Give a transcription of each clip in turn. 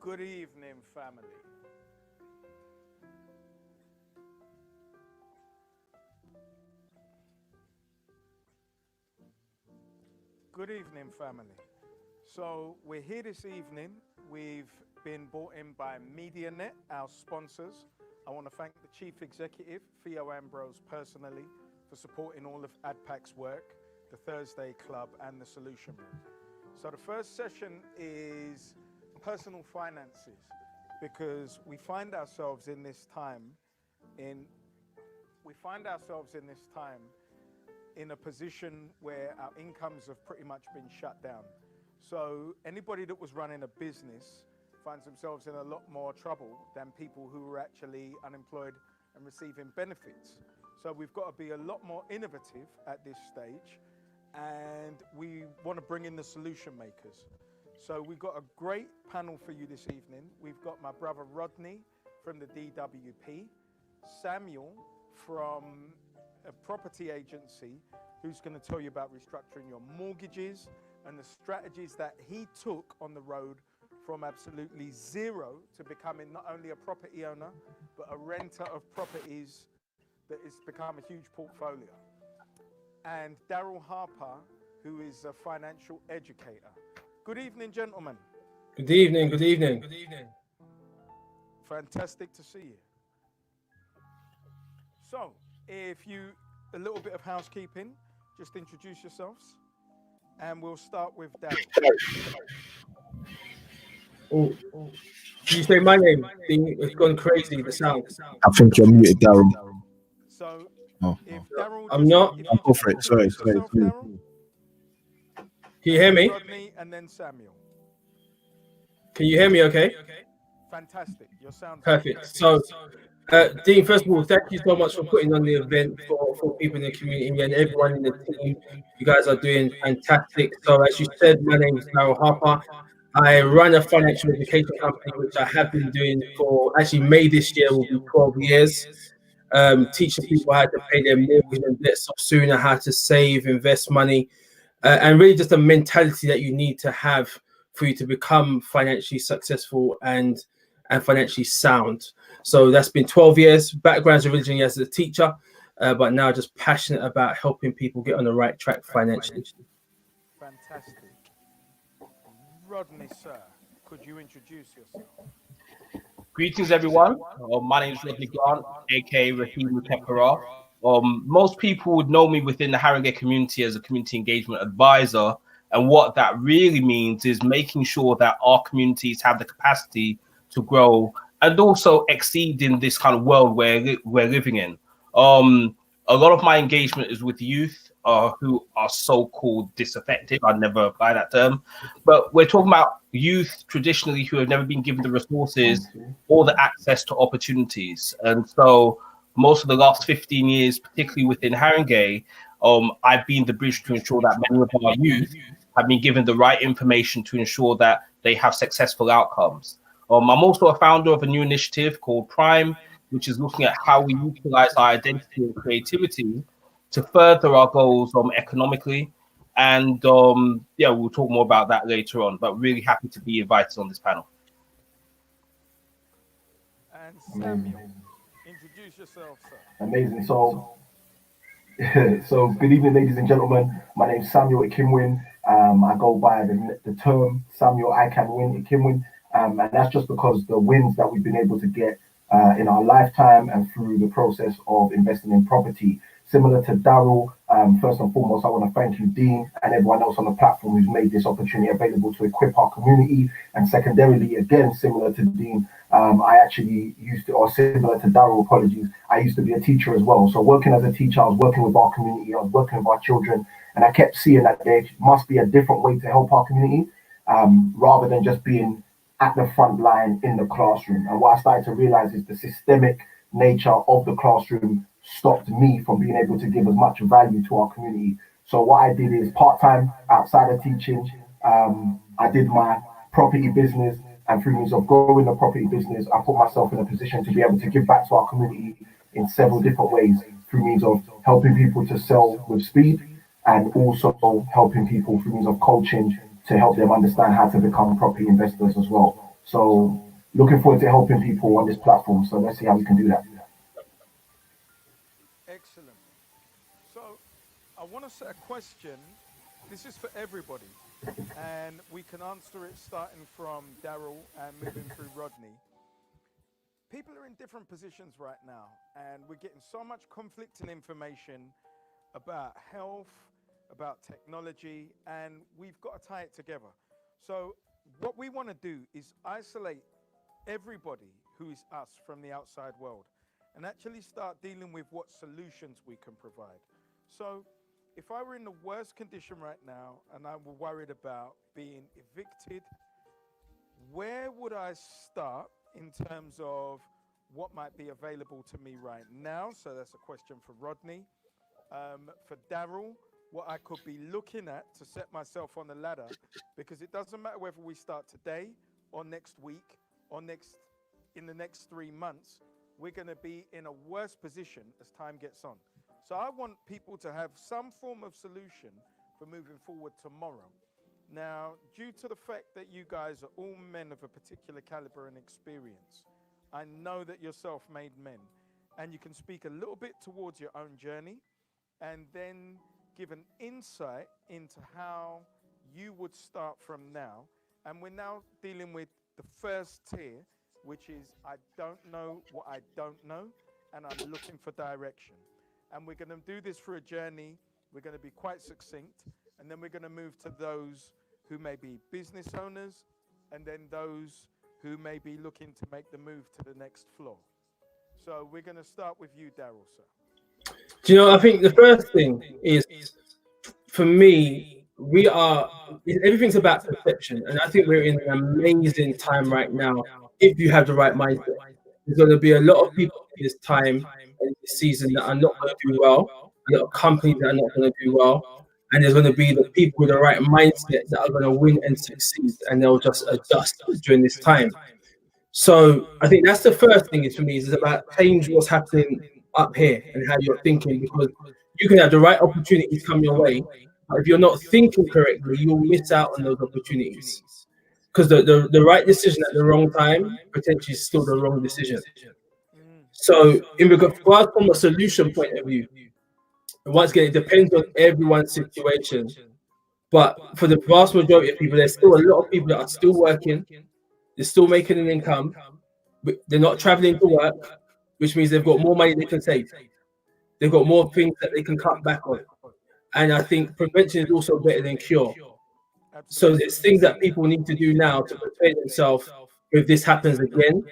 Good evening, family. Good evening, family. So we're here this evening. We've been brought in by MediaNet, our sponsors. I want to thank the Chief Executive, Theo Ambrose, personally, for supporting all of ADPAC's work, the Thursday Club, and the Solution Room. So the first session is personal finances, because we find ourselves in this time in a position where our incomes have pretty much been shut down. So anybody that was running a business finds themselves in a lot more trouble than people who were actually unemployed and receiving benefits. So we've got to be a lot more innovative at this stage, and we want to bring in the solution makers. So we've got a great panel for you this evening. We've got my brother Rodney from the DWP, Samuel from a property agency who's going to tell you about restructuring your mortgages and the strategies that he took on the road from absolutely zero to becoming not only a property owner, but a renter of properties that has become a huge portfolio. And Daryl Harper, who is a financial educator. Good evening, gentlemen. Good evening, good evening. Good evening. Fantastic to see you. So, a little bit of housekeeping, just introduce yourselves, and we'll start with Daryl. Oh, did you say my name? It's gone crazy, the sound. I think you're muted, Daryl. So, if Oh. Daryl, I'm not. I'll go for it. Sorry. Can you hear me? Rodney and then Samuel. Can you hear me okay? Fantastic. Your sound perfect. So, Dean, first of all, thank you so much for putting on the event for people in the community and everyone in the team. You guys are doing fantastic. So, as you said, my name is Daryl Harper. I run a financial education company, which I have been doing for, actually May this year will be 12 years. Teaching people how to pay their mortgage and debts off sooner, how to save, invest money, and really just a mentality that you need to have for you to become financially successful and financially sound. So that's been 12 years. Background's originally as a teacher, but now just passionate about helping people get on the right track financially. Fantastic. Rodney, sir, could you introduce yourself? Greetings, everyone. My name is Rodney Grant, aka Raheem Mukhepera. Most people would know me within the Haringey community as a community engagement advisor. And what that really means is making sure that our communities have the capacity to grow and also exceed in this kind of world where we're living in. A lot of my engagement is with youth who are so-called disaffected. I never buy that term, but we're talking about youth traditionally who have never been given the resources or the access to opportunities. And so most of the last 15 years, particularly within Haringey, I've been the bridge to ensure that many of our youth have been given the right information to ensure that they have successful outcomes. I'm also a founder of a new initiative called Prime, which is looking at how we utilize our identity and creativity to further our goals economically. And yeah, we'll talk more about that later on, but really happy to be invited on this panel. And Samuel, introduce yourself, sir. Amazing. So good evening, ladies and gentlemen. My name is Samuel Ikinmwin. I go by the term Samuel Ikinmwin, and that's just because the wins that we've been able to get in our lifetime and through the process of investing in property. Similar to Daryl, first and foremost, I want to thank you, Dean, and everyone else on the platform who's made this opportunity available to equip our community. And secondarily, again, similar to Dean, I actually used to, or similar to Daryl, apologies, I used to be a teacher as well. So working as a teacher, I was working with our community, I was working with our children, and I kept seeing that there must be a different way to help our community, rather than just being at the front line in the classroom. And what I started to realize is the systemic nature of the classroom stopped me from being able to give as much value to our community. So what I did is part-time outside of teaching, I did my property business, and through means of growing the property business, I put myself in a position to be able to give back to our community in several different ways, through means of helping people to sell with speed, and also helping people through means of coaching to help them understand how to become property investors as well. So looking forward to helping people on this platform. So let's see how we can do that. Excellent. So I want to set a question. This is for everybody, and we can answer it starting from Daryl and moving through Rodney. People are in different positions right now, and we're getting so much conflicting information about health, about technology, and we've got to tie it together. So, what we want to do is isolate everybody who is us from the outside world and actually start dealing with what solutions we can provide. So, if I were in the worst condition right now and I were worried about being evicted, where would I start in terms of what might be available to me right now? So that's a question for Rodney. For Daryl, what I could be looking at to set myself on the ladder, because it doesn't matter whether we start today or next week or in the next 3 months, we're going to be in a worse position as time gets on. So I want people to have some form of solution for moving forward tomorrow. Now, due to the fact that you guys are all men of a particular caliber and experience, I know that you're self-made men, and you can speak a little bit towards your own journey and then give an insight into how you would start from now. And we're now dealing with the first tier, which is I don't know what I don't know, and I'm looking for direction. And we're going to do this for a journey. We're going to be quite succinct, and then we're going to move to those who may be business owners, and then those who may be looking to make the move to the next floor. So we're going to start with you, Daryl, sir. Do you know, I think the first thing is, for me, everything's about perception. And I think we're in an amazing time right now if you have the right mindset. There's going to be a lot of people in this time and this season that are not going to do well, a lot of companies that are not going to do well. And there's going to be the people with the right mindset that are going to win and succeed, and they'll just adjust during this time. So I think that's the first thing is for me is about change what's happening up here and how you're thinking, because you can have the right opportunities come your way, but if you're not thinking correctly, you'll miss out on those opportunities. Because the right decision at the wrong time potentially is still the wrong decision. So in regard from a solution point of view, once again, it depends on everyone's situation. But for the vast majority of people, there's still a lot of people that are still working, they're still making an income, but they're not traveling to work, which means they've got more money they can save. They've got more things that they can cut back on. And I think prevention is also better than cure. So there's things that people need to do now to prepare themselves if this happens again,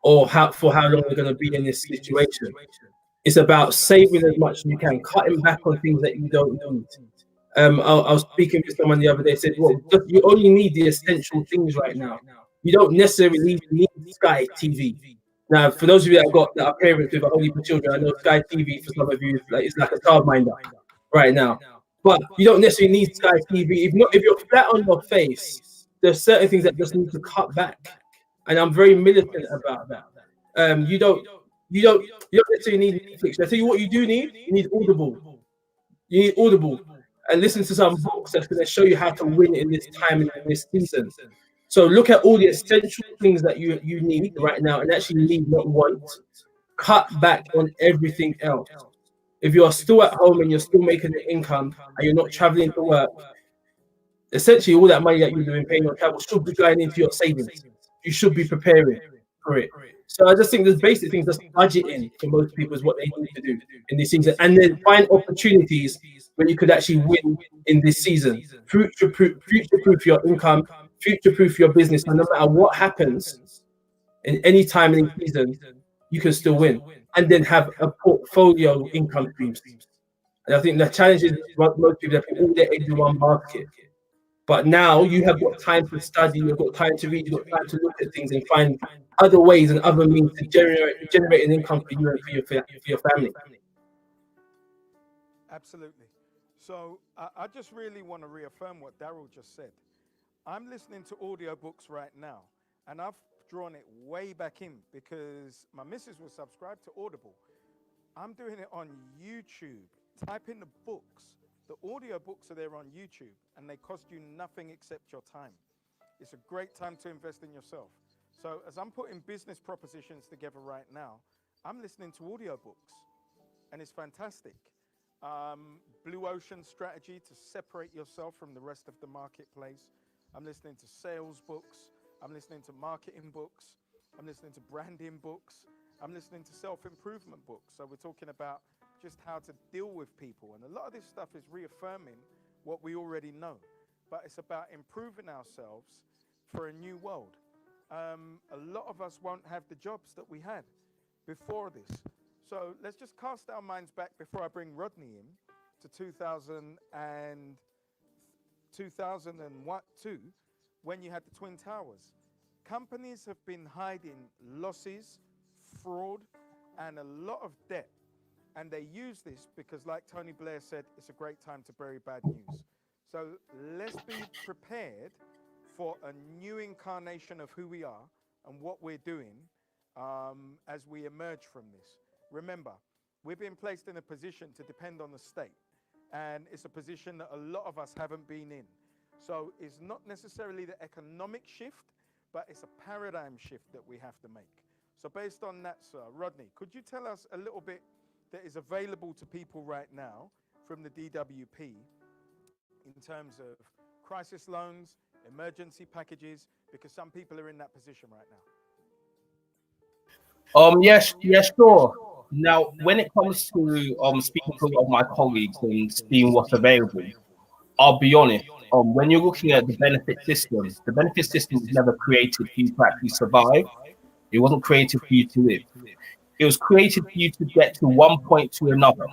or for how long they're going to be in this situation. It's about saving as much as you can, cutting back on things that you don't need. I was speaking to someone the other day, said, well, you only need the essential things right now. You don't necessarily need Sky TV. Now, for those of you that are parents with only for children, I know Sky TV for some of you is like a childminder right now. But you don't necessarily need Sky TV. If you're flat on your face, there's certain things that just need to cut back. And I'm very militant about that. You don't necessarily need Netflix. I tell you what you do need. You need Audible. You need Audible. And listen to some books that's going to show you how to win in this time and in this season. So look at all the essential things that you need right now and actually need, not want. Cut back on everything else. If you are still at home and you're still making an income and you're not traveling to work, essentially all that money that you've been paying on travel should be going into your savings. You should be preparing for it. So I just think there's basic things, just budgeting for most people is what they need to do in this season, and then find opportunities where you could actually win in this season. Future-proof your income, future-proof your business, and no matter what happens in any time in the season, you can still win, and then have a portfolio income streams. And I think the challenge is most people have put all their eggs in one basket. But now you have got time to study, you've got time to read, you've got time to look at things and find other ways and other means to generate an income for you and for your family. Absolutely. So I just really want to reaffirm what Daryl just said. I'm listening to audiobooks right now, and I've drawn it way back in because my missus was subscribed to Audible. I'm doing it on YouTube. Type in the books. The audiobooks are there on YouTube, and they cost you nothing except your time. It's a great time to invest in yourself. So as I'm putting business propositions together right now, I'm listening to audiobooks, and it's fantastic. Blue ocean strategy to separate yourself from the rest of the marketplace. I'm listening to sales books. I'm listening to marketing books. I'm listening to branding books. I'm listening to self-improvement books. So we're talking about just how to deal with people. And a lot of this stuff is reaffirming what we already know. But it's about improving ourselves for a new world. A lot of us won't have the jobs that we had before this. So let's just cast our minds back before I bring Rodney in to 2002, when you had the Twin Towers. Companies have been hiding losses, fraud, and a lot of debt. And they use this because, like Tony Blair said, it's a great time to bury bad news. So let's be prepared for a new incarnation of who we are and what we're doing as we emerge from this. Remember, we're being placed in a position to depend on the state. And it's a position that a lot of us haven't been in. So it's not necessarily the economic shift, but it's a paradigm shift that we have to make. So based on that, sir, Rodney, could you tell us a little bit that is available to people right now from the DWP in terms of crisis loans, emergency packages, because some people are in that position right now? Yes, sure. Now, when it comes to speaking to a lot of my colleagues and seeing what's available, I'll be honest. When you're looking at the benefit system was never created for you to actually survive. It wasn't created for you to live. It was created for you to get to one point to another.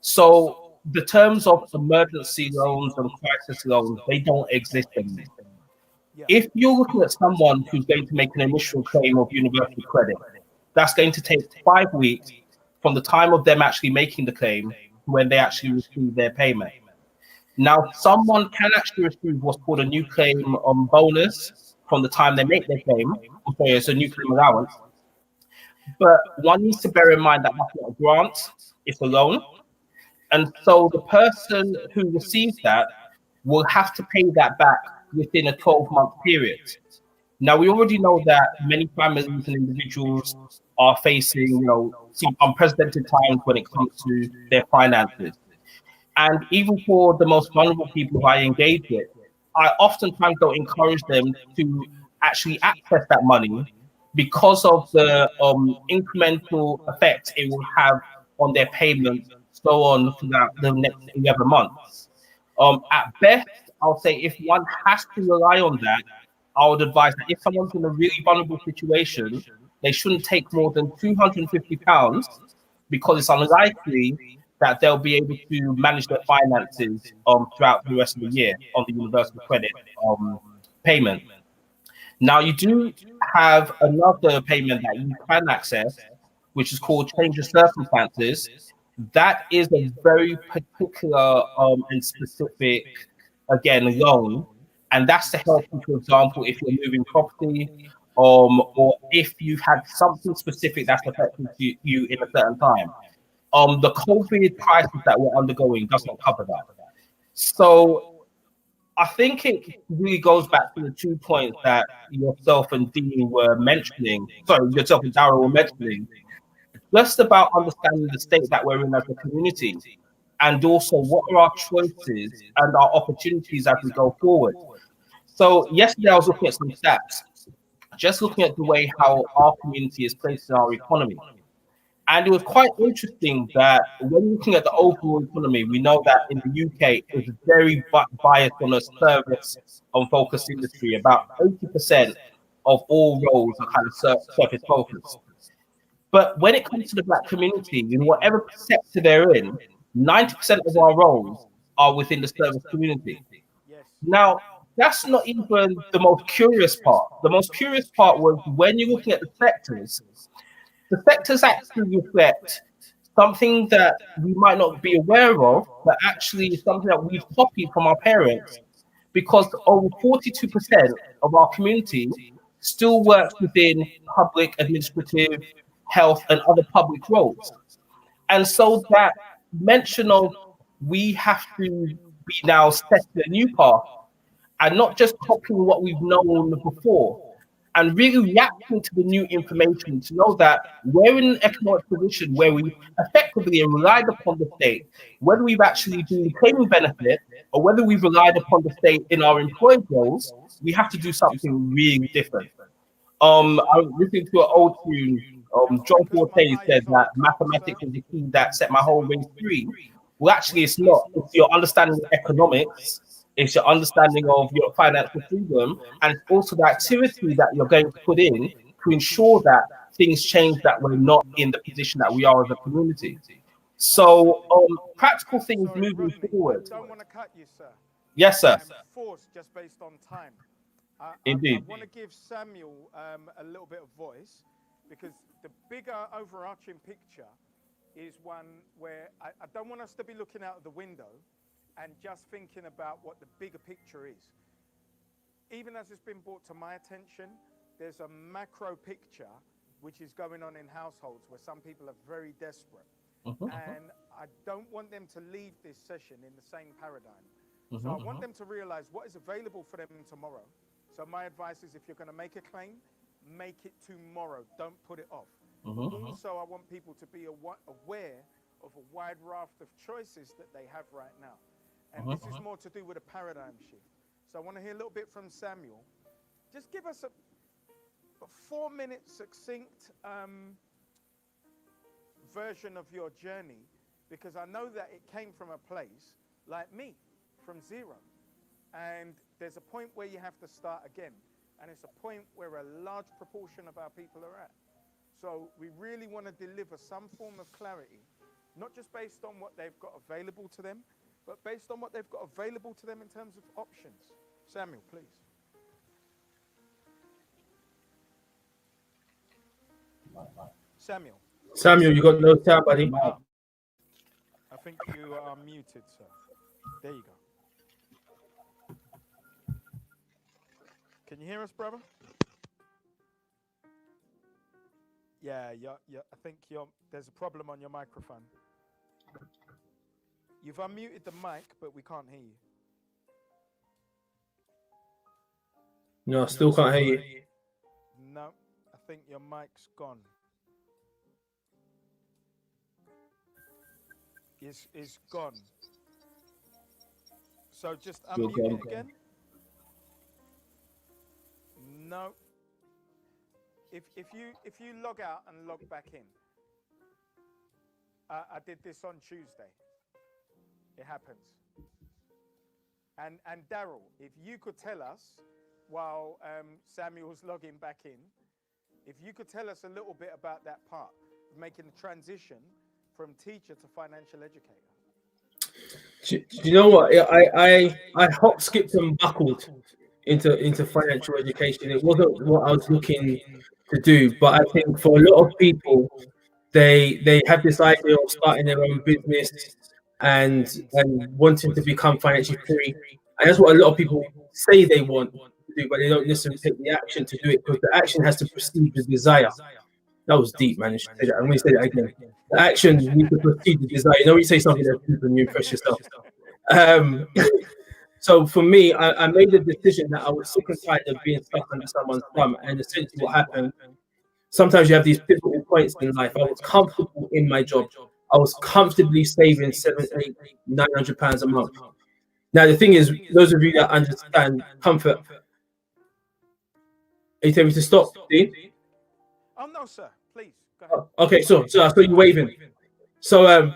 So the terms of emergency loans and crisis loans, they don't exist anymore. If you're looking at someone who's going to make an initial claim of universal credit, that's going to take 5 weeks from the time of them actually making the claim to when they actually receive their payment. Now, someone can actually receive what's called a new claim bonus from the time they make their claim. Okay, it's a new claim allowance. But one needs to bear in mind that that's not a grant, it's a loan. And so the person who receives that will have to pay that back within a 12-month period. Now, we already know that many families and individuals are facing, some unprecedented times when it comes to their finances. And even for the most vulnerable people who I engage with, I oftentimes don't encourage them to actually access that money because of the incremental effect it will have on their payments, so on throughout the next 11 months. At best, I'll say if one has to rely on that, I would advise that if someone's in a really vulnerable situation, they shouldn't take more than £250 because it's unlikely that they'll be able to manage their finances throughout the rest of the year on the universal credit payment. Now, you do have another payment that you can access, which is called change of circumstances. That is a very particular and specific, again, loan. And that's to help you, for example, if you're moving property, or if you've had something specific that's affected you in a certain time. The COVID crisis that we're undergoing does not cover that. So I think it really goes back to the 2 points that yourself and Dean were mentioning. Sorry, yourself and Daryl were mentioning. Just about understanding the state that we're in as a community, and also what are our choices and our opportunities as we go forward. So yesterday I was looking at some stats, just looking at the way how our community is placed in our economy. And it was quite interesting that when looking at the overall economy, we know that in the UK it's very biased on a service focused industry. About 80% of all roles are kind of service focused. But when it comes to the Black community, in whatever sector they're in, 90% of our roles are within the service community. Now, that's not even the most curious part. The most curious part was when you're looking at the sectors actually reflect something that we might not be aware of, but actually something that we've copied from our parents, because over 42% of our community still works within public, administrative, health, and other public roles. And so that mention of we have to be now set a new path and not just copying what we've known before, and really reacting to the new information to know that we're in an economic position where we effectively relied upon the state, whether we've actually been claiming benefit or whether we've relied upon the state in our employed roles, we have to do something really different. I was listening to an old tune. John Forte said that mathematics is the key that set my whole race free. Well, actually, it's not. It's your understanding of economics. It's your understanding of your financial freedom, and it's also the activity that you're going to put in to ensure that things change, that we're not in the position that we are as a community. So, practical things moving forward. I don't want to cut you, sir. Yes, sir. I'm forced just based on time. Indeed. I want to give Samuel a little bit of voice, because the bigger overarching picture is one where I don't want us to be looking out of the window and just thinking about what the bigger picture is. Even as it's been brought to my attention, there's a macro picture which is going on in households where some people are very desperate. And I don't want them to leave this session in the same paradigm. So I want them to realize what is available for them tomorrow. So my advice is, if you're going to make a claim, make it tomorrow. Don't put it off. Also, I want people to be aware of a wide raft of choices that they have right now. And this is more to do with a paradigm shift. So I want to hear a little bit from Samuel. Just give us a 4-minute succinct version of your journey, because I know that it came from a place like me, from zero. And there's a point where you have to start again. And it's a point where a large proportion of our people are at. So we really want to deliver some form of clarity, not just based on what they've got available to them, but based on what they've got available to them in terms of options. Samuel, please. Samuel, you got no sound, buddy. I think you are muted, sir. There you go. Can you hear us, brother? Yeah, I think there's a problem on your microphone. You've unmuted the mic, but we can't hear you. No, still can't hear you. No, I think your mic's gone. It's gone. So just unmute it again. No. If you log out and log back in. I did this on Tuesday. It happens. And Daryl, if you could tell us, while Samuel's logging back in, if you could tell us a little bit about that part of making the transition from teacher to financial educator. Do you know what? I hop, skipped and buckled into financial education. It wasn't what I was looking to do, but I think for a lot of people, they have this idea of starting their own business and wanting to become financially free, and that's what a lot of people say they want to do, but they don't necessarily take the action to do it, because the action has to precede the desire. That was deep, man. I'm going to say that again. The action needs to precede the desire. You know, when you say something that's deep and you impress yourself. So for me, I made the decision that I was sick and tired of being stuck under someone's thumb. And essentially what happened, sometimes you have these pivotal points in life. I was comfortable in my job. I was comfortably saving £700, £800, £900 a month. Now, the thing is, those of you that understand comfort, are you telling me to stop, Dean? Oh, no, sir. Please. Go ahead. Okay, so I saw you waving. So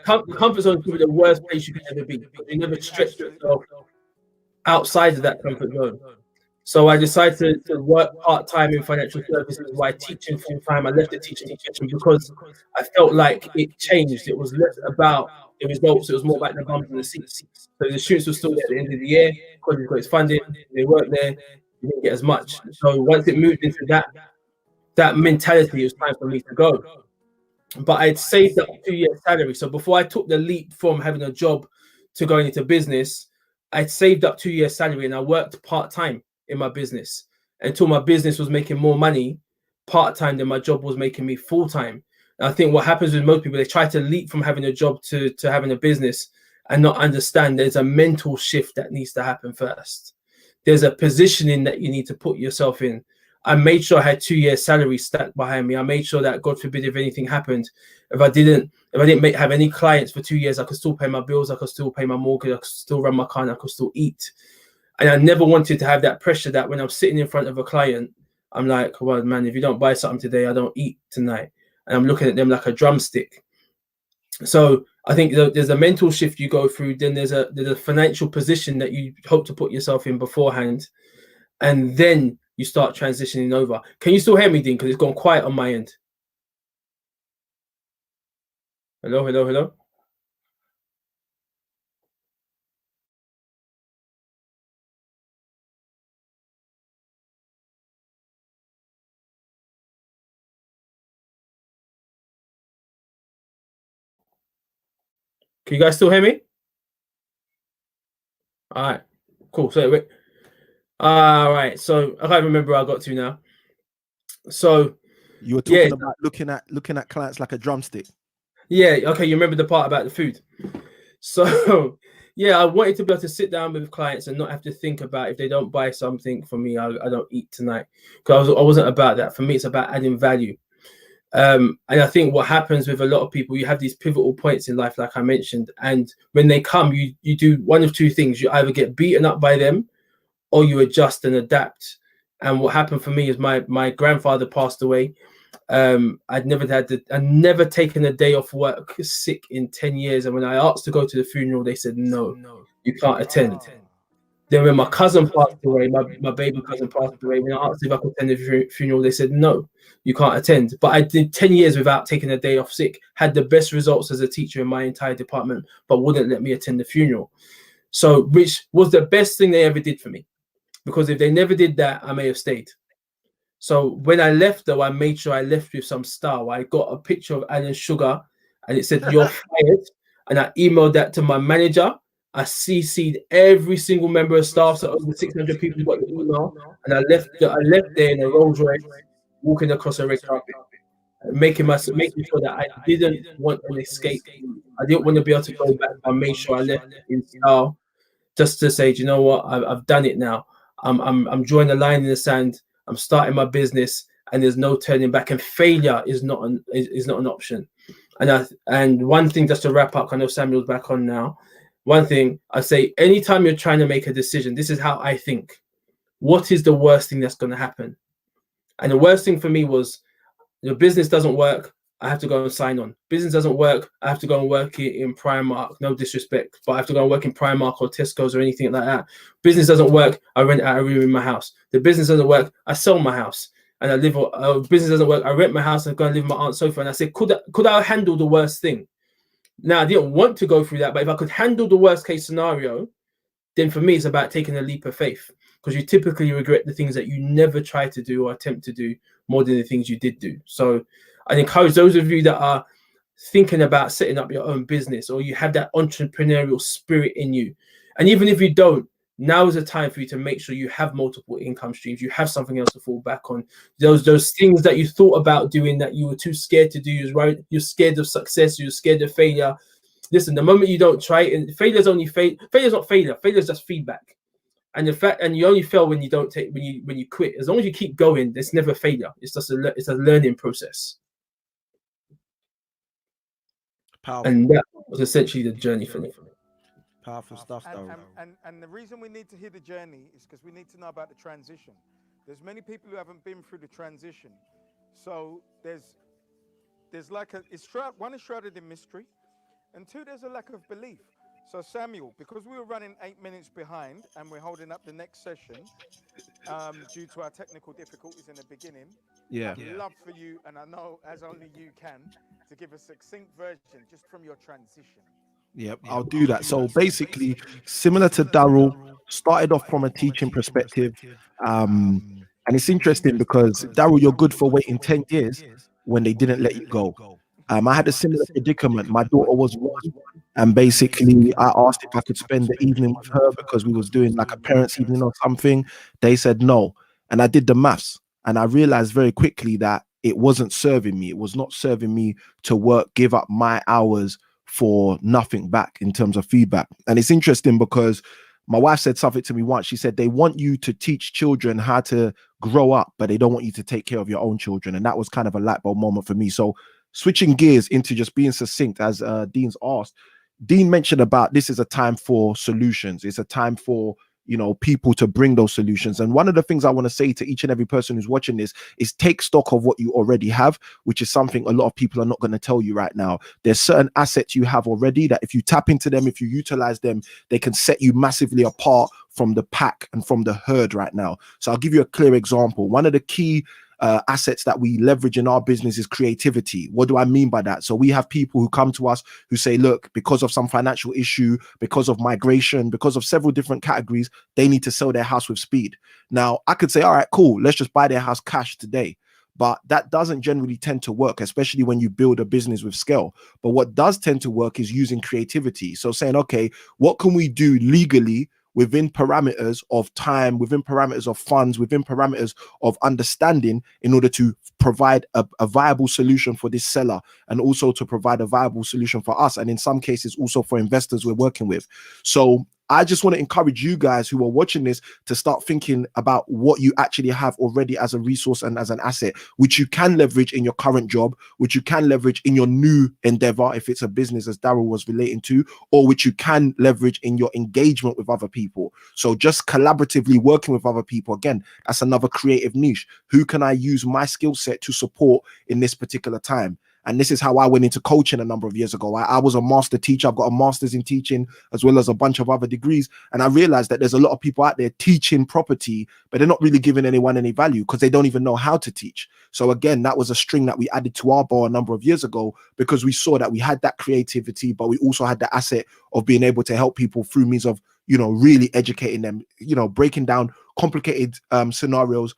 comfort zone is probably the worst place you can ever be. You never stretch yourself outside of that comfort zone. So I decided to work part-time in financial services while teaching full-time. I left the teaching profession because I felt like it changed. It was less about the results. It was more about the bums and the seats. So the students were still there at the end of the year. College got its funding. They weren't there. You didn't get as much. So once it moved into that mentality, it was time for me to go. But I'd saved up 2 years' salary. So before I took the leap from having a job to going into business, I'd saved up 2 years' salary and I worked part-time in my business until my business was making more money part-time than my job was making me full-time. And I think what happens with most people, they try to leap from having a job to having a business and not understand there's a mental shift that needs to happen first. there's a positioning that you need to put yourself in. I made sure I had 2 years salary stacked behind me. I made sure that, God forbid, if anything happened, if I didn't have any clients for 2 years, I could still pay my bills, I could still pay my mortgage, I could still run my car, and I could still eat. And I never wanted to have that pressure that when I'm sitting in front of a client, I'm like, well, man, if you don't buy something today, I don't eat tonight. And I'm looking at them like a drumstick. So I think there's a mental shift you go through. Then there's a financial position that you hope to put yourself in beforehand. And then you start transitioning over. Can you still hear me, Dean? Because it's gone quiet on my end. Hello, hello, hello. Can you guys still hear me? All right, cool. So wait. All right. So I can't remember where I got to now. So you were talking about looking at clients like a drumstick. Yeah. Okay. You remember the part about the food. So yeah, I wanted to be able to sit down with clients and not have to think about if they don't buy something from me, I don't eat tonight. Because I wasn't about that. For me, it's about adding value. And I think what happens with a lot of people, you have these pivotal points in life, like I mentioned, and when they come, you do one of two things. You either get beaten up by them or you adjust and adapt. And what happened for me is my grandfather passed away. I'd never taken a day off work sick in 10 years. And when I asked to go to the funeral, they said, no, you can't attend. Then when my cousin passed away, my baby cousin passed away, when I asked if I could attend the funeral, they said, no, you can't attend. But I did 10 years without taking a day off sick, had the best results as a teacher in my entire department, but wouldn't let me attend the funeral. So, which was the best thing they ever did for me. Because if they never did that, I may have stayed. So when I left, though, I made sure I left with some style. I got a picture of Alan Sugar, and it said, you're fired. And I emailed that to my manager. I CC'd every single member of staff, so over 600 people got the email, and I left there in a Rolls Royce, walking across a red carpet, making sure that I didn't want an escape. I didn't want to be able to go back. I made sure I left in style, just to say, do you know what? I've done it now. I'm drawing a line in the sand. I'm starting my business, and there's no turning back. And failure is not an option. And one thing, just to wrap up, I know Samuel's back on now. One thing I say, anytime you're trying to make a decision, this is how I think. What is the worst thing that's going to happen? And the worst thing for me was, the business doesn't work, I have to go and sign on. Business doesn't work, I have to go and work in Primark. No disrespect, but I have to go and work in Primark or Tesco's or anything like that. Business doesn't work, I rent out a room in my house. The business doesn't work, I sell my house and I live. Business doesn't work, I rent my house and go and live with my aunt's sofa. And I said, could I handle the worst thing? Now, I didn't want to go through that, but if I could handle the worst case scenario, then for me, it's about taking a leap of faith, because you typically regret the things that you never try to do or attempt to do more than the things you did do. So I encourage those of you that are thinking about setting up your own business, or you have that entrepreneurial spirit in you. And even if you don't, now is the time for you to make sure you have multiple income streams. You have something else to fall back on. Those things that you thought about doing that you were too scared to do, right? You're scared of success. You're scared of failure. Listen, the moment you don't try it, and failure's not failure. Failure is just feedback. And the fact, and you only fail when you don't take, when you quit. As long as you keep going, it's never failure. It's just it's a learning process. Powerful. And that was essentially the journey for me. Powerful stuff, though. And the reason we need to hear the journey is because we need to know about the transition. There's many people who haven't been through the transition. So there's like one is shrouded in mystery, and two, there's a lack of belief. So Samuel, because we were running 8 minutes behind and we're holding up the next session due to our technical difficulties in the beginning, I'd love for you, and I know as only you can, to give a succinct version just from your transition. Yep, I'll do that. So basically, similar to Daryl, started off from a teaching perspective. And it's interesting because, Daryl, you're good for waiting 10 years when they didn't let you go. I had a similar predicament. My daughter was 1, and basically I asked if I could spend the evening with her because we was doing like a parents' evening or something. They said no. And I did the maths, and I realized very quickly that it wasn't serving me. It was not serving me to work, give up my hours for nothing back in terms of feedback. And it's interesting because my wife said something to me once. She said they want you to teach children how to grow up, but they don't want you to take care of your own children. And that was kind of a light bulb moment for me. So switching gears into just being succinct, as Dean's asked, Dean mentioned about this is a time for solutions. It's a time for, you know, people to bring those solutions. And one of the things I want to say to each and every person who's watching this is take stock of what you already have, which is something a lot of people are not going to tell you right now. There's certain assets you have already that if you tap into them, if you utilize them, they can set you massively apart from the pack and from the herd right now. So I'll give you a clear example. One of the key assets that we leverage in our business is creativity. What do I mean by that? So we have people who come to us who say, look, because of some financial issue, because of migration, because of several different categories, they need to sell their house with speed. Now, I could say, all right, cool, let's just buy their house cash today. But that doesn't generally tend to work, especially when you build a business with scale. But what does tend to work is using creativity. So saying, okay, what can we do legally within parameters of time, within parameters of funds, within parameters of understanding in order to provide a viable solution for this seller and also to provide a viable solution for us. And in some cases, also for investors we're working with. So I just want to encourage you guys who are watching this to start thinking about what you actually have already as a resource and as an asset, which you can leverage in your current job, which you can leverage in your new endeavor, if it's a business as Daryl was relating to, or which you can leverage in your engagement with other people. So just collaboratively working with other people, again, that's another creative niche. Who can I use my skill set to support in this particular time? And this is how I went into coaching a number of years ago. I was a master teacher. I've got a master's in teaching as well as a bunch of other degrees. And I realized that there's a lot of people out there teaching property, but they're not really giving anyone any value because they don't even know how to teach. So again, that was a string that we added to our bow a number of years ago because we saw that we had that creativity, but we also had the asset of being able to help people through means of, you know, really educating them, you know, breaking down complicated scenarios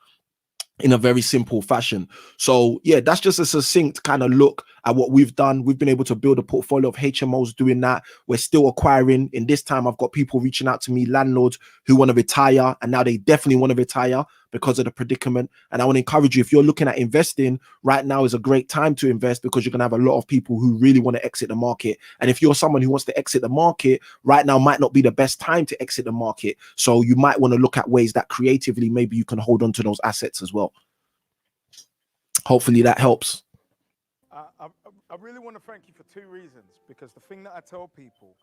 in a very simple fashion. So yeah, that's just a succinct kind of look at what we've done. We've been able to build a portfolio of HMOs doing that. We're still acquiring. In this time, I've got people reaching out to me, landlords who want to retire, and now they definitely want to retire because of the predicament. And I want to encourage you, if you're looking at investing, right now is a great time to invest because you're going to have a lot of people who really want to exit the market. And if you're someone who wants to exit the market, right now might not be the best time to exit the market. So you might want to look at ways that creatively maybe you can hold on to those assets as well. Hopefully that helps. I really want to thank you for two reasons, because the thing that I tell people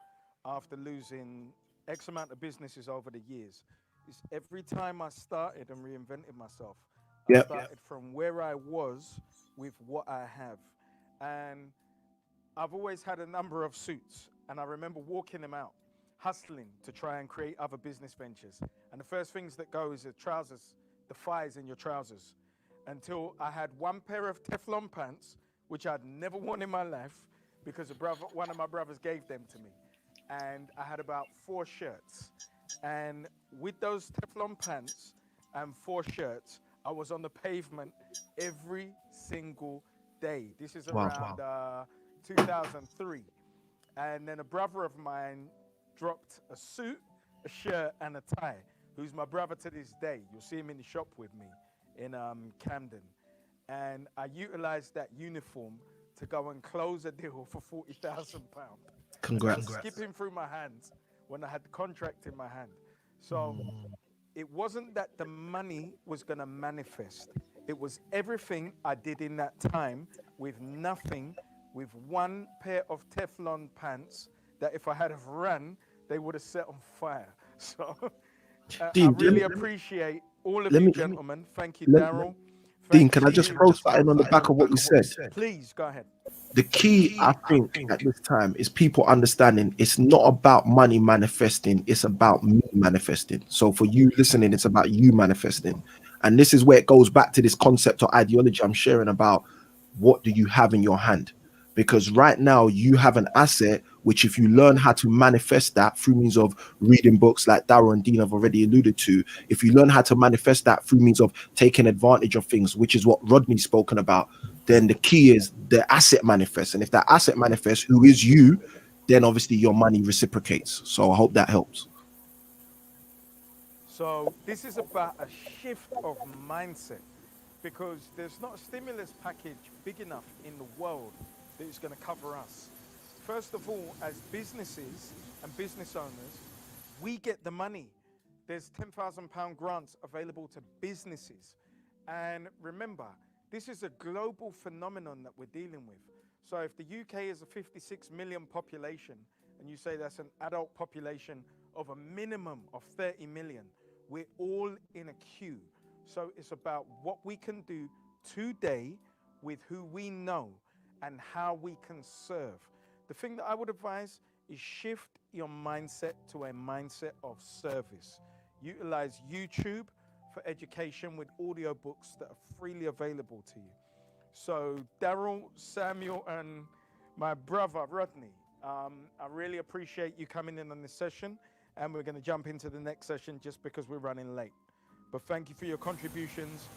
after losing X amount of businesses over the years is every time I started and reinvented myself, I started from where I was with what I have. And I've always had a number of suits, and I remember walking them out, hustling to try and create other business ventures. And the first things that go is the trousers, the thighs in your trousers, until I had one pair of Teflon pants, which I'd never worn in my life because one of my brothers gave them to me. And I had about 4 shirts. And with those Teflon pants and 4 shirts, I was on the pavement every single day. This is around 2003. And then a brother of mine dropped a suit, a shirt, and a tie, who's my brother to this day. You'll see him in the shop with me in Camden. And I utilized that uniform to go and close a deal for £40,000. Congrats. Skipping through my hands when I had the contract in my hand. So it wasn't that the money was going to manifest. It was everything I did in that time with nothing, with one pair of Teflon pants that if I had have run, they would have set on fire. So Dean, I really appreciate all of you gentlemen. Thank you, Daryl. Dean, can I just throw something on the back of what you said? Please, go ahead. The key, I think, at this time is people understanding it's not about money manifesting, it's about me manifesting. So for you listening, it's about you manifesting. And this is where it goes back to this concept or ideology I'm sharing about what do you have in your hand? Because right now you have an asset, which if you learn how to manifest that through means of reading books like Daryl and Dean have already alluded to, if you learn how to manifest that through means of taking advantage of things, which is what Rodney's spoken about, then the key is the asset manifests. And if that asset manifests, who is you, then obviously your money reciprocates. So I hope that helps. So this is about a shift of mindset, because there's not a stimulus package big enough in the world that is going to cover us. First of all, as businesses and business owners, we get the money. There's £10,000 grants available to businesses. And remember, this is a global phenomenon that we're dealing with. So if the UK is a 56 million population, and you say that's an adult population of a minimum of 30 million, we're all in a queue. So it's about what we can do today with who we know and how we can serve. The thing that I would advise is shift your mindset to a mindset of service. Utilize YouTube for education with audiobooks that are freely available to you. So Daryl, Samuel, and my brother, Rodney, I really appreciate you coming in on this session, and we're going to jump into the next session just because we're running late. But thank you for your contributions.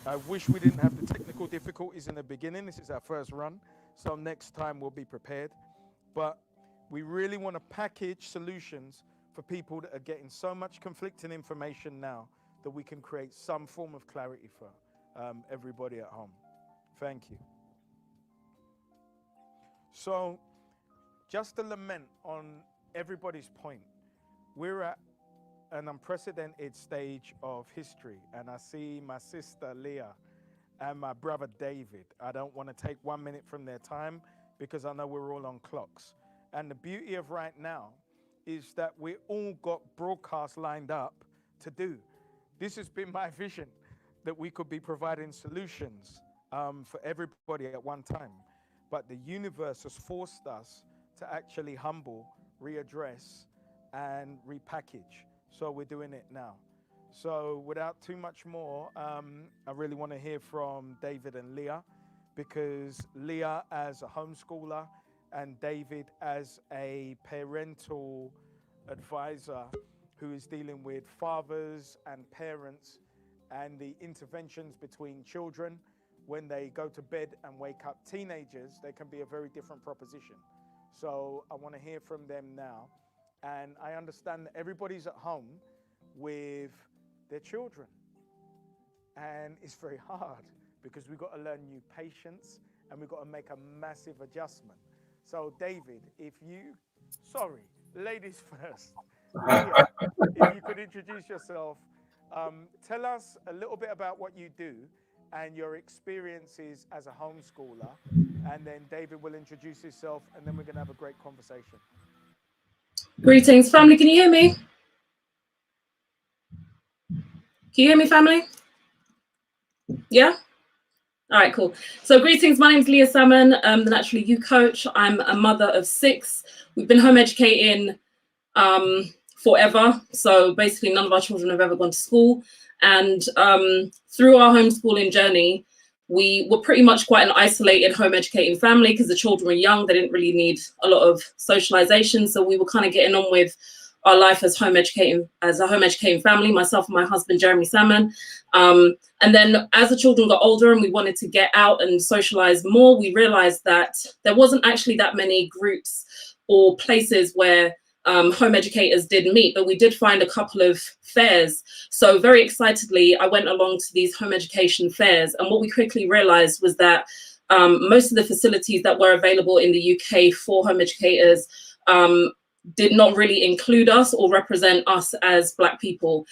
I wish we didn't have the technical difficulties in the beginning. This is our first run, so next time we'll be prepared. But we really want to package solutions for people that are getting so much conflicting information now that we can create some form of clarity for everybody at home. Thank you. So just to lament on everybody's point, we're at an unprecedented stage of history, and I see my sister Leah and my brother David. I don't want to take 1 minute from their time because I know we're all on clocks. And the beauty of right now is that we all got broadcasts lined up to do. This has been my vision, that we could be providing solutions for everybody at one time. But the universe has forced us to actually humble, readdress, and repackage. So we're doing it now. So without too much more, I really want to hear from David and Leah, because Leah as a homeschooler and David as a parental advisor who is dealing with fathers and parents and the interventions between children when they go to bed and wake up. Teenagers, they can be a very different proposition. So I want to hear from them now. And I understand that everybody's at home with their children. And it's very hard because we've got to learn new patience and we've got to make a massive adjustment. So David, ladies first. Leah, if you could introduce yourself, tell us a little bit about what you do and your experiences as a homeschooler. And then David will introduce himself, and then we're going to have a great conversation. Greetings, family. Can you hear me? Can you hear me, family? Yeah? All right, cool. So greetings, my name's Leah Salmon, the Naturally You coach. I'm a mother of 6. We've been home educating forever. So basically none of our children have ever gone to school. And through our homeschooling journey, we were pretty much quite an isolated home educating family because the children were young. They didn't really need a lot of socialization. So we were kind of getting on with our life as a home educating family, myself and my husband, Jeremy Salmon. And then as the children got older and we wanted to get out and socialize more, we realized that there wasn't actually that many groups or places where home educators did meet, but we did find a couple of fairs. So very excitedly, I went along to these home education fairs. And what we quickly realized was that most of the facilities that were available in the UK for home educators did not really include us or represent us as Black people.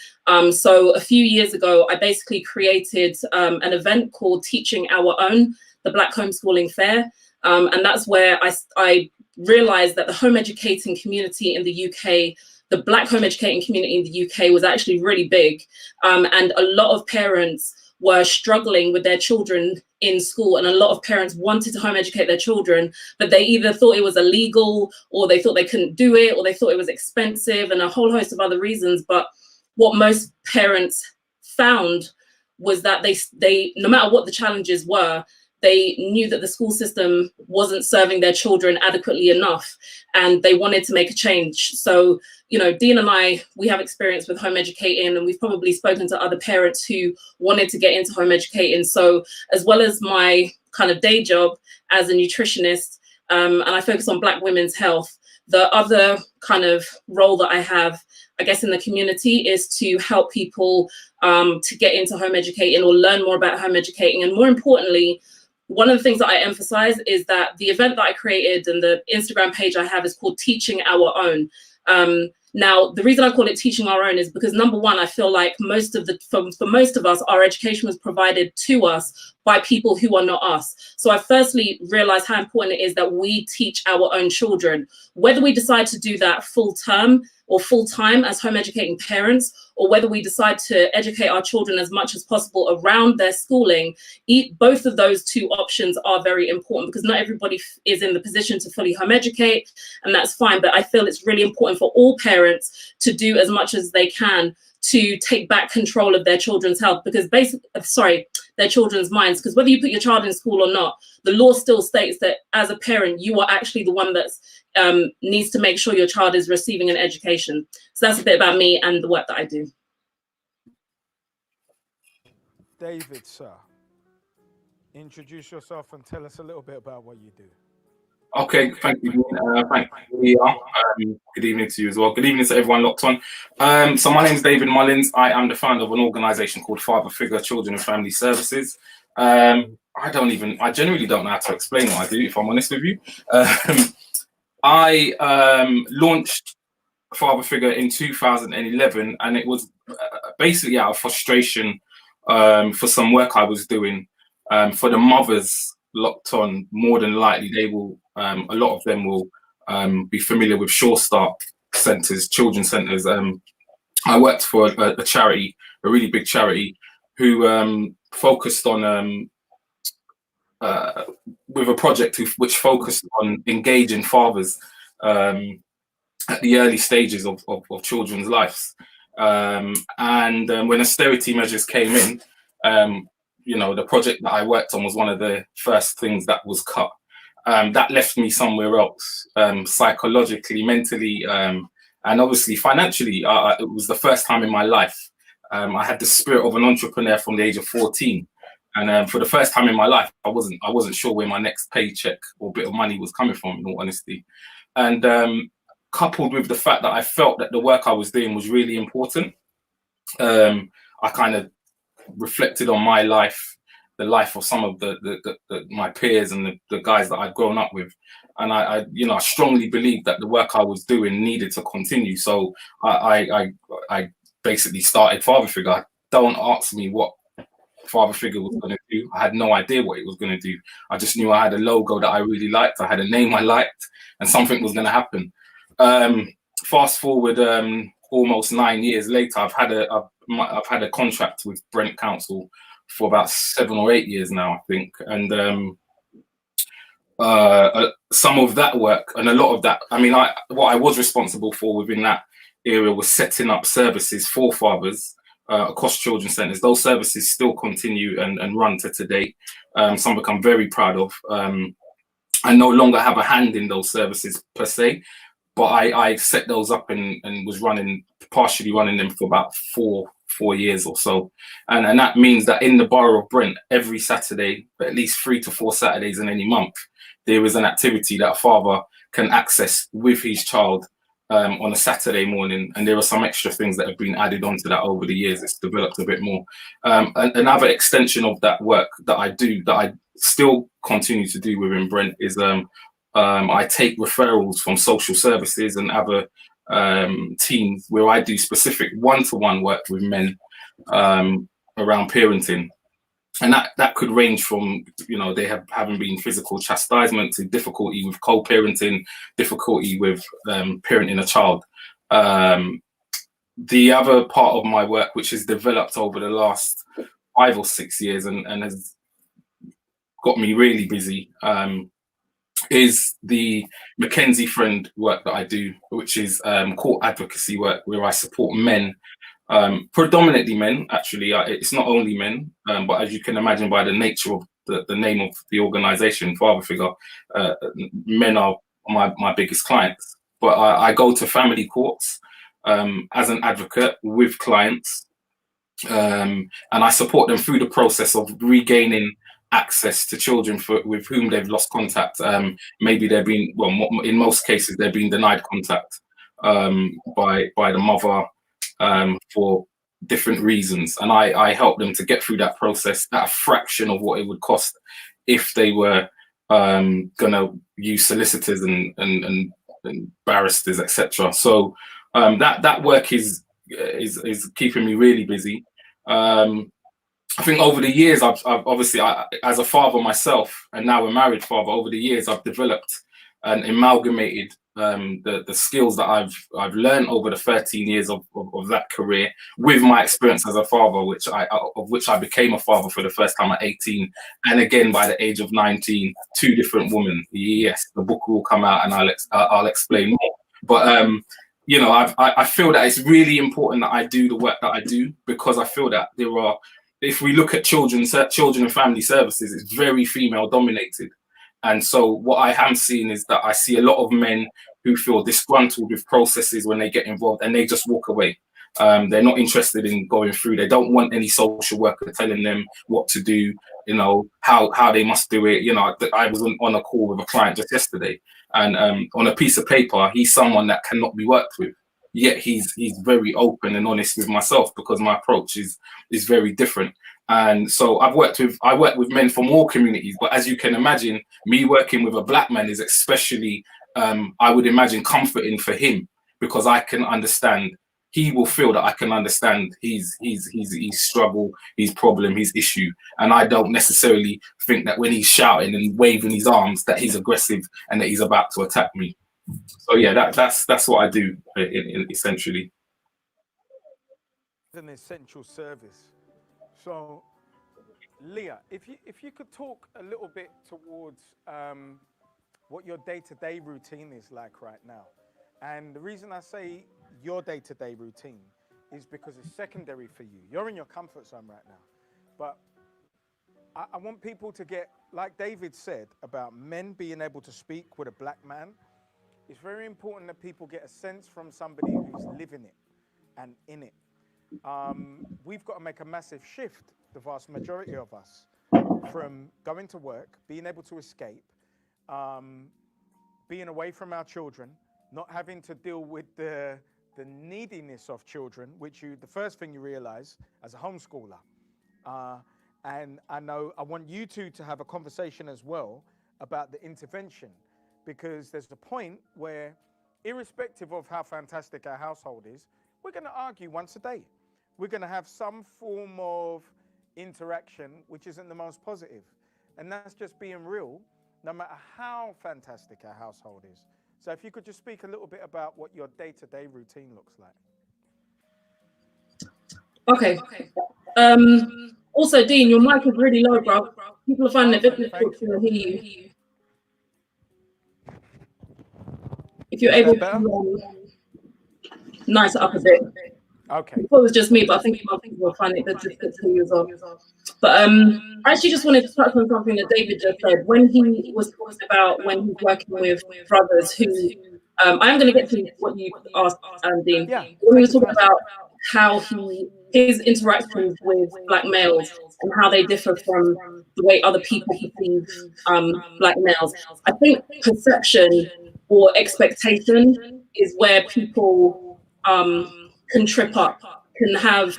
So a few years ago, I basically created an event called Teaching Our Own, the Black Homeschooling Fair. And that's where I realized that the home educating community in the UK, the Black home educating community in the UK was actually really big. And a lot of parents were struggling with their children in school, and a lot of parents wanted to home educate their children, but they either thought it was illegal, or they thought they couldn't do it, or they thought it was expensive, and a whole host of other reasons. But what most parents found was that they no matter what the challenges were, they knew that the school system wasn't serving their children adequately enough, and they wanted to make a change. So, you know, Dean and I, we have experience with home educating, and we've probably spoken to other parents who wanted to get into home educating. So as well as my kind of day job as a nutritionist, and I focus on Black women's health, the other kind of role that I have, I guess, in the community is to help people to get into home educating or learn more about home educating. And more importantly, one of the things that I emphasize is that the event that I created and the Instagram page I have is called Teaching Our Own. Now, the reason I call it teaching our own is because, number one, I feel like for most of us, our education was provided to us by people who are not us. So I firstly realized how important it is that we teach our own children, whether we decide to do that full term or full time as home educating parents, or whether we decide to educate our children as much as possible around their schooling. Both of those two options are very important, because not everybody is in the position to fully home educate, and that's fine. But I feel it's really important for all parents to do as much as they can to take back control of their children's health, because their children's minds, because whether you put your child in school or not, the law still states that as a parent, you are actually the one that's needs to make sure your child is receiving an education. So that's a bit about me and the work that I do. David, sir, introduce yourself and tell us a little bit about what you do. Okay, thank you. Thank you, Leah. Good evening to you as well. Good evening to everyone locked on. So my name is David Mullins. I am the founder of an organisation called Father Figure Children and Family Services. I genuinely don't know how to explain what I do, if I'm honest with you. I launched Father Figure in 2011, and it was basically out of frustration for some work I was doing for the mothers locked on. More than likely, they will. A lot of them will be familiar with Sure Start centres, children's centres. I worked for a charity, a really big charity, who focused on with a project which focused on engaging fathers at the early stages of children's lives. And when austerity measures came in, the project that I worked on was one of the first things that was cut. That left me somewhere else, psychologically, mentally, and obviously financially. It was the first time in my life I had the spirit of an entrepreneur from the age of 14. And for the first time in my life, I wasn't sure where my next paycheck or bit of money was coming from, in all honesty. And coupled with the fact that I felt that the work I was doing was really important, I kind of reflected on my life, the life of some of my peers and the guys that I'd grown up with. And I strongly believed that the work I was doing needed to continue. So I basically started Father Figure. Don't ask me what Father Figure was going to do. I had no idea what it was going to do. I just knew I had a logo that I really liked. I had a name I liked, and something was going to happen. Fast forward almost 9 years later, I've had a contract with Brent Council for about 7 or 8 years now, I think. And some of that work and a lot of that, what I was responsible for within that area was setting up services for fathers across children's centres. Those services still continue and run to today. Something I'm very proud of. I no longer have a hand in those services per se, but I set those up and was partially running them for about four years or so. And that means that in the borough of Brent, every Saturday, at least 3 to 4 Saturdays in any month, there is an activity that a father can access with his child on a Saturday morning. And there are some extra things that have been added onto that over the years. It's developed a bit more. Another extension of that work that I do, that I still continue to do within Brent, is I take referrals from social services and other teams where I do specific one-to-one work with men around parenting. And that could range from, they haven't been physical chastisement to difficulty with co-parenting, difficulty with parenting a child. The other part of my work, which has developed over the last 5 or 6 years and has got me really busy, is the Mackenzie Friend work that I do, which is court advocacy work, where I support men, predominantly men, actually. It's not only men, but as you can imagine by the nature of the name of the organisation, Father Figure, men are my biggest clients. But I go to family courts as an advocate with clients, and I support them through the process of regaining access to children with whom they've lost contact. Maybe they've been, in most cases, they've been denied contact by the mother for different reasons. And I help them to get through that process at a fraction of what it would cost if they were gonna use solicitors and barristers, etc. So That work is keeping me really busy. I think over the years, I've obviously, as a father myself, and now a married father, over the years, I've developed and amalgamated the skills that I've learned over the 13 years of that career with my experience as a father, of which I became a father for the first time at 18, and again by the age of 19, 2 different women. Yes, the book will come out, and I'll explain more. But you know, I feel that it's really important that I do the work that I do, because I feel that there are, if we look at children and family services, it's very female dominated. And so what I am seeing is that I see a lot of men who feel disgruntled with processes when they get involved, and they just walk away. They're not interested in going through. They don't want any social worker telling them what to do, you know, how they must do it. You know, I was on a call with a client just yesterday, and on a piece of paper, he's someone that cannot be worked with. Yet he's very open and honest with myself, because my approach is very different. And so I work with men from all communities, but as you can imagine, me working with a black man is especially, I would imagine, comforting for him, because I can understand. He will feel that I can understand his struggle, his problem, his issue, and I don't necessarily think that when he's shouting and waving his arms that he's aggressive and that he's about to attack me. So yeah, that's what I do essentially. An essential service. So, Leah, if you could talk a little bit towards what your day-to-day routine is like right now. And the reason I say your day-to-day routine is because it's secondary for you. You're in your comfort zone right now. But I want people to get, like David said, about men being able to speak with a black man. It's very important that people get a sense from somebody who's living it and in it. We've got to make a massive shift, the vast majority of us, from going to work, being able to escape, being away from our children, not having to deal with the neediness of children, which the first thing you realize as a homeschooler. And I want you two to have a conversation as well about the intervention, because there's a point where, irrespective of how fantastic our household is, we're going to argue once a day. We're going to have some form of interaction which isn't the most positive. And that's just being real, no matter how fantastic our household is. So if you could just speak a little bit about what your day-to-day routine looks like. Okay. Also, Dean, your mic is really low, bro. People are finding it difficult to hear you. If you're able to nice it up a bit. Okay. Before it was just me, but I think people will find it difficult to hear as well. But I actually just wanted to touch on something that David just said. When he was talking about when he's working with brothers who, I'm going to get to what you asked, Dean. Yeah. When he was talking about how his interactions with black males and how they differ from the way other people perceive black males. I think perception or expectation is where people can trip up, can have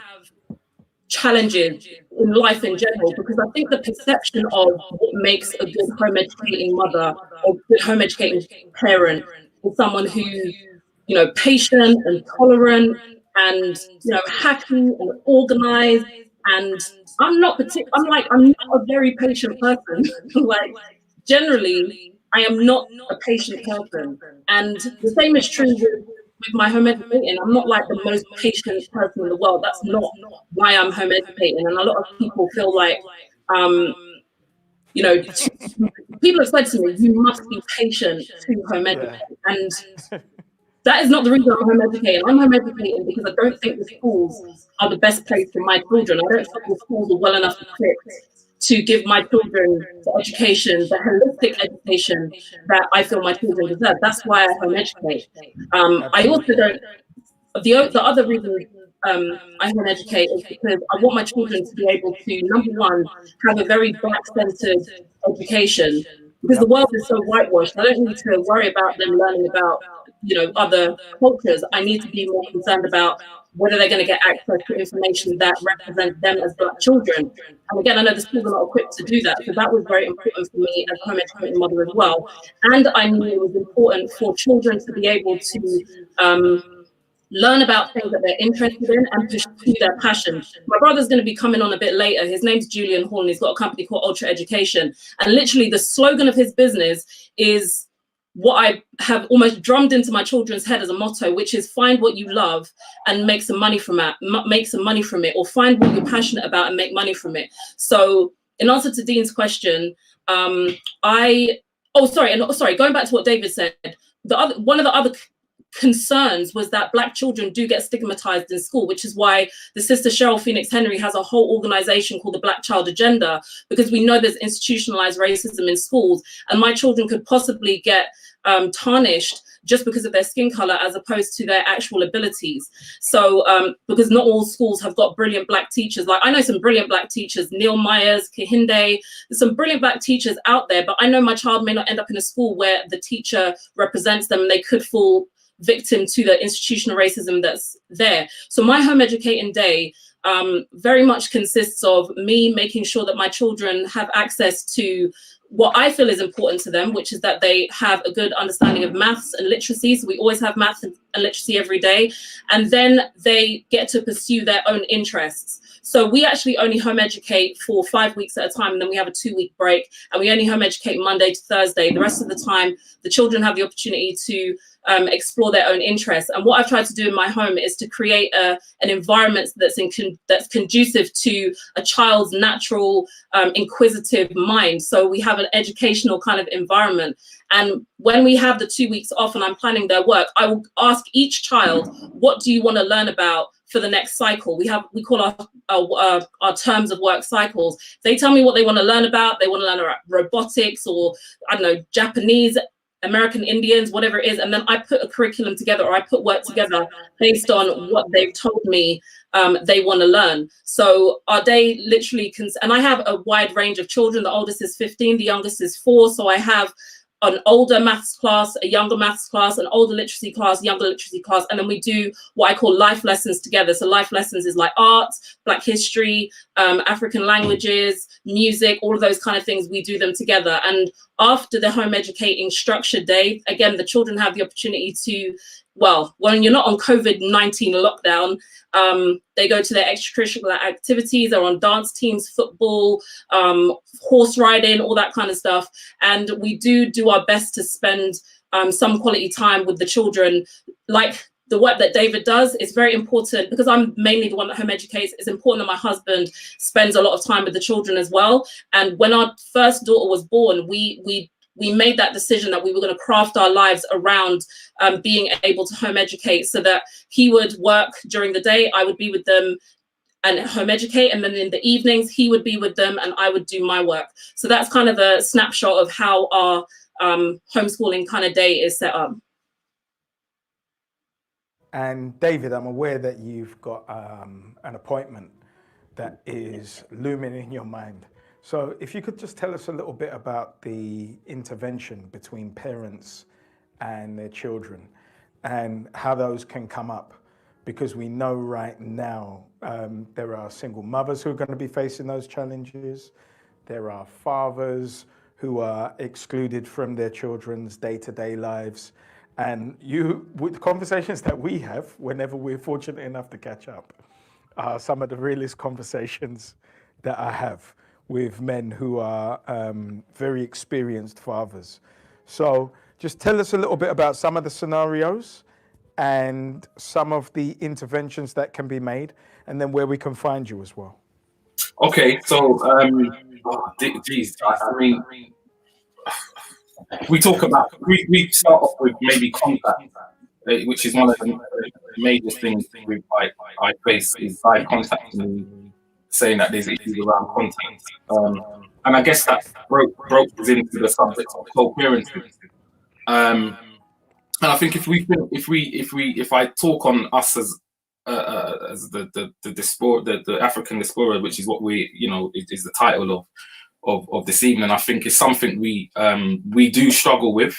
challenges in life in general, because I think the perception of what makes a good home educating mother or good home educating parent is someone who's, you know, patient and tolerant and, you know, happy and organized. And I'm not a very patient person. Like, generally, I am not a patient person. And the same is true with my home educating. I'm not like the most patient person in the world. That's not why I'm home educating. And a lot of people feel like, you know, people have said to me, you must be patient to home educate. And that is not the reason I'm home educating. I'm home educating because I don't think the schools are the best place for my children. I don't think the schools are well enough equipped to give my children the education, the holistic education that I feel my children deserve. That's why I home educate. I also don't, the other reason I home educate is because I want my children to be able to, number one, have a very black-centered education, because the world is so whitewashed. I don't need to worry about them learning about, you know, other cultures. I need to be more concerned about whether they're going to get access to information that represents them as black children. And again, I know the schools are not equipped to do that, so that was very important for me as a home educating mother as well. And I knew it was important for children to be able to learn about things that they're interested in, and pursue their passion. My brother's going to be coming on a bit later. His name's Julian Hall, and he's got a company called Ultra Education. And literally the slogan of his business is what I have almost drummed into my children's head as a motto, which is find what you love and make some money from it, or find what you're passionate about and make money from it. So in answer to Dean's question, going back to what David said, one of the other concerns was that Black children do get stigmatized in school, which is why the sister Cheryl Phoenix Henry has a whole organization called the Black Child Agenda, because we know there's institutionalized racism in schools, and my children could possibly get tarnished just because of their skin color as opposed to their actual abilities. So because not all schools have got brilliant Black teachers. Like I know some brilliant Black teachers, Neil Myers, Kahinde, there's some brilliant Black teachers out there, but I know my child may not end up in a school where the teacher represents them and they could fall victim to the institutional racism that's there. So my home educating day very much consists of me making sure that my children have access to what I feel is important to them, which is that they have a good understanding of maths and literacy. So we always have maths and literacy every day. And then they get to pursue their own interests. So we actually only home educate for 5 weeks at a time, and then we have a 2-week break, and we only home educate Monday to Thursday. The rest of the time, the children have the opportunity to explore their own interests. And what I've tried to do in my home is to create an environment that's conducive to a child's natural inquisitive mind. So we have an educational kind of environment. And when we have the 2 weeks off and I'm planning their work, I will ask each child, what do you want to learn about for the next cycle? We call our terms of work cycles. They tell me what they want to learn about. They want to learn about robotics, or I don't know, Japanese, American Indians, whatever it is. And then I put a curriculum together, or I put work together based on what they've told me they want to learn. So our day literally and I have a wide range of children. The oldest is 15, the youngest is 4. So I have an older maths class, a younger maths class, an older literacy class, younger literacy class, and then we do what I call life lessons together. So life lessons is like art, Black history, African languages, music, all of those kind of things. We do them together. And after the home educating structured day, again, the children have the opportunity to, well, when you're not on COVID-19 lockdown, they go to their extracurricular activities. They're on dance teams, football, horse riding, all that kind of stuff. And we do our best to spend some quality time with the children. Like the work that David does is very important, because I'm mainly the one that home educates. It's important that my husband spends a lot of time with the children as well. And when our first daughter was born, we made that decision that we were going to craft our lives around being able to home educate, so that he would work during the day, I would be with them and home educate, and then in the evenings he would be with them and I would do my work. So that's kind of a snapshot of how our homeschooling kind of day is set up. And David, I'm aware that you've got an appointment that is looming in your mind. So if you could just tell us a little bit about the intervention between parents and their children and how those can come up, because we know right now there are single mothers who are going to be facing those challenges. There are fathers who are excluded from their children's day-to-day lives. And with conversations that we have, whenever we're fortunate enough to catch up, are some of the realest conversations that I have with men who are very experienced fathers. So just tell us a little bit about some of the scenarios and some of the interventions that can be made, and then where we can find you as well. Okay, so, geez, I mean, we talk about, we start off with maybe contact, which is one of the major things I face, is by contacting me, saying that there's issues around contact. And I guess that broke us into the subject of co-parenting. And I think if I talk on us as the diaspora, the African diaspora, which is what is the title of this evening, I think is something we do struggle with,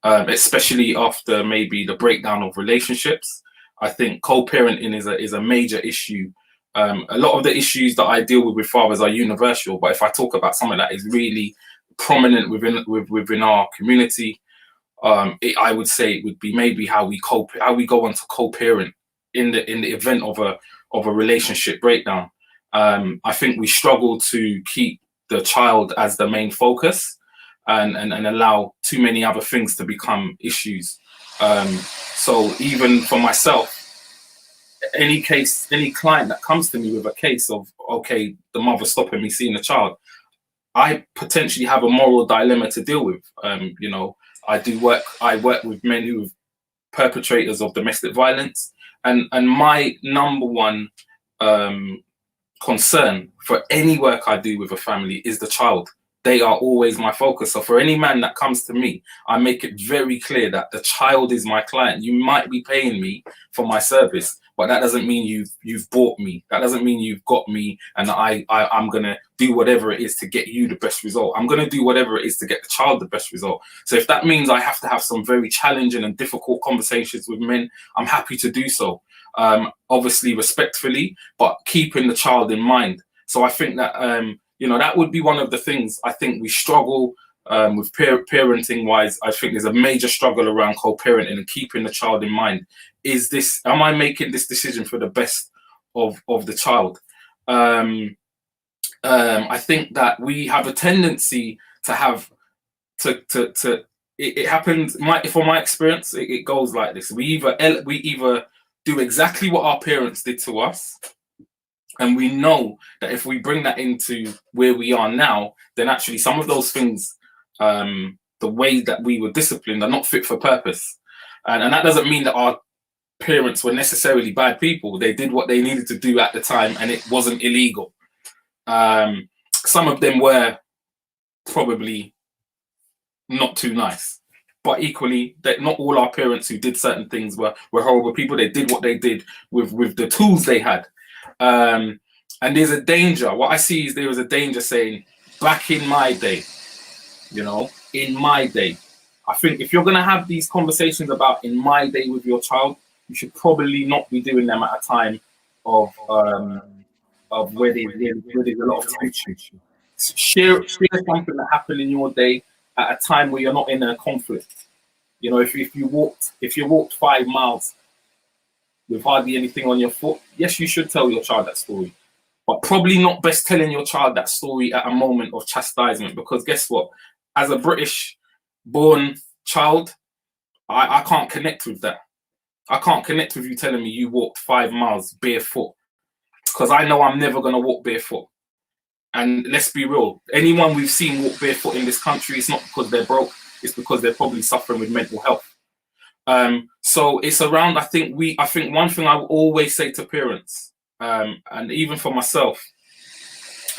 especially after maybe the breakdown of relationships. I think co-parenting is a major issue. A lot of the issues that I deal with fathers are universal, but if I talk about something that is really prominent within our community, I would say it would be maybe how we go on to co-parent in the event of a relationship breakdown. I think we struggle to keep the child as the main focus, and allow too many other things to become issues. So even for myself, any client that comes to me with a case of, okay, the mother stopping me seeing the child, I potentially have a moral dilemma to deal with. You know, I work with men who are perpetrators of domestic violence, and my number one concern for any work I do with a family is the child. They are always my focus. So for any man that comes to me, I make it very clear that the child is my client. You might be paying me for my service, but that doesn't mean you've bought me. That doesn't mean you've got me, and I'm gonna do whatever it is to get you the best result. I'm gonna do whatever it is to get the child the best result. So if that means I have to have some very challenging and difficult conversations with men, I'm happy to do so. Obviously respectfully, but keeping the child in mind. So I think that you know, that would be one of the things I think we struggle with parenting wise. I think there's a major struggle around co-parenting and keeping the child in mind. Am I making this decision for the best of the child? I think that we have a tendency to have it happens. From my experience, it goes like this: we either do exactly what our parents did to us, and we know that if we bring that into where we are now, then actually some of those things, the way that we were disciplined, are not fit for purpose. And that doesn't mean that our parents were necessarily bad people. They did what they needed to do at the time, and it wasn't illegal. Some of them were probably not too nice, but equally, that not all our parents who did certain things were horrible people. They did what they did with the tools they had. And there's a danger. What I see is there is a danger saying, back in my day, you know, in my day. I think if you're going to have these conversations about in my day with your child, you should probably not be doing them at a time of where there's a lot of tension. Share something that happened in your day at a time where you're not in a conflict. You know, if you walked 5 miles with hardly anything on your foot, yes, you should tell your child that story, but probably not best telling your child that story at a moment of chastisement, because guess what? As a British born child, I can't connect with that. I can't connect with you telling me you walked 5 miles barefoot, because I know I'm never going to walk barefoot. And let's be real, anyone we've seen walk barefoot in this country, it's not because they're broke, it's because they're probably suffering with mental health. So it's around, I think one thing I will always say to parents, and even for myself,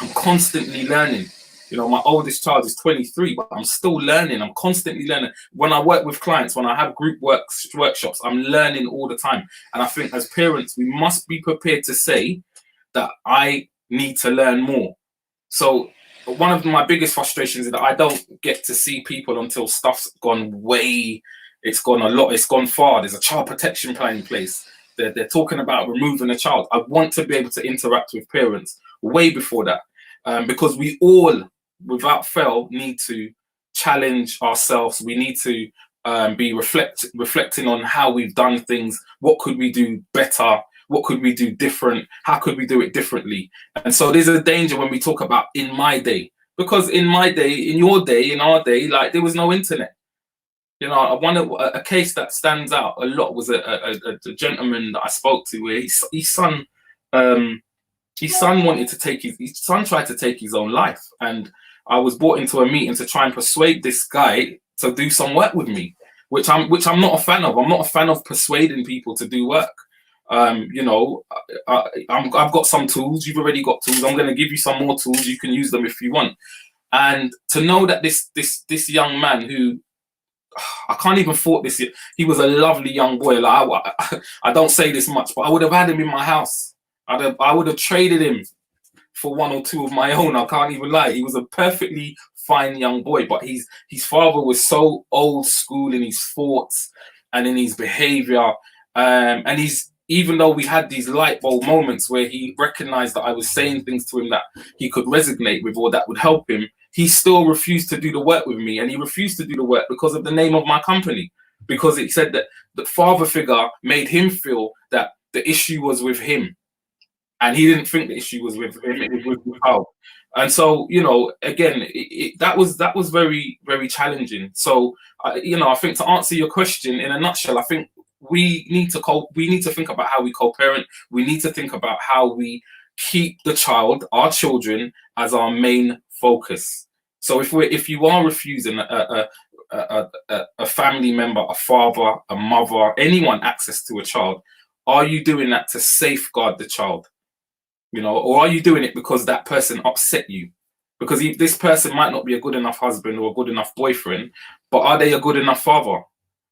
I'm constantly learning. You know, my oldest child is 23, but I'm still learning. I'm constantly learning. When I work with clients, when I have group workshops, I'm learning all the time. And I think as parents, we must be prepared to say that I need to learn more. So one of my biggest frustrations is that I don't get to see people until stuff's gone it's gone far. There's a child protection plan in place. They're talking about removing a child. I want to be able to interact with parents way before that, because we all, without fail, need to challenge ourselves. We need to be reflecting on how we've done things. What could we do better? What could we do different? How could we do it differently? And so there's a danger when we talk about in my day, because in my day, in your day, in our day, like, there was no internet. You know, a case that stands out a lot was a gentleman that I spoke to where his son wanted to take his son tried to take his own life, and I was brought into a meeting to try and persuade this guy to do some work with me, which I'm not a fan of. I'm not a fan of persuading people to do work. You know, I've got some tools. You've already got tools. I'm going to give you some more tools. You can use them if you want. And to know that this young man who, I can't even fault this. He was a lovely young boy. Like I don't say this much, but I would have had him in my house. I would have traded him for one or two of my own. I can't even lie. He was a perfectly fine young boy, but his father was so old school in his thoughts and in his behavior. And even though we had these light bulb moments where he recognized that I was saying things to him that he could resonate with or that would help him, he still refused to do the work with me. And he refused to do the work because of the name of my company, because it said that the father figure made him feel that the issue was with him. And he didn't think the issue was with him, it was with Hull. And so, you know, again, that was very, very challenging. So, you know, I think to answer your question in a nutshell, I think we need to think about how we co-parent. We need to think about how we keep the child, our children, as our main focus. So if you are refusing a family member, a father, a mother, anyone access to a child, are you doing that to safeguard the child? You know, or are you doing it because that person upset you? Because this person might not be a good enough husband or a good enough boyfriend, but are they a good enough father?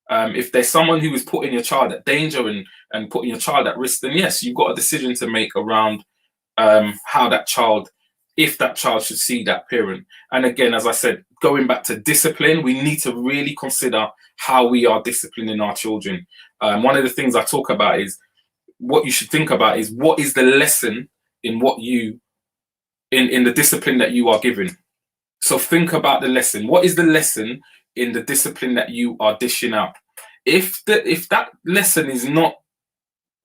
If there's someone who is putting your child at danger and putting your child at risk, then yes, you've got a decision to make around how that child, if that child should see that parent. And again, as I said, going back to discipline, we need to really consider how we are disciplining our children. One of the things I talk about is what you should think about is what is the lesson in what you in the discipline that you are given. So think about the lesson. What is the lesson in the discipline that you are dishing out? If that lesson is not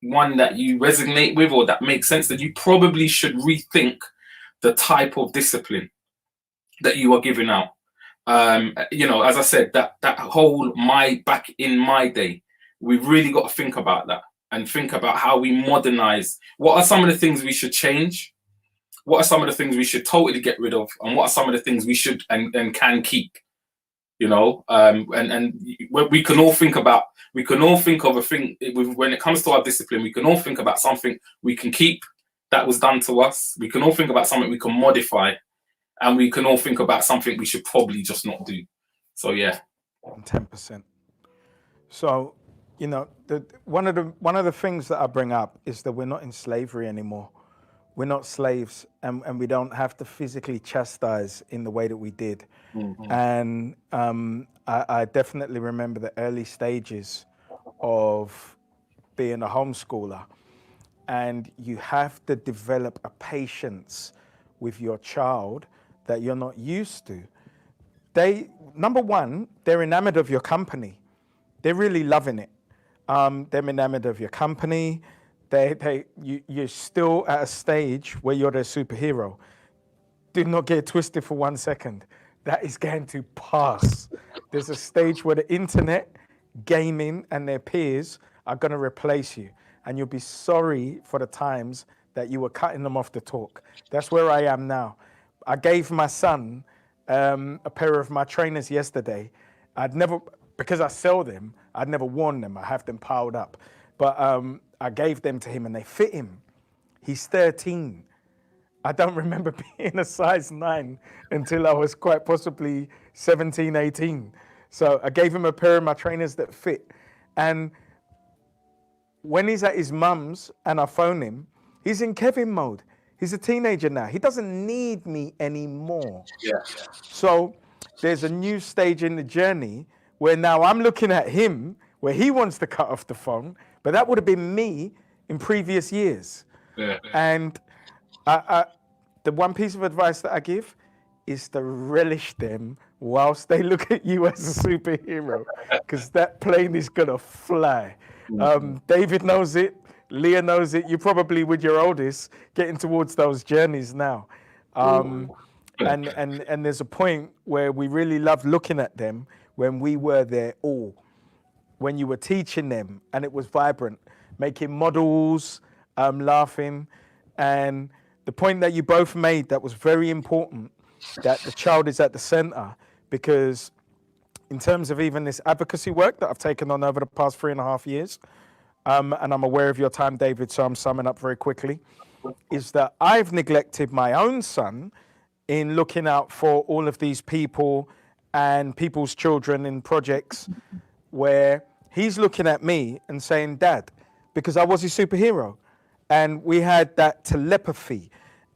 one that you resonate with or that makes sense, then you probably should rethink the type of discipline that you are giving out. You know, as I said, that whole back in my day, we've really got to think about that and think about how we modernize. What are some of the things we should change? What are some of the things we should totally get rid of? And what are some of the things we should and can keep? You know, and we can all think of a thing when it comes to our discipline. We can all think about something we can keep that was done to us. We can all think about something we can modify, and we can all think about something we should probably just not do. So yeah, 10%. So, you know, one of the things that I bring up is that we're not in slavery anymore. We're not slaves, and we don't have to physically chastise in the way that we did. Mm-hmm. And I definitely remember the early stages of being a homeschooler, and you have to develop a patience with your child that you're not used to. Number one, they're enamored of your company. They're really loving it. They're enamored of your company. You're still at a stage where you're their superhero. Do not get twisted for 1 second. That is going to pass. There's a stage where the internet, gaming, and their peers are going to replace you. And you'll be sorry for the times that you were cutting them off the talk. That's where I am now. I gave my son a pair of my trainers yesterday. Because I sell them, I'd never worn them. I have them piled up. But I gave them to him and they fit him. He's 13. I don't remember being a size 9 until I was quite possibly 17, 18. So I gave him a pair of my trainers that fit. And when he's at his mum's and I phone him, he's in Kevin mode. He's a teenager now. He doesn't need me anymore. Yeah. So there's a new stage in the journey where now I'm looking at him where he wants to cut off the phone, but that would have been me in previous years. Yeah. And the one piece of advice that I give is to relish them whilst they look at you as a superhero, because that plane is gonna fly. David knows it, Leah knows it. You probably, with your oldest, getting towards those journeys now. And there's a point where we really love looking at them when we were their all. When you were teaching them and it was vibrant, making models, laughing. And the point that you both made that was very important, that the child is at the center, because in terms of even this advocacy work that I've taken on over the past 3.5 years, and I'm aware of your time, David, so I'm summing up very quickly, is that I've neglected my own son in looking out for all of these people and people's children in projects where he's looking at me and saying, Dad, because I was his superhero. And we had that telepathy.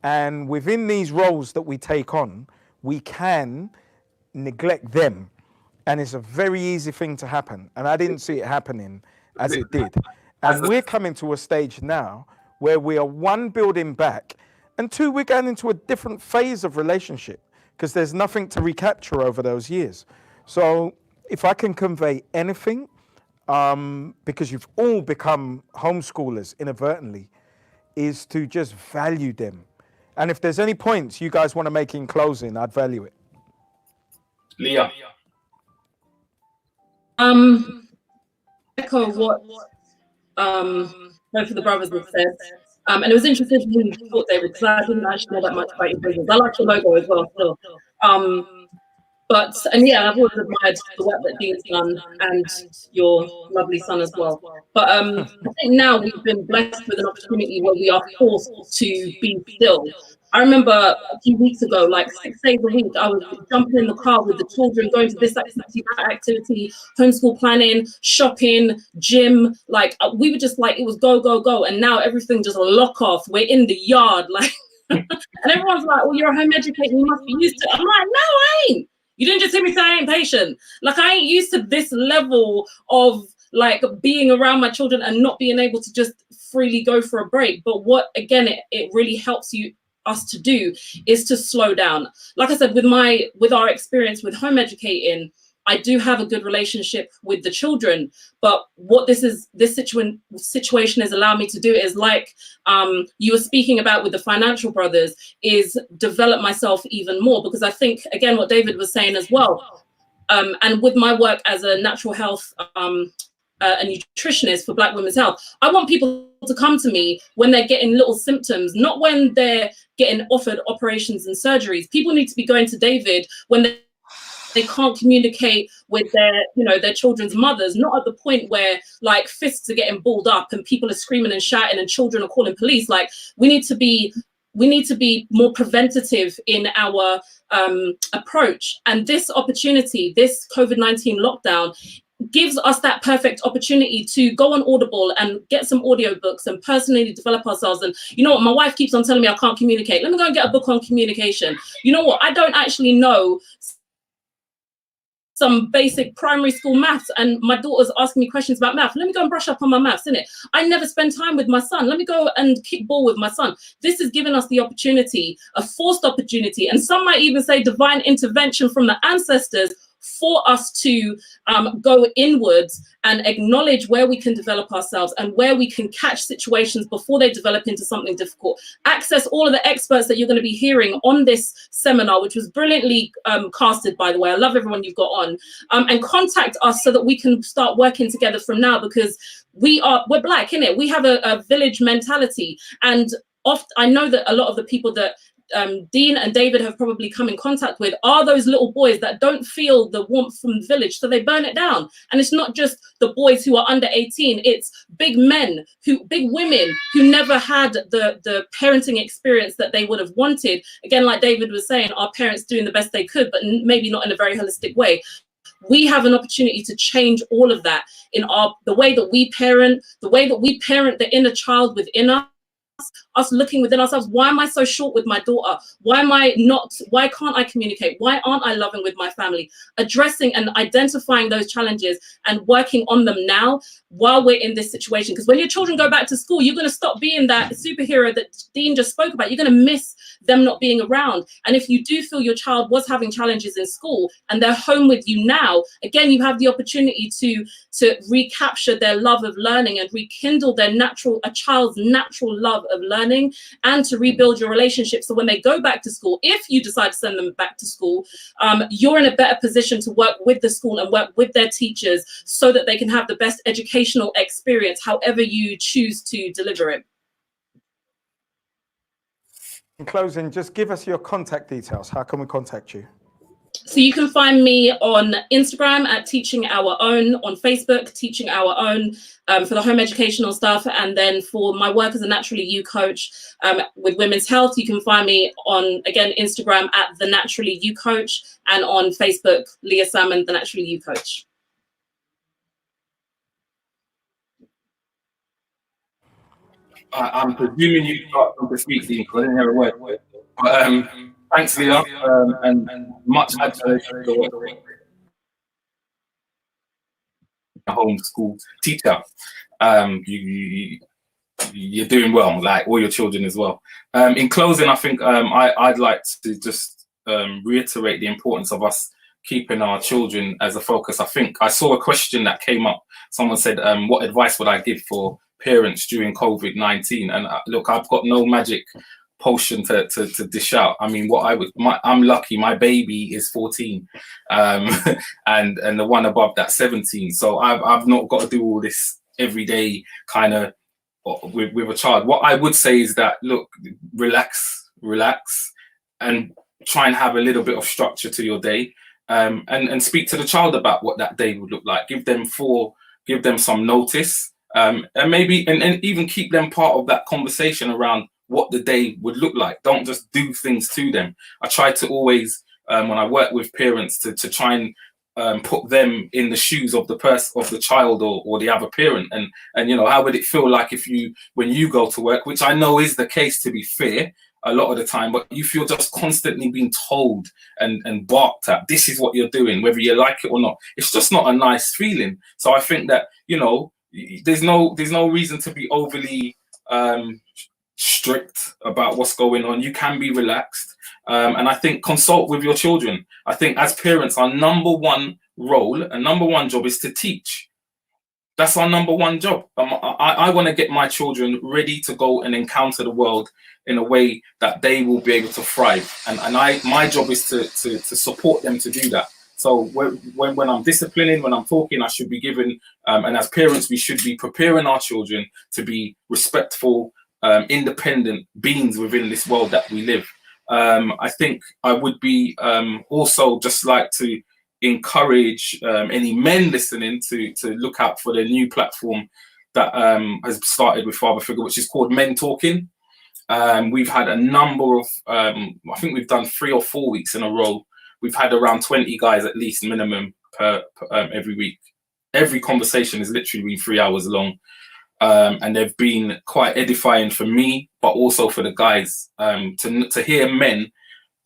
And within these roles that we take on, we can neglect them. And it's a very easy thing to happen. And I didn't see it happening as it did. And we're coming to a stage now where we are 1, building back, and 2, we're going into a different phase of relationship because there's nothing to recapture over those years. So if I can convey anything, because you've all become homeschoolers inadvertently, is to just value them. And if there's any points you guys want to make in closing, I'd value it. Leah. Echo what both of the brothers have said. And it was interesting to hear you thought, David, because I didn't actually know that much about your business. I like your logo as well, still. And yeah, I've always admired the work that Dean's done and your lovely son as well. But I think now we've been blessed with an opportunity where we are forced to be still. I remember a few weeks ago, like 6 days a week, I was jumping in the car with the children, going to this activity, that activity, homeschool planning, shopping, gym. Like we were just like, it was go, go, go. And now everything just lock off. We're in the yard, like, and everyone's like, well, you're a home educator, you must be used to it. I'm like, no, I ain't. You didn't just hear me say I ain't patient. Like I ain't used to this level of like being around my children and not being able to just freely go for a break. But what, again, it really helps us to do is to slow down. Like I said, with our experience with home educating, I do have a good relationship with the children, but what this situation has allowed me to do is, like you were speaking about with the financial brothers, is develop myself even more, because I think, again, what David was saying as well, and with my work as a natural health a nutritionist for Black Women's Health, I want people to come to me when they're getting little symptoms, not when they're getting offered operations and surgeries. People need to be going to David when they can't communicate with their children's mothers, not at the point where like fists are getting balled up and people are screaming and shouting and children are calling police. Like we need to be more preventative in our approach. And this opportunity, this COVID-19 lockdown, gives us that perfect opportunity to go on Audible and get some audiobooks and personally develop ourselves. And you know what, my wife keeps on telling me I can't communicate. Let me go and get a book on communication. You know what, I don't actually know some basic primary school maths, and my daughter's asking me questions about math. Let me go and brush up on my maths, innit? I never spend time with my son. Let me go and kick ball with my son. This has given us the opportunity, a forced opportunity, and some might even say divine intervention from the ancestors for us to go inwards and acknowledge where we can develop ourselves and where we can catch situations before they develop into something difficult. Access all of the experts that you're going to be hearing on this seminar, which was brilliantly casted, by the way. I love everyone you've got on, and contact us so that we can start working together from now, because we're Black, innit? We have a village mentality, and I know that a lot of the people that Dean and David have probably come in contact with are those little boys that don't feel the warmth from the village, so they burn it down. And it's not just the boys who are under 18, it's big women who never had the parenting experience that they would have wanted. Again, like David was saying, our parents doing the best they could, but maybe not in a very holistic way. We have an opportunity to change all of that in the way that we parent, the inner child within us looking within ourselves. Why am I so short with my daughter? Why can't I communicate? Why aren't I loving with my family? Addressing and identifying those challenges and working on them now while we're in this situation. Because when your children go back to school, you're going to stop being that superhero that Dean just spoke about. You're going to miss them not being around. And if you do feel your child was having challenges in school and they're home with you now, again, you have the opportunity to recapture their love of learning and rekindle a child's natural love of learning, and to rebuild your relationship. So when they go back to school, if you decide to send them back to school, you're in a better position to work with the school and work with their teachers so that they can have the best educational experience, however you choose to deliver it. In closing, just give us your contact details. How can we contact you? So you can find me on Instagram at Teaching Our Own, on Facebook, Teaching Our Own, for the home educational stuff. And then for my work as a Naturally You coach with women's health, you can find me on, again, Instagram at The Naturally You Coach, and on Facebook, Leah Salmon, The Naturally You Coach. I'm presuming you got to speak, Dean, because I didn't hear a word. But thanks, Leah, and much admiration for a homeschool teacher. You're doing well, like all your children as well. In closing, I think I'd like to just reiterate the importance of us keeping our children as a focus. I think I saw a question that came up. Someone said, what advice would I give for parents during COVID-19? And look, I've got no magic potion to dish out. I mean, I'm lucky, my baby is 14, and the one above that 17. So I've not got to do all this every day kind of with a child. What I would say is that, look, relax, and try and have a little bit of structure to your day, and speak to the child about what that day would look like. Give them some notice, and maybe and even keep them part of that conversation around what the day would look like. Don't just do things to them. I try to always, when I work with parents, to try and put them in the shoes of the child or the other parent, and you know, how would it feel like when you go to work, which I know is the case, to be fair, a lot of the time, but if you're just constantly being told and barked at, this is what you're doing, whether you like it or not, it's just not a nice feeling. So I think that, you know, there's no reason to be overly strict about what's going on. You can be relaxed, and I think consult with your children. I think as parents, our number one role and number one job is to teach. That's our number one job. I want to get my children ready to go and encounter the world in a way that they will be able to thrive, and my job is to support them to do that. So when I'm disciplining, when I'm talking, I should be giving, and as parents, we should be preparing our children to be respectful, independent beings within this world that we live. I think I would be also just like to encourage any men listening to look out for the new platform that has started with Father Figure, which is called Men Talking. We've had a number of, I think we've done 3 or 4 weeks in a row. We've had around 20 guys at least minimum per every week. Every conversation is literally been 3 hours long. And they've been quite edifying for me, but also for the guys, to hear men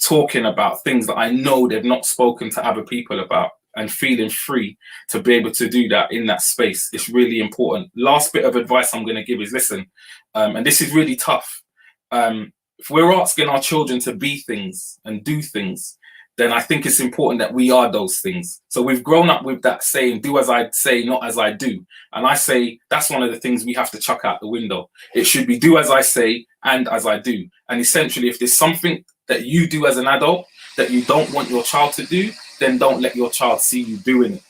talking about things that I know they've not spoken to other people about, and feeling free to be able to do that in that space. It's really important. Last bit of advice I'm going to give is, listen, and this is really tough. If we're asking our children to be things and do things, then I think it's important that we are those things. So we've grown up with that saying, do as I say, not as I do. And I say that's one of the things we have to chuck out the window. It should be do as I say and as I do. And essentially, if there's something that you do as an adult that you don't want your child to do, then don't let your child see you doing it.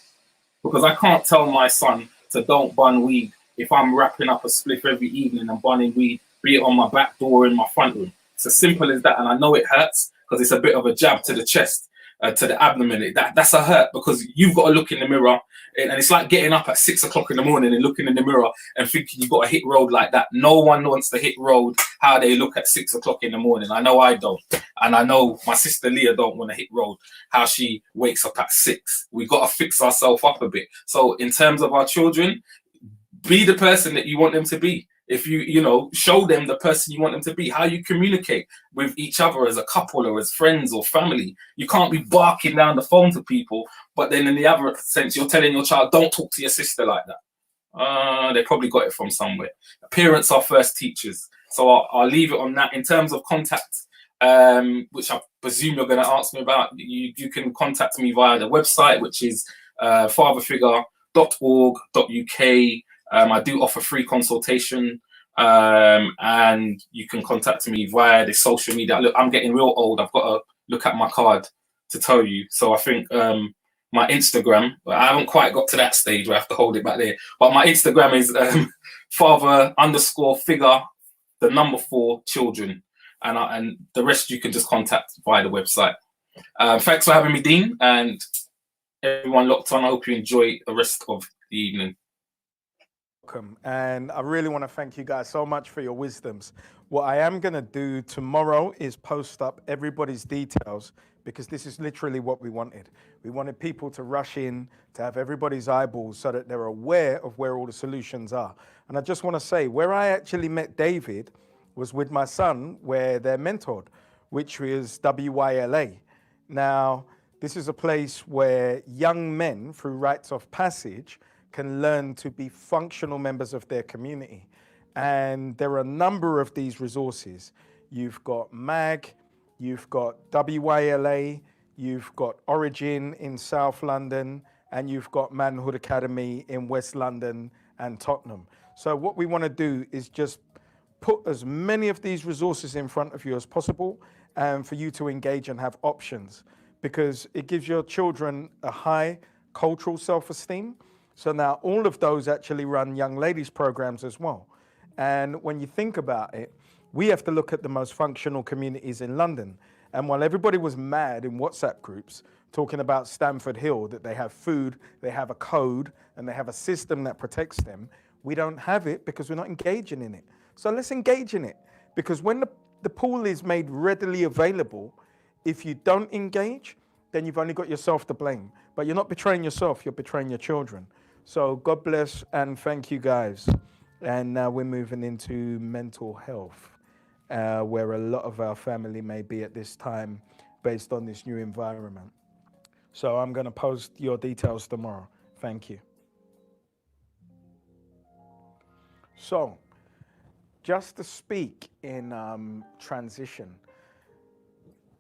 Because I can't tell my son to don't bun weed if I'm wrapping up a spliff every evening and bunning weed, be it on my back door or in my front room. It's as simple as that. And I know it hurts, because it's a bit of a jab to the chest, to the abdomen. That's a hurt, because you've got to look in the mirror, and it's like getting up at 6 o'clock in the morning and looking in the mirror and thinking you've got to hit road like that. No one wants to hit road how they look at 6 o'clock in the morning. I know I don't, and I know my sister Leah don't want to hit road how she wakes up at 6. We got to fix ourselves up a bit. So in terms of our children, be the person that you want them to be. If you know, show them the person you want them to be, how you communicate with each other as a couple or as friends or family. You can't be barking down the phone to people, but then in the other sense, you're telling your child, don't talk to your sister like that. They probably got it from somewhere. Parents are first teachers. So I'll leave it on that. In terms of contact, which I presume you're going to ask me about, you can contact me via the website, which is fatherfigure.org.uk. I do offer free consultation, and you can contact me via the social media. Look, I'm getting real old. I've got to look at my card to tell you. So I think my Instagram, I haven't quite got to that stage where I have to hold it back there, but my Instagram is father_figure, the number 4 children, and the rest you can just contact via the website. Thanks for having me, Dean, and everyone locked on. I hope you enjoy the rest of the evening. And I really want to thank you guys so much for your wisdoms. What I am going to do tomorrow is post up everybody's details, because this is literally what we wanted. We wanted people to rush in, to have everybody's eyeballs so that they're aware of where all the solutions are. And I just want to say, where I actually met David was with my son, where they're mentored, which was WYLA. Now, this is a place where young men, through rites of passage, can learn to be functional members of their community. And there are a number of these resources. You've got MAG, you've got WYLA, you've got Origin in South London, and you've got Manhood Academy in West London and Tottenham. So what we want to do is just put as many of these resources in front of you as possible, and for you to engage and have options, because it gives your children a high cultural self-esteem. So now all of those actually run young ladies programs as well. And when you think about it, we have to look at the most functional communities in London. And while everybody was mad in WhatsApp groups talking about Stamford Hill, that they have food, they have a code, and they have a system that protects them, we don't have it because we're not engaging in it. So let's engage in it, because when the pool is made readily available, if you don't engage, then you've only got yourself to blame. But you're not betraying yourself, you're betraying your children. So God bless and thank you guys. And now we're moving into mental health, where a lot of our family may be at this time based on this new environment. So I'm going to post your details tomorrow. Thank you. So just to speak in transition,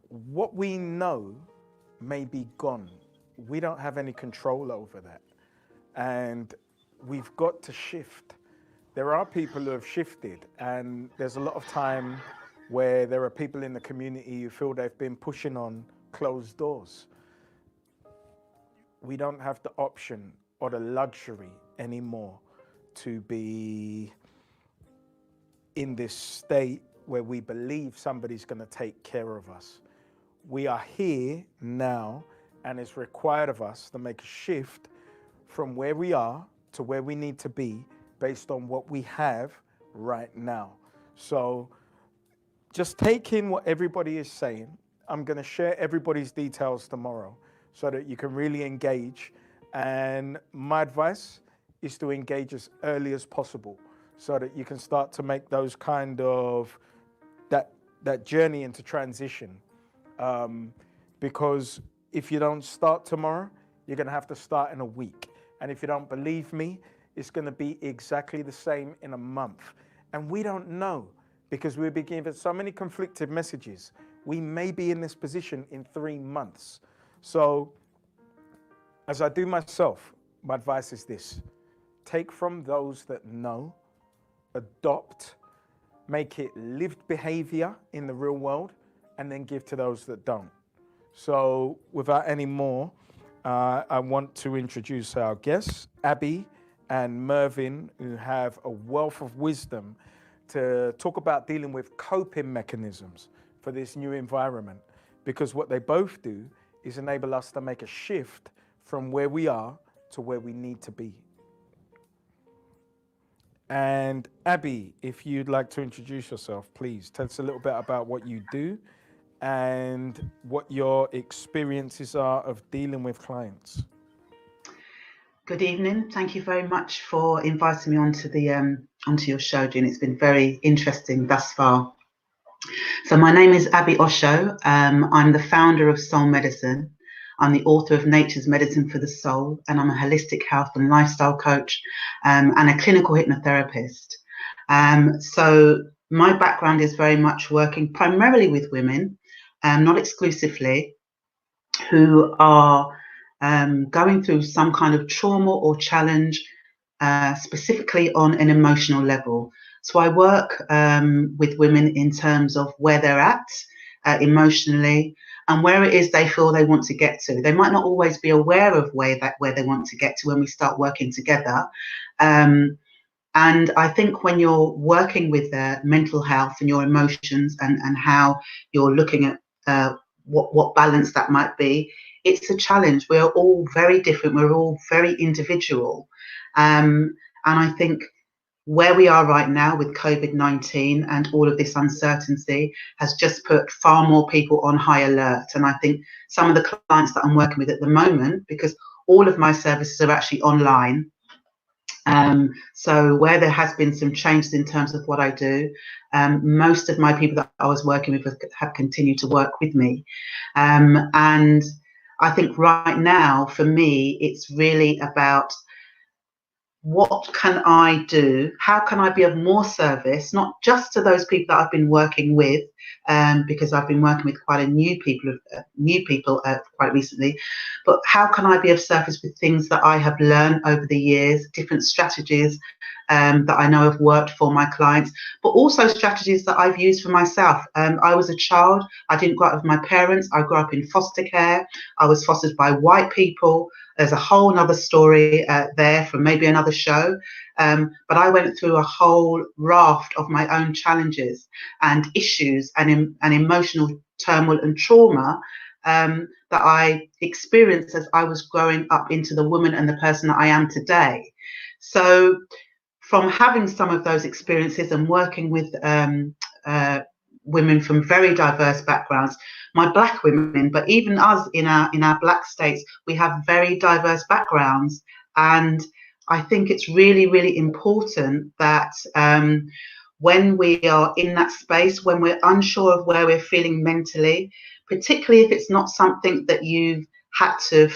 what we know may be gone. We don't have any control over that. And we've got to shift. There are people who have shifted, and there's a lot of time where there are people in the community who feel they've been pushing on closed doors. We don't have the option or the luxury anymore to be in this state where we believe somebody's going to take care of us. We are here now, and it's required of us to make a shift from where we are to where we need to be based on what we have right now. So just take in what everybody is saying. I'm going to share everybody's details tomorrow so that you can really engage. And my advice is to engage as early as possible so that you can start to make those kind of, that journey into transition. Because if you don't start tomorrow, you're going to have to start in a week. And if you don't believe me, it's going to be exactly the same in a month. And we don't know, because we're being given so many conflicted messages. We may be in this position in 3 months. So as I do myself, my advice is this: take from those that know, adopt, make it lived behavior in the real world, and then give to those that don't. So without any more, I want to introduce our guests, Abby and Mervin, who have a wealth of wisdom to talk about dealing with coping mechanisms for this new environment. Because what they both do is enable us to make a shift from where we are to where we need to be. And Abby, if you'd like to introduce yourself, please tell us a little bit about what you do and what your experiences are of dealing with clients. Good evening. Thank you very much for inviting me onto your show, June. It's been very interesting thus far. So my name is Abby Osho. I'm the founder of Soul Medicine. I'm the author of Nature's Medicine for the Soul, and I'm a holistic health and lifestyle coach and a clinical hypnotherapist. So my background is very much working primarily with women, not exclusively, who are going through some kind of trauma or challenge, specifically on an emotional level. So I work with women in terms of where they're at emotionally and where it is they feel they want to get to. They might not always be aware of where they want to get to when we start working together. And I think when you're working with their mental health and your emotions and how you're looking at what balance that might be, it's a challenge. We're all very different. We're all very individual. And I think where we are right now with COVID-19 and all of this uncertainty has just put far more people on high alert. And I think some of the clients that I'm working with at the moment, because all of my services are actually online, so where there has been some changes in terms of what I do, most of my people that I was working with have continued to work with me. And I think right now, for me, it's really about what can I do? How can I be of more service, not just to those people that I've been working with, because I've been working with quite a new people quite recently, but how can I be of service with things that I have learned over the years, different strategies that I know have worked for my clients, but also strategies that I've used for myself. I was a child. I didn't grow up with my parents. I grew up in foster care. I was fostered by white people. There's a whole other story there from maybe another show. But I went through a whole raft of my own challenges and issues and emotional turmoil and trauma that I experienced as I was growing up into the woman and the person that I am today. So from having some of those experiences and working with women from very diverse backgrounds, my black women, but even us in our black states, we have very diverse backgrounds. And I think it's really, really important that when we are in that space, when we're unsure of where we're feeling mentally, particularly if it's not something that you've had to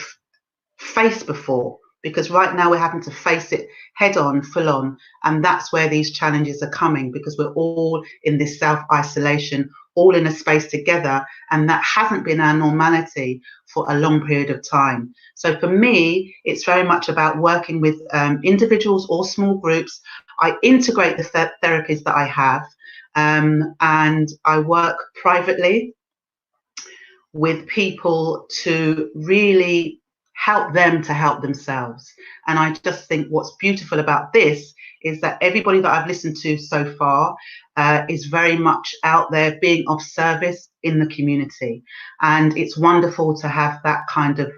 face before, because right now we're having to face it head on, full on. And that's where these challenges are coming, because we're all in this self-isolation, all in a space together. And that hasn't been our normality for a long period of time. So for me, it's very much about working with individuals or small groups. I integrate the therapies that I have, and I work privately with people to really help them to help themselves. And I just think what's beautiful about this is that everybody that I've listened to so far is very much out there being of service in the community. And it's wonderful to have that kind of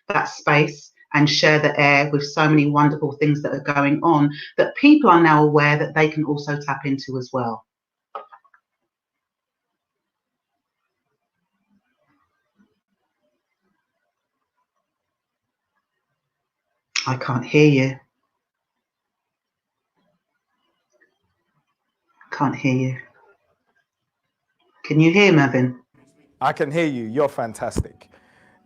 that space and share the air with so many wonderful things that are going on that people are now aware that they can also tap into as well. I can't hear you. Can't hear you. Can you hear Mervin? I can hear you. You're fantastic.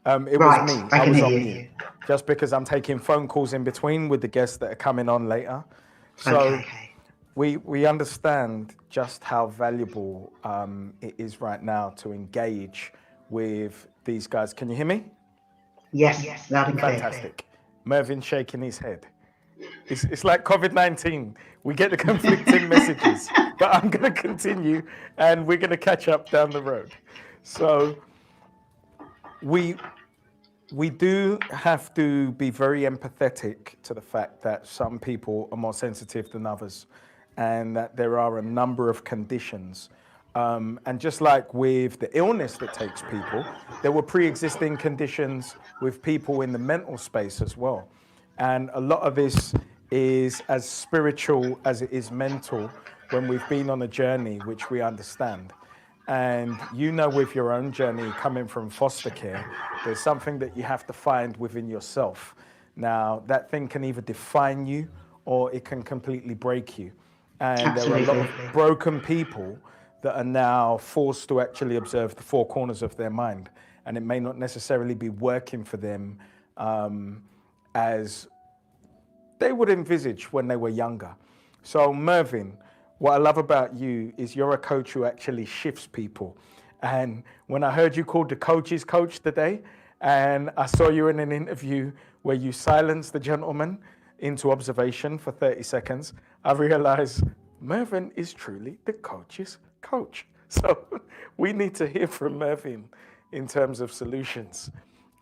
It Right, was me. I can was hear on you. mute. Just because I'm taking phone calls in between with the guests that are coming on later. So Okay. we understand just how valuable it is right now to engage with these guys. Can you hear me? Yes, loud and clear. Fantastic. Mervin shaking his head. It's like COVID-19. We get the conflicting messages, but I'm going to continue and we're going to catch up down the road. So we do have to be very empathetic to the fact that some people are more sensitive than others and that there are a number of conditions. And just like with the illness that takes people, there were pre-existing conditions with people in the mental space as well. And a lot of this is as spiritual as it is mental when we've been on a journey, which we understand. And you know, with your own journey coming from foster care, there's something that you have to find within yourself. Now, that thing can either define you or it can completely break you. And there are a lot of broken people that are now forced to actually observe the four corners of their mind. And it may not necessarily be working for them as they would envisage when they were younger. So Mervin, what I love about you is you're a coach who actually shifts people. And when I heard you called the coach's coach today, and I saw you in an interview where you silenced the gentleman into observation for 30 seconds, I realized Mervin is truly the coach's coach. So we need to hear from Mervin in terms of solutions.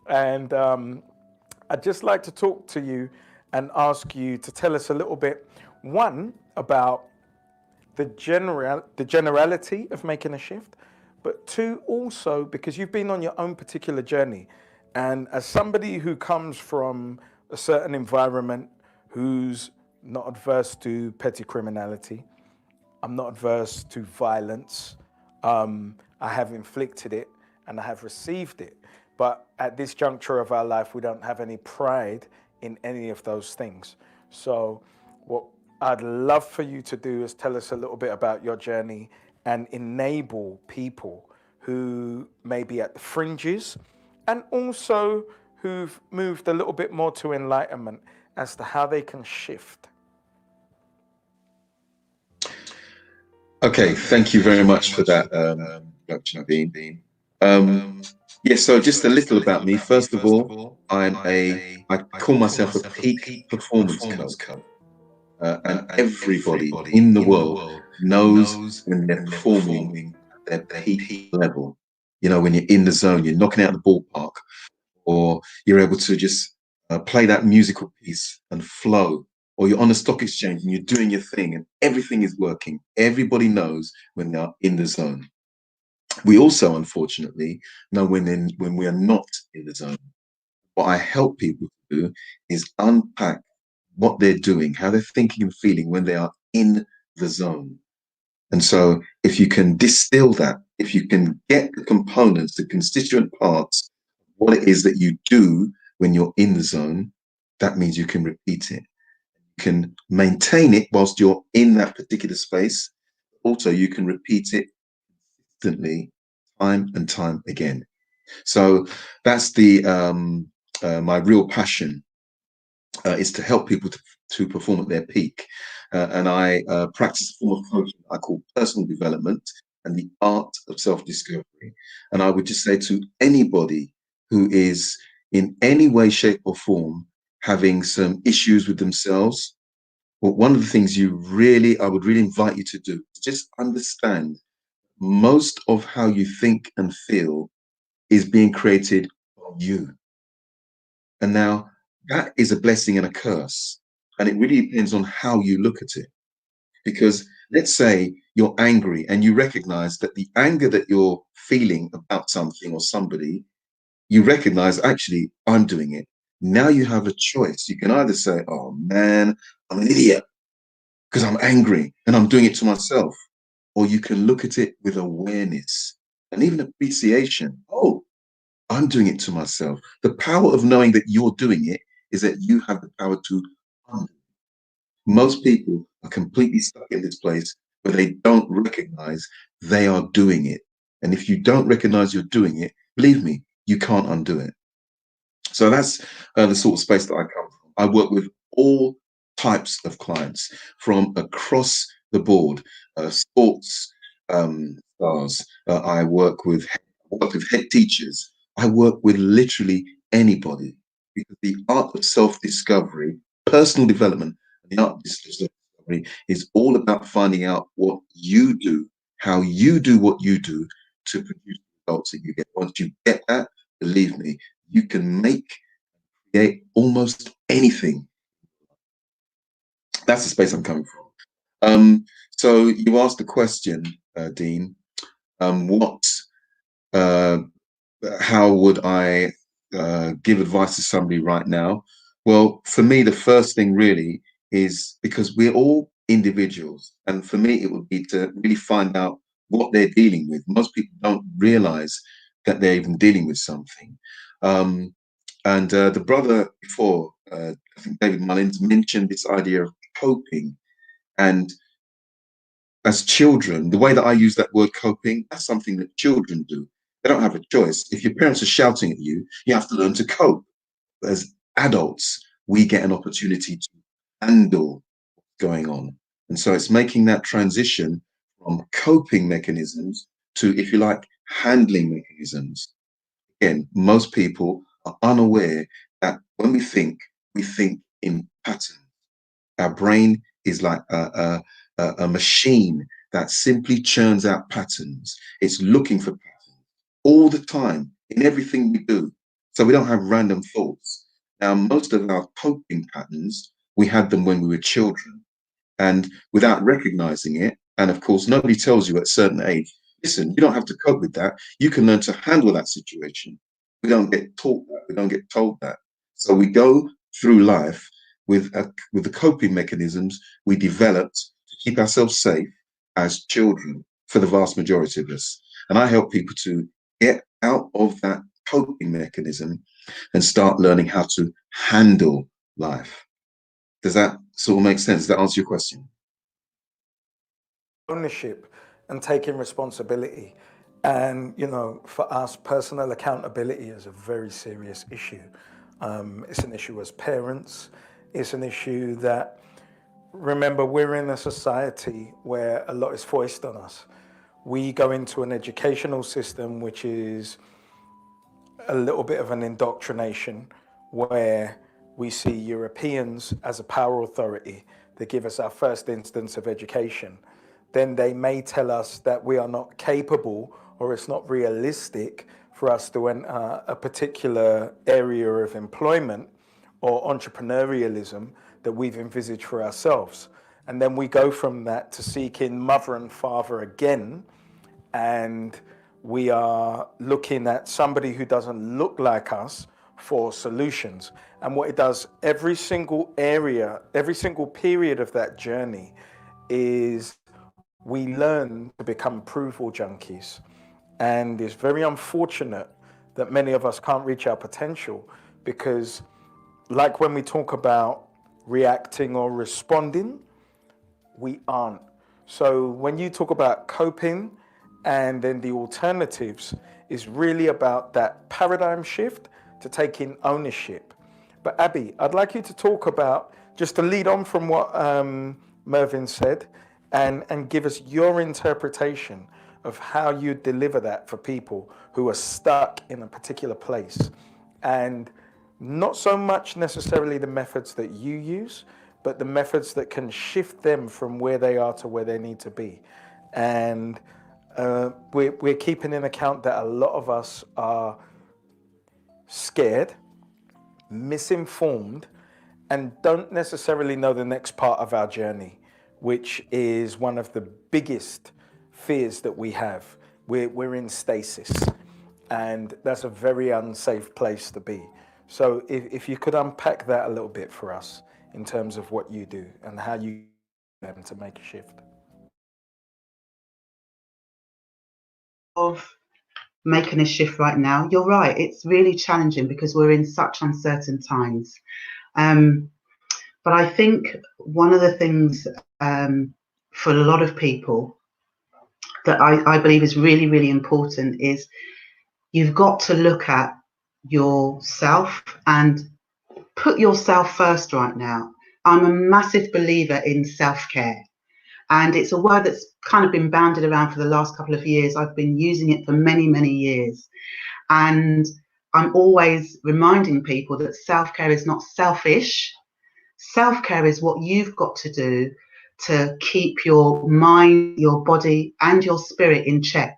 And I'd just like to talk to you and ask you to tell us a little bit, one, about the generality of making a shift, but two, also because you've been on your own particular journey. And as somebody who comes from a certain environment, who's not adverse to petty criminality, I'm not adverse to violence. I have inflicted it and I have received it. But at this juncture of our life, we don't have any pride in any of those things. So what I'd love for you to do is tell us a little bit about your journey and enable people who may be at the fringes and also who've moved a little bit more to enlightenment as to how they can shift. Okay, thank you very much for that, Dr. Dean. Yes, so just a little about me. First of all, I call myself a peak performance coach. And everybody in the world knows when they're performing at their peak level. You know, when you're in the zone, you're knocking out the ballpark, or you're able to just play that musical piece and flow, or you're on the stock exchange and you're doing your thing and everything is working. Everybody knows when they're in the zone. We also, unfortunately, know when we are not in the zone. What I help people to do is unpack what they're doing, how they're thinking and feeling when they are in the zone. And so if you can distill that, if you can get the components, the constituent parts, what it is that you do when you're in the zone, that means you can repeat it. You can maintain it whilst you're in that particular space. Also, you can repeat it consistently, time and time again. So that's the my real passion is to help people to perform at their peak. And I practice a form of coaching I call personal development and the art of self-discovery. And I would just say to anybody who is in any way, shape or form having some issues with themselves, well, one of the things I would really invite you to do is just understand most of how you think and feel is being created by you. And now that is a blessing and a curse. And it really depends on how you look at it. Because let's say you're angry and you recognize that the anger that you're feeling about something or somebody, you recognize, actually, I'm doing it. Now you have a choice. You can either say, oh man, I'm an idiot because I'm angry and I'm doing it to myself. Or you can look at it with awareness and even appreciation. Oh, I'm doing it to myself. The power of knowing that you're doing it is that you have the power to undo. Most people are completely stuck in this place where they don't recognize they are doing it. And if you don't recognize you're doing it, believe me, you can't undo it. So that's the sort of space that I come from. I work with all types of clients from across the board, sports stars. I work with head teachers. I work with literally anybody, because the art of self-discovery, personal development, and the art of self-discovery is all about finding out what you do, how you do what you do to produce the results that you get. Once you get that, believe me, you can create almost anything. That's the space I'm coming from. So you asked the question, Dean, how would I give advice to somebody right now? Well, for me, the first thing really is, because we're all individuals, and for me, it would be to really find out what they're dealing with. Most people don't realize that they're even dealing with something. And the brother before, I think David Mullins, mentioned this idea of coping. And as children, the way that I use that word coping, that's something that children do. They don't have a choice. If your parents are shouting at you, you have to learn to cope. As adults, we get an opportunity to handle what's going on. And so it's making that transition from coping mechanisms to, if you like, handling mechanisms. Again, most people are unaware that when we think in patterns. Our brain is like a machine that simply churns out patterns. It's looking for patterns all the time in everything we do. So we don't have random thoughts. Now, most of our coping patterns, we had them when we were children. And without recognizing it, and of course, nobody tells you at a certain age, listen, you don't have to cope with that. You can learn to handle that situation. We don't get taught that. We don't get told that. So we go through life with the coping mechanisms we developed to keep ourselves safe as children, for the vast majority of us. And I help people to get out of that coping mechanism and start learning how to handle life. Does that sort of make sense? Does that answer your question? Ownership and taking responsibility. And, you know, for us, personal accountability is a very serious issue. It's an issue as parents. It's an issue that, remember, we're in a society where a lot is foisted on us. We go into an educational system which is a little bit of an indoctrination, where we see Europeans as a power authority. They give us our first instance of education. Then they may tell us that we are not capable, or it's not realistic for us to enter a particular area of employment or entrepreneurialism that we've envisaged for ourselves. And then we go from that to seeking mother and father again, and we are looking at somebody who doesn't look like us for solutions. And what it does, every single area, every single period of that journey, is we learn to become approval junkies. And it's very unfortunate that many of us can't reach our potential, because like when we talk about reacting or responding, we aren't. So when you talk about coping, and then the alternatives, is really about that paradigm shift to taking ownership. But Abby, I'd like you to talk about, just to lead on from what Mervin said, and give us your interpretation of how you deliver that for people who are stuck in a particular place. And not so much necessarily the methods that you use, but the methods that can shift them from where they are to where they need to be. And we're keeping in account that a lot of us are scared, misinformed, and don't necessarily know the next part of our journey, which is one of the biggest fears that we have. We're in stasis, and that's a very unsafe place to be. So if you could unpack that a little bit for us in terms of what you do and how you them to make a shift. Of making a shift right now, you're right, it's really challenging because we're in such uncertain times. But I think one of the things for a lot of people that I believe is really, really important is you've got to look at yourself and put yourself first right now. I'm a massive believer in self-care. And it's a word that's kind of been bounded around for the last couple of years. I've been using it for many, many years. And I'm always reminding people that self-care is not selfish. Self-care is what you've got to do to keep your mind, your body, and your spirit in check.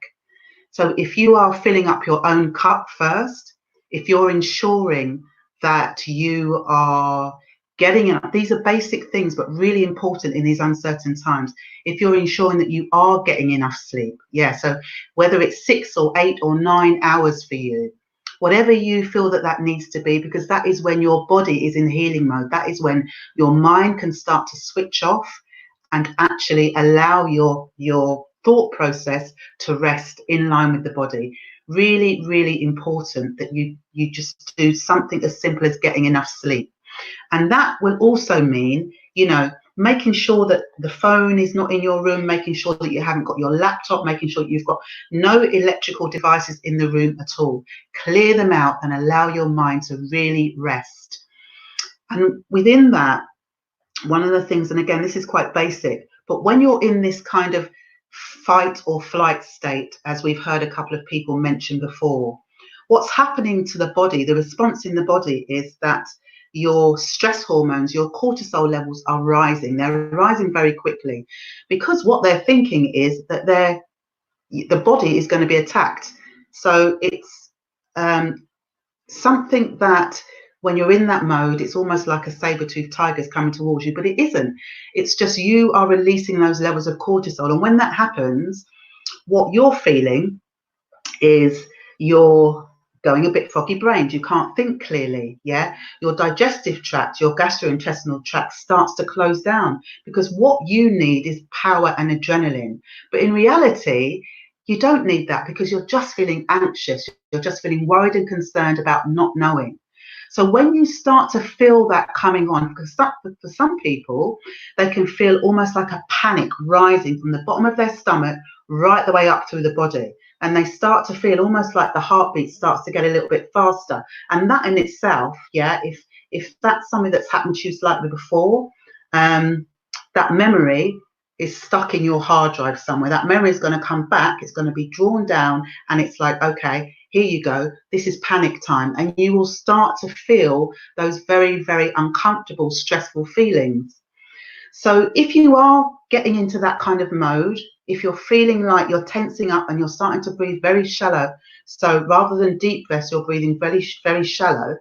So if you are filling up your own cup first, if you're ensuring that you are getting enough, these are basic things, but really important in these uncertain times. If you're ensuring that you are getting enough sleep, so whether it's 6 or 8 or 9 hours for you, whatever you feel that needs to be, because that is when your body is in healing mode. That is when your mind can start to switch off and actually allow your thought process to rest in line with the body. Really, really important that you just do something as simple as getting enough sleep. And that will also mean, making sure that the phone is not in your room, making sure that you haven't got your laptop, making sure you've got no electrical devices in the room at all. Clear them out and allow your mind to really rest. And within that, one of the things, and again, this is quite basic, but when you're in this kind of fight or flight state, as we've heard a couple of people mention before, what's happening to the body, the response in the body is that your stress hormones, your cortisol levels are rising. They're rising very quickly because what they're thinking is that the body is going to be attacked. So it's something that when you're in that mode, it's almost like a saber-toothed tiger is coming towards you, but it isn't. It's just you are releasing those levels of cortisol. And when that happens, what you're feeling is you're going a bit foggy brained. You can't think clearly. Your digestive tract, your gastrointestinal tract starts to close down because what you need is power and adrenaline. But in reality, you don't need that because you're just feeling anxious. You're just feeling worried and concerned about not knowing. So when you start to feel that coming on, because for some people, they can feel almost like a panic rising from the bottom of their stomach right the way up through the body. And they start to feel almost like the heartbeat starts to get a little bit faster. And that in itself, if if that's something that's happened to you slightly before, that memory is stuck in your hard drive somewhere. That memory is going to come back, it's going to be drawn down, and it's like, okay, here you go, this is panic time. And you will start to feel those very, very uncomfortable, stressful feelings. So if you are getting into that kind of mode, if you're feeling like you're tensing up and you're starting to breathe very shallow, so rather than deep breaths, you're breathing very, very shallow,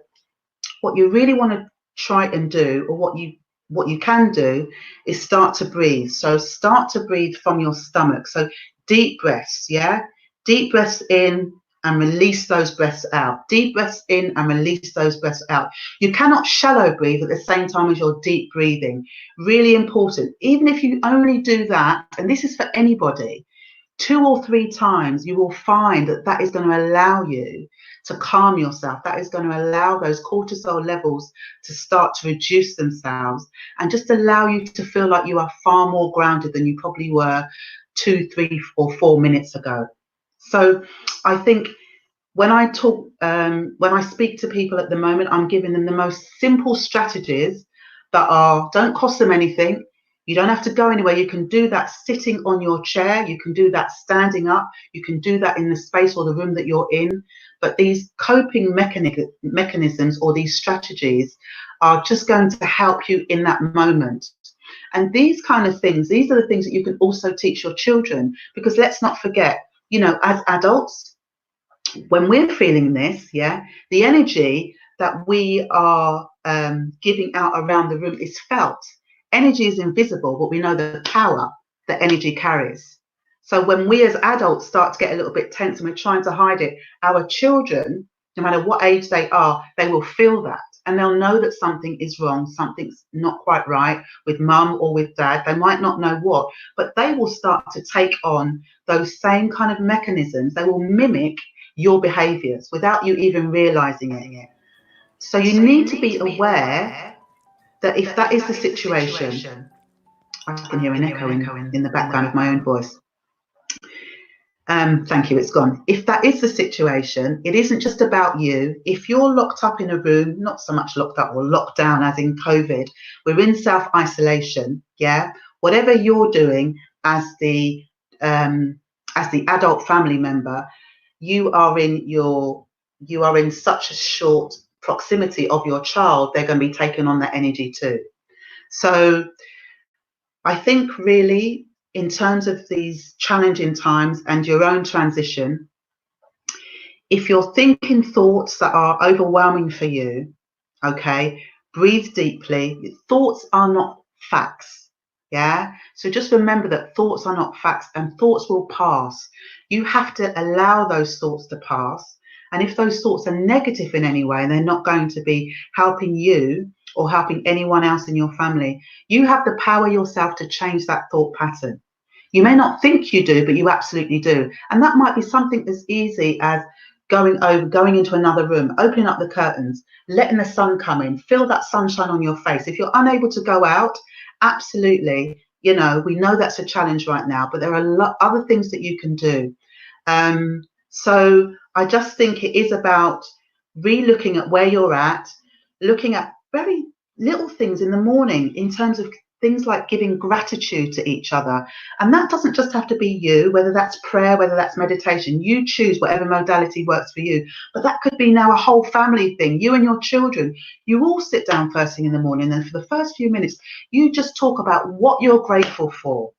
what you really want to try and do, or what you can do, is start to breathe. So start to breathe from your stomach. So deep breaths, yeah? Deep breaths in and release those breaths out. Deep breaths in and release those breaths out. You cannot shallow breathe at the same time as you're deep breathing. Really important. Even if you only do that, and this is for anybody, 2 or 3 times, you will find that that is going to allow you to calm yourself. That is going to allow those cortisol levels to start to reduce themselves, and just allow you to feel like you are far more grounded than you probably were 2, 3, or 4 minutes ago. So I think when I talk, when I speak to people at the moment, I'm giving them the most simple strategies that don't cost them anything. You don't have to go anywhere. You can do that sitting on your chair. You can do that standing up. You can do that in the space or the room that you're in. But these coping mechanisms or these strategies are just going to help you in that moment. And these kind of things, these are the things that you can also teach your children, because let's not forget, you know, as adults, when we're feeling this, yeah, the energy that we are giving out around the room is felt. Energy is invisible, but we know the power that energy carries. So when we as adults start to get a little bit tense and we're trying to hide it, our children, no matter what age they are, they will feel that. And they'll know that something is wrong, something's not quite right with mum or with dad. They might not know what, but they will start to take on those same kind of mechanisms. They will mimic your behaviors without you even realizing it. So you need to be aware that if that is the situation, I can hear an echo in the background of my own voice. Thank you, it's gone. If that is the situation, it isn't just about you. If you're locked up in a room, not so much locked up or locked down as in COVID, we're in self-isolation, yeah? Whatever you're doing as the adult family member, you are in such a short proximity of your child, they're going to be taking on that energy too. So I think really, in terms of these challenging times and your own transition, if you're thinking thoughts that are overwhelming for you, okay, breathe deeply. Thoughts are not facts, yeah? So just remember that thoughts are not facts, and thoughts will pass. You have to allow those thoughts to pass. And if those thoughts are negative in any way, and they're not going to be helping you or helping anyone else in your family, you have the power yourself to change that thought pattern. You may not think you do, but you absolutely do. And that might be something as easy as going into another room, opening up the curtains, letting the sun come in, feel that sunshine on your face. If you're unable to go out, absolutely, you know, we know that's a challenge right now, but there are a lot other things that you can do. So I just think it is about re-looking at where you're at, looking at very little things in the morning in terms of things like giving gratitude to each other. And that doesn't just have to be you, whether that's prayer, whether that's meditation. You choose whatever modality works for you. But that could be now a whole family thing. You and your children, you all sit down first thing in the morning, and for the first few minutes, you just talk about what you're grateful for.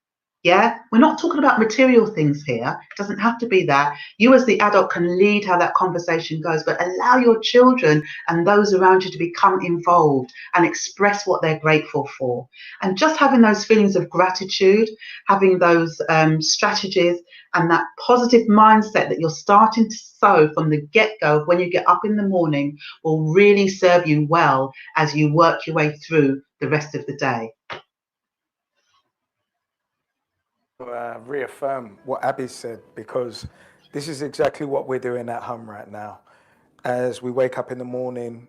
Yeah, we're not talking about material things here. It doesn't have to be that. You as the adult can lead how that conversation goes, but allow your children and those around you to become involved and express what they're grateful for. And just having those feelings of gratitude, having those strategies and that positive mindset that you're starting to sow from the get-go when you get up in the morning will really serve you well as you work your way through the rest of the day. Reaffirm what Abby said, because this is exactly what we're doing at home right now. As we wake up in the morning,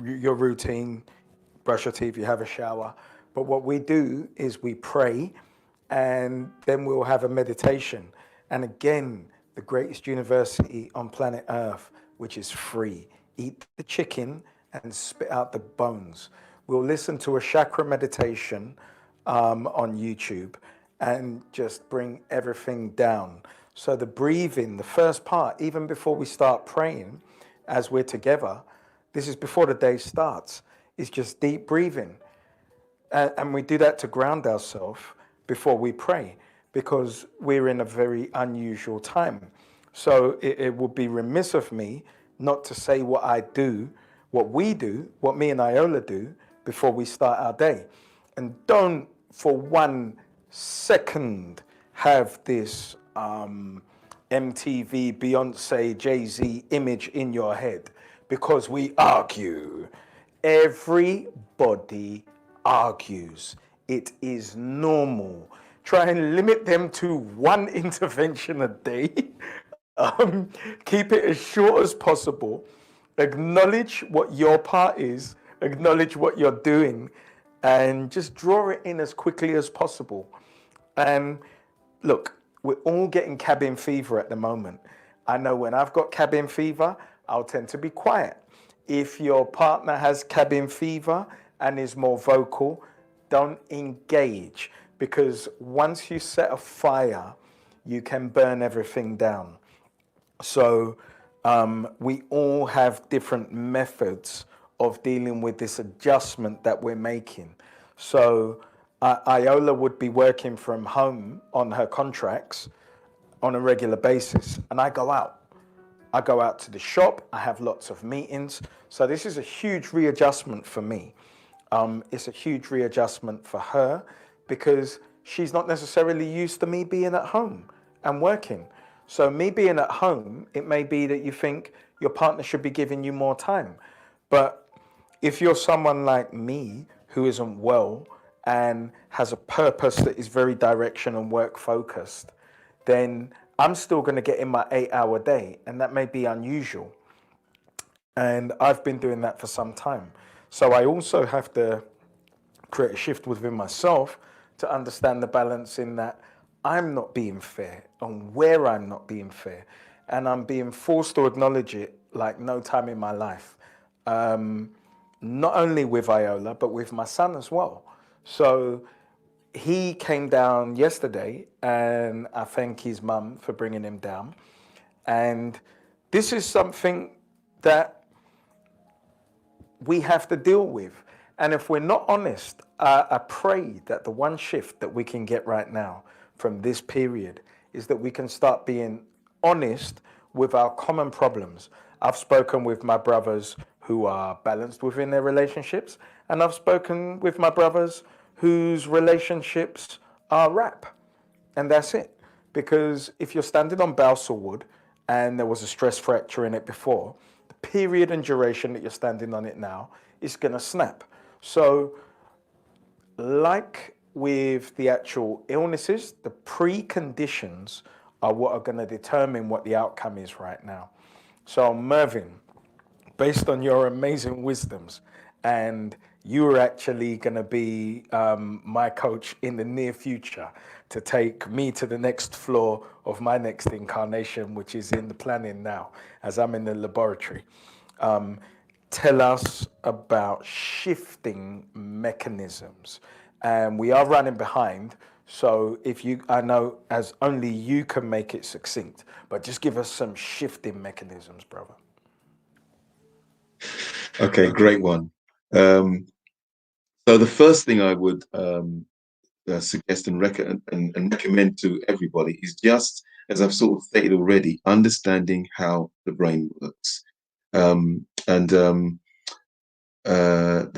your routine, brush your teeth, you have a shower. But what we do is we pray, and then we'll have a meditation. And again, the greatest university on planet Earth, which is free. Eat the chicken and spit out the bones. We'll listen to a chakra meditation on YouTube and just bring everything down. So the breathing, the first part, even before we start praying, as we're together, this is before the day starts, is just deep breathing. And we do that to ground ourselves before we pray, because we're in a very unusual time. So it would be remiss of me not to say what I do, what we do, what me and Iola do before we start our day. And don't for 1 second have this MTV, Beyonce, Jay-Z image in your head, because we argue. Everybody argues. It is normal. Try and limit them to 1 intervention a day. Keep it as short as possible. Acknowledge what your part is, acknowledge what you're doing, and just draw it in as quickly as possible. And look, we're all getting cabin fever at the moment. I know when I've got cabin fever, I'll tend to be quiet. If your partner has cabin fever and is more vocal, don't engage, because once you set a fire, you can burn everything down. So we all have different methods of dealing with this adjustment that we're making. So Iola would be working from home on her contracts on a regular basis, and I go out. I go out to the shop, I have lots of meetings. So this is a huge readjustment for me. It's a huge readjustment for her, because she's not necessarily used to me being at home and working. So me being at home, it may be that you think your partner should be giving you more time. But if you're someone like me who isn't well and has a purpose that is very direction and work focused, then I'm still going to get in my 8-hour day, and that may be unusual. And I've been doing that for some time. So I also have to create a shift within myself to understand the balance in that I'm not being fair and where I'm not being fair. And I'm being forced to acknowledge it like no time in my life. Not only with Iola, but with my son as well. So he came down yesterday, and I thank his mum for bringing him down. And this is something that we have to deal with. And if we're not honest, I pray that the one shift that we can get right now from this period is that we can start being honest with our common problems. I've spoken with my brothers who are balanced within their relationships, and I've spoken with my brothers whose relationships are rap. And that's it. Because if you're standing on balsa wood and there was a stress fracture in it before, the period and duration that you're standing on it now is going to snap. So like with the actual illnesses, the preconditions are what are going to determine what the outcome is right now. So Mervin, based on your amazing wisdoms, and you're actually going to be my coach in the near future to take me to the next floor of my next incarnation, which is in the planning now, as I'm in the laboratory. Tell us about shifting mechanisms. And we are running behind, so if you, I know as only you can make it succinct, but just give us some shifting mechanisms, brother. Okay, great one. So the first thing I would suggest and recommend to everybody is, just as I've sort of stated already, understanding how the brain works. The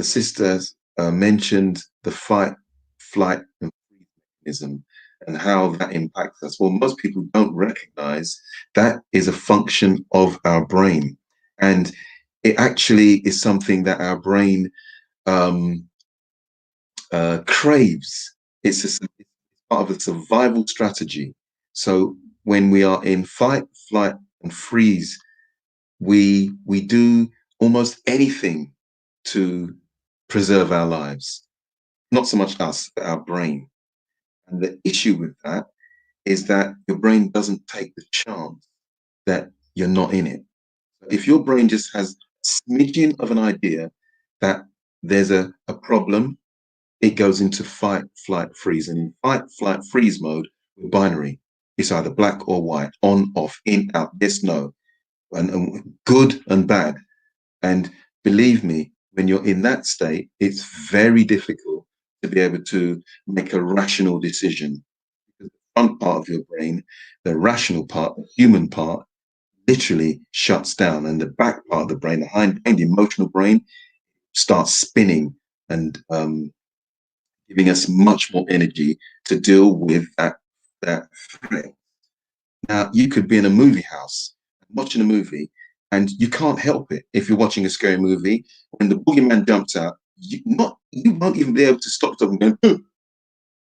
sisters mentioned the fight, flight, and freeze mechanism and how that impacts us. Well, most people don't recognize that is a function of our brain, and it actually is something that our brain craves. It's part of a survival strategy. So when we are in fight, flight, and freeze, we do almost anything to preserve our lives. Not so much us, but our brain. And the issue with that is that your brain doesn't take the chance that you're not in it. If your brain just has smidgen of an idea that there's a problem, it goes into fight, flight, freeze. And in fight, flight, freeze mode, we're binary. It's either black or white, on, off, in, out, yes, no, and good and bad. And believe me, when you're in that state, it's very difficult to be able to make a rational decision. Because the front part of your brain, the rational part, the human part, literally shuts down, and the back part of the brain, the hind brain, the emotional brain, starts spinning and giving us much more energy to deal with that threat. Now, you could be in a movie house watching a movie, and you can't help it. If you're watching a scary movie, when the boogeyman jumps out, you won't even be able to stop and go,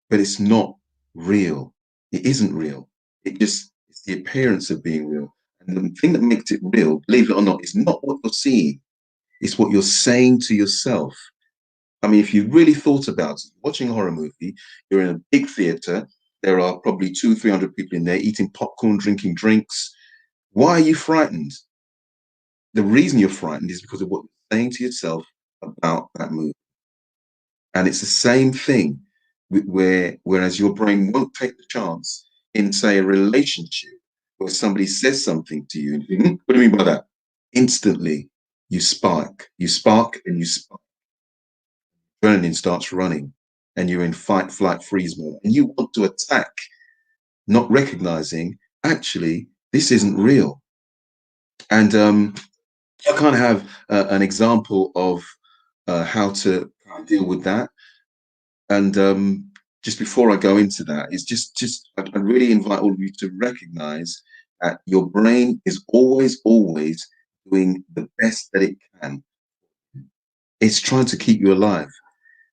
but it's not real. It isn't real. It's the appearance of being real. And the thing that makes it real, believe it or not, is not what you're seeing. It's what you're saying to yourself. I mean, if you really thought about it, watching a horror movie, you're in a big theater, there are probably 200-300 people in there eating popcorn, drinking drinks. Why are you frightened? The reason you're frightened is because of what you're saying to yourself about that movie. And it's the same thing whereas your brain won't take the chance in, say, a relationship where somebody says something to you, and you think, what do you mean by that? Instantly, you spark and you spark. Adrenaline starts running, and you're in fight, flight, freeze mode, and you want to attack, not recognizing, actually, this isn't real. And I kind of have an example of how to deal with that. And just before I go into that, it's I really invite all of you to recognize that your brain is always doing the best that it can. It's trying to keep you alive.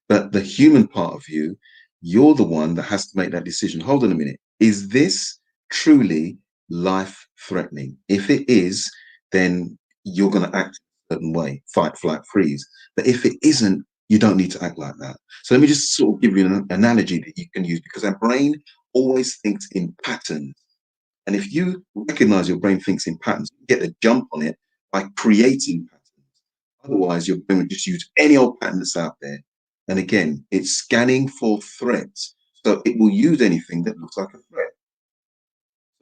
But the human part of you, you're the one that has to make that decision. Hold on a minute. Is this truly life-threatening? If it is, then you're going to act a certain way, fight, flight, freeze. But if it isn't, you don't need to act like that. So let me just sort of give you an analogy that you can use, because our brain always thinks in patterns. And if you recognize your brain thinks in patterns, you get a jump on it by creating patterns. Otherwise, your brain would just use any old pattern that's out there. And again, it's scanning for threats. So it will use anything that looks like a threat.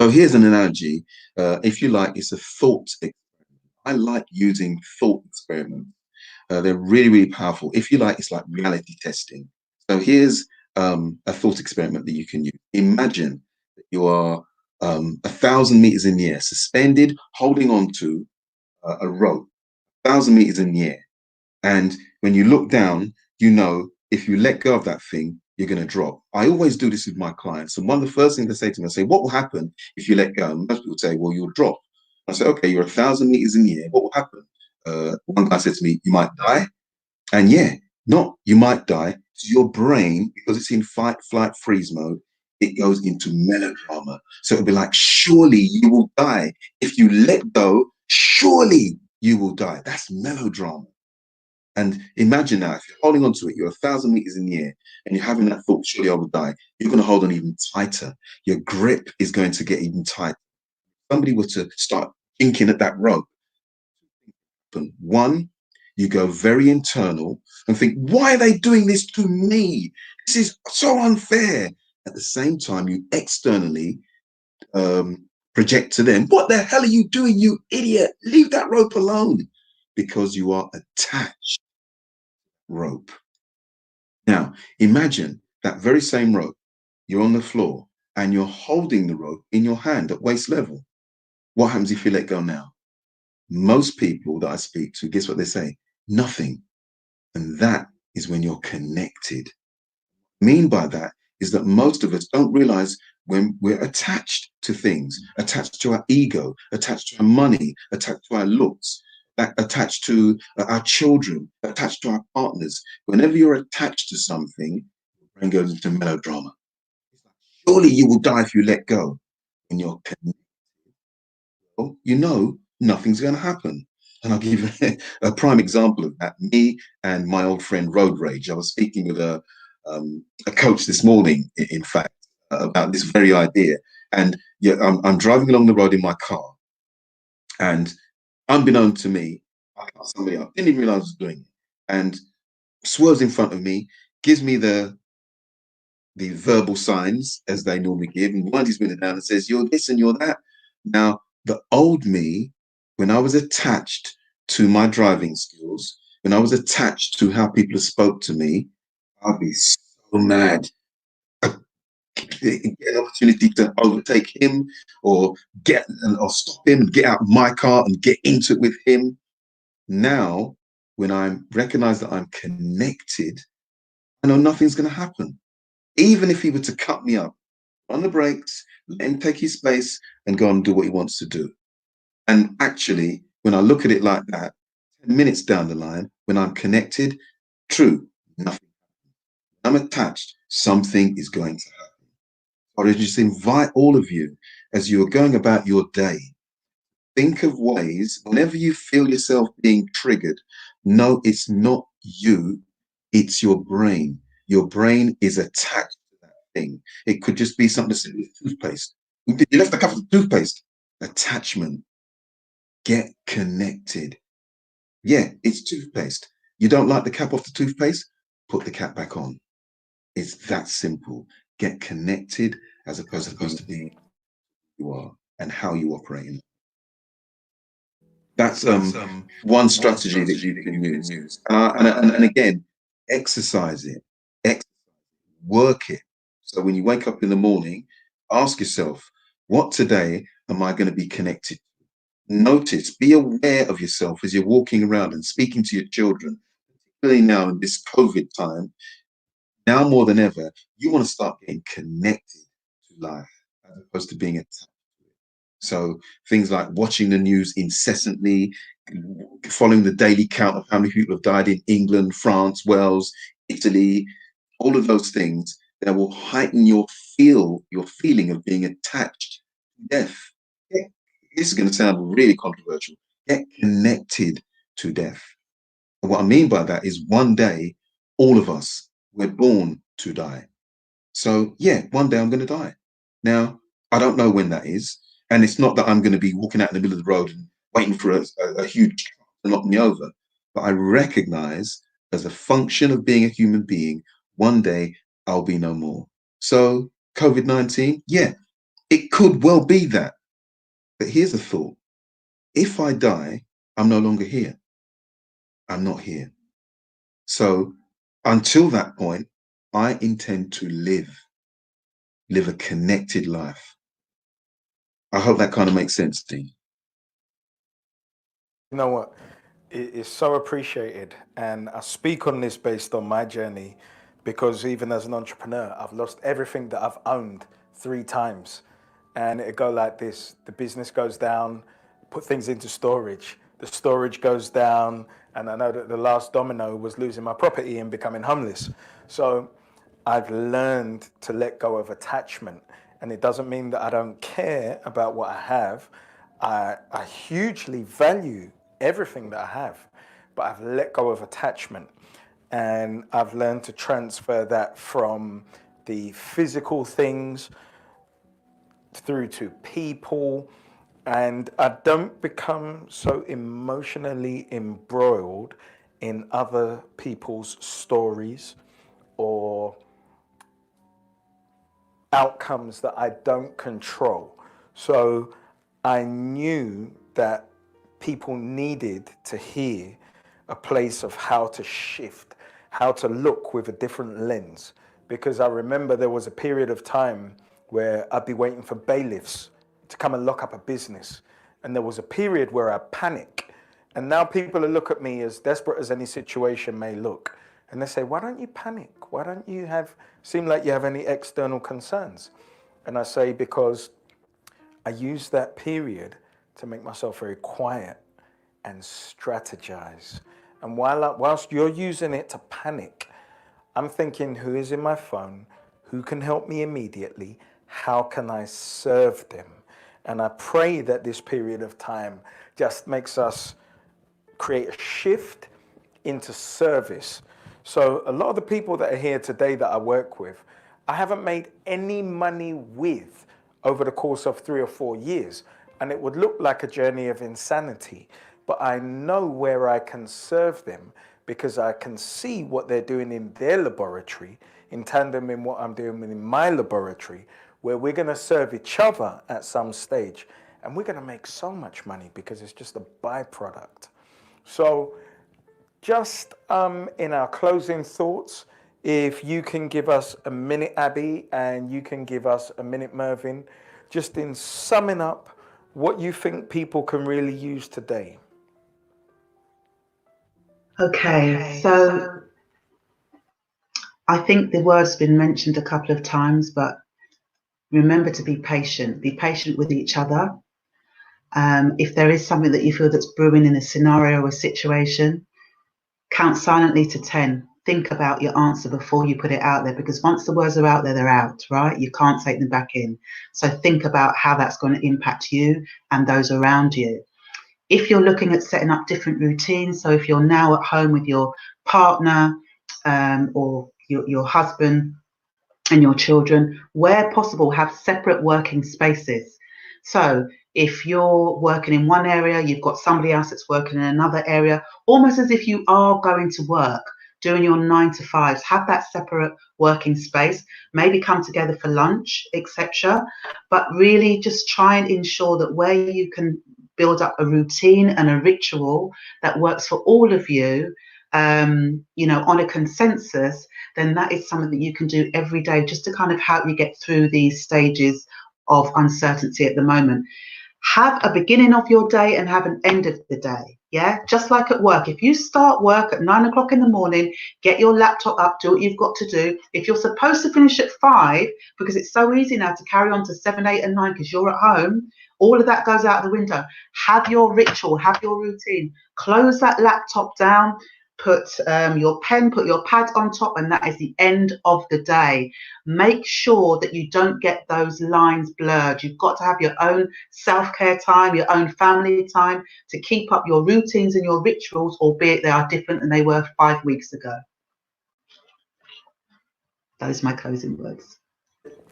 So here's an analogy. If you like, it's a thought experiment. I like using thought experiments. They're really, really powerful. If you like, it's like reality testing. So here's a thought experiment that you can use. Imagine that you are 1,000 meters in the air, suspended, holding on to a rope, 1,000 meters in the air. And when you look down, you know, if you let go of that thing, you're going to drop. I always do this with my clients. And one of the first things they say to me, I say, what will happen if you let go? And most people say, well, you'll drop. I say, okay, you're 1,000 meters in the air. What will happen? One guy said to me, you might die. And yeah, not you might die. So your brain, because it's in fight, flight, freeze mode, it goes into melodrama. So it'll be like, surely you will die. If you let go, surely you will die. That's melodrama. And imagine now, if you're holding on to it, you're 1,000 meters in the air, and you're having that thought, surely I will die. You're going to hold on even tighter. Your grip is going to get even tighter. If somebody were to start thinking at that rope, one, you go very internal and think, why are they doing this to me? This is so unfair. At the same time, you externally project to them, what the hell are you doing, you idiot? Leave that rope alone. Because you are attached rope. Now, imagine that very same rope, you're on the floor and you're holding the rope in your hand at waist level. What happens if you let go now? Most people that I speak to, guess what they say? Nothing. And that is when you're connected. What I mean by that is that most of us don't realize when we're attached to things, attached to our ego, attached to our money, attached to our looks, attached to our children, attached to our partners. Whenever you're attached to something, your brain goes into melodrama. Surely you will die if you let go. When you're connected, well, you know nothing's going to happen. And I'll give you a prime example of that. Me and my old friend Road Rage. I was speaking with a coach this morning, in fact, about this very idea. And yeah, I'm driving along the road in my car, and unbeknown to me, I cut somebody up. Didn't even realize I was doing it. And swerves in front of me, gives me the verbal signs as they normally give, and winds his window down and says, "You're this and you're that." Now, the old me, when I was attached to my driving skills, when I was attached to how people spoke to me, I'd be so mad. Get an opportunity to overtake him or stop him and get out of my car and get into it with him. Now, when I recognize that I'm connected, I know nothing's going to happen. Even if he were to cut me up, on the brakes, let him take his space and go and do what he wants to do. And actually, when I look at it like that, 10 minutes down the line, when I'm connected, true, nothing. I'm attached, something is going to happen. Or I just invite all of you, as you are going about your day, think of ways, whenever you feel yourself being triggered, no, it's not you, it's your brain. Your brain is attached to that thing. It could just be something as simple as toothpaste. You left the cup of toothpaste. Attachment. Get connected. Yeah, it's toothpaste. You don't like the cap off the toothpaste? Put the cap back on. It's that simple. Get connected as opposed to being who you are and how you operate in it. That's one strategy that you can use. And again, exercise it. Work it. So when you wake up in the morning, ask yourself, what today am I going to be connected to? Notice, be aware of yourself as you're walking around and speaking to your children, particularly now in this COVID time. Now more than ever, you want to start getting connected to life as opposed to being attached to it. So things like watching the news incessantly, following the daily count of how many people have died in England, France, Wales, Italy, all of those things that will heighten your feeling of being attached to death. This is going to sound really controversial. Get connected to death. And what I mean by that is one day, all of us, we're born to die. So yeah, one day I'm going to die. Now, I don't know when that is. And it's not that I'm going to be walking out in the middle of the road and waiting for a huge truck to knock me over. But I recognize, as a function of being a human being, one day I'll be no more. So COVID-19, yeah, it could well be that. But here's a thought. If I die, I'm no longer here. I'm not here. So until that point, I intend to live a connected life. I hope that kind of makes sense, Dean. You know what? It is so appreciated. And I speak on this based on my journey because even as an entrepreneur, I've lost everything that I've owned 3 times. And it go like this. The business goes down, put things into storage. The storage goes down. And I know that the last domino was losing my property and becoming homeless. So I've learned to let go of attachment. And it doesn't mean that I don't care about what I have. I hugely value everything that I have, but I've let go of attachment. And I've learned to transfer that from the physical things through to people. And I don't become so emotionally embroiled in other people's stories or outcomes that I don't control. So I knew that people needed to hear a place of how to shift, how to look with a different lens. Because I remember there was a period of time where I'd be waiting for bailiffs to come and lock up a business. And there was a period where I panic. And now people look at me as desperate as any situation may look. And they say, why don't you panic? Why don't you seem like you have any external concerns? And I say, because I use that period to make myself very quiet and strategize. And whilst you're using it to panic, I'm thinking, who is in my phone? Who can help me immediately? How can I serve them? And I pray that this period of time just makes us create a shift into service. So a lot of the people that are here today that I work with, I haven't made any money with over the course of 3 or 4 years. And it would look like a journey of insanity. but I know where I can serve them because I can see what they're doing in their laboratory in tandem in what I'm doing in my laboratory, where we're going to serve each other at some stage, and we're going to make so much money because it's just a byproduct. So just in our closing thoughts, if you can give us a minute, Abby, and you can give us a minute, Mervin, just in summing up what you think people can really use today. Okay, so I think the word's been mentioned a couple of times, but remember to be patient. Be patient with each other. If there is something that you feel that's brewing in a scenario or a situation, count silently to 10. Think about your answer before you put it out there, because once the words are out there, they're out, right? You can't take them back in. So think about how that's going to impact you and those around you. If you're looking at setting up different routines, so if you're now at home with your partner or your husband and your children, where possible, have separate working spaces. So if you're working in one area, you've got somebody else that's working in another area, almost as if you are going to work, doing your 9 to 5s, have that separate working space, maybe come together for lunch, etc. But really just try and ensure that where you can build up a routine and a ritual that works for all of you, you know, on a consensus, then that is something that you can do every day just to kind of help you get through these stages of uncertainty at the moment. Have a beginning of your day and have an end of the day. Yeah, just like at work. If you start work at 9 o'clock in the morning, get your laptop up, do what you've got to do. If you're supposed to finish at 5, because it's so easy now to carry on to 7, 8, and 9 because you're at home, all of that goes out the window. Have your ritual, have your routine. Close that laptop down. Put your pen, put your pad on top, and that is the end of the day. Make sure that you don't get those lines blurred. You've got to have your own self-care time, your own family time to keep up your routines and your rituals, albeit they are different than they were 5 weeks ago. Those are my closing words.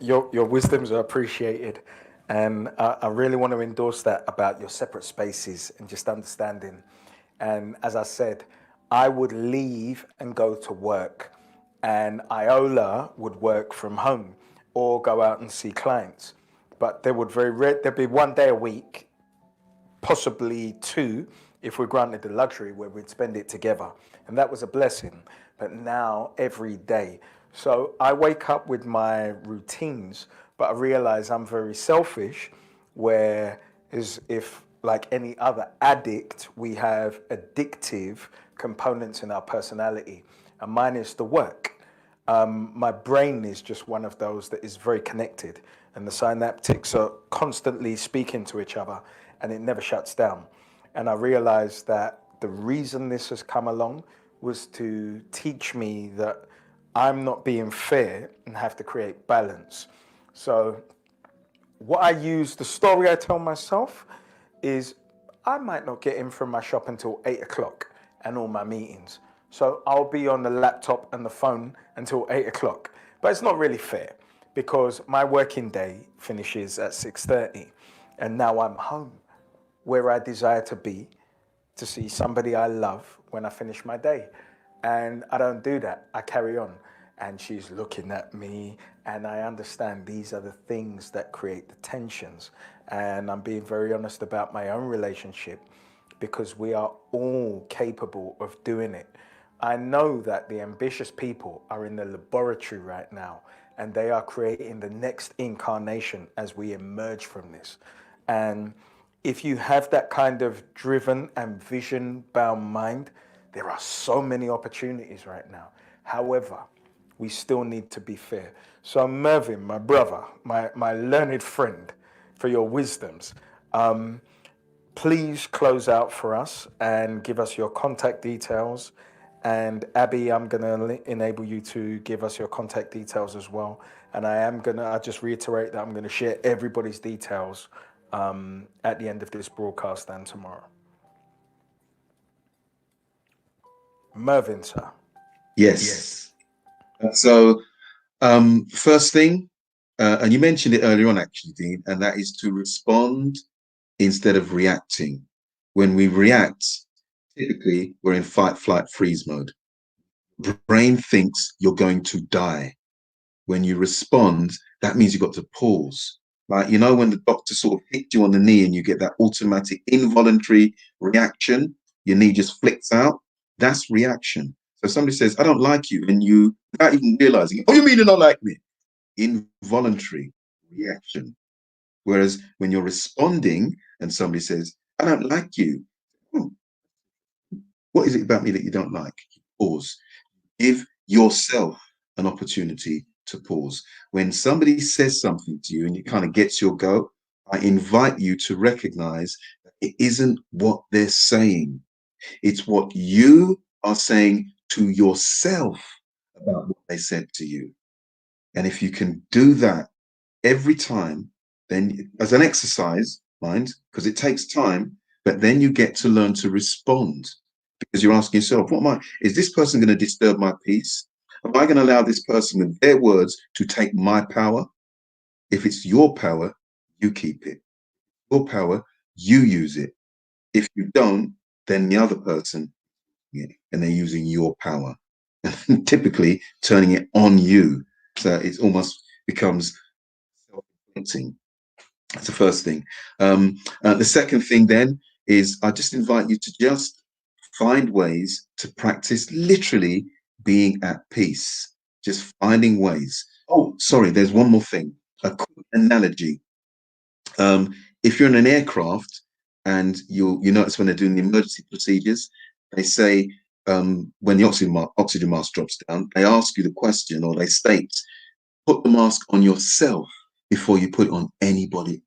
Your wisdoms are appreciated, and I really want to endorse that about your separate spaces and just understanding. And as I said, I would leave and go to work, and Iola would work from home or go out and see clients. But there would there'd be 1 day a week, possibly 2, if we're granted the luxury, where we'd spend it together, and that was a blessing. But now every day, so I wake up with my routines, but I realize I'm very selfish, where is if like any other addict, we have addictive components in our personality, and mine is the work. My brain is just one of those that is very connected, and the synaptics are constantly speaking to each other, and it never shuts down. And I realized that the reason this has come along was to teach me that I'm not being fair and have to create balance. So what I use, the story I tell myself is I might not get in from my shop until 8 o'clock and all my meetings. So I'll be on the laptop and the phone until 8 o'clock. But it's not really fair because my working day finishes at 6:30, and now I'm home where I desire to be, to see somebody I love when I finish my day. And I don't do that. I carry on. And she's looking at me, and I understand these are the things that create the tensions. And I'm being very honest about my own relationship, because we are all capable of doing it. I know that the ambitious people are in the laboratory right now, and they are creating the next incarnation as we emerge from this. And if you have that kind of driven and vision-bound mind, there are so many opportunities right now. However, we still need to be fair. So Mervin, my brother, my learned friend, for your wisdoms, please close out for us and give us your contact details. And Abby, I'm gonna enable you to give us your contact details as well. And I just reiterate that I'm gonna share everybody's details at the end of this broadcast and tomorrow. Mervin, sir. Yes. So, first thing, and you mentioned it earlier on, actually, Dean, and that is to respond instead of reacting. When we react, typically we're in fight, flight, freeze mode. Brain thinks you're going to die. When you respond, that means you've got to pause. Like, you know, when the doctor sort of hit you on the knee and you get that automatic involuntary reaction, your knee just flicks out. That's reaction. So somebody says, I don't like you, and you, without even realizing, oh, you mean you don't like me? Involuntary reaction. Whereas when you're responding and somebody says, I don't like you, what is it about me that you don't like? Pause. Give yourself an opportunity to pause. When somebody says something to you and it kind of gets your goat, I invite you to recognize that it isn't what they're saying. It's what you are saying to yourself about what they said to you. And if you can do that every time, then as an exercise, mind, because it takes time, but then you get to learn to respond, because you're asking yourself, is this person going to disturb my peace? Am I going to allow this person with their words to take my power? If it's your power, you keep it. Your power, you use it. If you don't, then the other person, and they're using your power, typically turning it on you. So it almost becomes self-inflicting. That's the first thing. The second thing then is I just invite you to just find ways to practice literally being at peace. Just finding ways. Oh, sorry, there's one more thing. A quick analogy. If you're in an aircraft and you notice when they're doing the emergency procedures, they say when the oxygen mask drops down, they ask you the question, or they state, put the mask on yourself before you put it on anybody.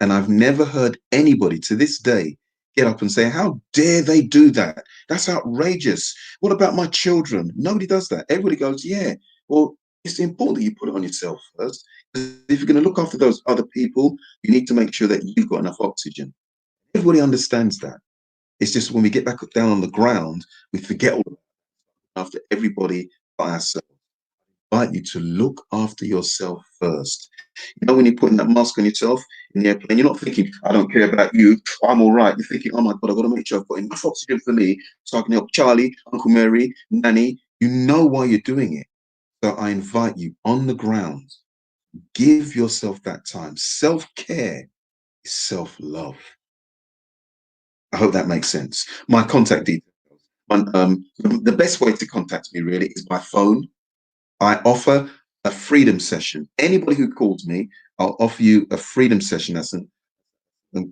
And I've never heard anybody to this day get up and say, how dare they do that? That's outrageous. What about my children? Nobody does that. Everybody goes, yeah, well, it's important that you put it on yourself first. If you're going to look after those other people, you need to make sure that you've got enough oxygen. Everybody understands that. It's just when we get back down on the ground, we forget all about it. After everybody by ourselves. I invite you to look after yourself first. You know, when you're putting that mask on yourself in the airplane, you're not thinking, I don't care about you, I'm all right. You're thinking, oh my God, I've got to make sure I've got enough oxygen for me so I can help Charlie, Uncle Mary, Nanny. You know why you're doing it. So I invite you on the ground, give yourself that time. Self-care is self-love. I hope that makes sense. My contact details. The best way to contact me really is by phone. I offer a freedom session. Anybody who calls me, I'll offer you a freedom session. That's a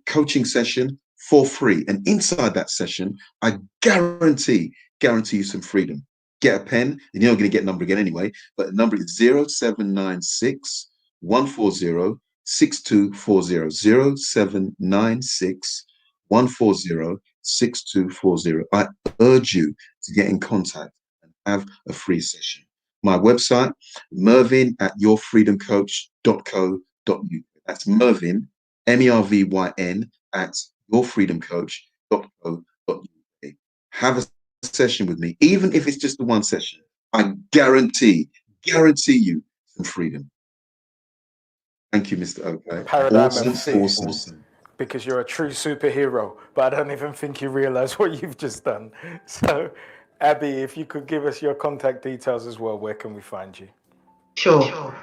coaching session for free. And inside that session, I guarantee you some freedom. Get a pen, and you're not going to get a number again anyway, but the number is 0796 140 6240. 0796 140 6240. I urge you to get in contact and have a free session. My website, mervin@yourfreedomcoach.co.uk. That's Mervin, MERVYN, at yourfreedomcoach.co.uk. Have a session with me, even if it's just the one session. I guarantee you some freedom. Thank you, Mr. Okai. Paradigm Awesome. Because you're a true superhero, but I don't even think you realize what you've just done. So, Abby, if you could give us your contact details as well, where can we find you? Sure.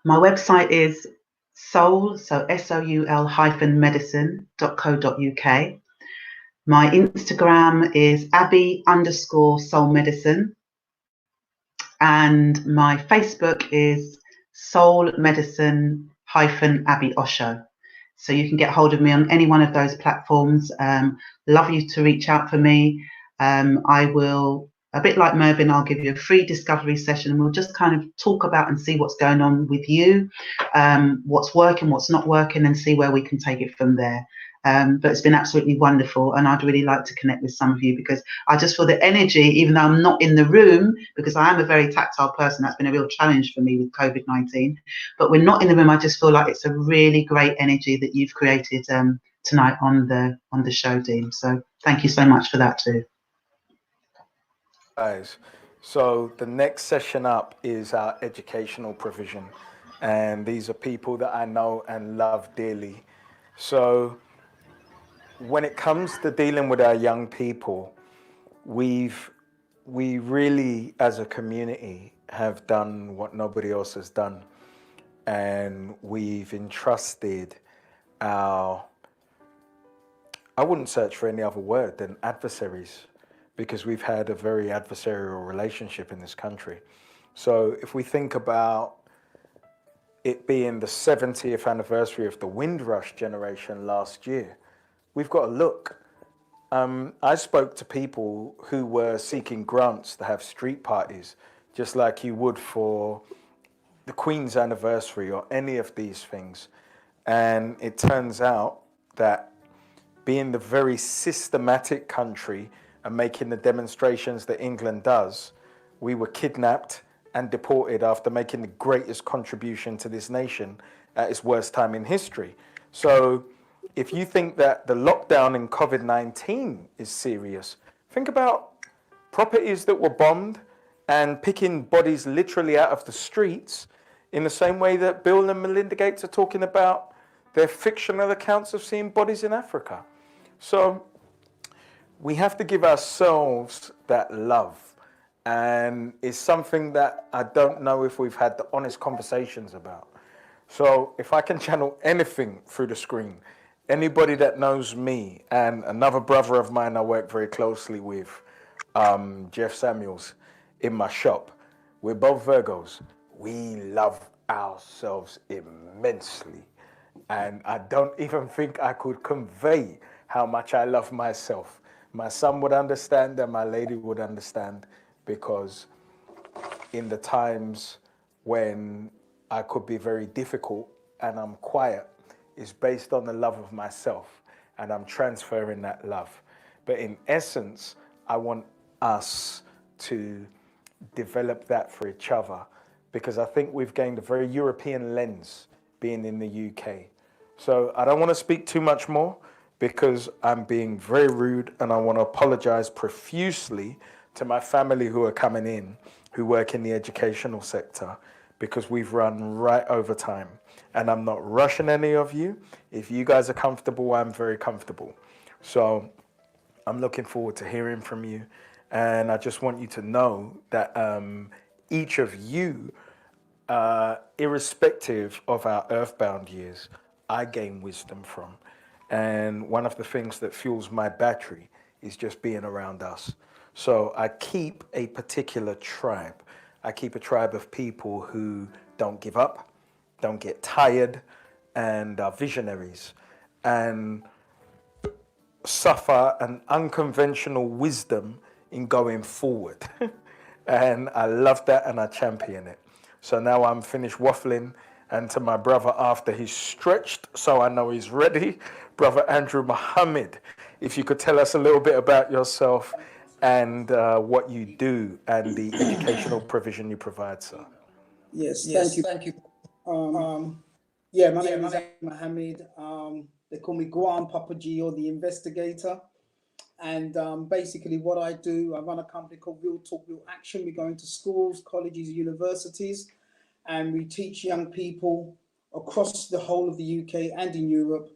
My website is soul, so soul-medicine.co.uk. My Instagram is Abby_soulmedicine. And my Facebook is Soul Medicine Abby Osho. So you can get hold of me on any one of those platforms. Love you to reach out for me. I will, a bit like Mervin, I'll give you a free discovery session, and we'll just kind of talk about and see what's going on with you, what's working, what's not working, and see where we can take it from there. But it's been absolutely wonderful, and I'd really like to connect with some of you, because I just feel the energy, even though I'm not in the room, because I am a very tactile person. That's been a real challenge for me with COVID-19. But we're not in the room. I just feel like it's a really great energy that you've created tonight on the show, Dean. So thank you so much for that too. Guys, so the next session up is our educational provision, and these are people that I know and love dearly. So when it comes to dealing with our young people, we really, as a community, have done what nobody else has done. And we've entrusted our, I wouldn't search for any other word than adversaries, because we've had a very adversarial relationship in this country. So if we think about it being the 70th anniversary of the Windrush generation last year, we've got to look. I spoke to people who were seeking grants to have street parties, just like you would for the Queen's anniversary or any of these things. And it turns out that being the very systematic country and making the demonstrations that England does, we were kidnapped and deported after making the greatest contribution to this nation at its worst time in history. So if you think that the lockdown in COVID-19 is serious, think about properties that were bombed and picking bodies literally out of the streets in the same way that Bill and Melinda Gates are talking about their fictional accounts of seeing bodies in Africa. So we have to give ourselves that love. And it's something that I don't know if we've had the honest conversations about. So if I can channel anything through the screen, anybody that knows me and another brother of mine I work very closely with, Jeff Samuels, in my shop, we're both Virgos. We love ourselves immensely. And I don't even think I could convey how much I love myself. My son would understand and my lady would understand, because in the times when I could be very difficult and I'm quiet, is based on the love of myself, and I'm transferring that love. But in essence, I want us to develop that for each other, because I think we've gained a very European lens being in the UK. So I don't want to speak too much more because I'm being very rude, and I want to apologize profusely to my family who are coming in, who work in the educational sector, because we've run right over time. And I'm not rushing any of you. If you guys are comfortable, I'm very comfortable. So I'm looking forward to hearing from you. And I just want you to know that each of you, irrespective of our earthbound years, I gain wisdom from. And one of the things that fuels my battery is just being around us. So I keep a particular tribe. I keep a tribe of people who don't give up, don't get tired, and are visionaries, and suffer an unconventional wisdom in going forward. And I love that and I champion it. So now I'm finished waffling, and to my brother after he's stretched, so I know he's ready, Brother Andrew Muhammad, if you could tell us a little bit about yourself and what you do and the educational provision you provide, sir. Yes, thank you. Yeah, my name is Mohammed. They call me Guam Papa G, or the Investigator. And basically what I do, I run a company called Real Talk, Real Action. We go into schools, colleges, universities, and we teach young people across the whole of the UK and in Europe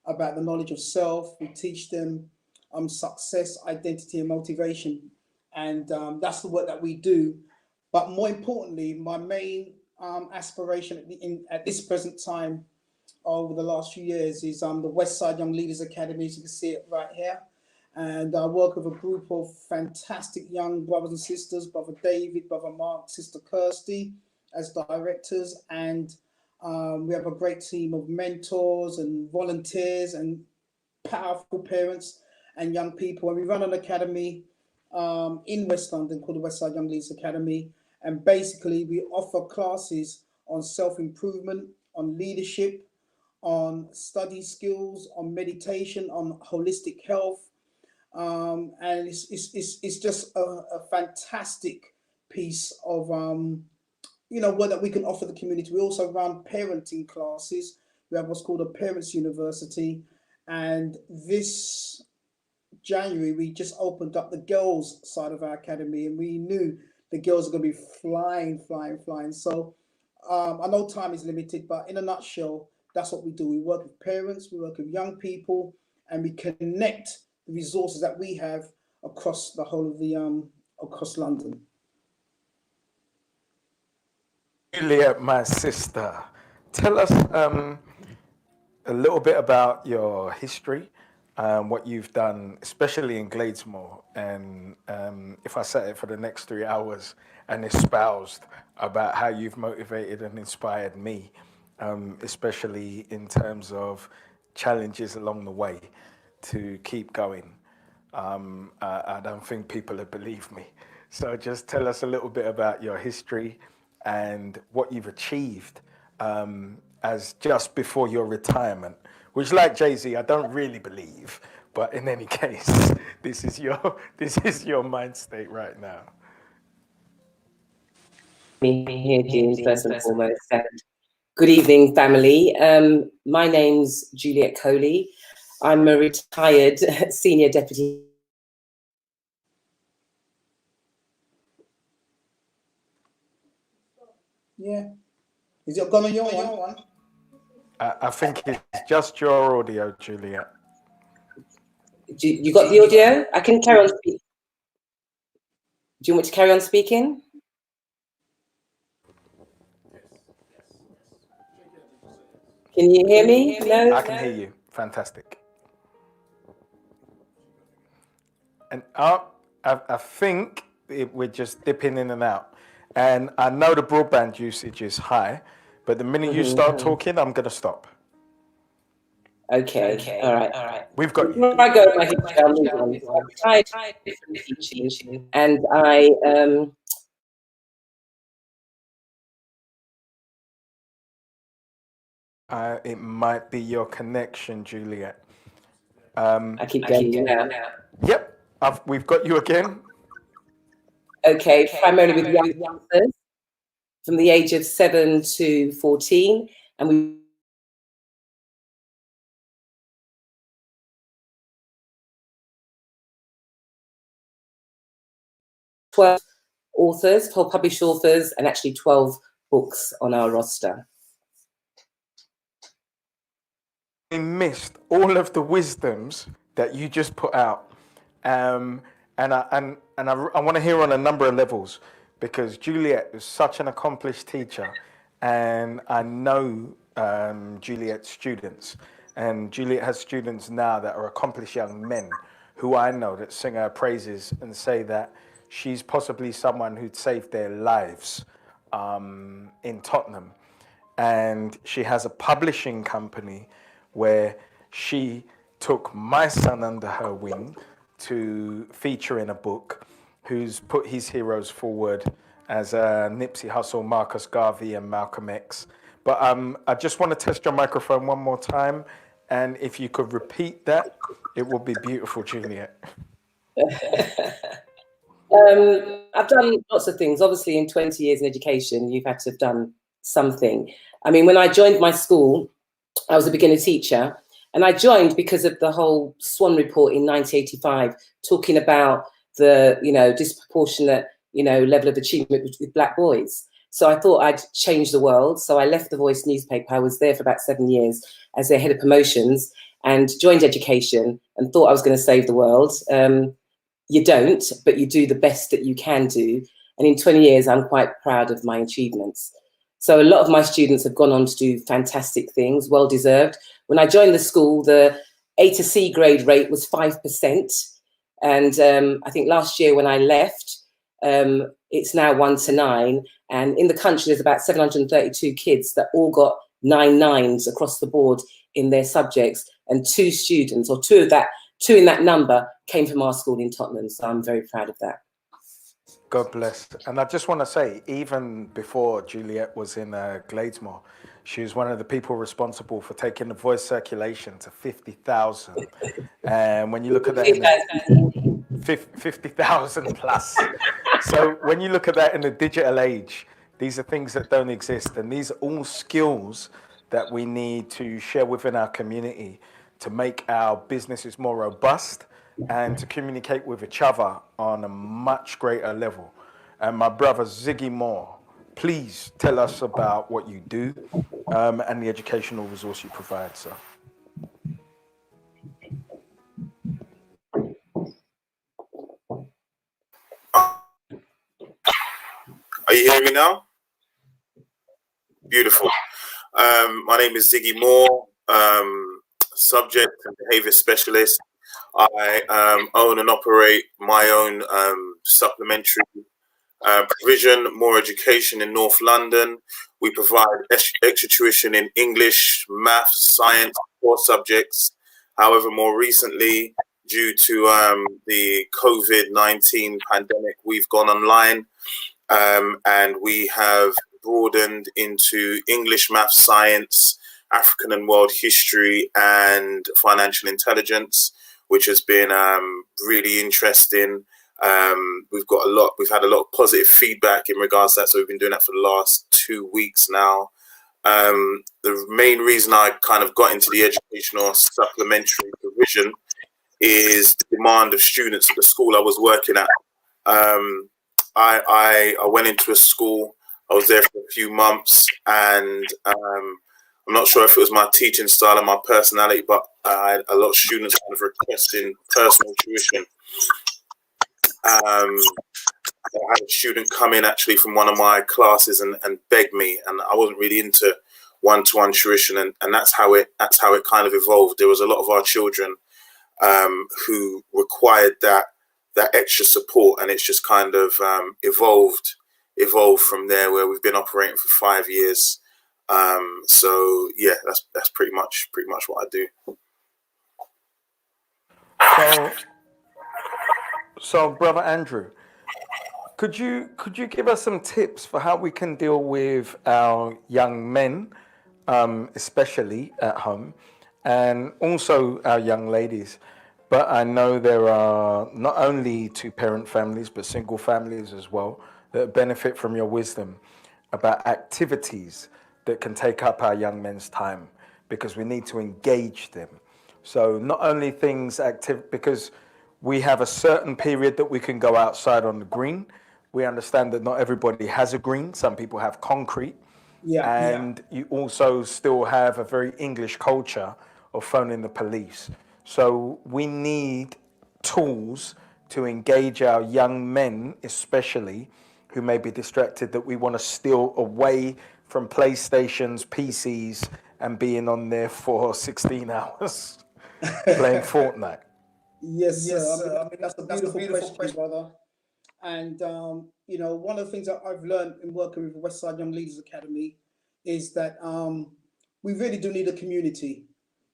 about the knowledge of self. We teach them success, identity, and motivation. And that's the work that we do. But more importantly, my main aspiration at this present time over the last few years is the West Side Young Leaders Academy, as you can see it right here. And I work with a group of fantastic young brothers and sisters, Brother David, Brother Mark, Sister Kirsty, as directors. And we have a great team of mentors and volunteers and powerful parents and young people. And we run an academy in West London called the West Side Young Leaders Academy. And basically we offer classes on self-improvement, on leadership, on study skills, on meditation, on holistic health. And it's just a fantastic piece of work that we can offer the community. We also run parenting classes. We have what's called a Parents University, and this January we just opened up the girls side of our academy, and we knew the girls are going to be flying. So I know time is limited, but in a nutshell, that's what we do. We work with parents, we work with young people, and we connect the resources that we have across the whole of the across London. Juliet, my sister, tell us a little bit about your history, what you've done, especially in Gladesmore. And if I sat it for the next 3 hours and espoused about how you've motivated and inspired me, especially in terms of challenges along the way to keep going, I don't think people would believe me. So just tell us a little bit about your history and what you've achieved as just before your retirement, which, like Jay-Z, I don't really believe, but in any case, this is your mind state right now. Me here, Dean, first and foremost. Good evening, family. My name's Juliet Coley. I'm a retired senior deputy. Yeah. Is it gone on your one? I think it's just your audio, Juliet. You got the audio? I can carry on speaking. Do you want me to carry on speaking? Can you hear me? No? I can hear you. Fantastic. And I think we're just dipping in and out. And I know the broadband usage is high, but the minute you start talking, I'm going to stop. Okay. All right. We've got you. Before I go my history, I'm retired from teaching, and it might be your connection, Juliet. I keep going now. Yep, we've got you again. Okay, primarily with youngsters from the age of 7 to 14, and we authors, 12 published authors, and actually 12 books on our roster. We missed all of the wisdoms that you just put out, and I want to hear on a number of levels, because Juliet is such an accomplished teacher, and I know Juliet's students, and Juliet has students now that are accomplished young men who I know that sing her praises and say that she's possibly someone who'd saved their lives in Tottenham. And she has a publishing company where she took my son under her wing to feature in a book, who's put his heroes forward as Nipsey Hussle, Marcus Garvey, and Malcolm X. But I just want to test your microphone one more time, and if you could repeat that, it would be beautiful, Juliet. I've done lots of things. Obviously, in 20 years in education, you've had to have done something. I mean, when I joined my school, I was a beginner teacher, and I joined because of the whole Swan report in 1985, talking about the, disproportionate, level of achievement with black boys. So I thought I'd change the world. So I left the Voice newspaper. I was there for about 7 years as their head of promotions and joined education and thought I was going to save the world. You don't, but you do the best that you can do. And in 20 years, I'm quite proud of my achievements. So a lot of my students have gone on to do fantastic things, well deserved. When I joined the school, the A to C grade rate was 5%. And I think last year when I left, it's now 1 to 9. And in the country, there's about 732 kids that all got 9 9s across the board in their subjects. And 2 students, or 2 in that number, came from our school in Tottenham. So I'm very proud of that. God bless. And I just want to say, even before Juliet was in Gladesmore, she was one of the people responsible for taking the Voice circulation to 50,000. And when you look at that, 50,000 plus. So when you look at that in the digital age, these are things that don't exist. And these are all skills that we need to share within our community to make our businesses more robust and to communicate with each other on a much greater level. And my brother, Ziggy Moore, please tell us about what you do and the educational resource you provide, sir. Are you hearing me now? Beautiful. My name is Ziggy Moore, subject and behavior specialist. I own and operate my own supplementary provision, More Education in North London. We provide extra tuition in English, maths, science, core subjects. However, more recently, due to the COVID-19 pandemic, we've gone online and we have broadened into English, maths, science, African and world history, and financial intelligence, which has been really interesting. We've had a lot of positive feedback in regards to that, so we've been doing that for the last 2 weeks now. The main reason I kind of got into the educational supplementary provision is the demand of students at the school I was working at. I went into a school. I was there for a few months, and I'm not sure if it was my teaching style and my personality, but I had a lot of students kind of requesting personal tuition. I had a student come in actually from one of my classes and beg me, and I wasn't really into one-to-one tuition, and that's how it kind of evolved. There was a lot of our children who required that extra support, and it's just kind of evolved from there, where we've been operating for 5 years. So yeah, that's pretty much what I do. So brother Andrew, could you give us some tips for how we can deal with our young men, especially at home, and also our young ladies? But I know there are not only two-parent families, but single families as well that benefit from your wisdom about activities that can take up our young men's time, because we need to engage them. So not only things because we have a certain period that we can go outside on the green. We understand that not everybody has a green. Some people have concrete. And you also still have a very English culture of phoning the police. So we need tools to engage our young men, especially, who may be distracted, that we want to steal away from PlayStations, PCs, and being on there for 16 hours playing Fortnite. Yes, sir. I mean, that's a beautiful question, brother. And, you know, one of the things that I've learned in working with the Westside Young Leaders Academy is that we really do need a community.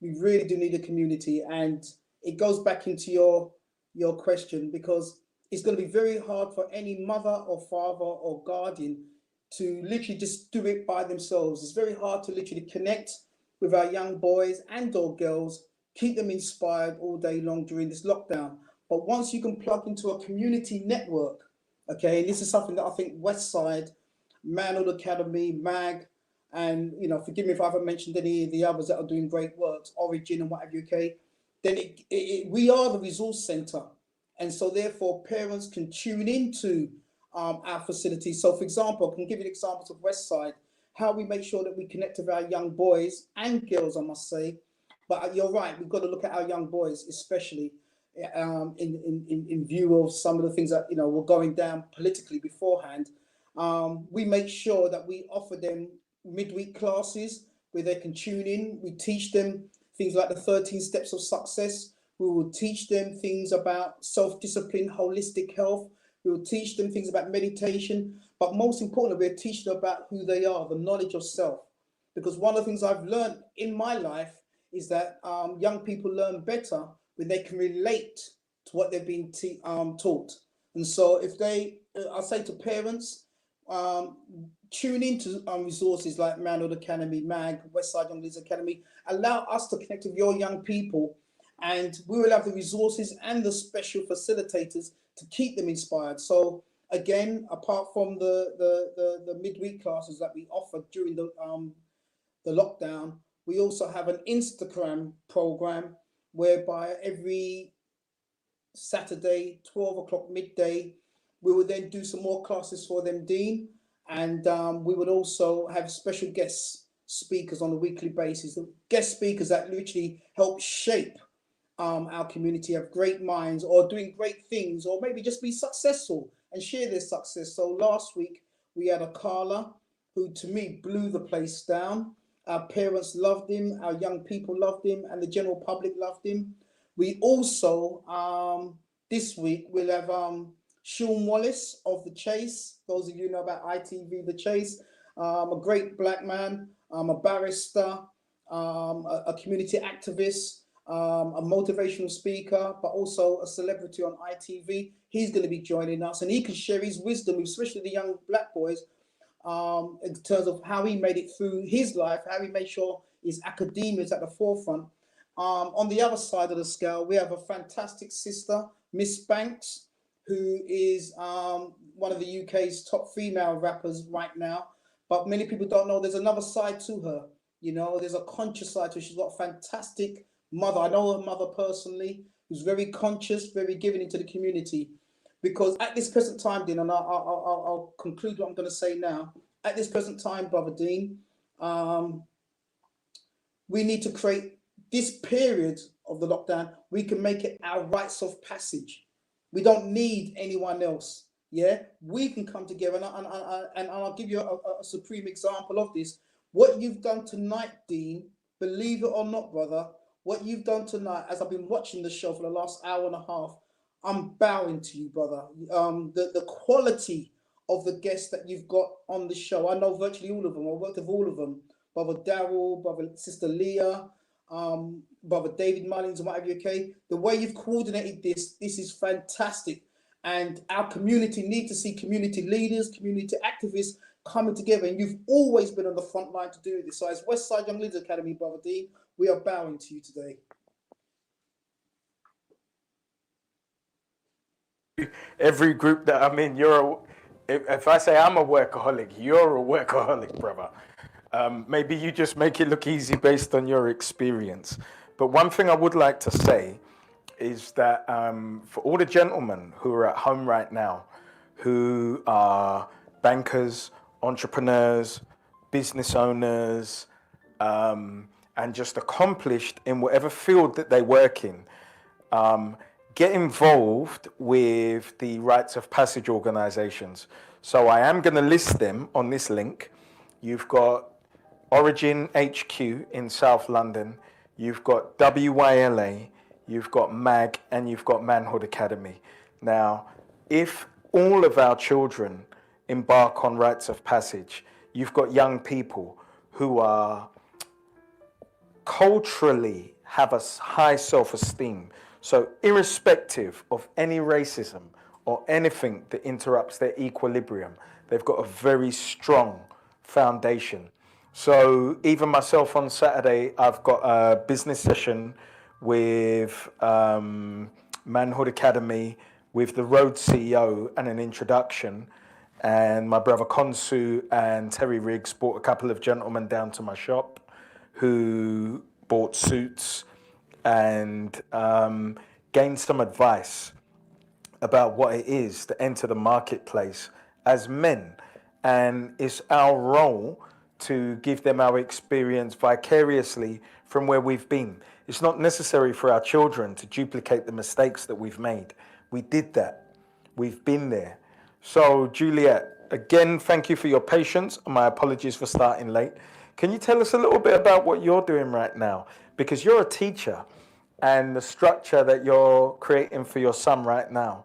We really do need a community. And it goes back into your question, because it's going to be very hard for any mother or father or guardian to literally just do it by themselves. It's very hard to literally connect with our young boys and or girls, keep them inspired all day long during this lockdown. But once you can plug into a community network, okay, and this is something that I think Westside, Manhood Academy, MAG, and, you know, forgive me if I haven't mentioned any of the others that are doing great works, Origin and what have you, okay, then we are the resource center. And so therefore parents can tune into our facilities. So for example, I can give you examples of Westside, how we make sure that we connect with our young boys and girls, I must say. But you're right, we've got to look at our young boys, especially in view of some of the things that, you know, were going down politically beforehand. We make sure that we offer them midweek classes where they can tune in. We teach them things like the 13 steps of success. We will teach them things about self-discipline, holistic health. We will teach them things about meditation. But most importantly, we'll teach them about who they are, the knowledge of self. Because one of the things I've learned in my life is that young people learn better when they can relate to what they've been taught. And so if they, I say to parents, tune into resources like Manhood Academy, MAG, Westside Young Leaders Academy. Allow us to connect with your young people, and we will have the resources and the special facilitators to keep them inspired. So again, apart from the midweek classes that we offer during the lockdown, we also have an Instagram program whereby every Saturday, 12 o'clock midday, we will then do some more classes for them, Dean. And we would also have special guest speakers on a weekly basis. The guest speakers that literally help shape our community, have great minds or doing great things, or maybe just be successful and share their success. So last week We had a Carla who, to me, blew the place down. Our parents loved him, our young people loved him, and the general public loved him. We also, this week, we'll have Sean Wallace of The Chase. Those of you who know about ITV, The Chase, a great black man, a barrister, a community activist, a motivational speaker, but also a celebrity on ITV. He's going to be joining us, and he can share his wisdom, especially the young black boys, in terms of how he made it through his life, how he made sure his academia is at the forefront. On the other side of the scale, we have a fantastic sister, Miss Banks, who is one of the UK's top female rappers right now. But many people don't know there's another side to her. You know, there's a conscious side to her. She's got a fantastic mother. I know her mother personally, who's very conscious, very giving into the community. Because at this present time, Dean, and I'll conclude what I'm going to say now. At this present time, Brother Dean, we need to create this period of the lockdown. We can make it our rites of passage. We don't need anyone else. Yeah, we can come together, and I'll give you a supreme example of this. What you've done tonight, Dean, believe it or not, brother, what you've done tonight, as I've been watching the show for the last hour and a half, I'm bowing to you, brother. The quality of the guests that you've got on the show, I know virtually all of them. I worked with all of them. Brother Daryl, brother Sister Leah, brother David Mullins, and whatever. Okay, the way you've coordinated this is fantastic. And our community need to see community leaders, community activists coming together. And you've always been on the front line to do this. So as Westside Young Leaders Academy, Brother Dean, we are bowing to you today. Every group that I'm in, if I say I'm a workaholic, you're a workaholic, brother. Maybe you just make it look easy based on your experience. But one thing I would like to say is that for all the gentlemen who are at home right now, who are bankers, entrepreneurs, business owners, and just accomplished in whatever field that they work in, get involved with the Rites of Passage organizations. So I am going to list them on this link. You've got Origin HQ in South London, you've got WYLA, you've got MAG, and you've got Manhood Academy. Now, if all of our children embark on Rites of Passage, you've got young people who are culturally have a high self-esteem. So irrespective of any racism or anything that interrupts their equilibrium, they've got a very strong foundation. So even myself on Saturday, I've got a business session with Manhood Academy, with the Road CEO and an introduction. And my brother Konsu and Terry Riggs brought a couple of gentlemen down to my shop who bought suits and gained some advice about what it is to enter the marketplace as men. And it's our role to give them our experience vicariously from where we've been. It's not necessary for our children to duplicate the mistakes that we've made. We did that. We've been there. So, Juliet, again, thank you for your patience, and my apologies for starting late. Can you tell us a little bit about what you're doing right now? Because you're a teacher, and the structure that you're creating for your son right now,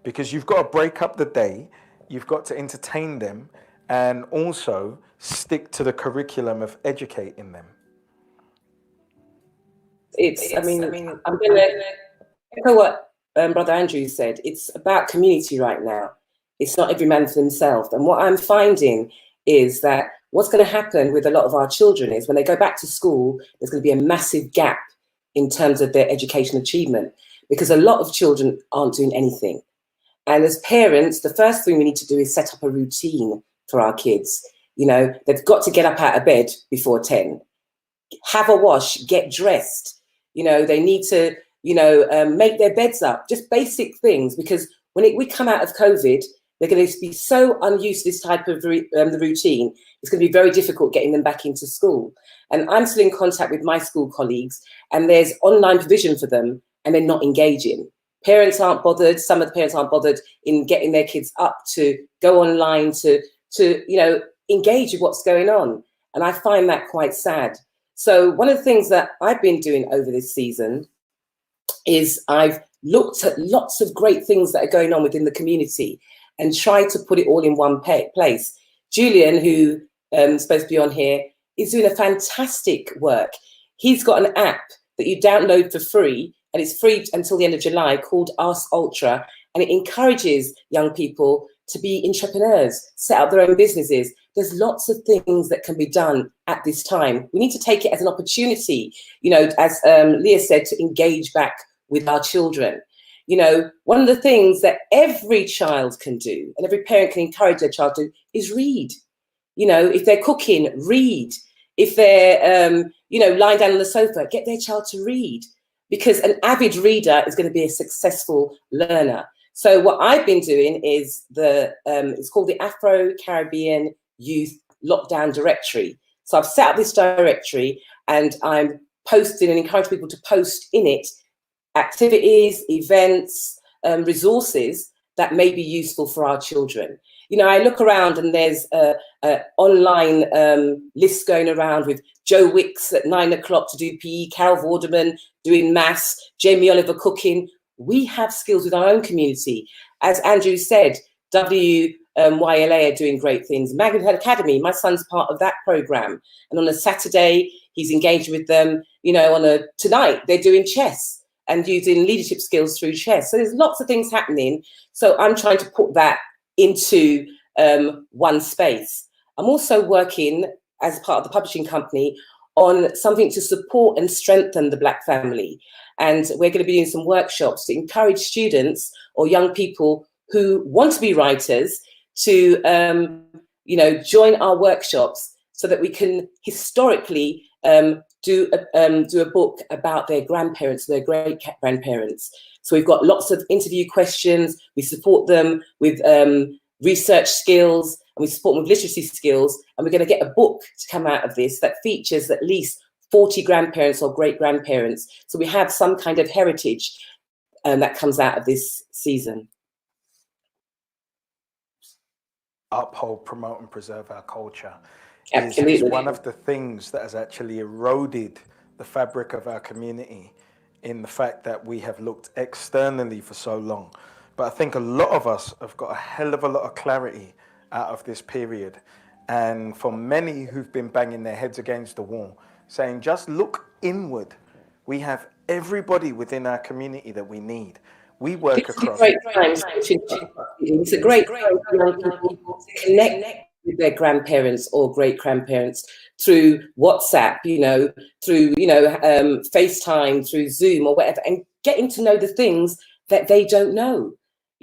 because you've got to break up the day, you've got to entertain them, and also stick to the curriculum of educating them. I mean, I'm going to echo what Brother Andrew said. It's about community right now. It's not every man for himself. And what I'm finding is that what's going to happen with a lot of our children is when they go back to school, there's going to be a massive gap in terms of their education achievement, because a lot of children aren't doing anything. And as parents, the first thing we need to do is set up a routine for our kids. You know, they've got to get up out of bed before 10, have a wash, get dressed. You know, they need to, make their beds up, just basic things, because when we come out of COVID, they're going to be so unused to this type of the routine. It's going to be very difficult getting them back into school. And I'm still in contact with my school colleagues, and there's online provision for them, and they're not engaging Parents aren't bothered. Some of the parents aren't bothered in getting their kids up to go online to engage with what's going on. And I find that quite sad. So one of the things that I've been doing over this season is I've looked at lots of great things that are going on within the community and tried to put it all in one place. Julian, who is supposed to be on here, is doing a fantastic work. He's got an app that you download for free, and it's free until the end of July, called Ask Ultra, and it encourages young people to be entrepreneurs, set up their own businesses. There's lots of things that can be done at this time. We need to take it as an opportunity, as Leah said, to engage back with our children. One of the things that every child can do, and every parent can encourage their child to do, is read. If they're cooking, read. If they're, lying down on the sofa, get their child to read, because an avid reader is going to be a successful learner. So what I've been doing is it's called the Afro-Caribbean Youth Lockdown Directory. So I've set up this directory, and I'm posting and encourage people to post in it activities, events, resources that may be useful for our children. I look around and there's a online list going around with Joe Wicks at 9 o'clock to do PE, Carol Vorderman doing maths, Jamie Oliver cooking. We have skills with our own community. As Andrew said, WYLA are doing great things. Magnet Academy, my son's part of that program. And on a Saturday, he's engaged with them. Tonight, they're doing chess and using leadership skills through chess. So there's lots of things happening. So I'm trying to put that into one space. I'm also working as part of the publishing company on something to support and strengthen the Black family. And we're going to be doing some workshops to encourage students or young people who want to be writers to, join our workshops so that we can historically do a book about their grandparents, their great-grandparents. So we've got lots of interview questions. We support them with research skills, and we support them with literacy skills. And we're going to get a book to come out of this that features at least 40 grandparents or great-grandparents. So we have some kind of heritage that comes out of this season. Uphold, promote, and preserve our culture. Absolutely. Is one of the things that has actually eroded the fabric of our community, in the fact that we have looked externally for so long. But I think a lot of us have got a hell of a lot of clarity out of this period. And for many who've been banging their heads against the wall, saying, just look inward. We have everybody within our community that we need. We work across. It's a great time for young people to connect with their grandparents or great-grandparents through WhatsApp, through, FaceTime, through Zoom or whatever, and getting to know the things that they don't know,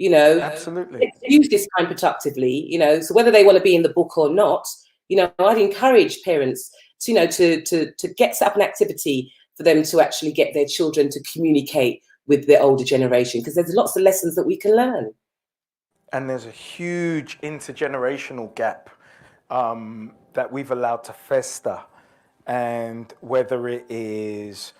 Absolutely. Let's use this time productively, so whether they want to be in the book or not, I'd encourage parents to, to get set up an activity for them to actually get their children to communicate with the older generation, because there's lots of lessons that we can learn. And there's a huge intergenerational gap that we've allowed to fester. And whether it is,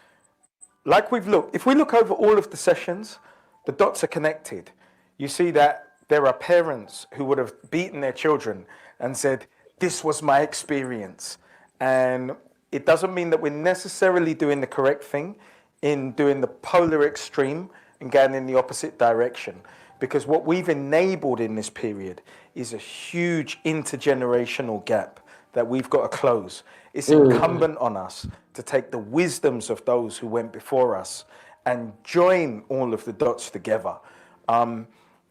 if we look over all of the sessions, the dots are connected. You see that there are parents who would have beaten their children and said, this was my experience. And it doesn't mean that we're necessarily doing the correct thing in doing the polar extreme and going in the opposite direction. Because what we've enabled in this period is a huge intergenerational gap that we've got to close. It's incumbent on us to take the wisdoms of those who went before us and join all of the dots together.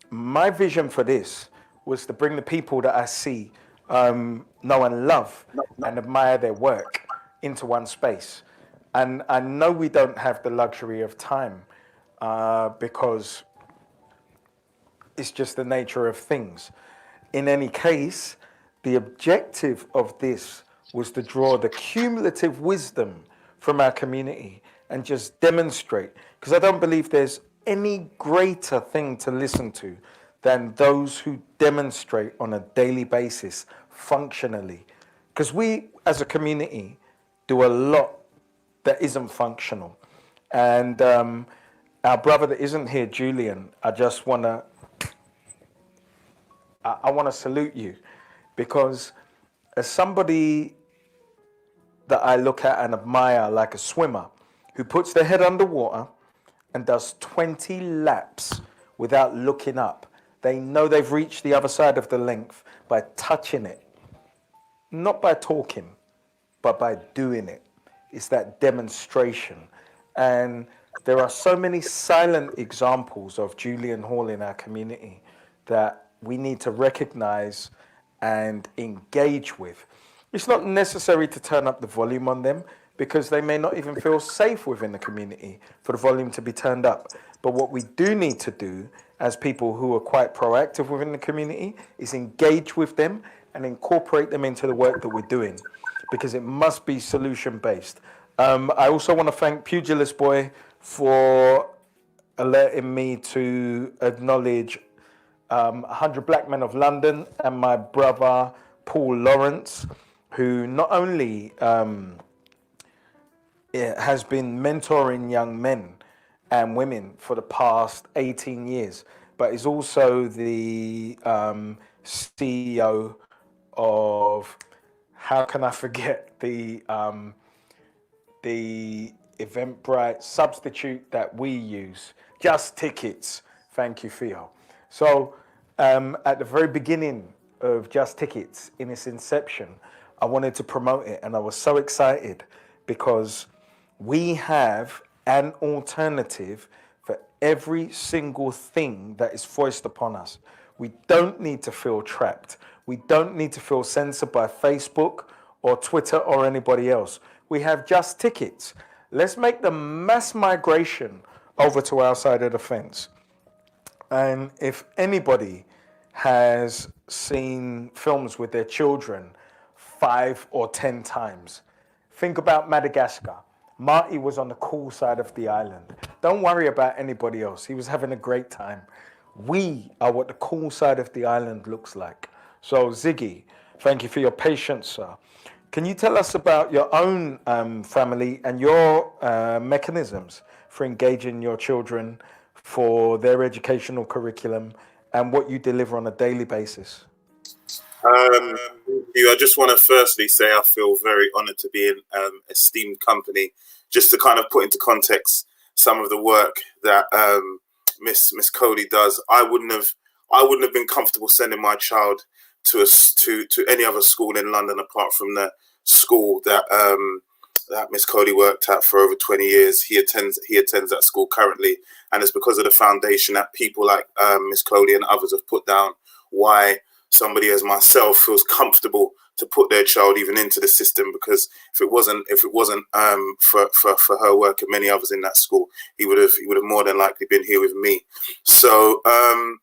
My vision for this was to bring the people that I see, know and love and admire their work into one space. And I know we don't have the luxury of time because it's just the nature of things. In any case, the objective of this was to draw the cumulative wisdom from our community and just demonstrate, because I don't believe there's any greater thing to listen to than those who demonstrate on a daily basis functionally. Because we, as a community, do a lot that isn't functional. And our brother that isn't here, Julian, I just want to, I want to salute you, because as somebody that I look at and admire, like a swimmer who puts their head underwater and does 20 laps without looking up, they know they've reached the other side of the length by touching it, not by talking, but by doing it. It's that demonstration. And there are so many silent examples of Julian Hall in our community that we need to recognize and engage with. It's not necessary to turn up the volume on them, because they may not even feel safe within the community for the volume to be turned up. But what we do need to do as people who are quite proactive within the community is engage with them and incorporate them into the work that we're doing, because it must be solution-based. I also want to thank Pugilist Boy for alerting me to acknowledge 100 Black Men of London and my brother Paul Lawrence, who not only has been mentoring young men and women for the past 18 years, but is also the CEO of, how can I forget, the Eventbrite substitute that we use, Just Tickets. Thank you, Theo. So at the very beginning of Just Tickets, in its inception, I wanted to promote it, and I was so excited because we have an alternative for every single thing that is foisted upon us. We don't need to feel trapped. We don't need to feel censored by Facebook or Twitter or anybody else. We have Just Tickets. Let's make the mass migration over to our side of the fence. And if anybody has seen films with their children 5 or 10 times, think about Madagascar. Marty was on the cool side of the island. Don't worry about anybody else. He was having a great time. We are what the cool side of the island looks like. So Ziggy, thank you for your patience, sir. Can you tell us about your own family and your mechanisms for engaging your children for their educational curriculum and what you deliver on a daily basis? I just want to firstly say I feel very honored to be in esteemed company. Just to kind of put into context some of the work that Miss Coley does, I wouldn't have been comfortable sending my child to any other school in London apart from the school that that Miss Coley worked at for over 20 years. He attends that school currently, and it's because of the foundation that people like Miss Coley and others have put down why somebody as myself feels comfortable to put their child even into the system, because if it wasn't for her work and many others in that school, he would have more than likely been here with me. So I'm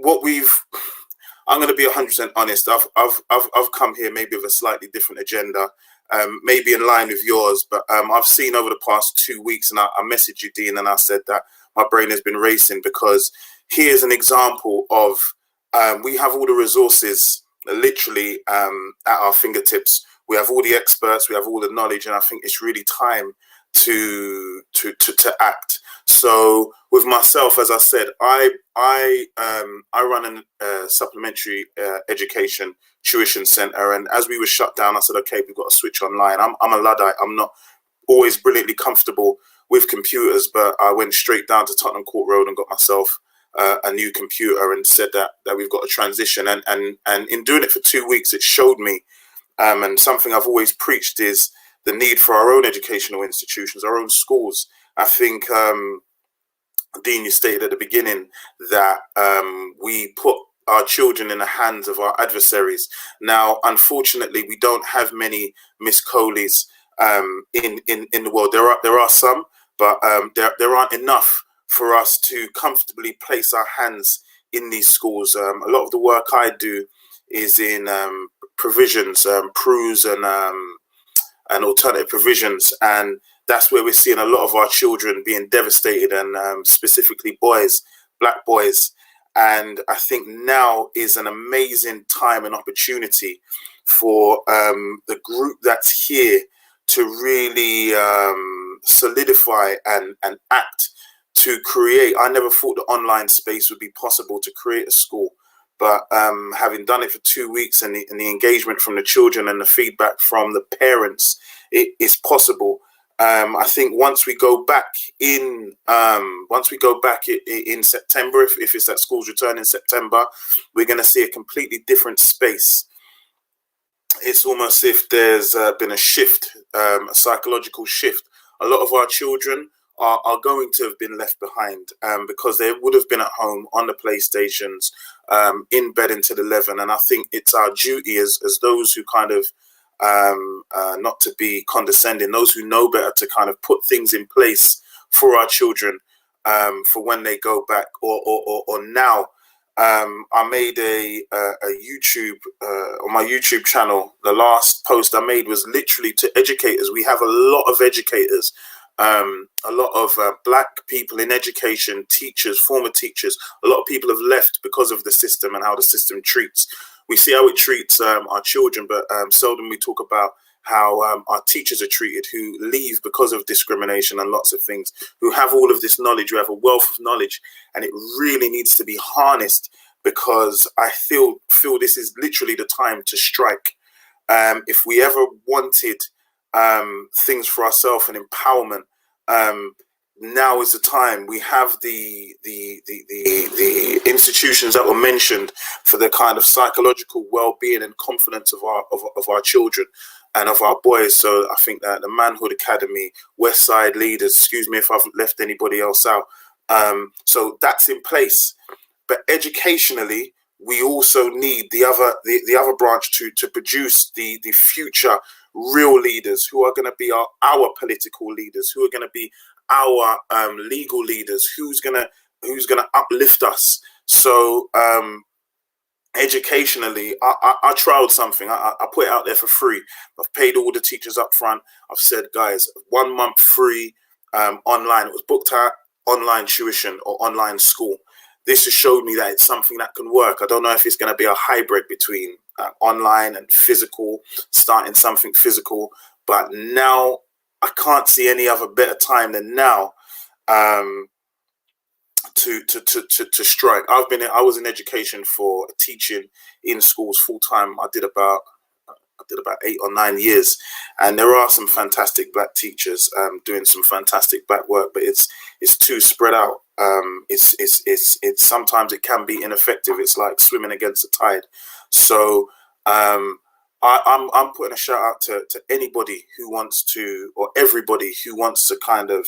going to be 100% honest. I've come here maybe with a slightly different agenda, maybe in line with yours, but I've seen over the past 2 weeks, and I messaged you, Dean, and I said that my brain has been racing, because here's an example of we have all the resources literally at our fingertips. We have all the experts, we have all the knowledge, and I think it's really time to act. So with myself, as I said, I run a supplementary education tuition center, and as we were shut down, I said, okay, we've got to switch online. I'm a Luddite. I'm not always brilliantly comfortable with computers, but I went straight down to Tottenham Court Road and got myself a new computer and said that we've got to transition. And in doing it for 2 weeks, it showed me, and something I've always preached is the need for our own educational institutions, our own schools. I think, Dean, you stated at the beginning that we put our children in the hands of our adversaries. Now, unfortunately, we don't have many Miss Coleys in the world. There are some, but there aren't enough for us to comfortably place our hands in these schools. A lot of the work I do is in provisions, PRUs and alternative provisions, and that's where we're seeing a lot of our children being devastated, and specifically boys, black boys. And I think now is an amazing time and opportunity for the group that's here to really solidify and act to create. I never thought the online space would be possible to create a school, but having done it for 2 weeks and the engagement from the children and the feedback from the parents, it is possible. I think once we go back in September, if it's that schools return in September, we're going to see a completely different space. It's almost if there's been a shift, a psychological shift. A lot of our children are going to have been left behind because they would have been at home on the PlayStations, in bed until 11. And I think it's our duty as those who kind of, not to be condescending, those who know better, to kind of put things in place for our children for when they go back or now. I made a YouTube on my YouTube channel. The last post I made was literally to educators. We have a lot of educators, a lot of black people in education, teachers, former teachers. A lot of people have left because of the system and how the system treats. We see how it treats our children, but seldom we talk about how our teachers are treated, who leave because of discrimination and lots of things, who have all of this knowledge, who have a wealth of knowledge, and it really needs to be harnessed, because I feel this is literally the time to strike. If we ever wanted things for ourselves and empowerment, now is the time. We have the institutions that were mentioned for the kind of psychological well-being and confidence of our children and of our boys. So I think that the Manhood Academy, West Side Leaders, excuse me if I've left anybody else out. So that's in place. But educationally, we also need the other branch to produce the future real leaders who are going to be our political leaders, who are going to be our legal leaders, who's gonna uplift us. So educationally, I trialed something. I put it out there for free. I've paid all the teachers up front. I've said, guys, 1 month free online. It was booked out online tuition or online school. This has showed me that it's something that can work. I don't know if it's going to be a hybrid between online and physical, starting something physical, but now I can't see any other better time than now to strike. I was in education for teaching in schools full time. I did about 8 or 9 years, and there are some fantastic black teachers doing some fantastic black work, but it's too spread out. It's sometimes it can be ineffective. It's like swimming against the tide. So I'm putting a shout out to anybody who wants to, or everybody who wants to kind of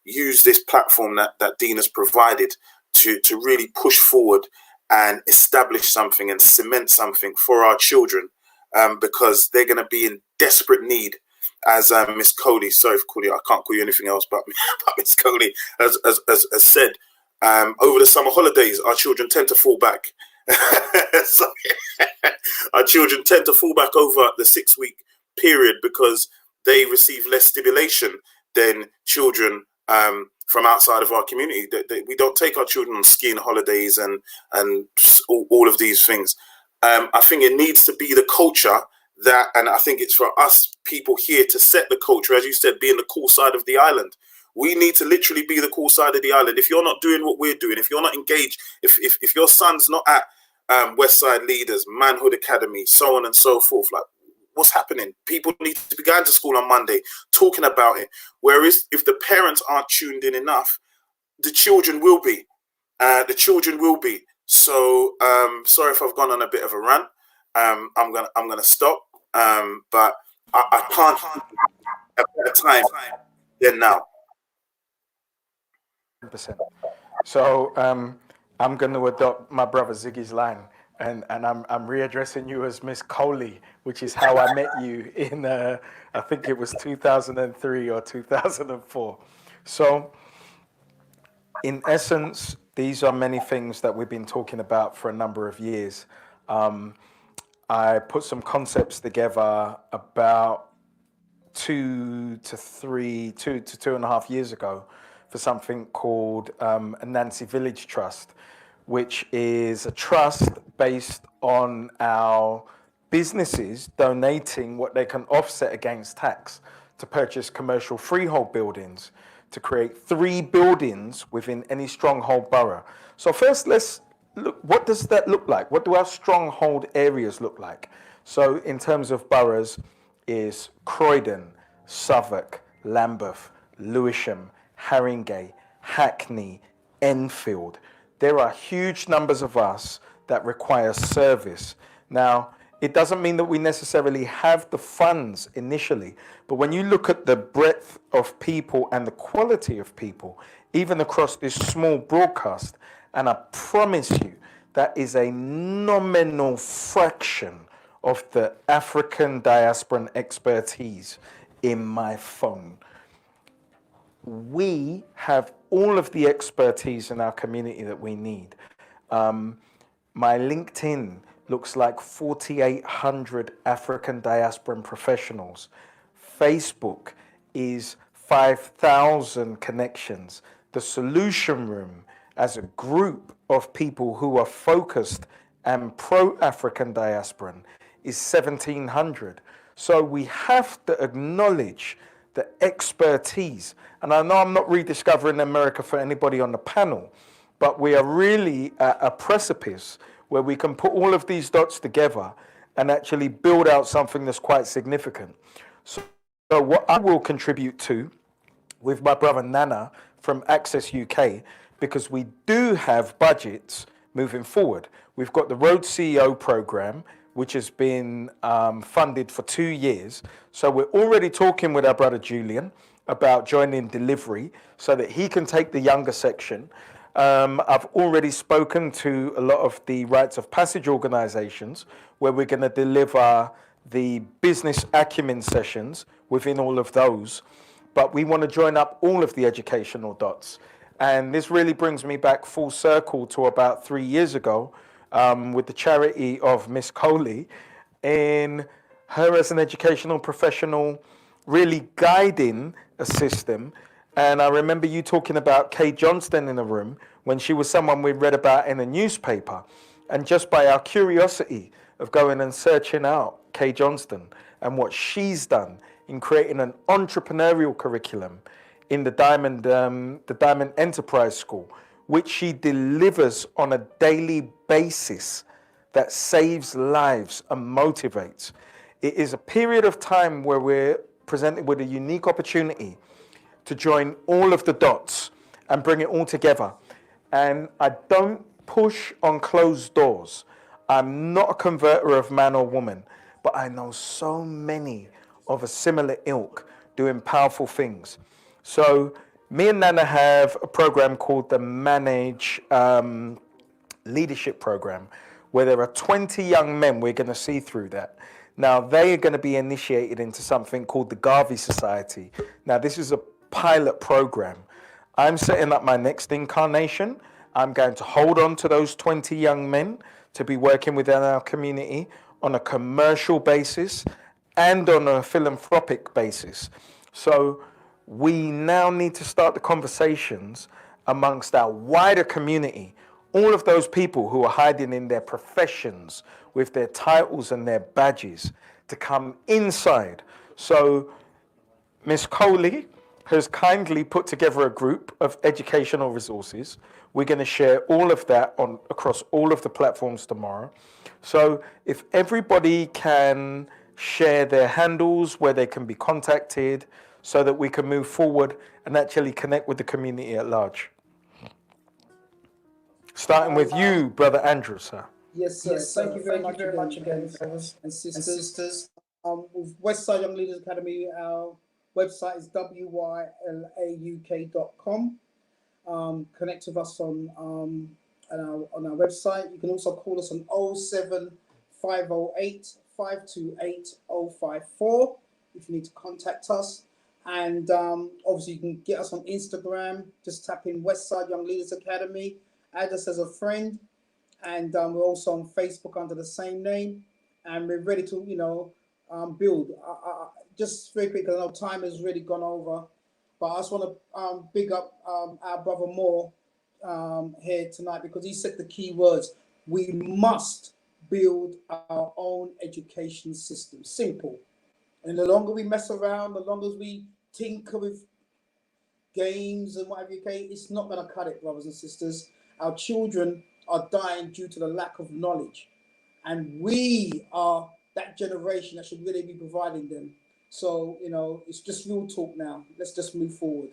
use this platform that Dean has provided to really push forward and establish something and cement something for our children, because they're going to be in desperate need. As Miss Coley, sorry for calling you, I can't call you anything else but Miss Coley has said, over the summer holidays, our children tend to fall back. So, our children tend to fall back over the 6-week period because they receive less stimulation than children from outside of our community. We don't take our children on skiing holidays and all of these things. I think it needs to be the culture that, and I think it's for us people here to set the culture, as you said, being the cool side of the island. We need to literally be the cool side of the island. If you're not doing what we're doing, if you're not engaged, if your son's not at West Side Leaders, Manhood Academy, so on and so forth, like, what's happening? People need to be going to school on Monday, talking about it. Whereas if the parents aren't tuned in enough, the children will be. So sorry if I've gone on a bit of a rant. I'm gonna stop. But I can't at a better time than now. 100%. So I'm going to adopt my brother Ziggy's line, and I'm readdressing you as Miss Coley, which is how I met you in I think it was 2003 or 2004. So in essence, these are many things that we've been talking about for a number of years. I put some concepts together about 2 to 2.5 years ago for something called a Nancy Village Trust, which is a trust based on our businesses donating what they can offset against tax to purchase commercial freehold buildings to create 3 buildings within any stronghold borough. So first, let's look, what does that look like? What do our stronghold areas look like? So in terms of boroughs is Croydon, Southwark, Lambeth, Lewisham, Haringey, Hackney, Enfield. There are huge numbers of us that require service. Now, it doesn't mean that we necessarily have the funds initially, but when you look at the breadth of people and the quality of people, even across this small broadcast, and I promise you, that is a nominal fraction of the African diasporan expertise in my phone. We have all of the expertise in our community that we need. My LinkedIn looks like 4,800 African diasporan professionals. Facebook is 5,000 connections. The Solution Room, as a group of people who are focused and pro-African diasporan, is 1,700. So we have to acknowledge the expertise. And I know I'm not rediscovering America for anybody on the panel, but we are really at a precipice where we can put all of these dots together and actually build out something that's quite significant. So what I will contribute to with my brother Nana from Access UK, because we do have budgets moving forward. We've got the Road CEO program, which has been funded for 2 years. So we're already talking with our brother Julian about joining delivery so that he can take the younger section. I've already spoken to a lot of the rites of passage organizations where we're going to deliver the business acumen sessions within all of those. But we want to join up all of the educational dots. And this really brings me back full circle to about 3 years ago with the charity of Miss Coley, in her as an educational professional really guiding a system. And I remember you talking about Kay Johnston in the room when she was someone we read about in a newspaper. And just by our curiosity of going and searching out Kay Johnston and what she's done in creating an entrepreneurial curriculum in the Diamond Enterprise School, which she delivers on a daily basis that saves lives and motivates. It is a period of time where we're presented with a unique opportunity to join all of the dots and bring it all together. And I don't push on closed doors. I'm not a converter of man or woman, but I know so many of a similar ilk doing powerful things. So me and Nana have a program called the Manage Leadership Program, where there are 20 young men we're going to see through that. Now, they are going to be initiated into something called the Garvey Society. Now, this is a pilot program. I'm setting up my next incarnation. I'm going to hold on to those 20 young men to be working within our community on a commercial basis and on a philanthropic basis. So we now need to start the conversations amongst our wider community, all of those people who are hiding in their professions with their titles and their badges, to come inside. So Miss Coley has kindly put together a group of educational resources. We're going to share all of that across all of the platforms tomorrow. So if everybody can share their handles where they can be contacted so that we can move forward and actually connect with the community at large. Starting with you, Brother Andrew, sir. Yes, sir. Thank you very much again, brothers and sisters. With Westside Young Leaders Academy, our website is wylauk.com. Connect with us on our website. You can also call us on 07508 528 054 if you need to contact us. And obviously you can get us on Instagram. Just tap in Westside Young Leaders Academy. Add us as a friend. And we're also on Facebook under the same name. And we're ready to, build. Just very quickly, I know time has really gone over. But I just want to big up our brother Moore here tonight, because he said the key words. We must build our own education system. Simple. And the longer we mess around, the longer we tinker with games and whatever, okay? It's not going to cut it, brothers and sisters. Our children are dying due to the lack of knowledge. And we are that generation that should really be providing them. So, you know, it's just real talk now. Let's just move forward.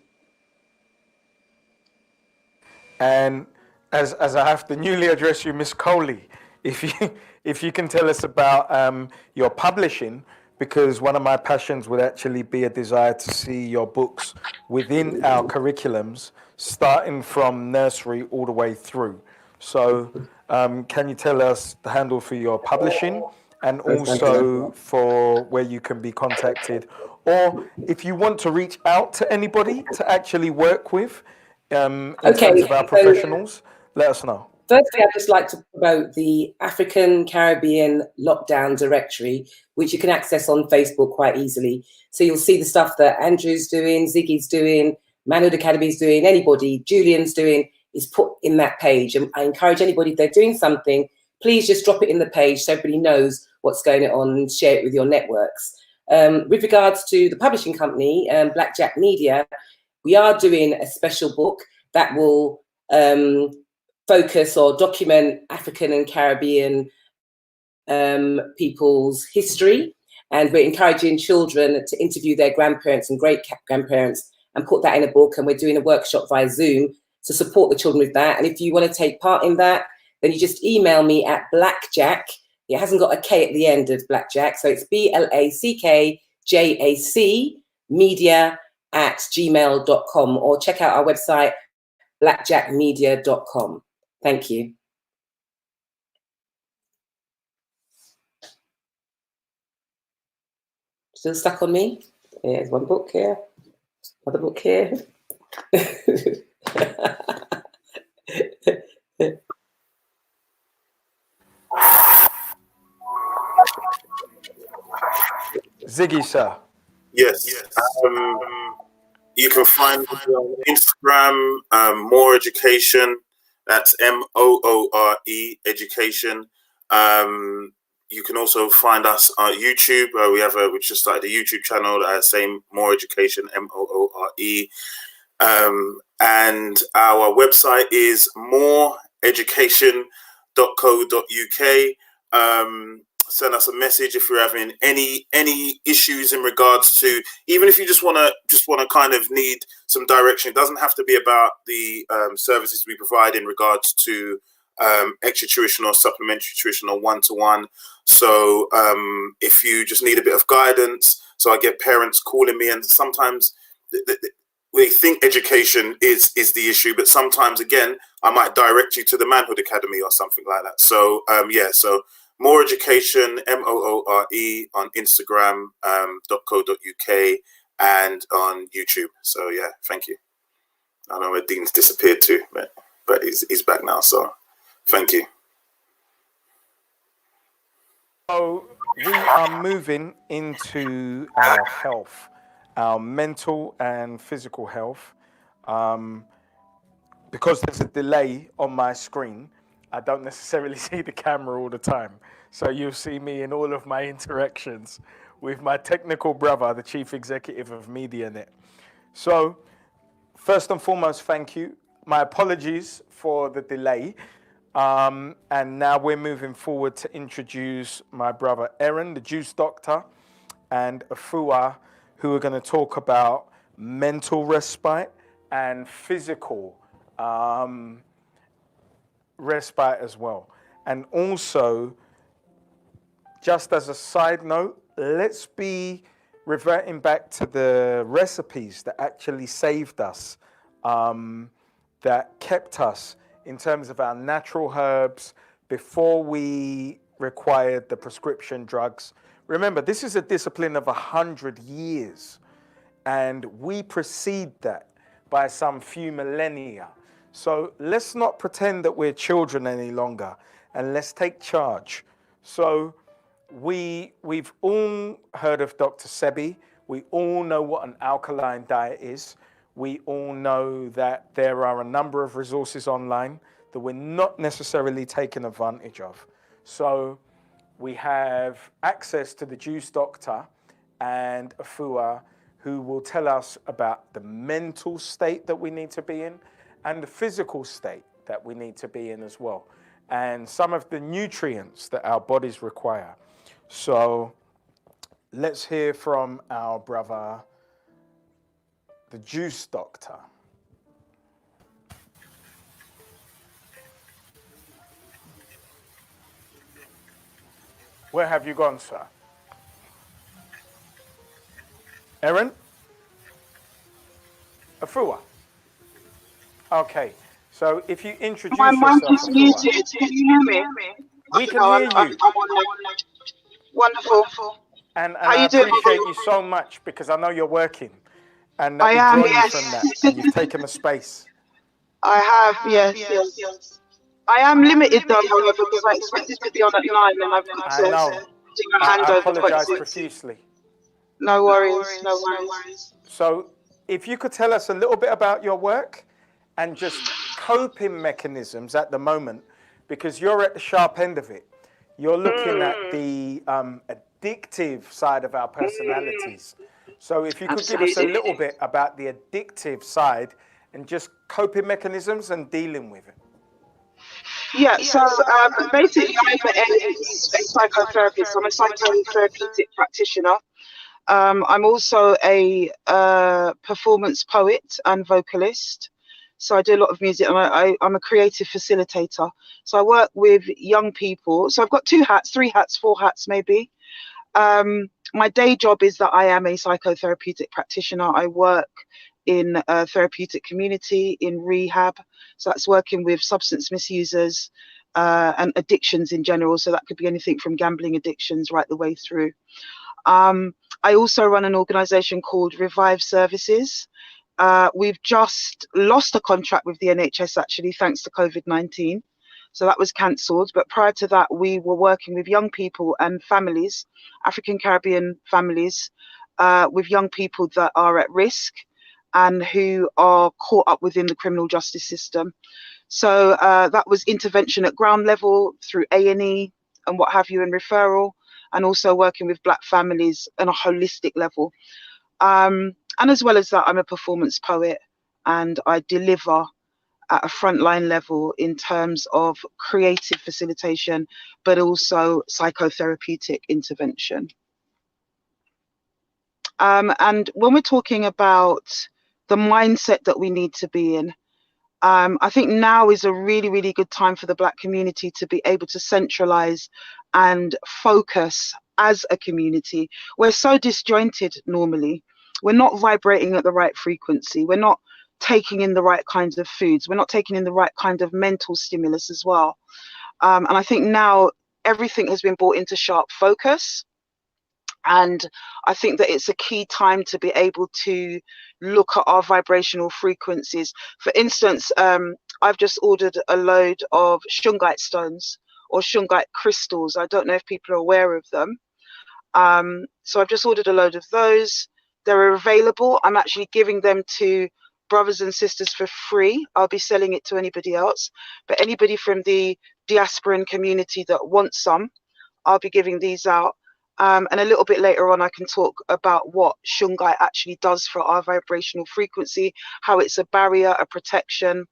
And as I have to newly address you, Miss Coley, if you can tell us about your publishing, because one of my passions would actually be a desire to see your books within our curriculums, starting from nursery all the way through. So can you tell us the handle for your publishing and also for where you can be contacted? Or if you want to reach out to anybody to actually work with in terms of our professionals, let us know. Firstly, I'd just like to promote the African Caribbean Lockdown Directory, which you can access on Facebook quite easily. So you'll see the stuff that Andrew's doing, Ziggy's doing, Manhood Academy's doing, anybody, Julian's doing, is put in that page. And I encourage anybody, if they're doing something, please just drop it in the page so everybody knows what's going on and share it with your networks. With regards to the publishing company, Blackjack Media, we are doing a special book that will focus or document African and Caribbean people's history. And we're encouraging children to interview their grandparents and great-grandparents and put that in a book. And we're doing a workshop via Zoom to support the children with that. And if you want to take part in that, then you just email me at blackjack. It hasn't got a K at the end of Blackjack. So it's BLACKJAC media@gmail.com, or check out our website, blackjackmedia.com. Thank you. Still stuck on me? There's one book here, another book here. Ziggy, sir. Yes. You can find me on Instagram, More Education. That's MOORE Education. You can also find us on YouTube. We just started a YouTube channel, same More Education, MOORE. And our website is moreeducation.co.uk. Send us a message if you're having any issues in regards to, even if you just want to kind of need some direction. It doesn't have to be about the services we provide in regards to extra tuition or supplementary tuition or one-to-one. So if you just need a bit of guidance, so I get parents calling me, and sometimes we think education is the issue, but sometimes again I might direct you to the Manhood Academy or something like that. So so More Education, MOORE, on Instagram, .co.uk, and on YouTube. So yeah, thank you. I know where Dean's disappeared too, but he's back now. So thank you. So we are moving into our health, our mental and physical health. Because there's a delay on my screen, I don't necessarily see the camera all the time. So you'll see me in all of my interactions with my technical brother, the Chief Executive of MediaNet. So first and foremost, thank you. My apologies for the delay. And now we're moving forward to introduce my brother Aaron, the juice doctor, and Afua, who are going to talk about mental respite and physical respite as well. And also, just as a side note, let's be reverting back to the recipes that actually saved us, that kept us in terms of our natural herbs before we required the prescription drugs. Remember, this is a discipline of 100 years, and we precede that by some few millennia. So let's not pretend that we're children any longer, and let's take charge. So we've all heard of Dr. Sebi. We all know what an alkaline diet is. We all know that there are a number of resources online that we're not necessarily taking advantage of. So we have access to the Juice Doctor and Afua, who will tell us about the mental state that we need to be in and the physical state that we need to be in as well, and some of the nutrients that our bodies require. So let's hear from our brother, the juice doctor. Where have you gone, sir? Aaron? Afua? Okay, so if you introduce My yourself, mic is Afua. muted. Can you hear me? We can No, hear I'm you. Wonderful. And How I you doing? appreciate you so much because I know you're working and that I we am, draw you yes. from that and you've taken the space. I have, yes. I am limited though, however, because I expected to be on at 9 and I've got I to know. do a I handover. apologize profusely. No worries. So if you could tell us a little bit about your work and just coping mechanisms at the moment, because you're at the sharp end of it. You're looking at the addictive side of our personalities. So if you could give us a little bit about the addictive side and just coping mechanisms and dealing with it. Yeah, so basically I'm a psychotherapist. I'm a psychotherapeutic practitioner. I'm also a performance poet and vocalist. So I do a lot of music, and I'm a creative facilitator. So I work with young people. So I've got 2 hats, 3 hats, 4 hats maybe. My day job is that I am a psychotherapeutic practitioner. I work in a therapeutic community, in rehab. So that's working with substance misusers and addictions in general. So that could be anything from gambling addictions right the way through. I also run an organization called Revive Services. We've just lost a contract with the NHS, actually, thanks to COVID-19. So that was cancelled. But prior to that, we were working with young people and families, African Caribbean families, with young people that are at risk and who are caught up within the criminal justice system. So that was intervention at ground level through A&E and what have you, and referral, and also working with Black families on a holistic level. And as well as that, I'm a performance poet and I deliver at a frontline level in terms of creative facilitation, but also psychotherapeutic intervention. And when we're talking about the mindset that we need to be in, I think now is a really, really good time for the Black community to be able to centralize and focus as a community. We're so disjointed normally. We're not vibrating at the right frequency. We're not taking in the right kinds of foods. We're not taking in the right kind of mental stimulus as well. And I think now everything has been brought into sharp focus. And I think that it's a key time to be able to look at our vibrational frequencies. For instance, I've just ordered a load of shungite stones or shungite crystals. I don't know if people are aware of them. So I've just ordered a load of those. They're available. I'm actually giving them to brothers and sisters for free. I'll be selling it to anybody else. But anybody from the Diasporan community that wants some, I'll be giving these out. And a little bit later on, I can talk about what shungite actually does for our vibrational frequency, how it's a barrier, a protection,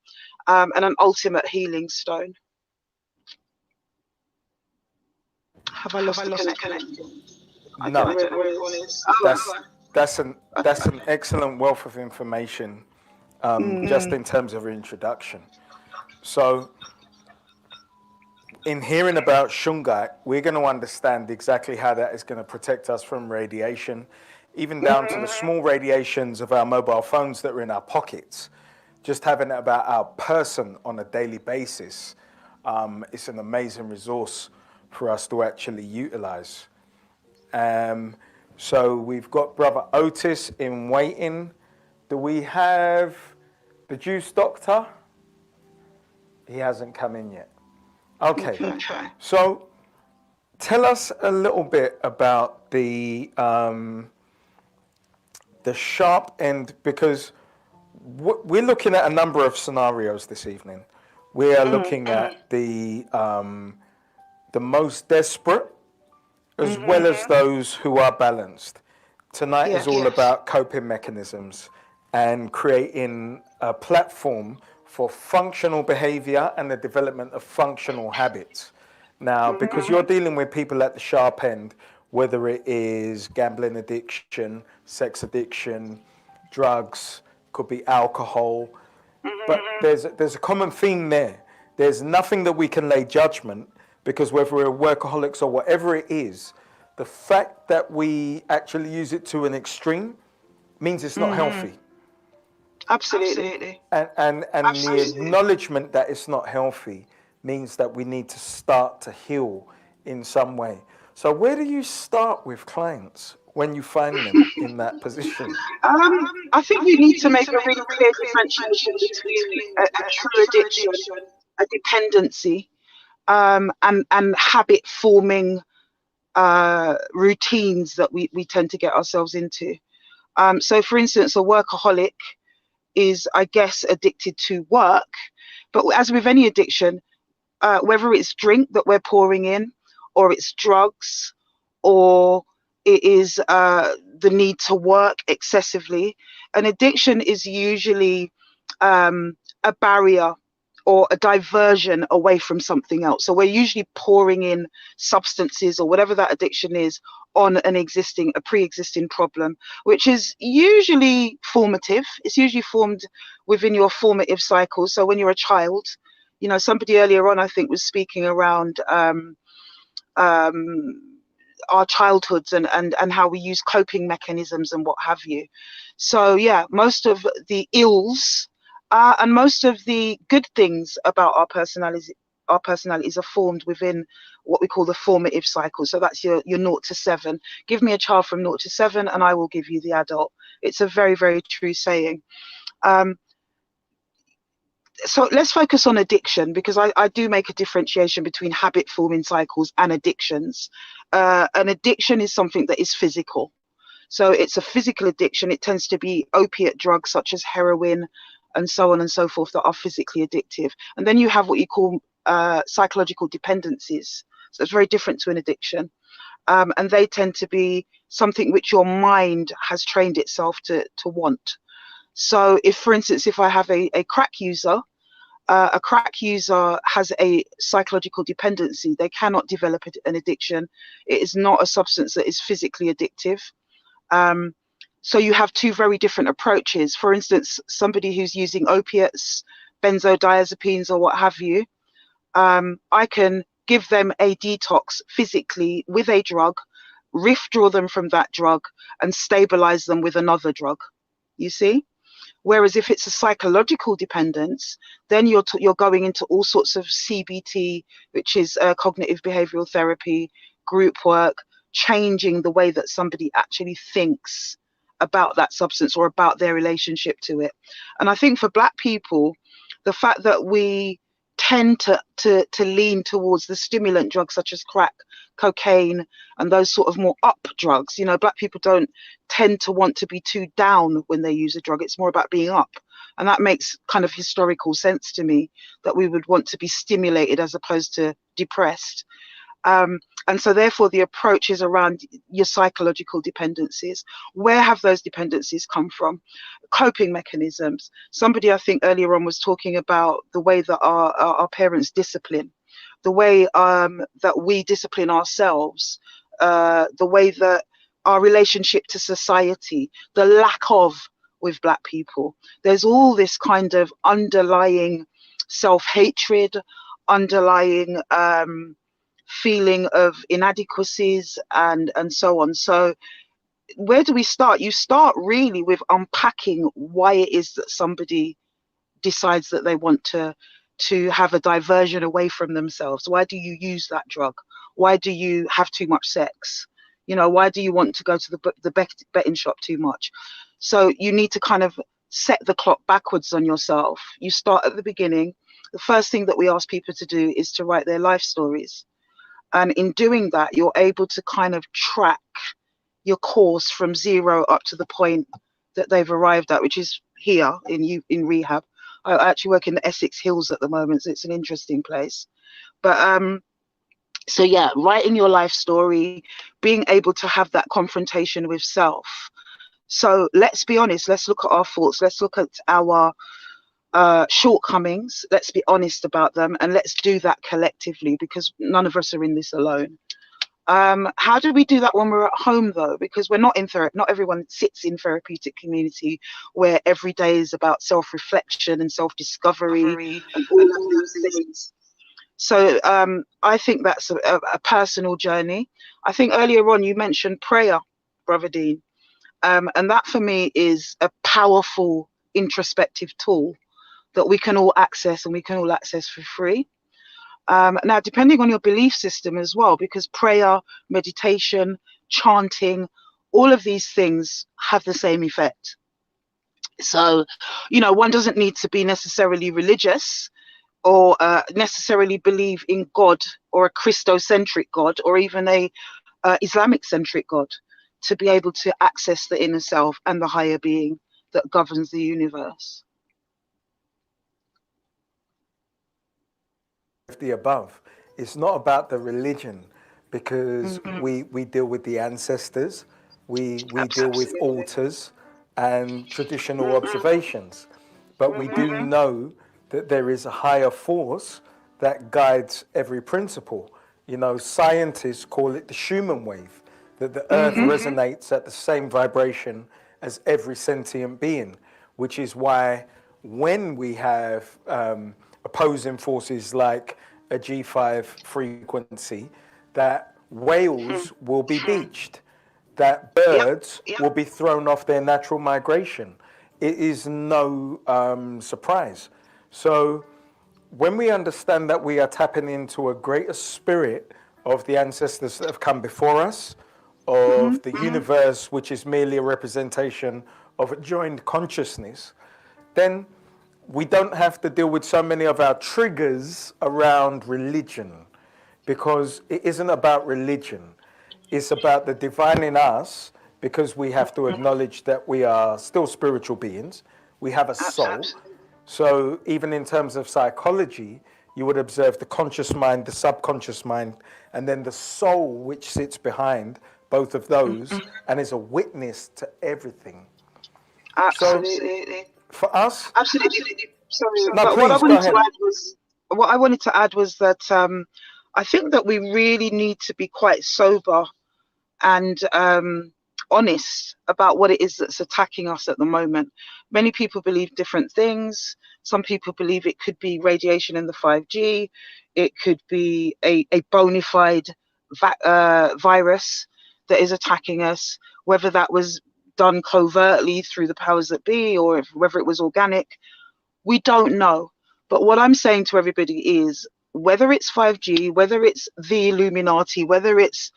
and an ultimate healing stone. Have I lost the connection? No, that's an excellent wealth of information, just in terms of introduction. So, in hearing about shungite, we're going to understand exactly how that is going to protect us from radiation, even down to the small radiations of our mobile phones that are in our pockets. Just having it about our person on a daily basis, it's an amazing resource for us to actually utilize. So we've got Brother Otis in waiting. Do we have the juice doctor? He hasn't come in yet. Okay, so tell us a little bit about the sharp end, because we're looking at a number of scenarios this evening. We are looking at the most desperate, as well as those who are balanced. Tonight is all about coping mechanisms and creating a platform for functional behavior and the development of functional habits. Now, because you're dealing with people at the sharp end, whether it is gambling addiction, sex addiction, drugs, could be alcohol, but there's a common theme there. There's nothing that we can lay judgment, because whether we're workaholics or whatever it is, the fact that we actually use it to an extreme means it's not healthy. Absolutely. And the acknowledgement that it's not healthy means that we need to start to heal in some way. So where do you start with clients when you find them in that position? I think you need to make a really clear differentiation between a true addiction, a dependency, and habit forming routines that we tend to get ourselves into. So for instance, a workaholic is, I guess, addicted to work, but as with any addiction, whether it's drink that we're pouring in, or it's drugs, or it is the need to work excessively, an addiction is usually a barrier or a diversion away from something else. So we're usually pouring in substances or whatever that addiction is on a pre-existing problem, which is usually formative. It's usually formed within your formative cycle. So when you're a child, you know, somebody earlier on, I think, was speaking around our childhoods and how we use coping mechanisms and what have you. So yeah, most of the ills and most of the good things about our personalities are formed within what we call the formative cycle. So that's your 0 to 7. Give me a child from 0 to 7 and I will give you the adult. It's a very, very true saying. So let's focus on addiction, because I do make a differentiation between habit forming cycles and addictions. An addiction is something that is physical. So it's a physical addiction. It tends to be opiate drugs such as heroin and so on and so forth that are physically addictive. And then you have what you call psychological dependencies. So it's very different to an addiction. And they tend to be something which your mind has trained itself to want. So if, for instance, if I have a crack user has a psychological dependency. They cannot develop an addiction. It is not a substance that is physically addictive. So you have two very different approaches. For instance, somebody who's using opiates, benzodiazepines, or what have you, I can give them a detox physically with a drug, withdraw them from that drug, and stabilize them with another drug. You see? Whereas if it's a psychological dependence, then you're going into all sorts of CBT, which is cognitive behavioral therapy, group work, changing the way that somebody actually thinks about that substance or about their relationship to it. And I think for Black people, the fact that we tend to lean towards the stimulant drugs such as crack, cocaine, and those sort of more up drugs. You know, Black people don't tend to want to be too down when they use a drug. It's more about being up. And that makes kind of historical sense to me, that we would want to be stimulated as opposed to depressed. And so therefore the approach is around your psychological dependencies. Where have those dependencies come from? Coping mechanisms. Somebody, I think earlier on, was talking about the way that our parents discipline, the way that we discipline ourselves, the way that our relationship to society, the lack of with Black people. There's all this kind of underlying self-hatred, underlying feeling of inadequacies and so on. So where do we start? You start really with unpacking why it is that somebody decides that they want to have a diversion away from themselves. Why do you use that drug? Why do you have too much sex? You know, why do you want to go to the betting shop too much? So you need to kind of set the clock backwards on yourself. You start at the beginning. The first thing that we ask people to do is to write their life stories. And in doing that, you're able to kind of track your course from 0 up to the point that they've arrived at, which is here in rehab. I actually work in the Essex Hills at the moment, so it's an interesting place. But So yeah, writing your life story, being able to have that confrontation with self. So let's be honest, let's look at our faults, let's look at our shortcomings, let's be honest about them, and let's do that collectively, because none of us are in this alone. How do we do that when we're at home though? Because we're not in therapy, not everyone sits in therapeutic community where every day is about self-reflection and self-discovery and all of those things. So I think that's a personal journey. I think earlier on you mentioned prayer, Brother Dean. And that for me is a powerful introspective tool that we can all access, and we can all access for free. Now, depending on your belief system as well, because prayer, meditation, chanting, all of these things have the same effect. So, you know, one doesn't need to be necessarily religious or necessarily believe in God or a Christocentric God or even a Islamic-centric God to be able to access the inner self and the higher being that governs the universe. The above. It's not about the religion, because we deal with the ancestors, we deal with altars and traditional observations, but we do know that there is a higher force that guides every principle. You know, scientists call it the Schumann wave, that the earth resonates at the same vibration as every sentient being, which is why when we have opposing forces like a G5 frequency, that whales will be beached, that birds will be thrown off their natural migration. It is no surprise. So when we understand that we are tapping into a greater spirit of the ancestors that have come before us, of the universe, which is merely a representation of a joined consciousness, then we don't have to deal with so many of our triggers around religion, because it isn't about religion. It's about the divine in us, because we have to acknowledge that we are still spiritual beings. We have a soul. So even in terms of psychology, you would observe the conscious mind, the subconscious mind, and then the soul, which sits behind both of those and is a witness to everything. Absolutely. So for us, absolutely. Sorry, no, but please, what I wanted to add was that I think that we really need to be quite sober and honest about what it is that's attacking us at the moment. Many people believe different things. Some people believe it could be radiation in the 5G. It could be a bona fide virus that is attacking us, whether that was done covertly through the powers that be or whether it was organic. We don't know. But what I'm saying to everybody is, whether it's 5G, whether it's the Illuminati, whether it's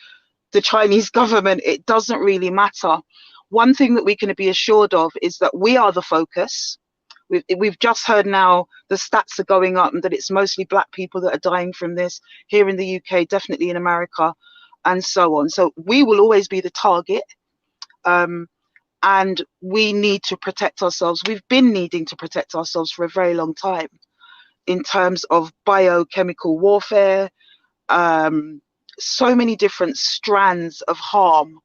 the Chinese government, it doesn't really matter. One thing that we can be assured of is that we are the focus. We've just heard now the stats are going up and that it's mostly Black people that are dying from this here in the UK, definitely in America, and so on. So we will always be the target. And we need to protect ourselves. We've been needing to protect ourselves for a very long time in terms of biochemical warfare, so many different strands of harm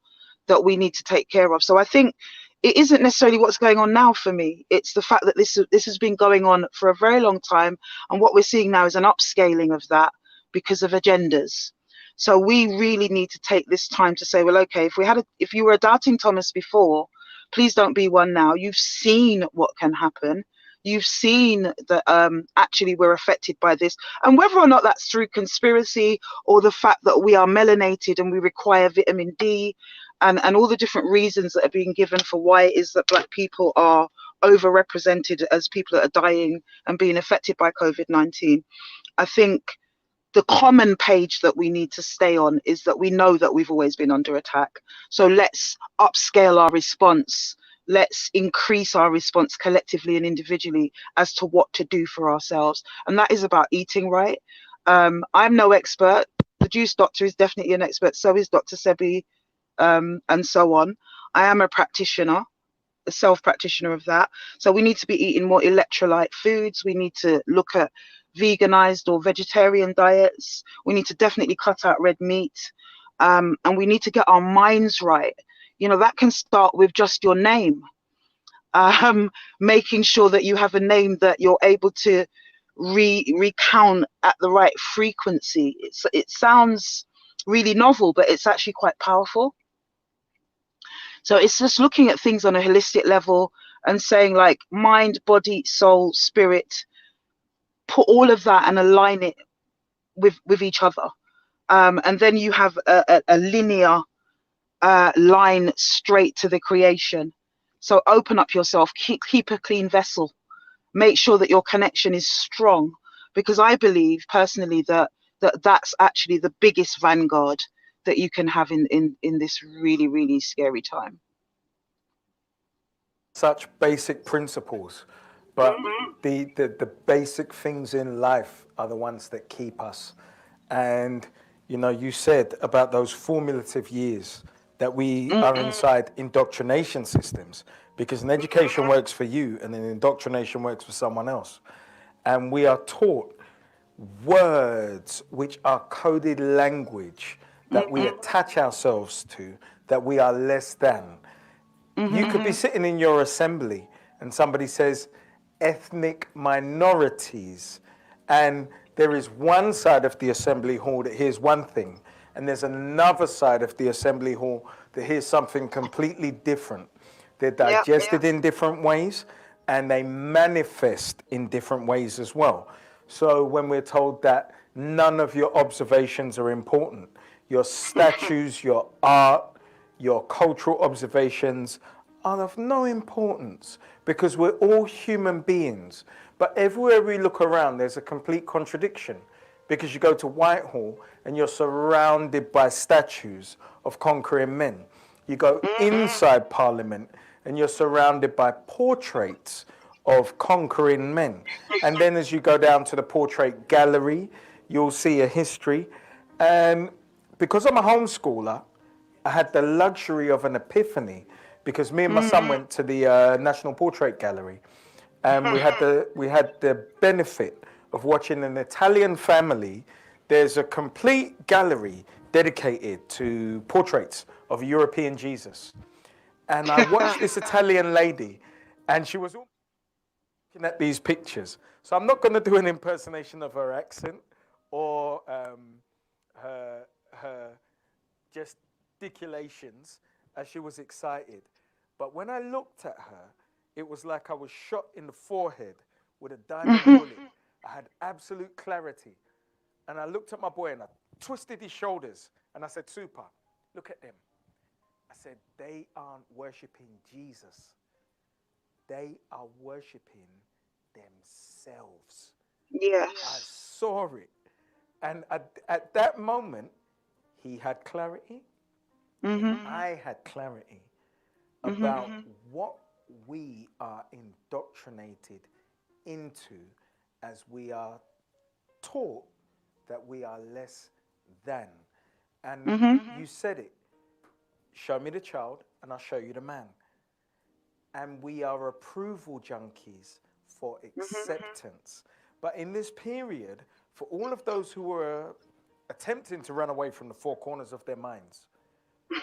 that we need to take care of. So I think it isn't necessarily what's going on now for me. It's the fact that this has been going on for a very long time. And what we're seeing now is an upscaling of that because of agendas. So we really need to take this time to say, well, okay, if you were a doubting Thomas before, please don't be one now. You've seen what can happen. You've seen that actually we're affected by this. And whether or not that's through conspiracy or the fact that we are melanated and we require vitamin D and all the different reasons that are being given for why it is that Black people are overrepresented as people that are dying and being affected by COVID-19. I think the common page that we need to stay on is that we know that we've always been under attack. So let's upscale our response. Let's increase our response collectively and individually as to what to do for ourselves. And that is about eating right. I'm no expert. The juice doctor is definitely an expert. So is Dr. Sebi, and so on. I am a practitioner. a self-practitioner of that. So we need to be eating more electrolyte foods. We need to look at veganized or vegetarian diets. We need to definitely cut out red meat. And we need to get our minds right. You know, that can start with just your name. Making sure that you have a name that you're able to recount at the right frequency. It sounds really novel, but it's actually quite powerful. So it's just looking at things on a holistic level and saying, like, mind, body, soul, spirit, put all of that and align it with each other. And then you have a linear line straight to the creation. So open up yourself, keep a clean vessel, make sure that your connection is strong, because I believe personally that's actually the biggest vanguard that you can have in this really, really scary time. Such basic principles, but the basic things in life are the ones that keep us. And you know, you said about those formative years that we are inside indoctrination systems, because an education works for you and an indoctrination works for someone else. And we are taught words which are coded language that we attach ourselves to, that we are less than. You could be sitting in your assembly and somebody says ethnic minorities, and there is one side of the assembly hall that hears one thing, and there's another side of the assembly hall that hears something completely different. They're digested in different ways, and they manifest in different ways as well. So when we're told that none of your observations are important, your statues, your art, your cultural observations are of no importance, because we're all human beings. But everywhere we look around, there's a complete contradiction, because you go to Whitehall and you're surrounded by statues of conquering men. You go inside Parliament and you're surrounded by portraits of conquering men. And then as you go down to the portrait gallery, you'll see a history. And because I'm a homeschooler, I had the luxury of an epiphany, because me and my son went to the National Portrait Gallery, and we had the benefit of watching an Italian family. There's a complete gallery dedicated to portraits of European Jesus. And I watched this Italian lady, and she was looking at these pictures. So I'm not going to do an impersonation of her accent or her gesticulations as she was excited. But when I looked at her, it was like I was shot in the forehead with a diamond bullet. I had absolute clarity. And I looked at my boy and I twisted his shoulders and I said, Super, look at them. I said, they aren't worshiping Jesus. They are worshiping themselves. Yes. I saw it. And at that moment, he had clarity. I had clarity about what we are indoctrinated into, as we are taught that we are less than. And you said it, show me the child and I'll show you the man. And we are approval junkies for acceptance. But in this period, for all of those who were attempting to run away from the four corners of their minds,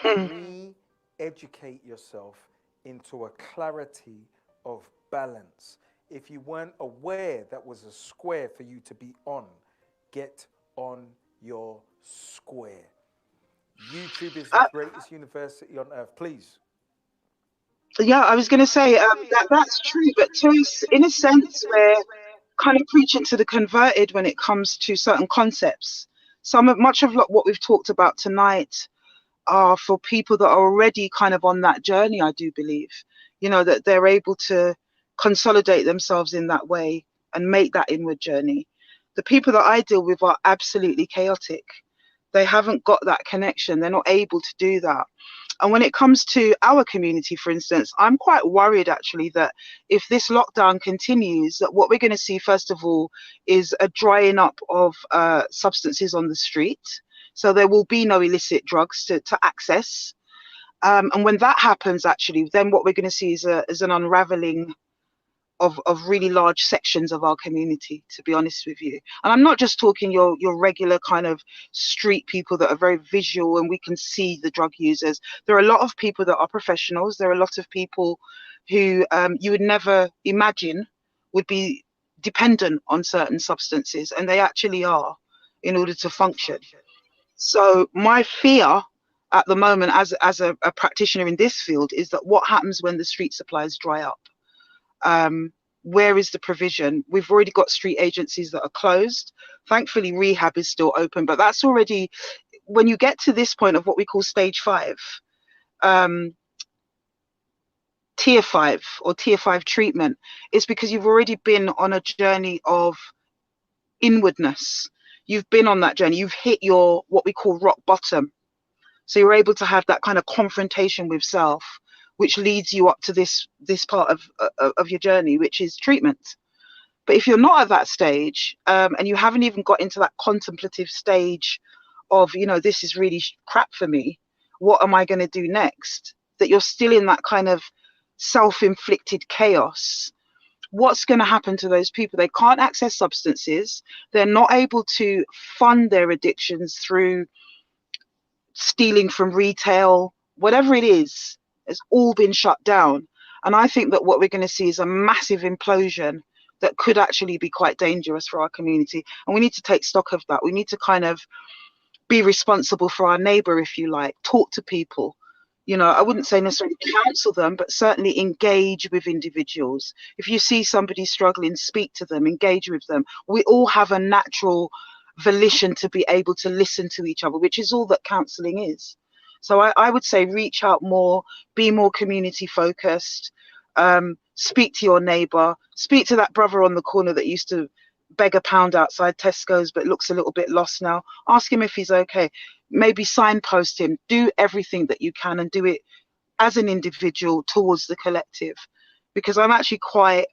re-educate yourself into a clarity of balance. If you weren't aware that was a square for you to be on, get on your square. YouTube is the greatest university on earth. Please. Yeah, I was going to say that's true, but in a sense, we're kind of preaching to the converted when it comes to certain concepts. Much of what we've talked about tonight are for people that are already kind of on that journey, I do believe. You know, that they're able to consolidate themselves in that way and make that inward journey. The people that I deal with are absolutely chaotic. They haven't got that connection. They're not able to do that. And when it comes to our community, for instance, I'm quite worried actually that if this lockdown continues, that what we're going to see, first of all, is a drying up of substances on the street. So there will be no illicit drugs to access. And when that happens, actually, then what we're going to see is an unraveling of really large sections of our community, to be honest with you. And I'm not just talking your regular kind of street people that are very visual and we can see the drug users. There are a lot of people that are professionals. There are a lot of people who you would never imagine would be dependent on certain substances, and they actually are, in order to function. So my fear at the moment as a practitioner in this field is that what happens when the street supplies dry up? Where is the provision? We've already got street agencies that are closed. Thankfully, rehab is still open, but that's already, when you get to this point of what we call stage 5, tier 5 or tier 5 treatment, is because you've already been on a journey of inwardness. You've been on that journey. You've hit your, what we call rock bottom. So you're able to have that kind of confrontation with self, which leads you up to this part of your journey, which is treatment. But if you're not at that stage, and you haven't even got into that contemplative stage of, you know, this is really crap for me, what am I going to do next? That you're still in that kind of self-inflicted chaos. What's going to happen to those people? They can't access substances. They're not able to fund their addictions through stealing from retail, whatever it is. It's all been shut down. And I think that what we're going to see is a massive implosion that could actually be quite dangerous for our community. And we need to take stock of that. We need to kind of be responsible for our neighbor, if you like, talk to people. You know, I wouldn't say necessarily counsel them, but certainly engage with individuals. If you see somebody struggling, speak to them, engage with them. We all have a natural volition to be able to listen to each other, which is all that counseling is. So I would say reach out more, be more community focused, speak to your neighbor, speak to that brother on the corner that used to beg a pound outside Tesco's but looks a little bit lost now. Ask him if he's okay. Maybe signpost him. Do everything that you can and do it as an individual towards the collective, because I'm actually quite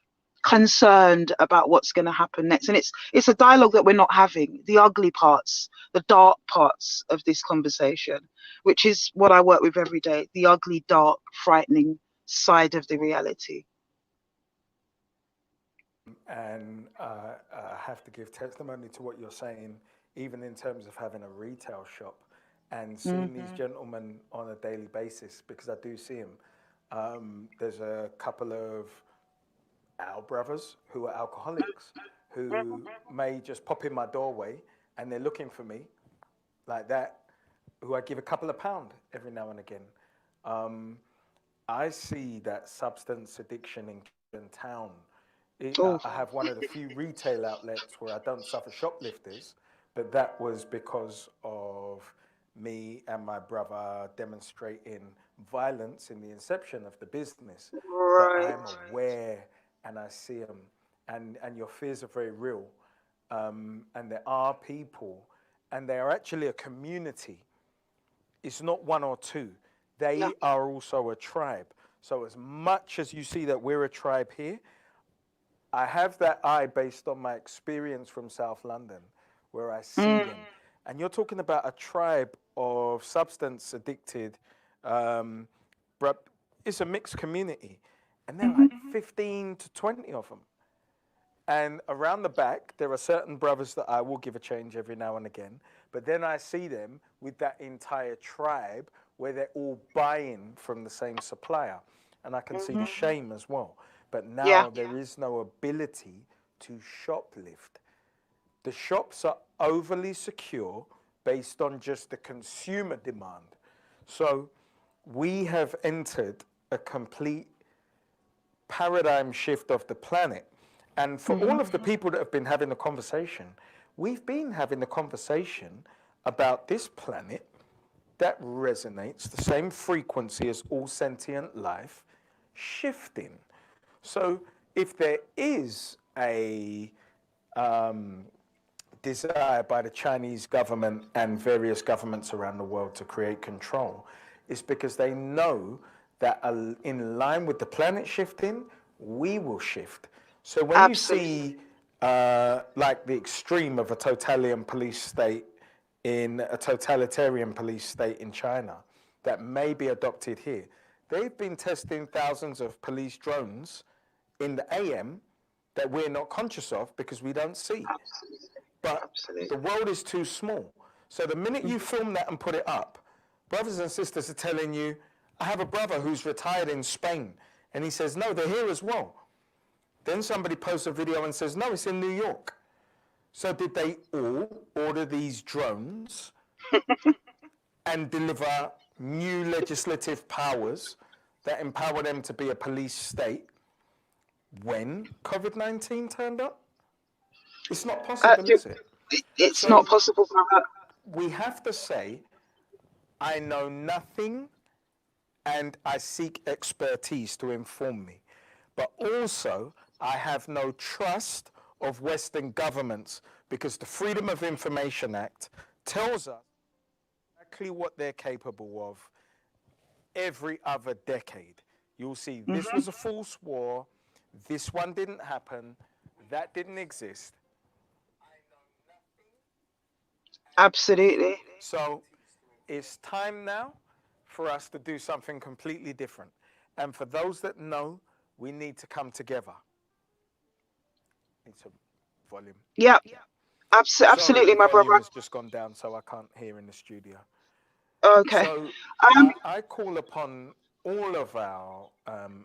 concerned about what's going to happen next. And it's a dialogue that we're not having, the ugly parts, the dark parts of this conversation, which is what I work with every day, the ugly, dark, frightening side of the reality. And I have to give testimony to what you're saying, even in terms of having a retail shop and seeing these gentlemen on a daily basis, because I do see them. There's a couple of our brothers who are alcoholics who may just pop in my doorway and they're looking for me like that, who I give a couple of pounds every now and again. I see that substance addiction in town. I have one of the few retail outlets where I don't suffer shoplifters, but that was because of me and my brother demonstrating violence in the inception of the business. Right. But I'm aware and I see them, and your fears are very real. And there are people, and they are actually a community. It's not one or two. They are also a tribe. So as much as you see that we're a tribe here, I have that eye based on my experience from South London, where I see them. And you're talking about a tribe of substance addicted, but it's a mixed community. And there are like 15 to 20 of them. And around the back, there are certain brothers that I will give a change every now and again. But then I see them with that entire tribe where they're all buying from the same supplier. And I can see the shame as well. But now there is no ability to shoplift. The shops are overly secure based on just the consumer demand. So we have entered a complete paradigm shift of the planet. And for all of the people that have been having the conversation, we've been having the conversation about this planet that resonates the same frequency as all sentient life shifting. So if there is a desire by the Chinese government and various governments around the world to create control, it's because they know that in line with the planet shifting, we will shift. So when you see like the extreme of a totalitarian police state in China, that may be adopted here. They've been testing thousands of police drones in the AM that we're not conscious of because we don't see. But the world is too small. So the minute you film that and put it up, brothers and sisters are telling you, I have a brother who's retired in Spain, and he says, no, they're here as well. Then somebody posts a video and says, no, it's in New York. So did they all order these drones and deliver new legislative powers that empower them to be a police state when COVID-19 turned up? It's not possible, is it? It's not possible, brother. We have to say, I know nothing and I seek expertise to inform me. But also, I have no trust of Western governments because the Freedom of Information Act tells us exactly what they're capable of every other decade. You'll see this was a false war, this one didn't happen, that didn't exist. Absolutely. So it's time now for us to do something completely different. And for those that know, we need to come together. It's a volume. Yeah, absolutely, my brother. Volume has just gone down, so I can't hear in the studio. Okay. So I call upon all of our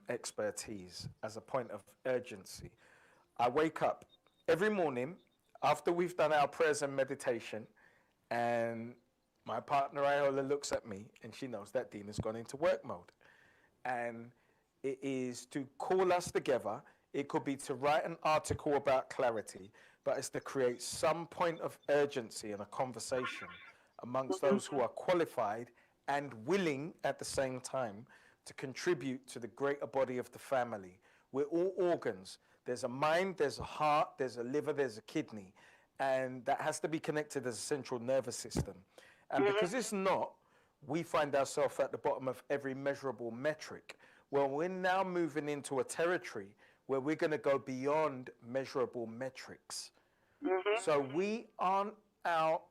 expertise as a point of urgency. I wake up every morning after we've done our prayers and meditation, and my partner Iola looks at me and she knows that Dean has gone into work mode. And it is to call us together. It could be to write an article about clarity, but it's to create some point of urgency and a conversation amongst those who are qualified and willing at the same time to contribute to the greater body of the family. We're all organs. There's a mind, there's a heart, there's a liver, there's a kidney, and that has to be connected as a central nervous system. And because it's not, we find ourselves at the bottom of every measurable metric. Well, we're now moving into a territory where we're going to go beyond measurable metrics. So we aren't out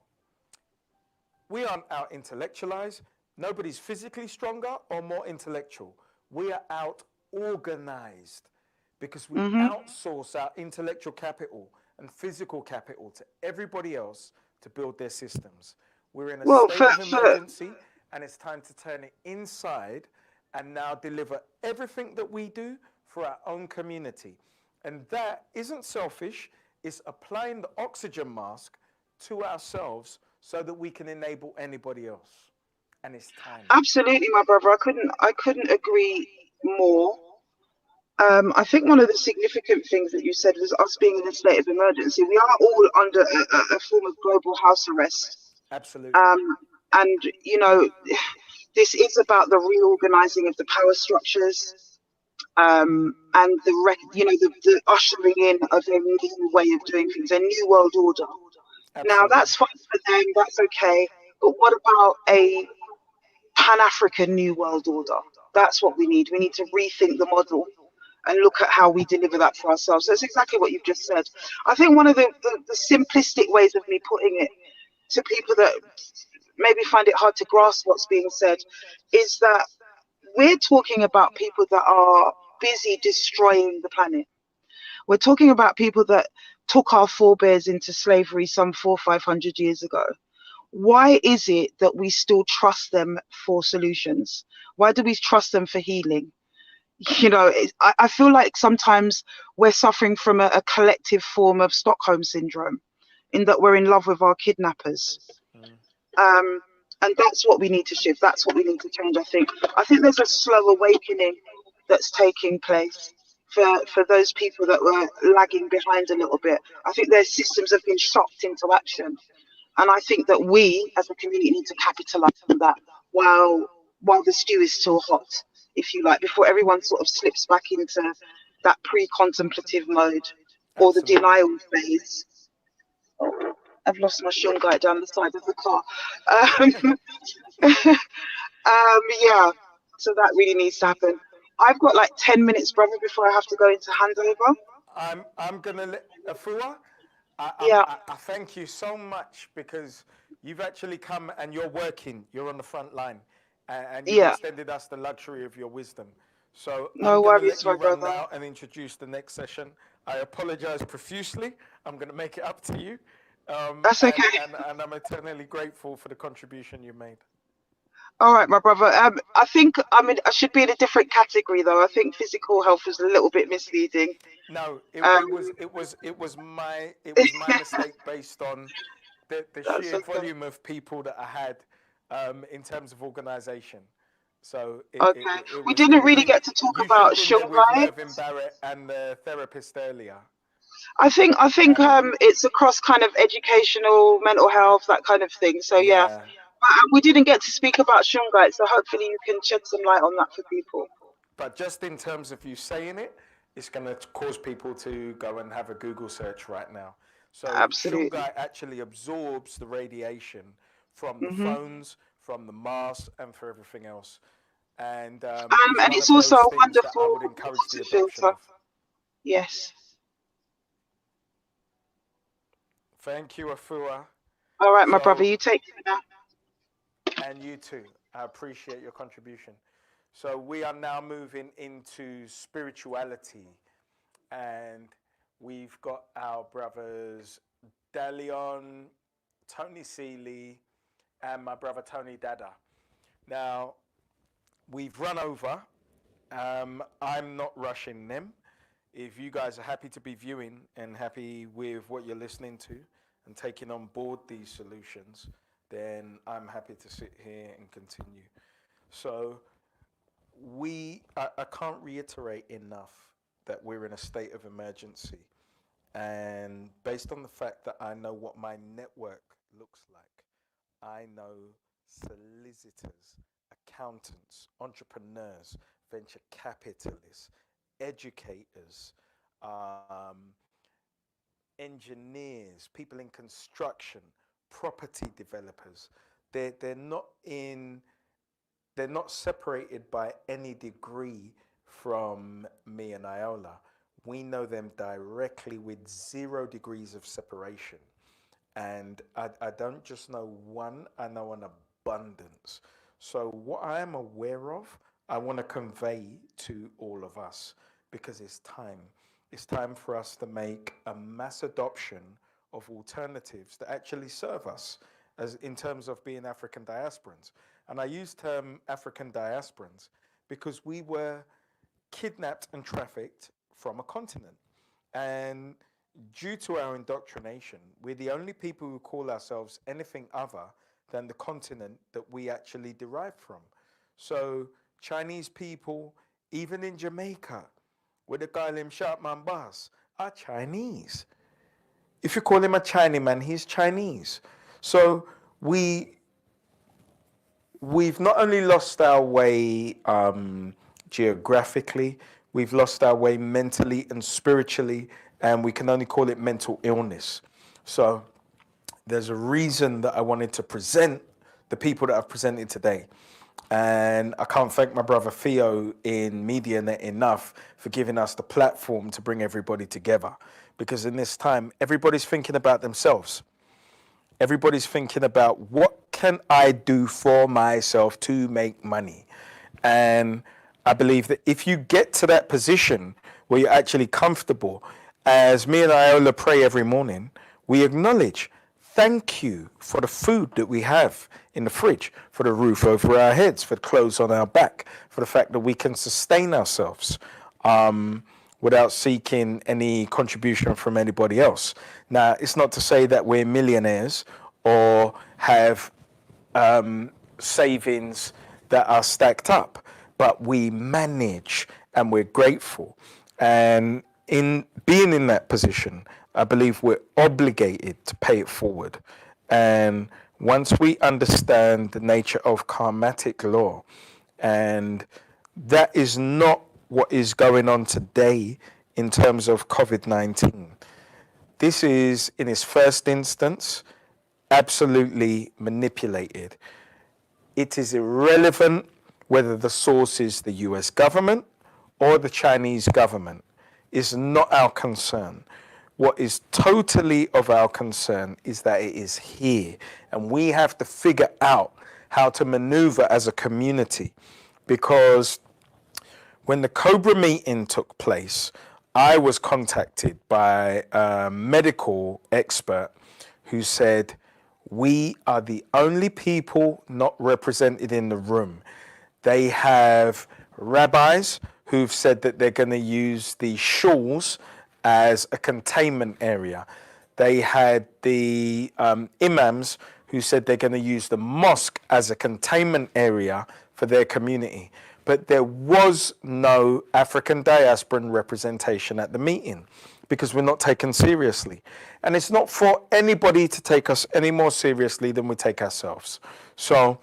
intellectualized. Nobody's physically stronger or more intellectual. We are out organized because we outsource our intellectual capital and physical capital to everybody else to build their systems. We're in a state of emergency, and it's time to turn it inside and now deliver everything that we do for our own community. And that isn't selfish, it's applying the oxygen mask to ourselves so that we can enable anybody else. And it's time. Absolutely, my brother. I couldn't agree more. I think one of the significant things that you said was us being in a state of emergency. We are all under a form of global house arrest. Absolutely. And, you know, this is about the reorganizing of the power structures and the ushering in of a new way of doing things, a new world order. Absolutely. Now, that's fine for them, that's okay. But what about a Pan-African new world order? That's what we need. We need to rethink the model and look at how we deliver that for ourselves. That's exactly what you've just said. I think one of the simplistic ways of me putting it to people that maybe find it hard to grasp what's being said is that we're talking about people that are busy destroying the planet. We're talking about people that took our forebears into slavery some 400 or 500 years ago. Why is it that we still trust them for solutions? Why do we trust them for healing? You know, I feel like sometimes we're suffering from a collective form of Stockholm syndrome, in that we're in love with our kidnappers. And that's what we need to shift. That's what we need to change, I think. I think there's a slow awakening that's taking place for those people that were lagging behind a little bit. I think their systems have been shocked into action. And I think that we, as a community, need to capitalize on that while the stew is still hot, if you like, before everyone sort of slips back into that pre-contemplative mode or the denial phase. Oh, I've lost my shungite down the side of the car. Yeah, so that really needs to happen. I've got like 10 minutes, brother, before I have to go into handover. I'm gonna let Afua. I thank you so much because you've actually come and you're working. You're on the front line. and you've Yeah. extended us the luxury of your wisdom. So No I'm going to worries, let you my run brother. now and introduce the next session. I apologize profusely. I'm going to make it up to you. That's okay. And I'm eternally grateful for the contribution you made. All right, my brother. I think I should be in a different category though. I think physical health was a little bit misleading. No, it was my mistake based on the sheer okay. volume of people that I had in terms of organization. So We didn't really get to talk about been there with Shungai. Mervin, Barratt, and the therapist earlier. I think it's across kind of educational, mental health, that kind of thing. So yeah. But we didn't get to speak about Shungai, so hopefully you can shed some light on that for people. But just in terms of you saying it, it's going to cause people to go and have a Google search right now. So Shungai actually absorbs the radiation from the phones, from the masks, and for everything else. And it's also a wonderful water filter. Yes. Thank you, Afua. All right, my brother, you take care now. And you too. I appreciate your contribution. So we are now moving into spirituality, and we've got our brothers Dalion, Tony Cealy, and my brother Tony Dada. Now, we've run over. I'm not rushing them. If you guys are happy to be viewing and happy with what you're listening to and taking on board these solutions, then I'm happy to sit here and continue. So I can't reiterate enough that we're in a state of emergency. And based on the fact that I know what my network looks like, I know solicitors, accountants, entrepreneurs, venture capitalists, educators, engineers, people in construction, property developers. They're not separated by any degree from me and Iola. We know them directly with 0 degrees of separation. And I don't just know one, I know an abundance. So what I am aware of, I want to convey to all of us, because it's time. It's time for us to make a mass adoption of alternatives that actually serve us as in terms of being African diasporans. And I use term African diasporans because we were kidnapped and trafficked from a continent. And due to our indoctrination, we're the only people who call ourselves anything other than the continent that we actually derive from. So Chinese people, even in Jamaica, where the guy named Sharpman Bass, are Chinese. If you call him a Chinaman, he's Chinese. So we've not only lost our way geographically, we've lost our way mentally and spiritually, and we can only call it mental illness. So there's a reason that I wanted to present the people that I've presented today. And I can't thank my brother Theo in MediaNet enough for giving us the platform to bring everybody together. Because in this time, everybody's thinking about themselves. Everybody's thinking about what can I do for myself to make money. And I believe that if you get to that position where you're actually comfortable, as me and Iola pray every morning, we acknowledge, thank you for the food that we have in the fridge, for the roof over our heads, for the clothes on our back, for the fact that we can sustain ourselves without seeking any contribution from anybody else. Now, it's not to say that we're millionaires or have savings that are stacked up, but we manage and we're grateful. And in being in that position, I believe we're obligated to pay it forward. And once we understand the nature of karmatic law, and that is not what is going on today in terms of COVID-19. This is, in its first instance, absolutely manipulated. It is irrelevant whether the source is the US government or the Chinese government. It's not our concern. What is totally of our concern is that it is here, and we have to figure out how to maneuver as a community. Because when the Cobra meeting took place, I was contacted by a medical expert who said, we are the only people not represented in the room. They have rabbis who've said that they're going to use the shuls as a containment area. They had the imams who said they're going to use the mosque as a containment area for their community. But there was no African diasporan representation at the meeting because we're not taken seriously. And it's not for anybody to take us any more seriously than we take ourselves. So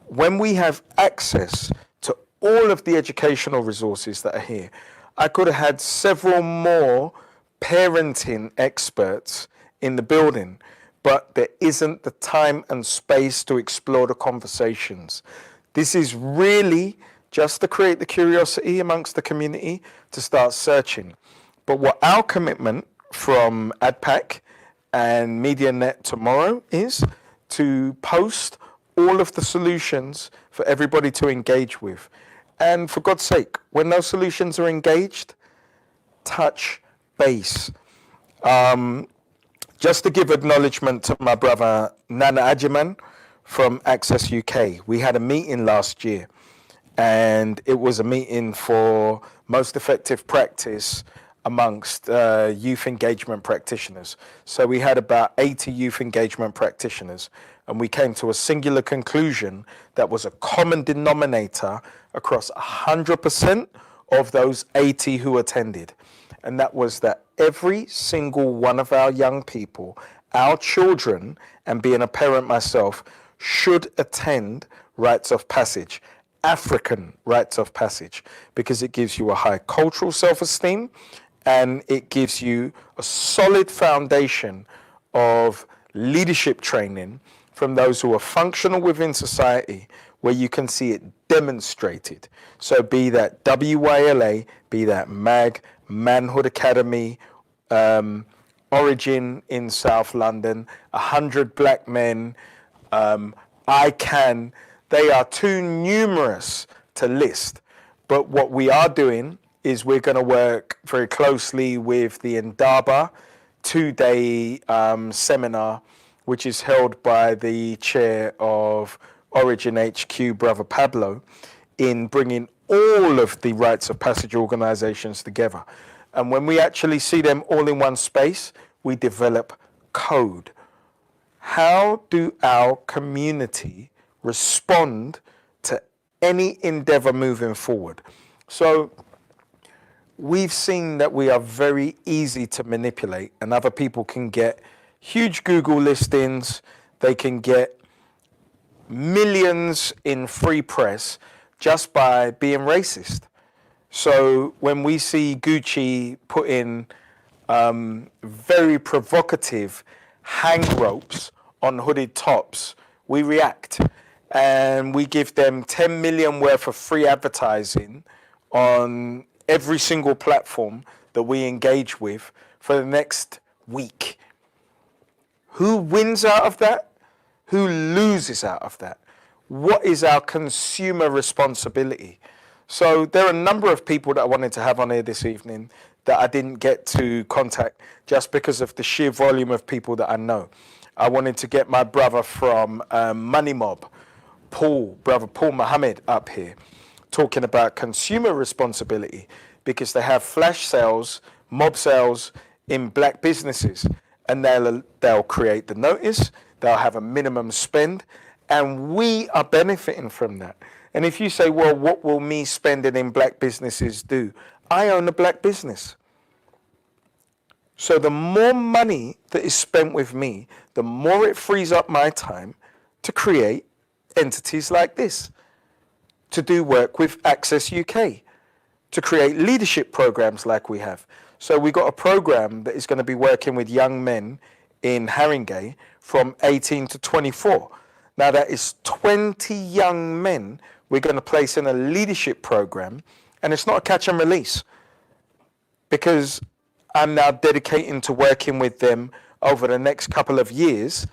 when we have access to all of the educational resources that are here, I could have had several more parenting experts in the building, but there isn't the time and space to explore the conversations. This is really just to create the curiosity amongst the community to start searching. But what our commitment from ADPAC and MediaNet tomorrow is to post all of the solutions for everybody to engage with. And for God's sake, when those solutions are engaged, touch base. Just to give acknowledgement to my brother Nana Ajiman from Access UK. We had a meeting last year, and it was a meeting for most effective practice amongst youth engagement practitioners. So we had about 80 youth engagement practitioners, and we came to a singular conclusion that was a common denominator across 100% of those 80 who attended. And that was that every single one of our young people, our children, and being a parent myself, should attend rites of passage, African rites of passage, because it gives you a high cultural self-esteem and it gives you a solid foundation of leadership training from those who are functional within society, where you can see it demonstrated. So be that WYLA, be that MAG, Manhood Academy, Origin in South London, 100 Black Men, ICANN, they are too numerous to list. But what we are doing is we're going to work very closely with the Indaba 2-day seminar, which is held by the chair of Origin HQ, Brother Pablo, in bringing all of the rites of passage organizations together. And when we actually see them all in one space, we develop code. How do our community respond to any endeavor moving forward? So we've seen that we are very easy to manipulate, and other people can get huge Google listings. They can get millions in free press just by being racist. So when we see Gucci put in very provocative hang ropes on hooded tops, we react, and we give them 10 million worth of free advertising on every single platform that we engage with for the next week. Who wins out of that? Who loses out of that? What is our consumer responsibility? So there are a number of people that I wanted to have on here this evening that I didn't get to contact just because of the sheer volume of people that I know. I wanted to get my brother from Money Mob, brother Paul Muhammad, up here, talking about consumer responsibility, because they have flash sales, mob sales in black businesses, and they'll create the notice, they'll have a minimum spend, and we are benefiting from that. And if you say, well, what will me spending in black businesses do? I own a black business. So the more money that is spent with me, the more it frees up my time to create entities like this, to do work with Access UK, to create leadership programs like we have. So we got a program that is going to be working with young men in Haringey from 18 to 24. Now that is 20 young men we're going to place in a leadership program, and it's not a catch and release, because I'm now dedicating to working with them over the next couple of years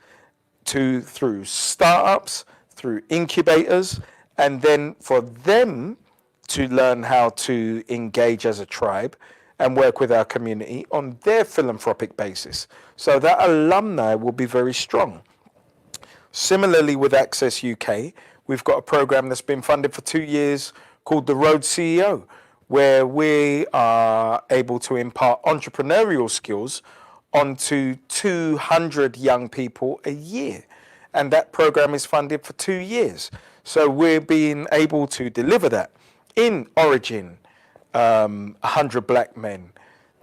through startups, through incubators, and then for them to learn how to engage as a tribe and work with our community on their philanthropic basis. So that alumni will be very strong. Similarly with Access UK, we've got a program that's been funded for 2 years called the Road CEO, where we are able to impart entrepreneurial skills onto 200 young people a year. And that program is funded for 2 years. So we're being able to deliver that in Origin, 100 Black Men,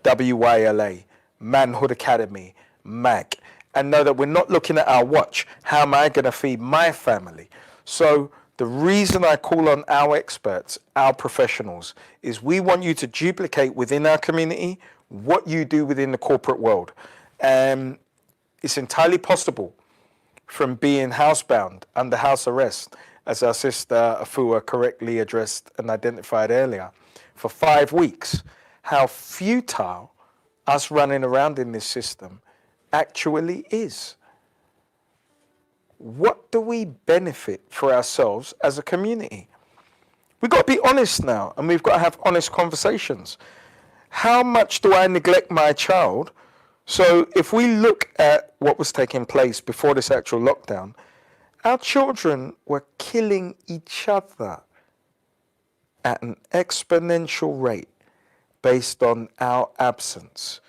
WYLA, Manhood Academy, MAC, and know that we're not looking at our watch. How am I going to feed my family? So the reason I call on our experts, our professionals, is we want you to duplicate within our community what you do within the corporate world. And it's entirely possible from being housebound, under house arrest, as our sister Afua correctly addressed and identified earlier, for 5 weeks, how futile us running around in this system actually is. What do we benefit for ourselves as a community? We've got to be honest now, and we've got to have honest conversations. How much do I neglect my child? So if we look at what was taking place before this actual lockdown, our children were killing each other at an exponential rate based on our absence,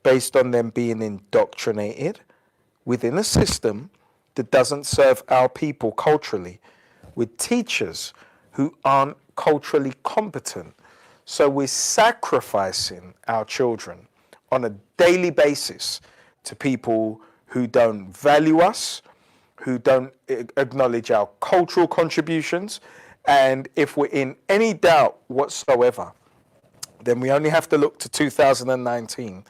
based on them being indoctrinated within a system that doesn't serve our people culturally, with teachers who aren't culturally competent. So we're sacrificing our children on a daily basis to people who don't value us, who don't acknowledge our cultural contributions. And if we're in any doubt whatsoever, then we only have to look to 2019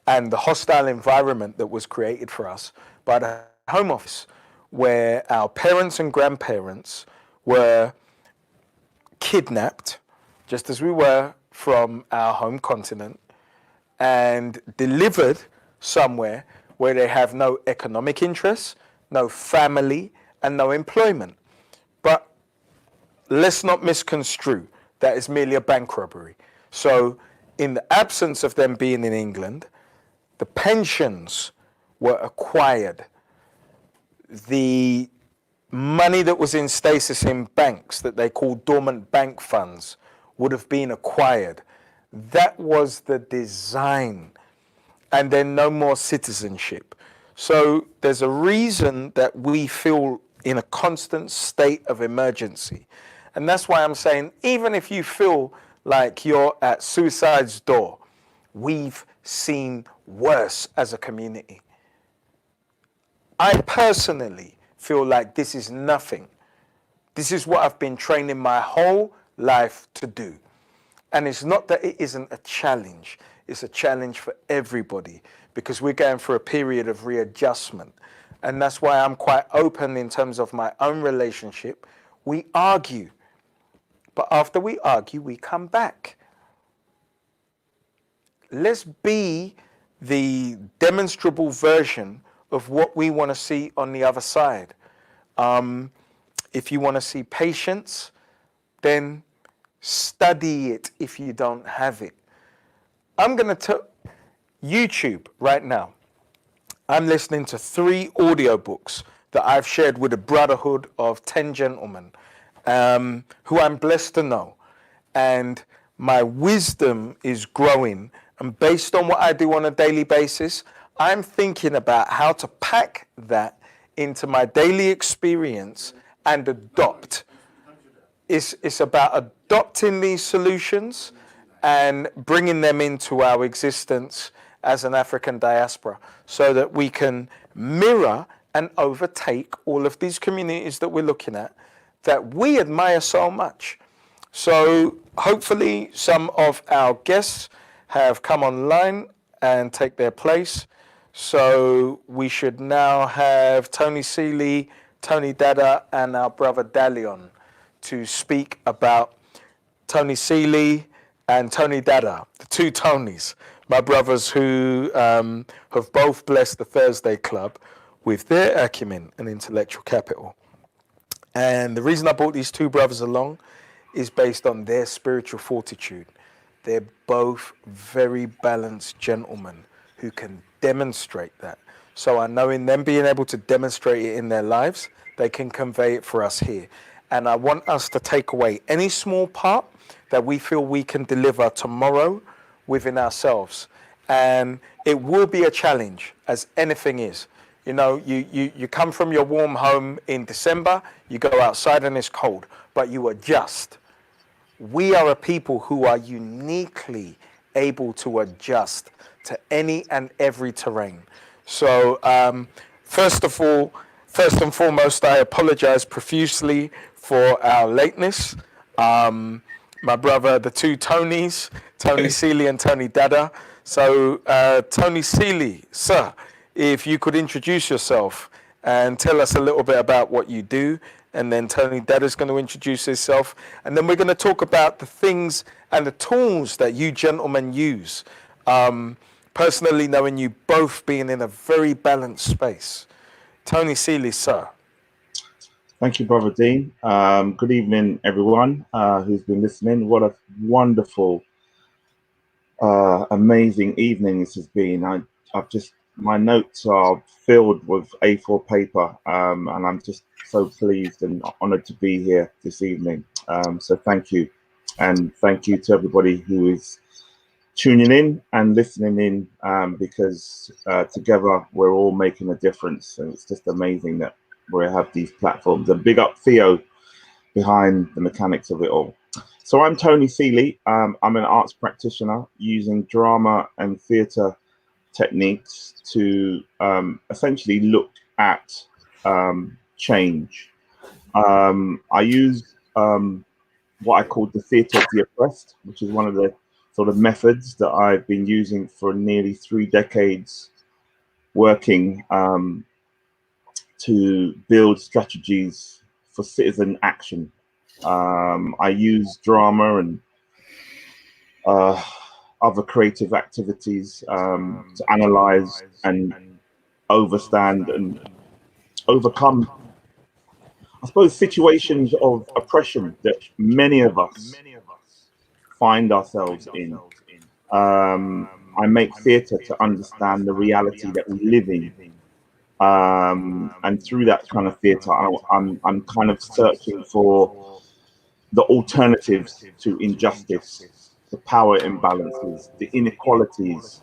and the hostile environment that was created for us by the Home Office, where our parents and grandparents were kidnapped, just as we were, from our home continent, and delivered somewhere where they have no economic interests, no family, and no employment. But let's not misconstrue that is merely a bank robbery. So in the absence of them being in England, the pensions were acquired. The money that was in stasis in banks that they call dormant bank funds would have been acquired. That was the design. And then no more citizenship. So there's a reason that we feel in a constant state of emergency. And that's why I'm saying, even if you feel like you're at suicide's door, we've seen worse as a community. I personally feel like this is nothing. This is what I've been training my whole life to do. And it's not that it isn't a challenge. It's a challenge for everybody because we're going through a period of readjustment. And that's why I'm quite open in terms of my own relationship. We argue. But after we argue, we come back. Let's be the demonstrable version of what we want to see on the other side. If you want to see patience, then study it if you don't have it. I'm going to YouTube right now. I'm listening to 3 audiobooks that I've shared with a brotherhood of 10 gentlemen who I'm blessed to know. And my wisdom is growing. And based on what I do on a daily basis, I'm thinking about how to pack that into my daily experience and adopt. It's about adopting these solutions and bringing them into our existence as an African diaspora so that we can mirror and overtake all of these communities that we're looking at that we admire so much. So hopefully some of our guests have come online and take their place. So we should now have Tony Cealy, Tony Dada, and our brother Dalion to speak about Tony Cealy and Tony Dada, the 2 Tonys, my brothers who have both blessed the Thursday Club with their acumen and intellectual capital. And the reason I brought these two brothers along is based on their spiritual fortitude. They're both very balanced gentlemen who can demonstrate that. So I know in them being able to demonstrate it in their lives, they can convey it for us here. And I want us to take away any small part that we feel we can deliver tomorrow within ourselves. And it will be a challenge, as anything is. You know, you come from your warm home in December, you go outside and it's cold, but you adjust. We are a people who are uniquely able to adjust to any and every terrain. So first and foremost, I apologize profusely for our lateness. My brother, the two Tonys, Tony Cealy and Tony Dada. So Tony Cealy, sir, if you could introduce yourself and tell us a little bit about what you do, and then Tony Dada's going to introduce himself, and then we're going to talk about the things and the tools that you gentlemen use. Personally, knowing you both being in a very balanced space. Tony Cealy, sir. Thank you, Brother Dean. Good evening, everyone who's been listening. What a wonderful, amazing evening this has been. My notes are filled with A4 paper, and I'm just so pleased and honored to be here this evening. So thank you. And thank you to everybody who is tuning in and listening in, because together we're all making a difference. And it's just amazing that we have these platforms. And big up Theo behind the mechanics of it all. So I'm Tony Cealy. I'm an arts practitioner using drama and theatre techniques to essentially look at change. I use what I call the theatre of the oppressed, which is one of the sort of methods that I've been using for nearly 3 decades, working to build strategies for citizen action. I use drama and other creative activities to analyze and overstand and overcome, I suppose, situations of oppression that many of us find ourselves in. I make theatre to understand the reality that we live in. And through that kind of theatre, I'm kind of searching for the alternatives to injustice, the power imbalances, the inequalities,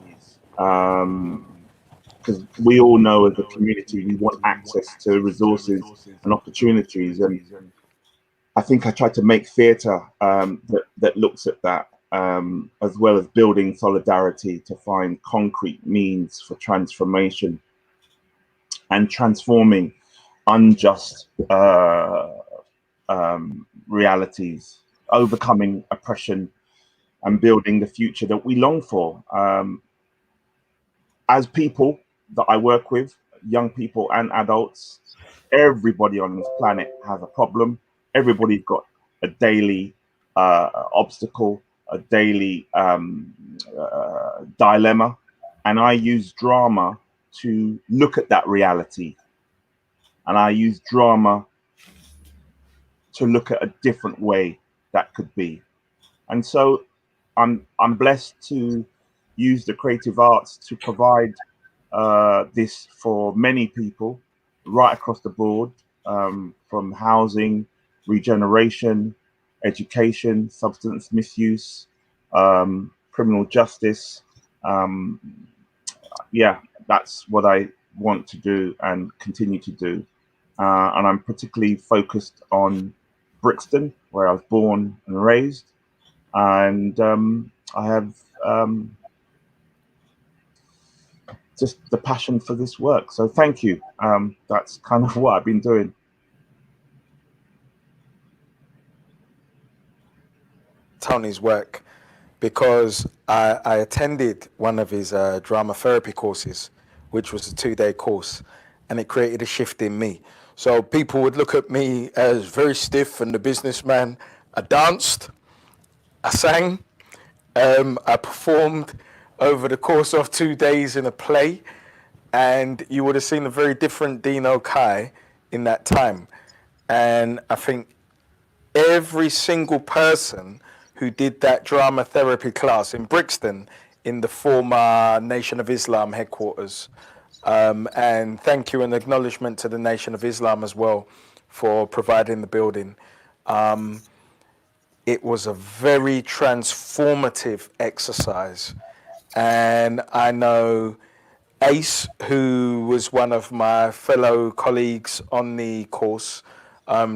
because we all know as a community we want access to resources and opportunities, and I think I tried to make theatre that looks at that, as well as building solidarity to find concrete means for transformation and transforming unjust realities, overcoming oppression, and building the future that we long for. As people that I work with, young people and adults, everybody on this planet has a problem. Everybody's got a daily obstacle, a daily dilemma. And I use drama to look at that reality. And I use drama to look at a different way that could be. And so I'm blessed to use the creative arts to provide this for many people right across the board, from housing, regeneration, education, substance misuse, criminal justice. Yeah, that's what I want to do and continue to do. And I'm particularly focused on Brixton, where I was born and raised. And I have just the passion for this work. So thank you. That's kind of what I've been doing. Tony's work, because I attended one of his drama therapy courses, which was a 2-day course, and it created a shift in me. So people would look at me as very stiff and the businessman. I danced, I sang, I performed over the course of 2 days in a play, and you would have seen a very different Dean Okai in that time. And I think every single person who did that drama therapy class in Brixton in the former Nation of Islam headquarters, and thank you and acknowledgement to the Nation of Islam as well for providing the building. It was a very transformative exercise. And I know Ace, who was one of my fellow colleagues on the course,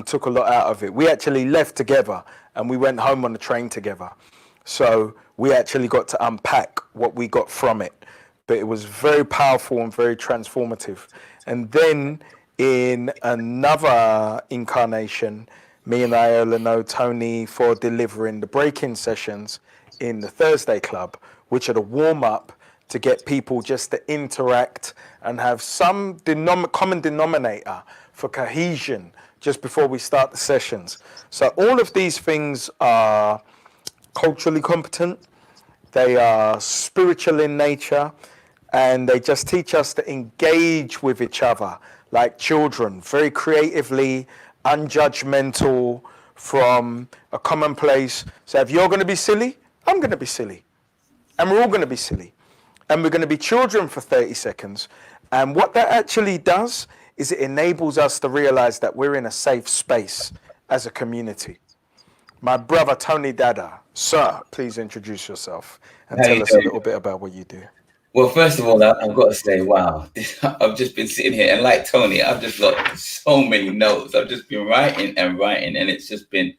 took a lot out of it. We actually left together and we went home on the train together. So we actually got to unpack what we got from it. But it was very powerful and very transformative. And then in another incarnation, me and Iola know Tony for delivering the break-in sessions in the Thursday Club, which are the warm-up to get people just to interact and have some common denominator for cohesion just before we start the sessions. So all of these things are culturally competent, they are spiritual in nature, and they just teach us to engage with each other like children, very creatively, unjudgmental, from a common place. So if you're going to be silly, I'm going to be silly. And we're all going to be silly. And we're going to be children for 30 seconds. And what that actually does is it enables us to realize that we're in a safe space as a community. My brother, Tony Dada. Sir, please introduce yourself and tell us a little bit about what you do. Well, first of all, I've got to say, wow, I've just been sitting here, and like Tony, I've just got so many notes. I've just been writing, and it's just been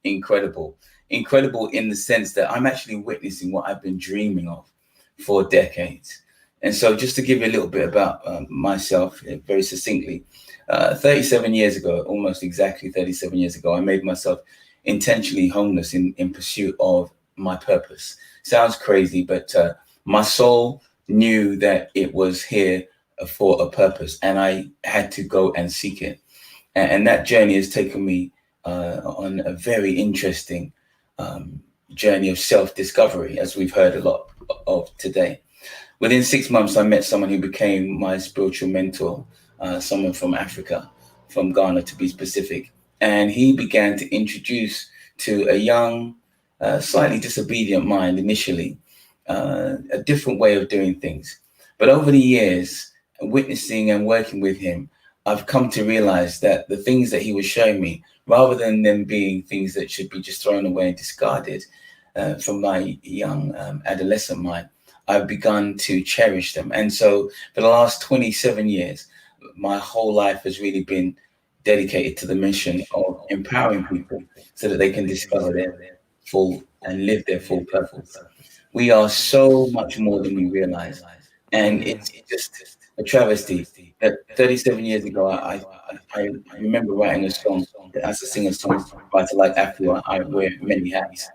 incredible. Incredible in the sense that I'm actually witnessing what I've been dreaming of for decades. And so just to give you a little bit about myself, very succinctly, 37 years ago, almost exactly 37 years ago, I made myself intentionally homeless in pursuit of my purpose. Sounds crazy, but my soul knew that it was here for a purpose, and I had to go and seek it. And that journey has taken me on a very interesting journey of self-discovery, as we've heard a lot of today. Within 6 months, I met someone who became my spiritual mentor, someone from Africa, from Ghana to be specific. And he began to introduce to a young, slightly disobedient mind initially, a different way of doing things. But over the years, witnessing and working with him, I've come to realize that the things that he was showing me, rather than them being things that should be just thrown away and discarded from my young adolescent mind, I've begun to cherish them. And so for the last 27 years, my whole life has really been dedicated to the mission of empowering people so that they can discover their full and live their full purpose. We are so much more than we realize. And it's just a travesty that 37 years ago, I remember writing a song, as a singer-songwriter like Afua, I wear many hats.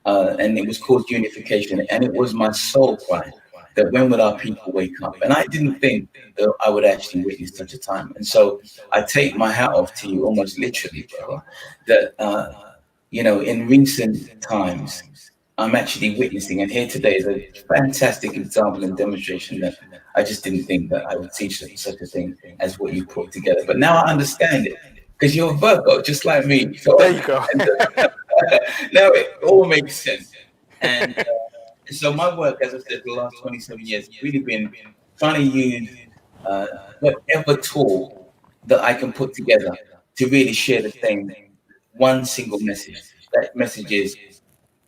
And it was called Unification. And it was my soul cry that when would our people wake up? And I didn't think that I would actually witness such a time. And so I take my hat off to you, almost literally, brother, that, you know, in recent times, I'm actually witnessing, and here today is a fantastic example and demonstration that I just didn't think that I would teach such a thing as what you put together. But now I understand it, because you're a Virgo, just like me. So there you go. Now it all makes sense. And so my work, as I said, the last 27 years, has really been trying to use whatever tool that I can put together to really share the same one single message. That message is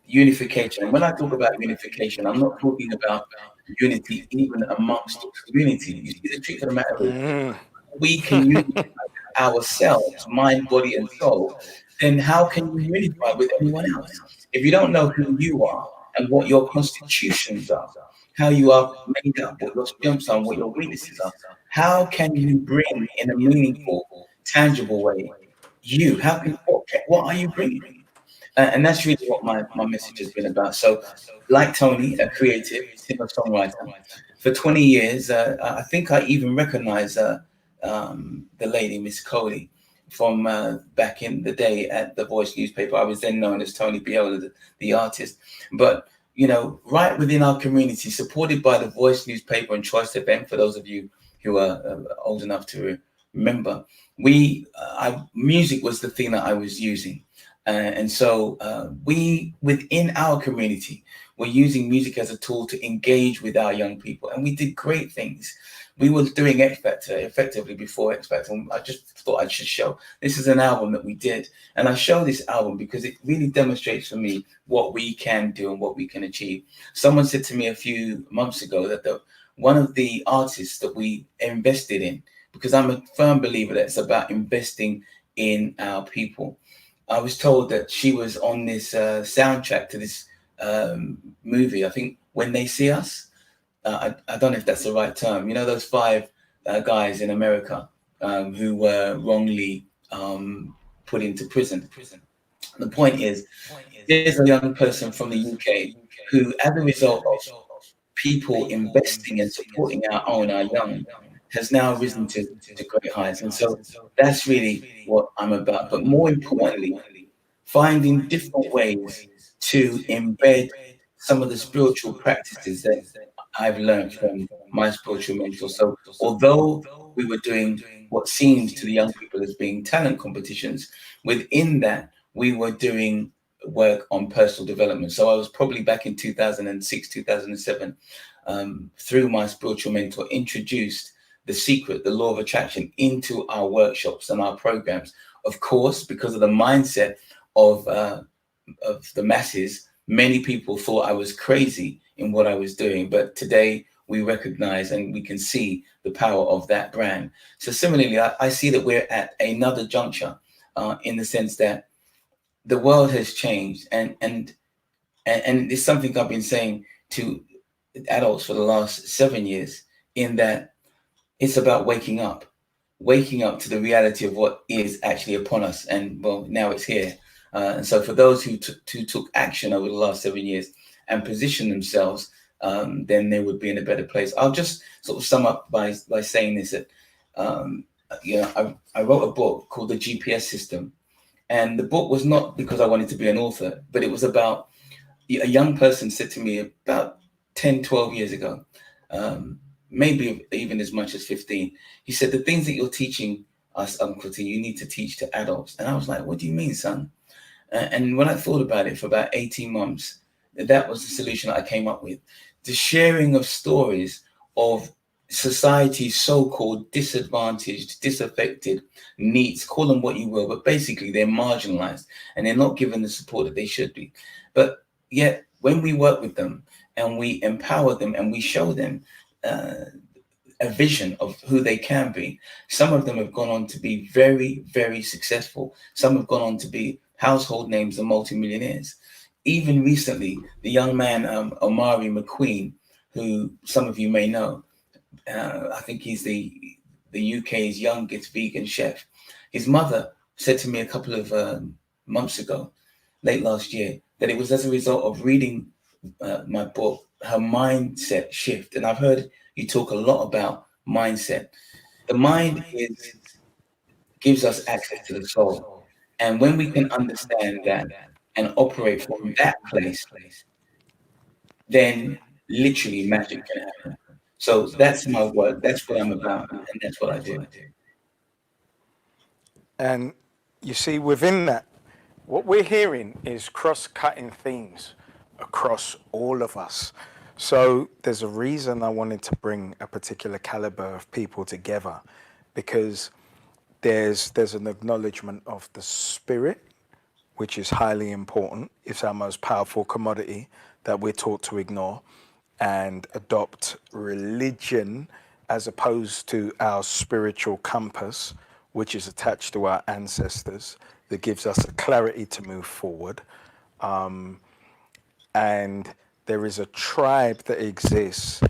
unification. And when I talk about unification, I'm not talking about unity even amongst the community. You see, the truth of the matter is, we can unify ourselves, mind, body, and soul. Then how can you unify with anyone else? If you don't know who you are and what your constitutions are, how you are made up, what your strengths are, what your weaknesses are, how can you bring in a meaningful, tangible way you? How can what are you bringing? And that's really what my message has been about. So, like Tony, a creative singer-songwriter, for 20 years, I think I even recognize the lady, Miss Coley, from back in the day at the Voice newspaper. I was then known as Tony Biola, the artist. But, you know, right within our community, supported by the Voice newspaper and Choice FM, for those of you who are old enough to Remember, music was the thing that I was using. And so we, within our community, were using music as a tool to engage with our young people. And we did great things. We were doing X Factor effectively before X Factor. And I just thought I should show. This is an album that we did. And I show this album because it really demonstrates for me what we can do and what we can achieve. Someone said to me a few months ago that one of the artists that we invested in, because I'm a firm believer that it's about investing in our people. I was told that she was on this soundtrack to this movie, I think When They See Us. I don't know if that's the right term. You know, those 5 guys in America who were wrongly put into prison. The point is, there's a young person from the UK who, as a result of people investing and supporting our young, has now risen to great heights. And so that's really what I'm about. But more importantly, finding different ways to embed some of the spiritual practices that I've learned from my spiritual mentor. So although we were doing what seems to the young people as being talent competitions, within that, we were doing work on personal development. So I was probably back in 2006, 2007, through my spiritual mentor, introduced the secret, the law of attraction, into our workshops and our programs. Of course, because of the mindset of the masses, many people thought I was crazy in what I was doing. But today we recognize and we can see the power of that brand. So similarly, I see that we're at another juncture in the sense that the world has changed, and it's something I've been saying to adults for the last 7 years, in that it's about waking up to the reality of what is actually upon us. And well, now it's here. And so for those who took action over the last 7 years and positioned themselves, then they would be in a better place. I'll just sort of sum up by saying this, that I wrote a book called The GPS System. And the book was not because I wanted to be an author, but it was about, a young person said to me about 10, 12 years ago, maybe even as much as 15. He said, the things that you're teaching us, Uncle T, you need to teach to adults. And I was like, what do you mean, son? And when I thought about it for about 18 months, that was the solution that I came up with. The sharing of stories of society's so-called disadvantaged, disaffected needs, call them what you will, but basically they're marginalized and they're not given the support that they should be. But yet when we work with them and we empower them and we show them a vision of who they can be, some of them have gone on to be very, very successful. Some have gone on to be household names and multimillionaires. Even recently, the young man, Omari McQueen, who some of you may know, I think he's the UK's youngest vegan chef. His mother said to me a couple of months ago, late last year, that it was as a result of reading my book, her mindset shift. And I've heard you talk a lot about mindset. The mind gives us access to the soul. And when we can understand that and operate from that place, then literally magic can happen. So that's my work. That's what I'm about. And that's what I do. And you see, within that, what we're hearing is cross-cutting themes across all of us. So there's a reason I wanted to bring a particular caliber of people together, because there's an acknowledgement of the spirit, which is highly important. It's our most powerful commodity that we're taught to ignore and adopt religion as opposed to our spiritual compass, which is attached to our ancestors, that gives us a clarity to move forward. And there is a tribe that exists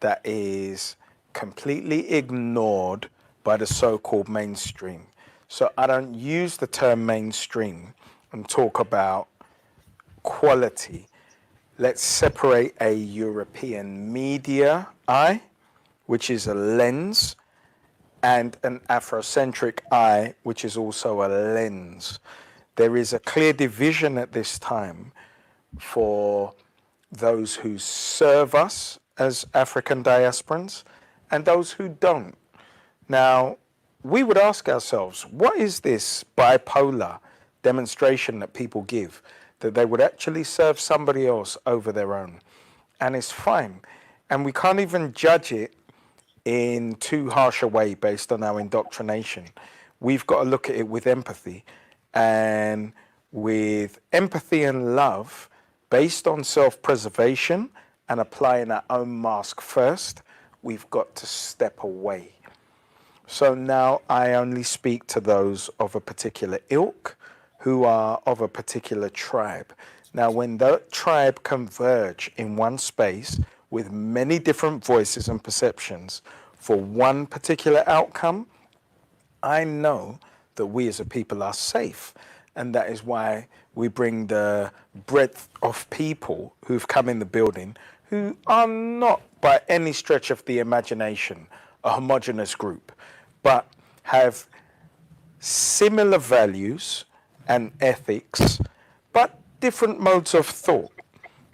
that is completely ignored by the so-called mainstream. So I don't use the term mainstream and talk about quality. Let's separate a European media eye, which is a lens, and an Afrocentric eye, which is also a lens. There is a clear division at this time for those who serve us as African diasporans and those who don't. Now, we would ask ourselves, what is this bipolar demonstration that people give, that they would actually serve somebody else over their own? And it's fine. And we can't even judge it in too harsh a way based on our indoctrination. We've got to look at it with empathy, and with empathy and love based on self-preservation and applying our own mask first. We've got to step away. So now I only speak to those of a particular ilk who are of a particular tribe. Now, when that tribe converge in one space with many different voices and perceptions for one particular outcome, I know that we as a people are safe. And that is why we bring the breadth of people who've come in the building who are not by any stretch of the imagination a homogenous group, but have similar values and ethics, but different modes of thought.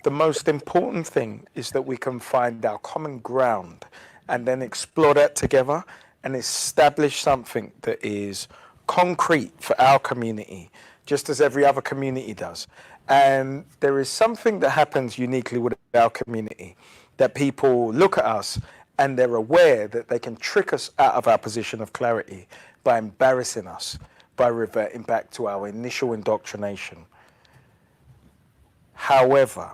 The most important thing is that we can find our common ground and then explore that together and establish something that is concrete for our community, just as every other community does. And there is something that happens uniquely with our community, that people look at us and they're aware that they can trick us out of our position of clarity by embarrassing us, by reverting back to our initial indoctrination. However,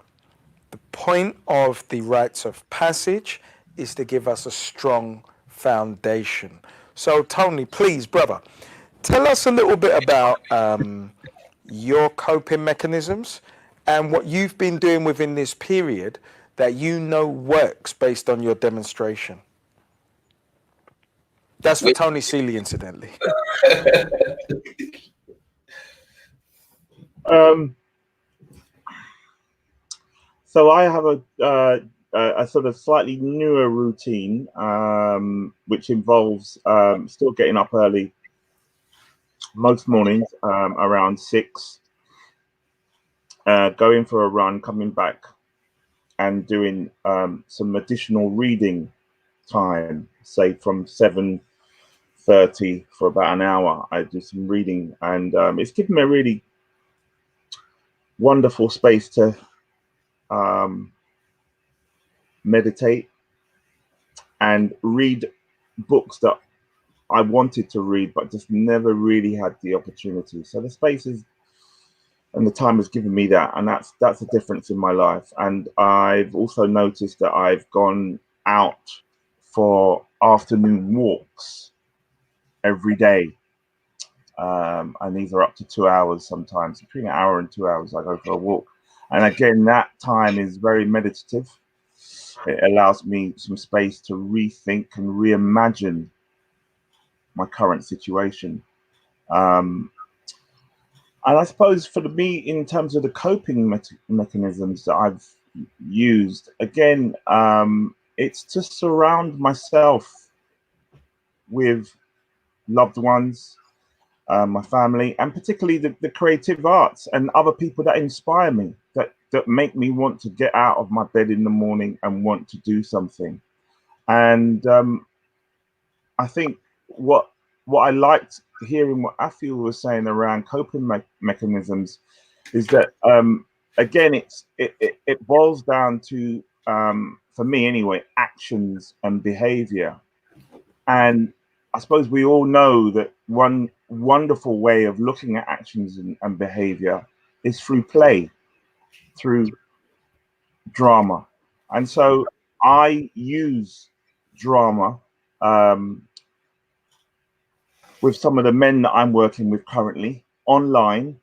the point of the rites of passage is to give us a strong foundation. So Tony, please, brother, tell us a little bit about your coping mechanisms and what you've been doing within this period that you know works based on your demonstration. That's for Tony Cealy, incidentally. So I have a sort of slightly newer routine, which involves still getting up early most mornings, around 6, going for a run, coming back and doing some additional reading time, say from 7:30 for about an hour. I do some reading, and it's given me a really wonderful space to meditate and read books that I wanted to read but just never really had the opportunity. So the spaces and the time has given me that, and that's a difference in my life. And I've also noticed that I've gone out for afternoon walks every day, and these are up to 2 hours sometimes. Between an hour and 2 hours I go for a walk, and again that time is very meditative. It allows me some space to rethink and reimagine my current situation. And I suppose for me, in terms of the coping mechanisms that I've used, again, it's to surround myself with loved ones, my family, and particularly the creative arts and other people that inspire me, that make me want to get out of my bed in the morning and want to do something. And I think what I liked hearing what Afua was saying around coping mechanisms is that again it boils down to for me anyway, actions and behavior. And I suppose we all know that one wonderful way of looking at actions and behavior is through play, through drama. And so I use drama with some of the men that I'm working with currently online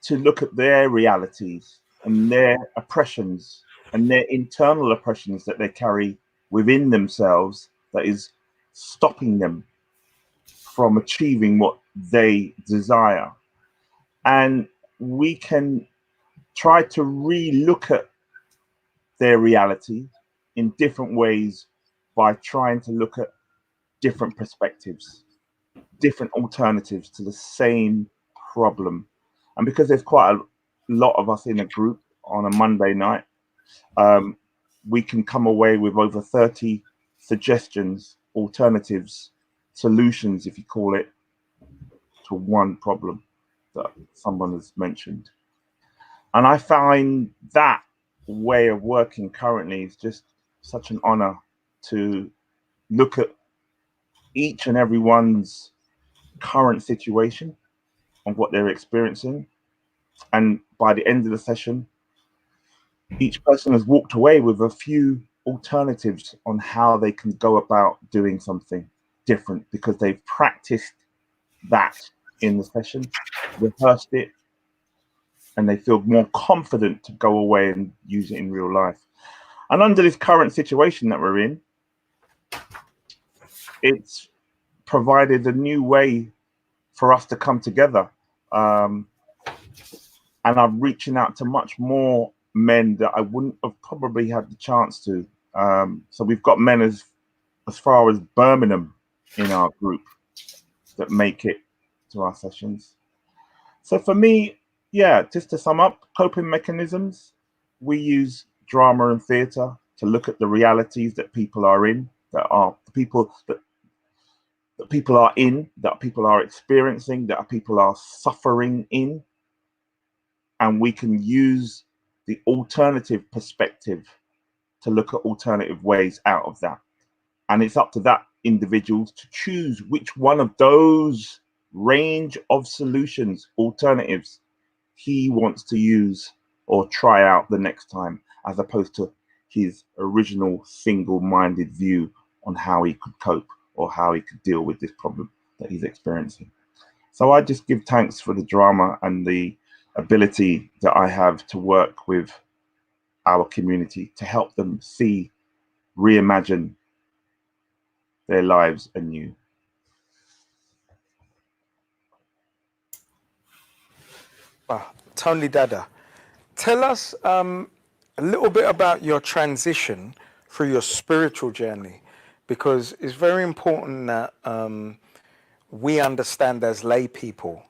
to look at their realities and their oppressions and their internal oppressions that they carry within themselves that is stopping them from achieving what they desire. And we can try to re-look at their reality in different ways by trying to look at different perspectives, different alternatives to the same problem. And because there's quite a lot of us in a group on a Monday night, we can come away with over 30 suggestions, alternatives solutions, if you call it, to one problem that someone has mentioned. And I find that way of working currently is just such an honor to look at each and everyone's current situation and what they're experiencing. And by the end of the session, each person has walked away with a few alternatives on how they can go about doing something different, because they've practiced that in the session, rehearsed it, and they feel more confident to go away and use it in real life. And under this current situation that we're in, it's provided a new way for us to come together. And I'm reaching out to much more men that I wouldn't have probably had the chance to. So we've got men as far as Birmingham in our group that make it to our sessions. So for me, yeah, just to sum up, coping mechanisms, we use drama and theatre to look at the realities that people are in, that are the people that people are in, that people are experiencing, that people are suffering in. And we can use the alternative perspective to look at alternative ways out of that. And it's up to that individual to choose which one of those range of solutions, alternatives, he wants to use or try out the next time, as opposed to his original single-minded view on how he could cope or how he could deal with this problem that he's experiencing. So I just give thanks for the drama and the ability that I have to work with our community to help them see, reimagine their lives anew. Wow. Tony Dada, tell us a little bit about your transition through your spiritual journey, because it's very important that we understand as lay people,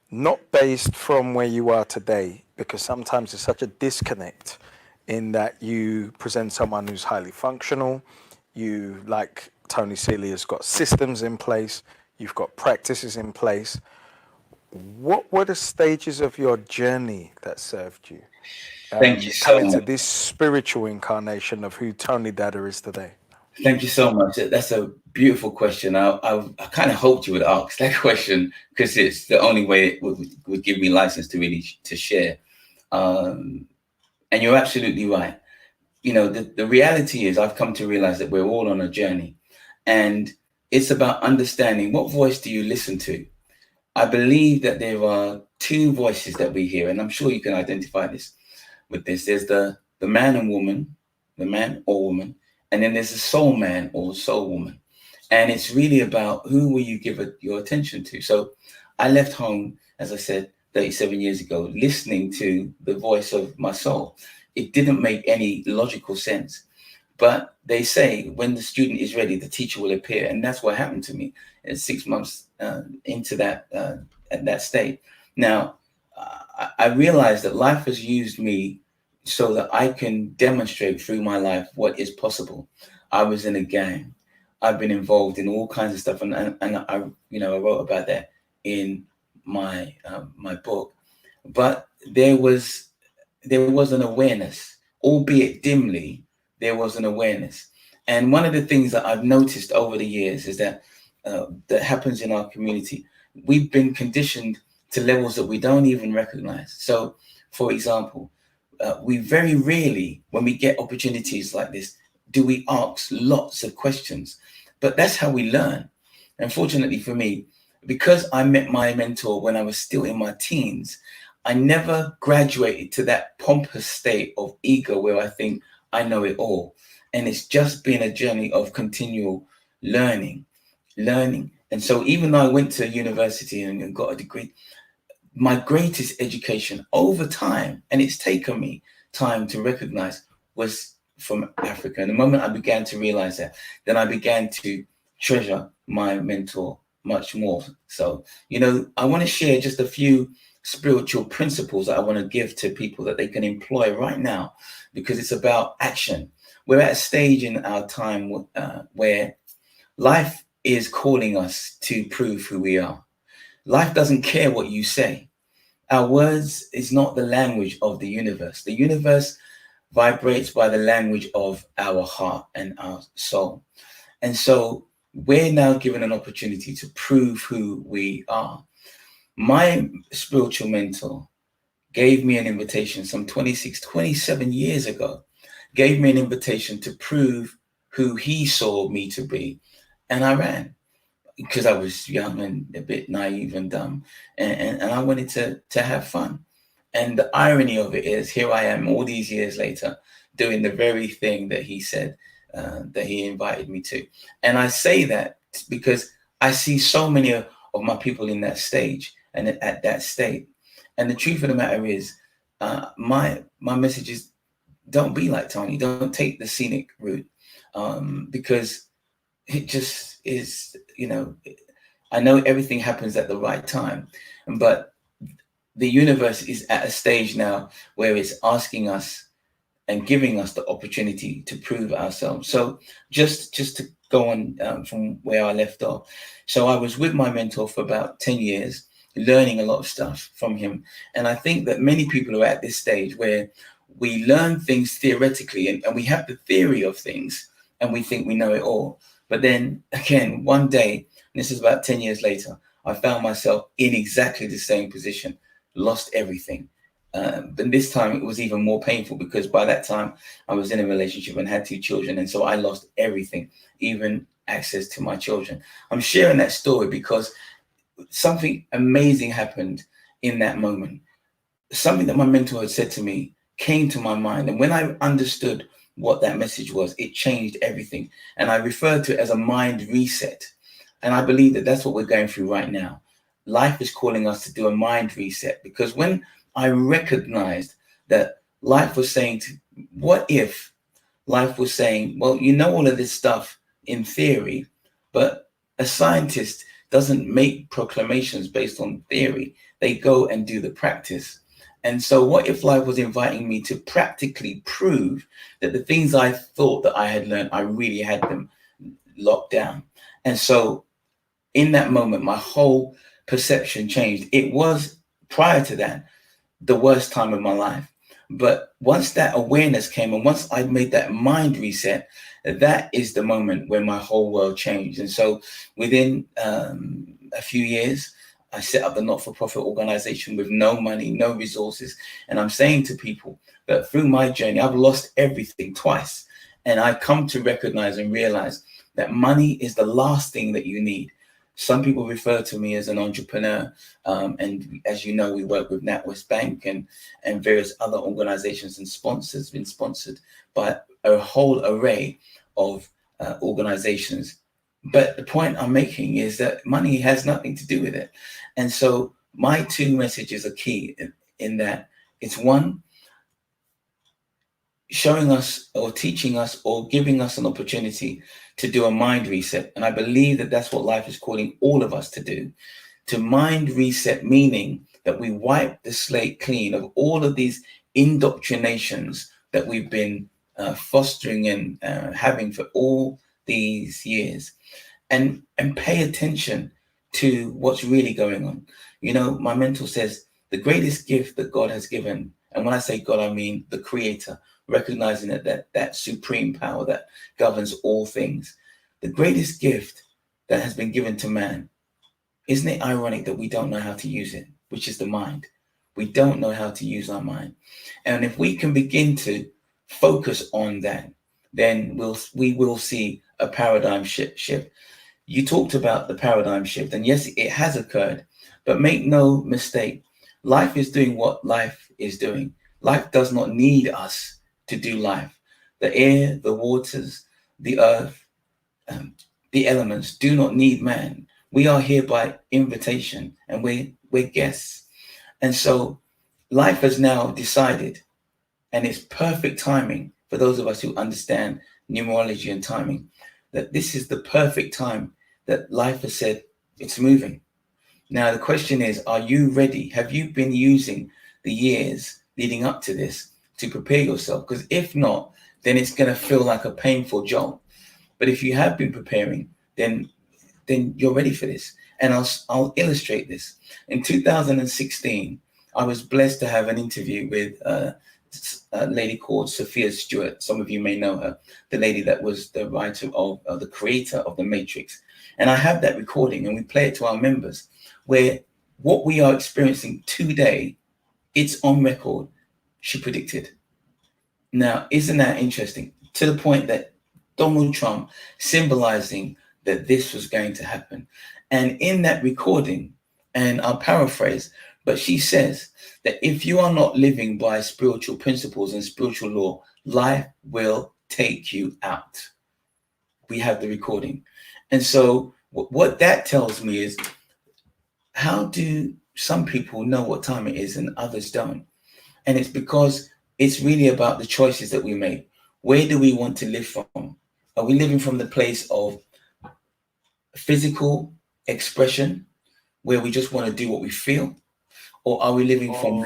not based from where you are today, because sometimes there's such a disconnect in that you present someone who's highly functional, you, like Tony Cealy, has got systems in place, you've got practices in place. What were the stages of your journey that served you? Thank you so coming much. to this spiritual incarnation of who Tony Dada is today? Thank you so much. That's a beautiful question. I kind of hoped you would ask that question, because it's the only way it would give me license to really to share. And you're absolutely right. You know, the reality is I've come to realize that we're all on a journey, and it's about understanding what voice do you listen to. I believe that there are two voices that we hear, and I'm sure you can identify this with this. There's the man and woman, the man or woman, and then there's the soul man or soul woman. And it's really about who will you give your attention to. So I left home, as I said, 37 years ago, listening to the voice of my soul. It didn't make any logical sense. But they say when the student is ready, the teacher will appear. And that's what happened to me at 6 months into that at that state. Now, I realized that life has used me so that I can demonstrate through my life what is possible. I was in a gang. I've been involved in all kinds of stuff, and I wrote about that in my my book. But there was an awareness, albeit dimly. There was an awareness, and one of the things that I've noticed over the years is that that happens in our community. We've been conditioned to levels that we don't even recognize. So, for example, we very rarely, when we get opportunities like this, do we ask lots of questions. But that's how we learn. And fortunately for me, because I met my mentor when I was still in my teens, I never graduated to that pompous state of ego where I think I know it all. And it's just been a journey of continual learning. And so even though I went to university and got a degree, my greatest education over time, and it's taken me time to recognize, was from Africa. And the moment I began to realize that, then I began to treasure my mentor much more. So, you know, I want to share just a few spiritual principles that I want to give to people that they can employ right now, because it's about action. We're at a stage in our time where life is calling us to prove who we are. Life doesn't care what you say. Our words is not the language of the universe. The universe vibrates by the language of our heart and our soul. And so we're now given an opportunity to prove who we are. My spiritual mentor gave me an invitation some 27 years ago, gave me an invitation to prove who he saw me to be. And I ran because I was young and a bit naive and dumb. And I wanted to have fun. And the irony of it is, here I am all these years later, doing the very thing that he said that he invited me to. And I say that because I see so many of my people in that stage and at that state. And the truth of the matter is, my message is, don't be like Tony. Don't take the scenic route, because it just is, you know, I know everything happens at the right time, but the universe is at a stage now where it's asking us and giving us the opportunity to prove ourselves. So just to go on from where I left off. So I was with my mentor for about 10 years, learning a lot of stuff from him. And I think that many people are at this stage where we learn things theoretically and we have the theory of things and we think we know it all. But then again, one day, and this is about 10 years later, I found myself in exactly the same position, lost everything. But this time it was even more painful because by that time I was in a relationship and had 2 children. And so I lost everything, even access to my children. I'm sharing that story because something amazing happened in that moment. Something that my mentor had said to me came to my mind. And when I understood what that message was, it changed everything. And I referred to it as a mind reset. And I believe that that's what we're going through right now. Life is calling us to do a mind reset, because when I recognized that life was saying, what if life was saying, well, you know all of this stuff in theory, but a scientist doesn't make proclamations based on theory. They go and do the practice. And so what if life was inviting me to practically prove that the things I thought that I had learned, I really had them locked down. And so in that moment, my whole perception changed. It was, prior to that, the worst time of my life. But once that awareness came and once I made that mind reset, that is the moment when my whole world changed. And so within a few years, I set up the not-for-profit organization with no money, no resources. And I'm saying to people that through my journey, I've lost everything twice. And I come to recognize and realize that money is the last thing that you need. Some people refer to me as an entrepreneur. And as you know, we work with NatWest Bank and various other organizations and sponsors, been sponsored by a whole array of organizations. But the point I'm making is that money has nothing to do with it. And so my 2 messages are key in that. It's one, showing us or teaching us or giving us an opportunity to do a mind reset. And I believe that that's what life is calling all of us to do. To mind reset, meaning that we wipe the slate clean of all of these indoctrinations that we've been fostering and having for all these years, and pay attention to what's really going on. You know, my mentor says the greatest gift that God has given, and when I say God, I mean the Creator, recognizing that supreme power that governs all things. The greatest gift that has been given to man, isn't it ironic that we don't know how to use it, which is the mind? We don't know how to use our mind. And if we can begin to focus on that, then we will see a paradigm shift. You talked about the paradigm shift, and yes, it has occurred, but make no mistake, life is doing what life is doing. Life does not need us to do life. The air, the waters, the earth, the elements do not need man. We are here by invitation, and we're guests. And so life has now decided, and it's perfect timing for those of us who understand numerology and timing, that this is the perfect time that life has said it's moving. Now, the question is, are you ready? Have you been using the years leading up to this to prepare yourself? Because if not, then it's going to feel like a painful jolt. But if you have been preparing, then then you're ready for this. And I'll illustrate this. In 2016, I was blessed to have an interview with a lady called Sophia Stewart. Some of you may know her, the lady that was the writer of the creator of The Matrix. And I have that recording, and we play it to our members, where what we are experiencing today, it's on record, she predicted. Now, isn't that interesting? To the point that Donald Trump symbolizing that this was going to happen. And in that recording, and I'll paraphrase, but she says that if you are not living by spiritual principles and spiritual law, life will take you out. We have the recording. And so what that tells me is, how do some people know what time it is and others don't? And it's because it's really about the choices that we make. Where do we want to live from? Are we living from the place of physical expression, where we just want to do what we feel? Or are we living from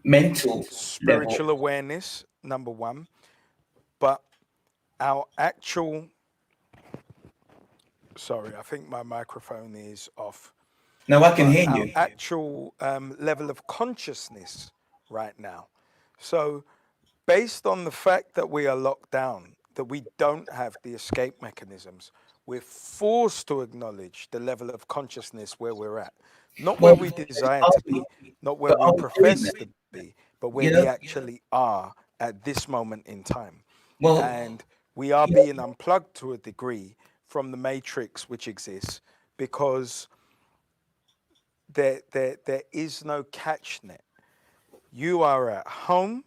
mental spiritual level? awareness, number one, but our actual, sorry, I think my microphone is off. No, I can But hear our you. actual level of consciousness right now. So based on the fact that we are locked down, that we don't have the escape mechanisms, we're forced to acknowledge the level of consciousness where we're at. Not where we desire to be, not where we profess to be, but where we actually are at this moment in time. And we are being unplugged to a degree from the matrix which exists, because there is no catch net. You are at home,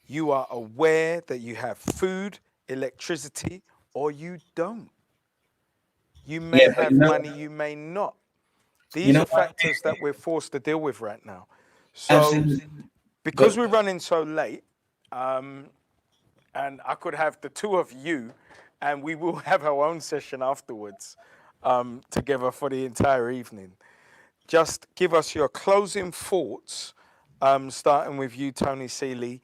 you are aware that you have food, electricity, or you don't. You may have money, you may not. These are factors that we're forced to deal with right now. So because we're running so late, and I could have the two of you, and we will have our own session afterwards together for the entire evening. Just give us your closing thoughts, starting with you, Tony Cealy,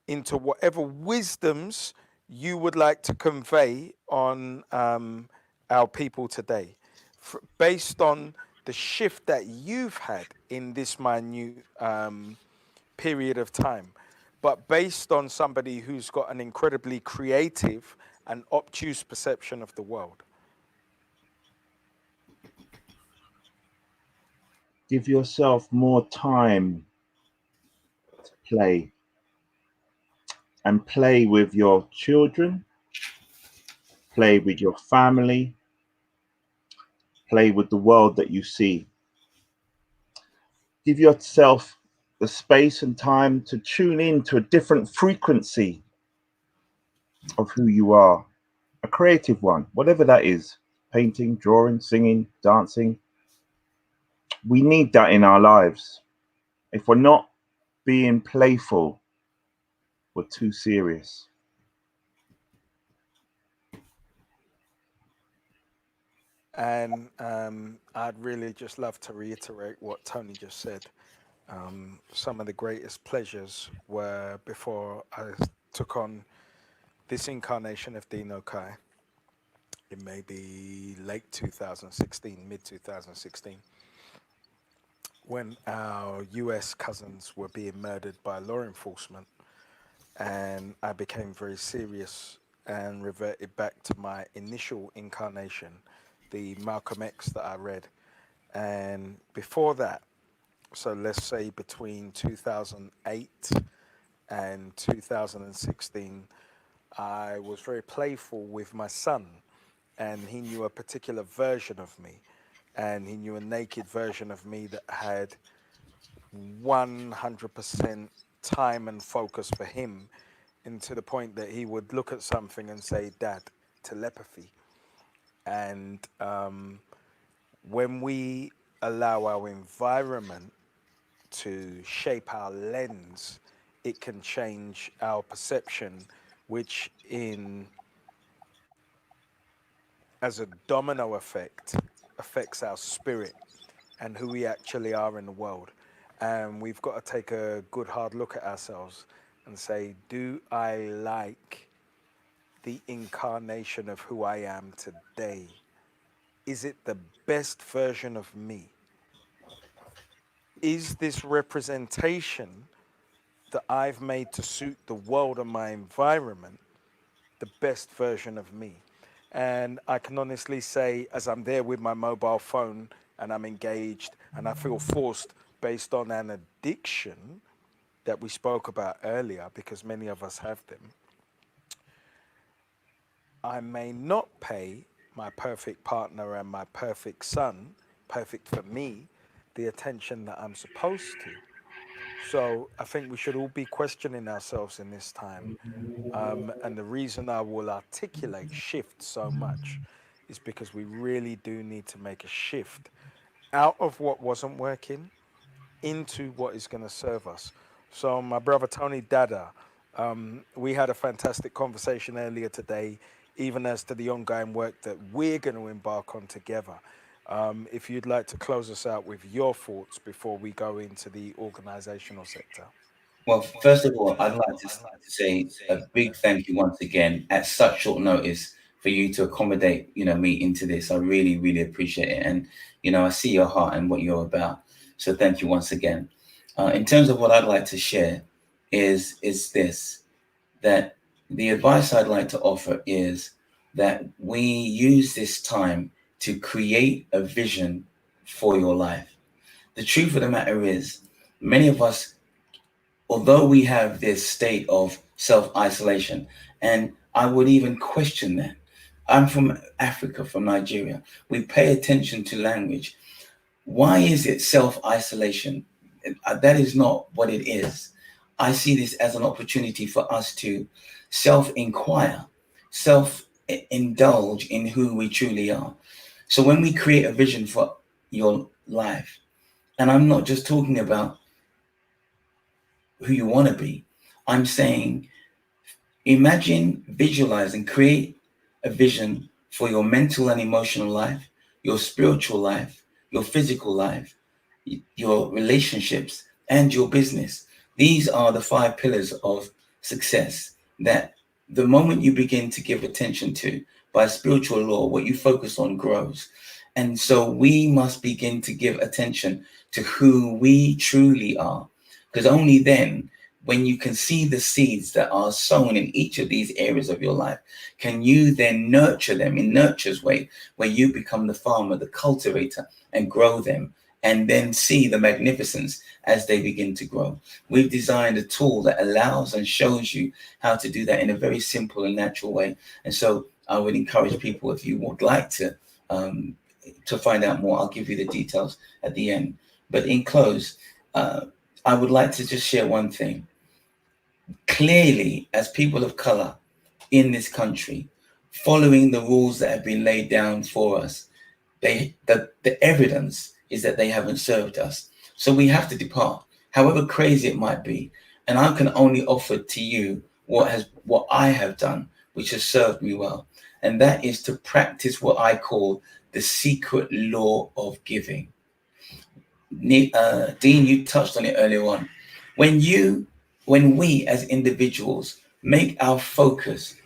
into whatever wisdoms you would like to convey on our people today, based on the shift that you've had in this minute period of time, but based on somebody who's got an incredibly creative and obtuse perception of the world. Give yourself more time to play, and play with your children, play with your family, play with the world that you see. Give yourself the space and time to tune in to a different frequency of who you are, a creative one, whatever that is, painting, drawing, singing, dancing. We need that in our lives. If we're not being playful, we're too serious. And I'd really just love to reiterate what Tony just said. Some of the greatest pleasures were before I took on this incarnation of Dean Okai. It may be late 2016, mid 2016, when our US cousins were being murdered by law enforcement. And I became very serious and reverted back to my initial incarnation, the Malcolm X that I read. And before that, so let's say between 2008 and 2016, I was very playful with my son, and he knew a particular version of me, and he knew a naked version of me that had 100% time and focus for him, and to the point that he would look at something and say, "Dad, telepathy." And when we allow our environment to shape our lens, it can change our perception, which as a domino effect, affects our spirit and who we actually are in the world. And we've got to take a good hard look at ourselves and say, do I like the incarnation of who I am today? is it the best version of me? Is this representation that I've made to suit the world and my environment the best version of me? And I can honestly say, as I'm there with my mobile phone and I'm engaged and I feel forced based on an addiction that we spoke about earlier, because many of us have them, I may not pay my perfect partner and my perfect son, perfect for me, the attention that I'm supposed to. So I think we should all be questioning ourselves in this time. And the reason I will articulate shift so much is because we really do need to make a shift out of what wasn't working into what is going to serve us. So my brother Tony Dada, we had a fantastic conversation earlier today, even as to the ongoing work that we're going to embark on together. If you'd like to close us out with your thoughts before we go into the organizational sector. Well, first of all, I'd like to say a big thank you once again at such short notice for you to accommodate, me into this. I really, really appreciate it. And, I see your heart and what you're about. So thank you once again. In terms of what I'd like to share is this, that the advice I'd like to offer is that we use this time to create a vision for your life. The truth of the matter is, many of us, although we have this state of self-isolation, and I would even question that. I'm from Africa, from Nigeria. We pay attention to language. Why is it self-isolation? That is not what it is. I see this as an opportunity for us to self-inquire, self-indulge in who we truly are. So when we create a vision for your life, and I'm not just talking about who you want to be, I'm saying imagine, visualize, and create a vision for your mental and emotional life, your spiritual life, your physical life, your relationships, and your business. These are the 5 pillars of success that the moment you begin to give attention to by spiritual law, what you focus on grows. And so we must begin to give attention to who we truly are, because only then, when you can see the seeds that are sown in each of these areas of your life, can you then nurture them in nurture's way, where you become the farmer, the cultivator, and grow them, and then see the magnificence as they begin to grow. We've designed a tool that allows and shows you how to do that in a very simple and natural way. And so I would encourage people, if you would like to find out more, I'll give you the details at the end. But in close, I would like to just share one thing. Clearly, as people of color in this country, following the rules that have been laid down for us, the evidence is that they haven't served us. So we have to depart, however crazy it might be. And I can only offer to you what I have done, which has served me well. And that is to practice what I call the secret law of giving. Dean, you touched on it earlier on. When we as individuals make our focus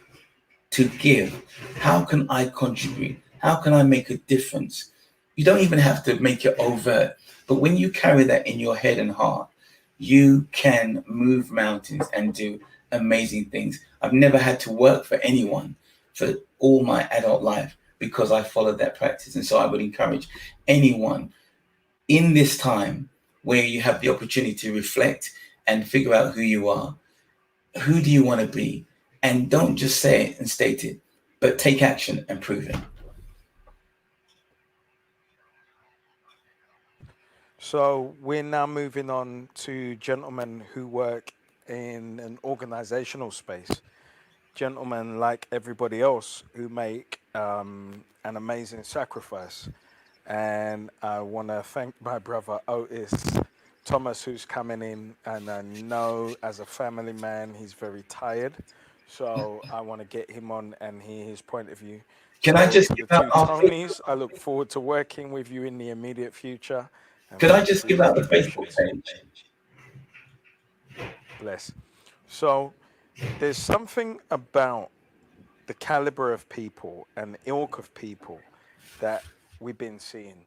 to give, how can I contribute? How can I make a difference? You don't even have to make it overt, but when you carry that in your head and heart, you can move mountains and do amazing things. I've never had to work for anyone for all my adult life because I followed that practice. And so I would encourage anyone in this time where you have the opportunity to reflect and figure out who you are, who do you want to be? And don't just say it and state it, but take action and prove it. So we're now moving on to gentlemen who work in an organizational space. Gentlemen like everybody else who make an amazing sacrifice. And I want to thank my brother Otis Thomas, who's coming in, and I know as a family man, he's very tired. So I want to get him on and hear his point of view. Can I just give out the two Tonys? I look forward to working with you in the immediate future. Could I just give out the Facebook page? Bless. So there's something about the caliber of people and the ilk of people that we've been seeing.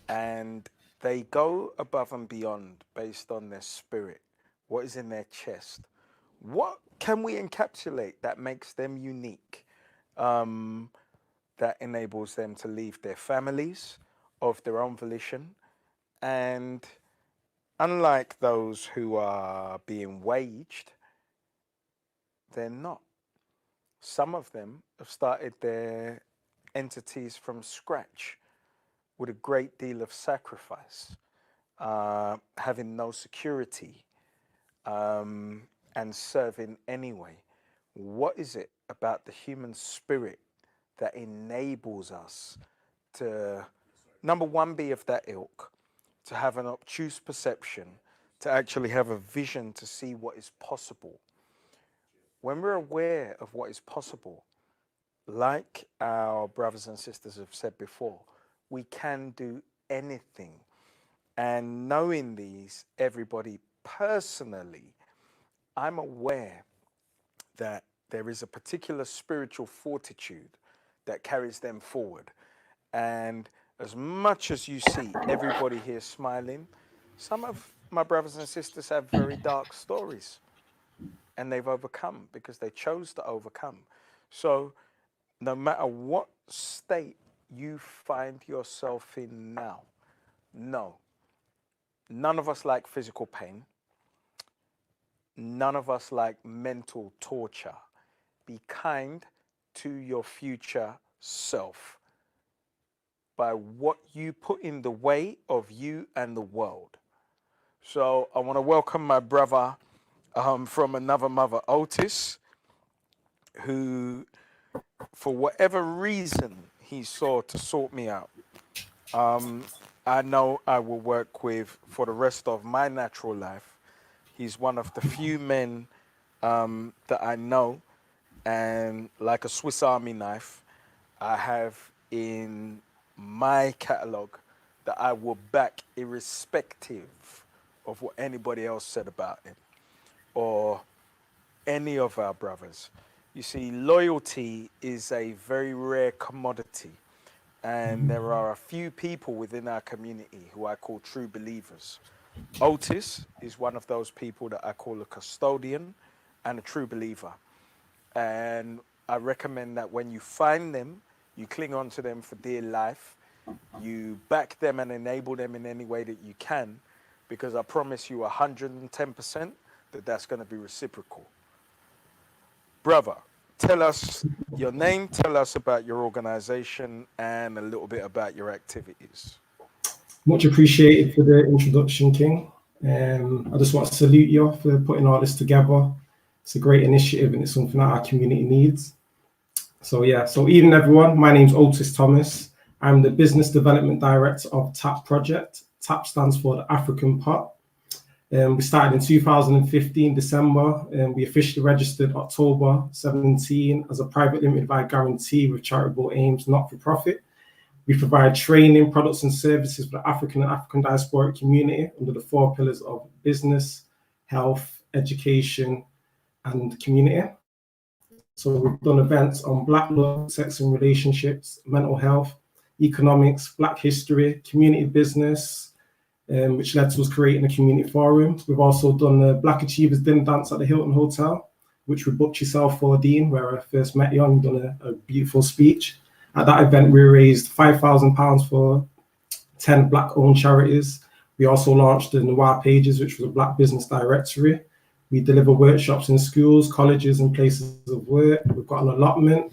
And they go above and beyond based on their spirit, what is in their chest. What can we encapsulate that makes them unique, that enables them to leave their families of their own volition? And unlike those who are being waged, they're not. Some of them have started their entities from scratch with a great deal of sacrifice, having no security, and serving anyway. What is it about the human spirit that enables us to, number one, be of that ilk, to have an obtuse perception, to actually have a vision to see what is possible? When we're aware of what is possible, like our brothers and sisters have said before, we can do anything. And knowing these, everybody personally, I'm aware that there is a particular spiritual fortitude that carries them forward. And as much as you see everybody here smiling, some of my brothers and sisters have very dark stories, and they've overcome because they chose to overcome. So no matter what state you find yourself in now, no, none of us like physical pain. None of us like mental torture. Be kind to your future self by what you put in the way of you and the world. So I want to welcome my brother from another mother, Otis, who, for whatever reason he saw to sort me out, I know I will work with for the rest of my natural life. He's one of the few men that I know, and like a Swiss Army knife, I have in my catalogue that I will back irrespective of what anybody else said about him or any of our brothers. You see, loyalty is a very rare commodity, and there are a few people within our community who I call true believers. Otis is one of those people that I call a custodian and a true believer. And I recommend that when you find them, you cling on to them for dear life. You back them and enable them in any way that you can, because I promise you 110% that that's going to be reciprocal. Brother, tell us your name, tell us about your organization, and a little bit about your activities. Much appreciated for the introduction, King. I just want to salute you for putting all this together. It's a great initiative and it's something that our community needs. So evening everyone, my name's Otis Thomas. I'm the Business Development Director of T.A.P project. T.A.P stands for the African Pot. We started in 2015, December, and we officially registered October 17 as a private limited by guarantee with charitable aims, not for profit. We provide training, products and services for the African and African diasporic community under the 4 pillars of business, health, education, and community. So we've done events on Black love, sex and relationships, mental health, economics, Black history, community business, which led to us creating a community forum. We've also done the Black Achievers Dinner Dance at the Hilton Hotel, which we booked yourself for, Dean, where I first met you, and you've done a beautiful speech. At that event, we raised £5,000 for 10 Black-owned charities. We also launched the Noir Pages, which was a Black business directory. We deliver workshops in schools, colleges, and places of work. We've got an allotment.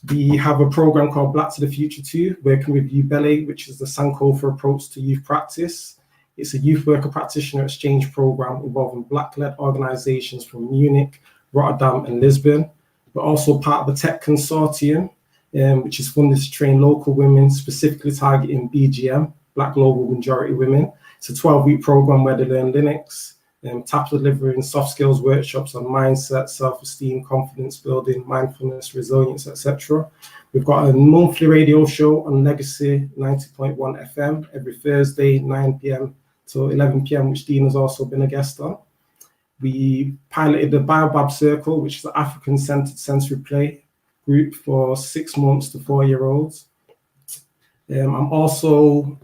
We have a program called Black to the Future 2, working with UBELE, which is the Sankofa approach to youth practice. It's a youth worker practitioner exchange program involving Black-led organizations from Munich, Rotterdam, and Lisbon. We're also part of the Tech Consortium, which is funded to train local women, specifically targeting BGM, Black Global Majority Women. It's a 12-week program where they learn Linux, T.A.P delivering soft skills workshops on mindset, self-esteem, confidence building, mindfulness, resilience, etc. We've got a monthly radio show on Legacy 90.1 FM every Thursday, 9 p.m. to 11 p.m., which Dean has also been a guest on. We piloted the Baobab Circle, which is an African-centered sensory play group for 6 months to 4-year-olds. I'm also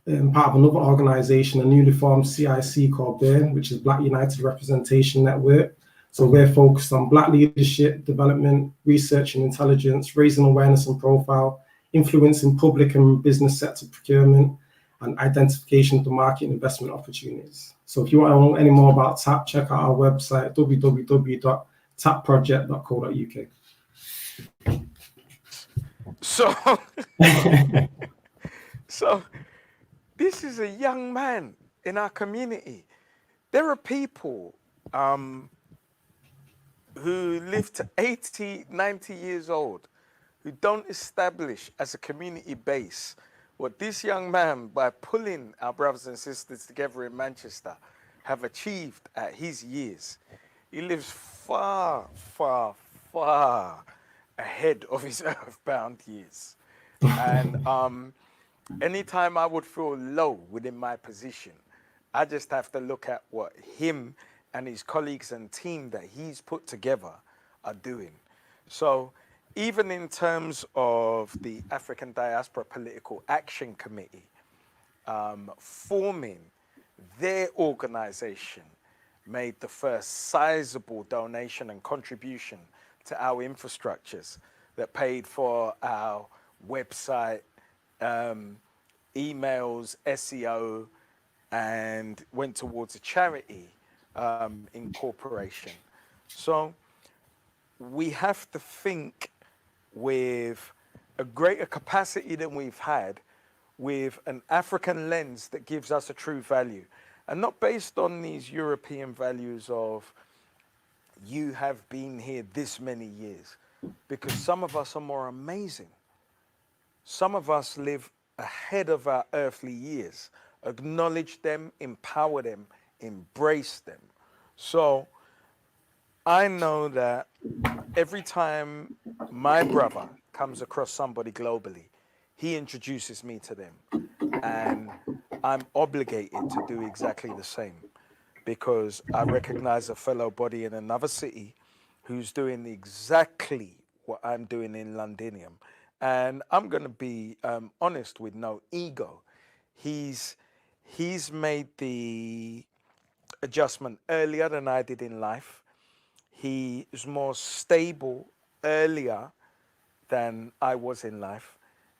part of another organization, a newly formed CIC called BURN, which is Black United Representation Network. So we're focused on Black leadership, development, research and intelligence, raising awareness and profile, influencing public and business sector procurement, and identification of the market and investment opportunities. So if you want to know any more about TAP, check out our website, www.tapproject.co.uk. So this is a young man in our community. There are people who live to 80, 90 years old who don't establish as a community base what this young man, by pulling our brothers and sisters together in Manchester, have achieved at his years. He lives far, far, far ahead of his earthbound years. And anytime I would feel low within my position, I just have to look at what him and his colleagues and team that he's put together are doing. So even in terms of the African Diaspora Political Action Committee, forming their organization made the first sizable donation and contribution to our infrastructures that paid for our website, emails, SEO, and went towards a charity incorporation. So we have to think with a greater capacity than we've had, with an African lens that gives us a true value, and not based on these European values of you have been here this many years, because some of us are more amazing. Some of us live ahead of our earthly years. Acknowledge them, empower them, embrace them. So I know that every time my brother comes across somebody globally, he introduces me to them. And I'm obligated to do exactly the same, because I recognize a fellow body in another city who's doing exactly what I'm doing in Londinium. And I'm going to be honest with no ego. He's made the adjustment earlier than I did in life. He is more stable earlier than I was in life.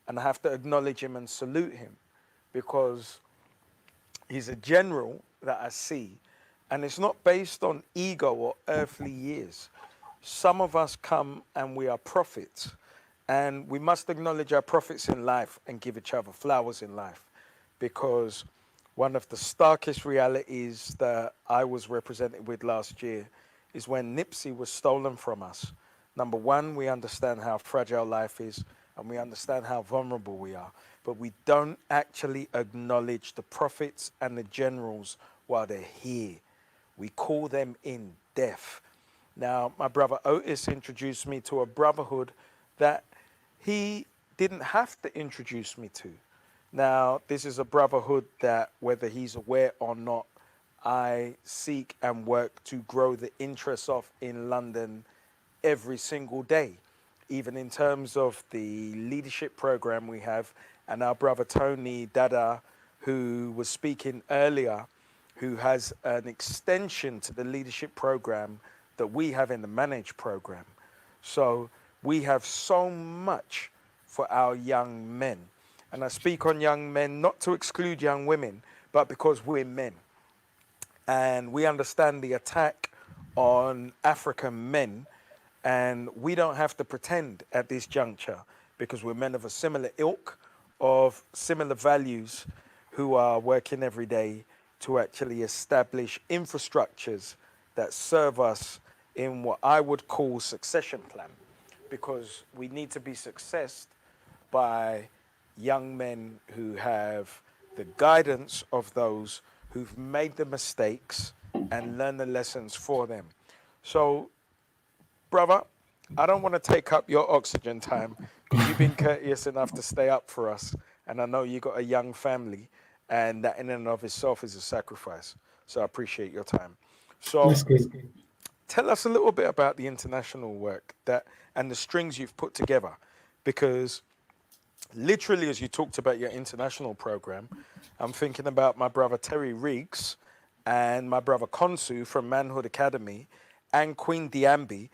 And I have to acknowledge him and salute him, because he's a general that I see. And it's not based on ego or earthly years. Some of us come and we are prophets. And we must acknowledge our prophets in life and give each other flowers in life. Because one of the starkest realities that I was represented with last year is when Nipsey was stolen from us. Number one, we understand how fragile life is, and we understand how vulnerable we are. But we don't actually acknowledge the prophets and the generals while they're here. We call them in death. Now, my brother Otis introduced me to a brotherhood that he didn't have to introduce me to. Now, this is a brotherhood that, whether he's aware or not, I seek and work to grow the interests of in London every single day, even in terms of the leadership program we have. And our brother Tony Dada, who was speaking earlier, who has an extension to the leadership program that we have in the managed program. So we have so much for our young men. And I speak on young men, not to exclude young women, but because we're men. And we understand the attack on African men. And we don't have to pretend at this juncture, because we're men of a similar ilk, of similar values, who are working every day to actually establish infrastructures that serve us in what I would call succession plan. Because we need to be successed by young men who have the guidance of those who've made the mistakes and learn the lessons for them. So, brother, I don't want to take up your oxygen time, because you've been courteous enough to stay up for us. And I know you got a young family, and that in and of itself is a sacrifice. So I appreciate your time. So tell us a little bit about the international work that and the strings you've put together, because literally, as you talked about your international program, I'm thinking about my brother Terry Riggs and my brother Konsu from Manhood Academy and Queen Diambi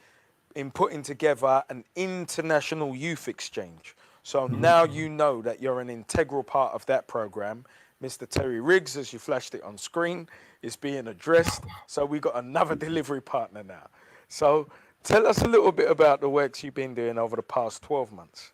in putting together an international youth exchange. So now you know that you're an integral part of that program. Mr. Terry Riggs, as you flashed it on screen, is being addressed. So we got another delivery partner now. So tell us a little bit about the works you've been doing over the past 12 months.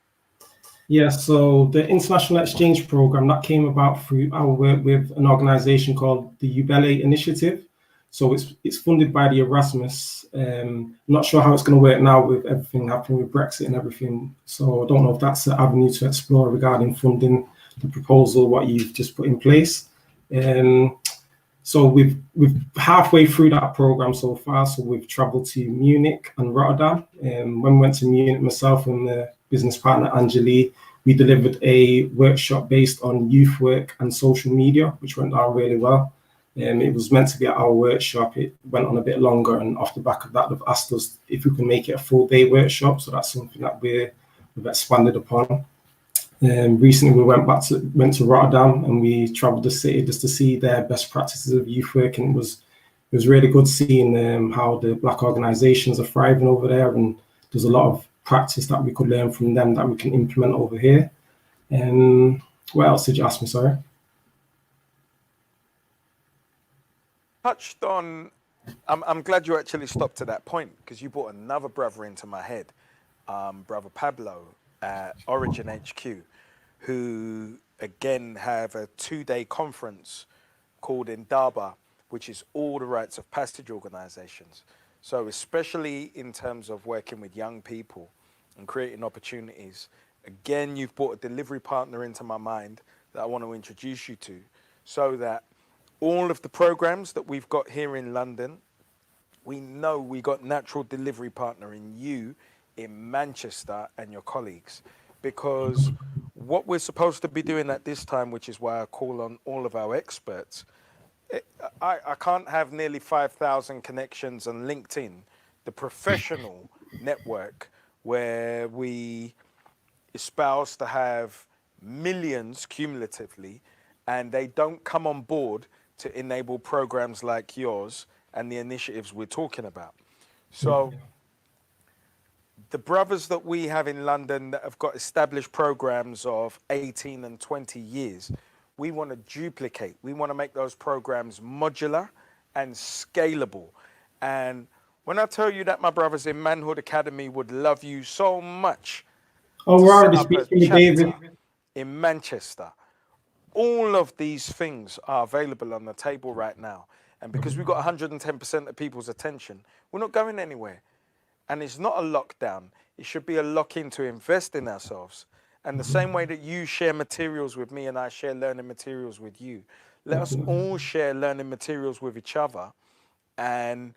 Yeah, so the International Exchange Program that came about through our work with an organization called the Ubele Initiative. So it's funded by the Erasmus. Not sure how it's going to work now with everything happening with Brexit and everything. So I don't know if that's an avenue to explore regarding funding the proposal, what you've just put in place. So we've halfway through that program so far. So we've traveled to Munich and Rotterdam. When we went to Munich, myself and the business partner Angeli, we delivered a workshop based on youth work and social media, which went down really well. It was meant to be at our workshop. It went on a bit longer, and off the back of that, they've asked us if we can make it a full-day workshop. So that's something that we've expanded upon. Recently, we went to Rotterdam, and we travelled the city just to see their best practices of youth work, and it was really good seeing how the Black organisations are thriving over there, and there's a lot of practice that we could learn from them that we can implement over here. What else did you ask me? Sorry. Touched on, I'm glad you actually stopped to that point, because you brought another brother into my head, brother Pablo at Origin HQ, who again have a 2-day conference called Dada, which is all the rites of passage organizations. So especially in terms of working with young people and creating opportunities, again, you've brought a delivery partner into my mind that I want to introduce you to, so that all of the programs that we've got here in London, we know we got natural delivery partner in you in Manchester and your colleagues, because what we're supposed to be doing at this time, which is why I call on all of our experts, I can't have nearly 5,000 connections on LinkedIn, the professional network where we espouse to have millions cumulatively, and they don't come on board to enable programs like yours and the initiatives we're talking about. So the brothers that we have in London that have got established programs of 18 and 20 years, we want to duplicate. We want to make those programs modular and scalable. And when I tell you that my brothers in Manhood Academy would love you so much, oh, we're already speaking to David in Manchester, all of these things are available on the table right now. And because we've got 110% of people's attention, we're not going anywhere. And it's not a lockdown. It should be a lock-in to invest in ourselves. And the same way that you share materials with me and I share learning materials with you, let us all share learning materials with each other and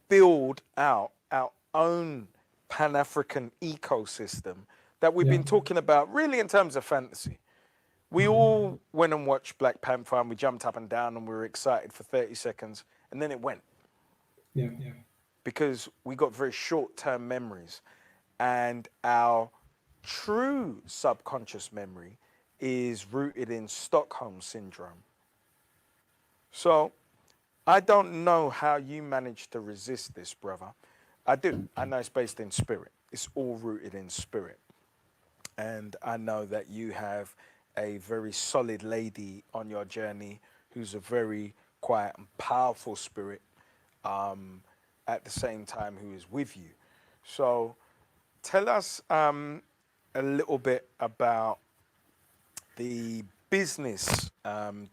build out our own Pan-African ecosystem that we've been talking about really in terms of fantasy. We all went and watched Black Panther and we jumped up and down and we were excited for 30 seconds and then it went. Because we got very short-term memories, and our true subconscious memory is rooted in Stockholm syndrome. So I don't know how you managed to resist this, brother. I do. I know it's based in spirit. It's all rooted in spirit. And I know that you have a very solid lady on your journey who's a very quiet and powerful spirit, at the same time who is with you. So tell us a little bit about the business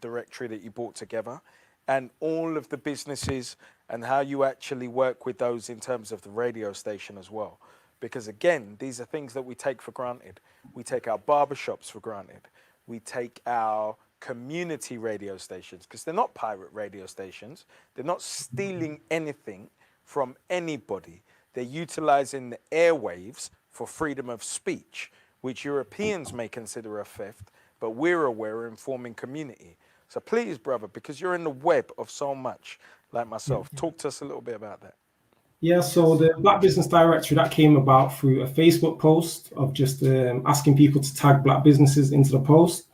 directory that you brought together and all of the businesses and how you actually work with those in terms of the radio station as well. Because again, these are things that we take for granted. We take our barbershops for granted. We take our community radio stations, because they're not pirate radio stations. They're not stealing anything from anybody. They're utilizing the airwaves for freedom of speech, which Europeans may consider a theft, but we're aware in forming community. So please, brother, because you're in the web of so much, like myself, talk to us a little bit about that. Yeah, so the Black Business Directory, that came about through a Facebook post of just asking people to tag Black businesses into the post.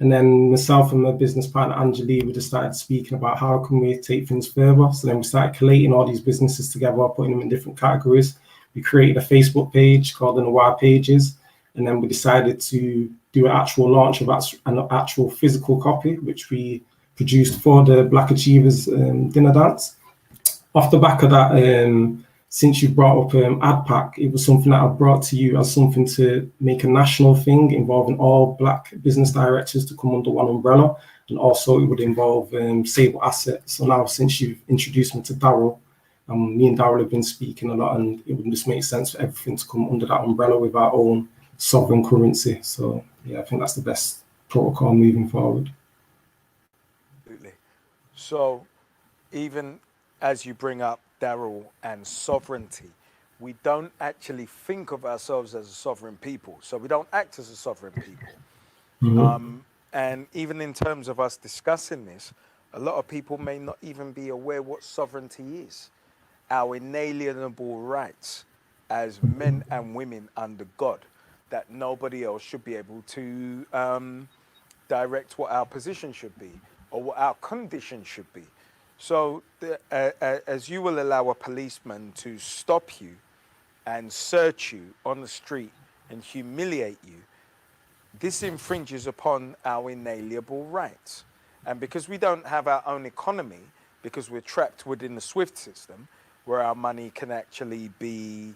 And then myself and my business partner, Angeli, we just started speaking about how can we take things further. So then we started collating all these businesses together, putting them in different categories. We created a Facebook page called the Noir Pages. And then we decided to do an actual launch of an actual physical copy, which we produced for the Black Achievers dinner dance. Off the back of that, since you brought up AdPack, it was something that I brought to you as something to make a national thing involving all Black business directors to come under one umbrella. And also it would involve Sable Assets. So now since you've introduced me to Daryl, me and Daryl have been speaking a lot, and it would just make sense for everything to come under that umbrella with our own sovereign currency. So yeah, I think that's the best protocol moving forward. Absolutely. So even as you bring up Daryl and sovereignty, we don't actually think of ourselves as a sovereign people. So we don't act as a sovereign people. Mm-hmm. And even in terms of us discussing this, a lot of people may not even be aware what sovereignty is. Our inalienable rights as men and women under God, that nobody else should be able to direct what our position should be or what our condition should be. So as you will allow a policeman to stop you and search you on the street and humiliate you, this infringes upon our inalienable rights. And because we don't have our own economy, because we're trapped within the SWIFT system, where our money can actually be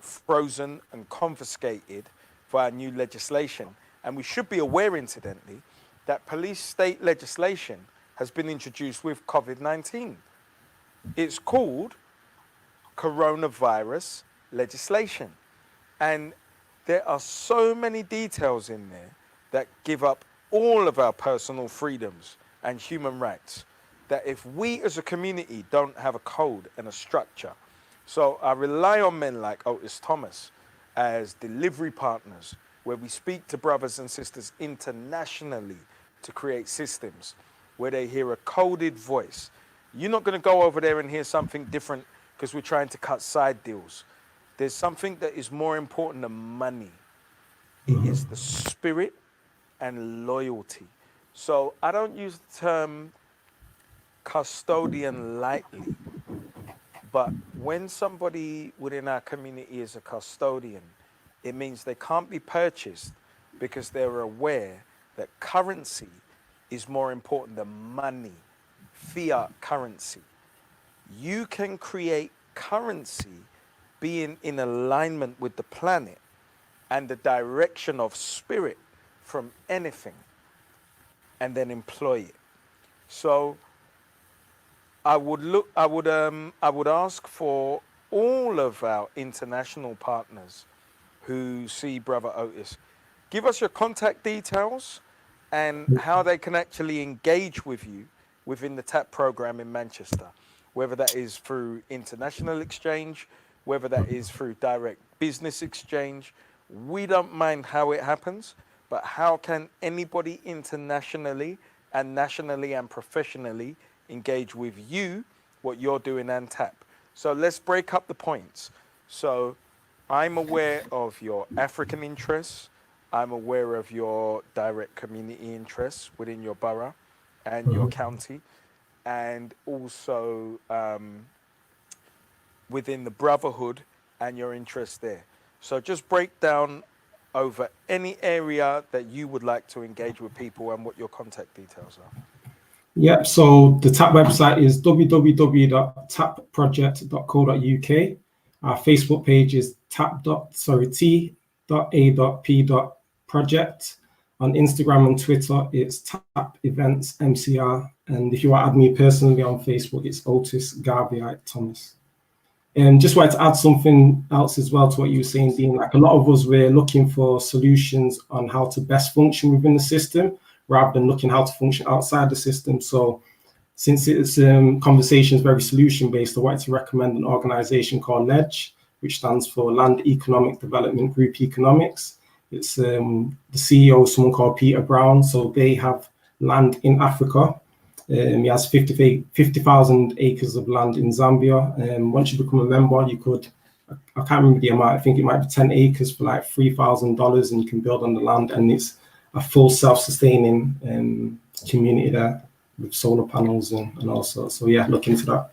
frozen and confiscated for our new legislation. And we should be aware, incidentally, that police state legislation has been introduced with COVID-19. It's called coronavirus legislation. And there are so many details in there that give up all of our personal freedoms and human rights, that if we as a community don't have a code and a structure, so I rely on men like Otis Thomas as delivery partners, where we speak to brothers and sisters internationally to create systems where they hear a coded voice. You're not going to go over there and hear something different because we're trying to cut side deals. There's something that is more important than money. It is the spirit and loyalty. So I don't use the term custodian lightly, but when somebody within our community is a custodian, it means they can't be purchased because they're aware that currency is more important than money, fiat currency. You can create currency being in alignment with the planet and the direction of spirit from anything, and then employ it. So I would ask for all of our international partners who see Brother Otis, give us your contact details and how they can actually engage with you within the T.A.P program in Manchester, whether that is through international exchange, whether that is through direct business exchange. We don't mind how it happens, but how can anybody internationally and nationally and professionally engage with you, what you're doing, and T.A.P? So let's break up the points. So I'm aware of your African interests. I'm aware of your direct community interests within your borough and your county, and also within the brotherhood and your interests there. So just break down over any area that you would like to engage with people and what your contact details are. Yep, so the T.A.P website is www.tapproject.co.uk. Our Facebook page is t.a.p.project. On Instagram and Twitter, it's T.A.P Events MCR. And if you want to add me personally on Facebook, it's Otis Thomas. And just wanted to add something else as well to what you were saying, Dean. Like a lot of us, we're looking for solutions on how to best function within the system, rather than looking how to function outside the system. So since it's conversations very solution-based, I wanted to recommend an organization called LEDGE, which stands for Land Economic Development Group Economics. It's the CEO is someone called Peter Brown. So they have land in Africa. He has 50,000 acres of land in Zambia. Once you become a member, you could, I can't remember the amount, I think it might be 10 acres for like $3,000, and you can build on the land, and it's a full self-sustaining community there with solar panels and all sorts. So yeah, look into that.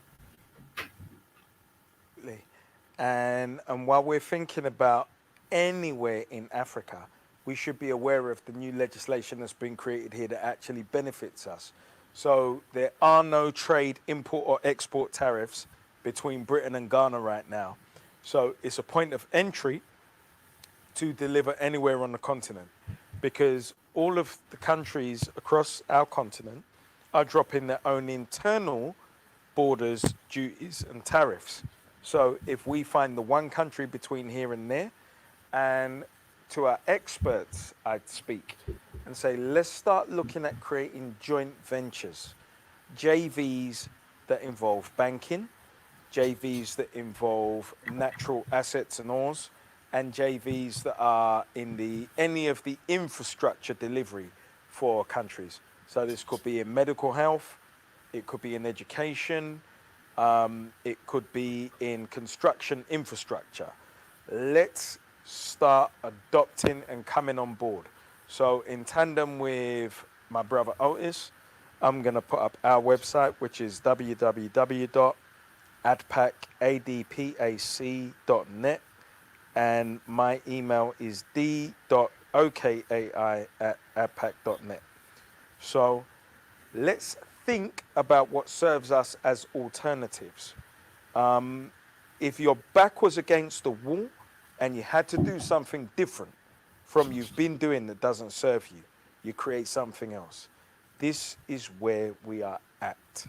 And while we're thinking about anywhere in Africa, we should be aware of the new legislation that's been created here that actually benefits us. So there are no trade, import or export tariffs between Britain and Ghana right now. So it's a point of entry to deliver anywhere on the continent, because all of the countries across our continent are dropping their own internal borders, duties and tariffs. So if we find the one country between here and there, and to our experts, I'd speak and say, let's start looking at creating joint ventures, JVs that involve banking, JVs that involve natural assets and ores, and JVs that are in any of the infrastructure delivery for countries. So this could be in medical health, it could be in education, it could be in construction infrastructure. Let's start adopting and coming on board. So in tandem with my brother Otis, I'm going to put up our website, which is www.adpac.net, and my email is d.okai@adpac.net. So let's think about what serves us as alternatives. If your back was against the wall and you had to do something different from you've been doing that doesn't serve you, you create something else. This is where we are at.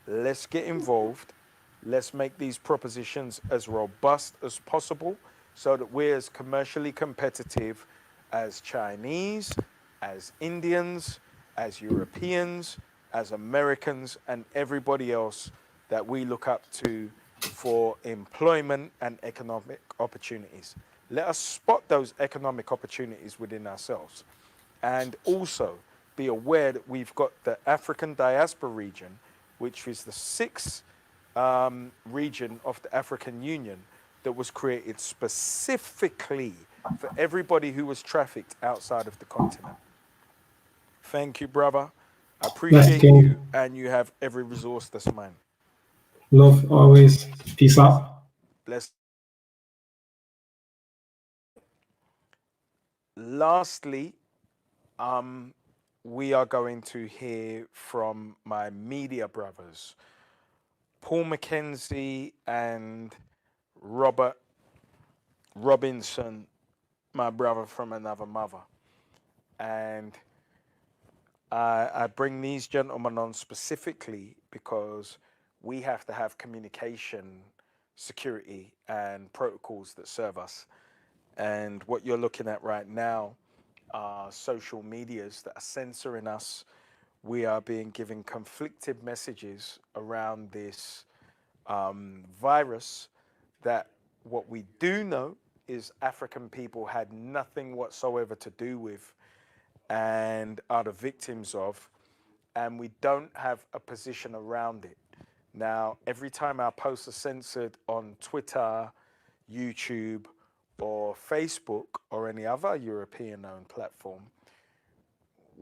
Let's get involved. Let's make these propositions as robust as possible so that we're as commercially competitive as Chinese, as Indians, as Europeans, as Americans, and everybody else that we look up to for employment and economic opportunities. Let us spot those economic opportunities within ourselves, and also be aware that we've got the African Diaspora region, which is the sixth region of the African Union that was created specifically for everybody who was trafficked outside of the continent. Thank you, brother. I appreciate you, and you have every resource that's mine. Love always. Peace out. Bless. Lastly, we are going to hear from my media brothers, Paul Mackenzie and Robert Robinson, my brother from another mother. And I bring these gentlemen on specifically because we have to have communication, security, and protocols that serve us. And what you're looking at right now are social medias that are censoring us. We are being given conflicted messages around this virus that what we do know is African people had nothing whatsoever to do with and are the victims of, and we don't have a position around it. Now, every time our posts are censored on Twitter, YouTube, or Facebook, or any other European-owned platform,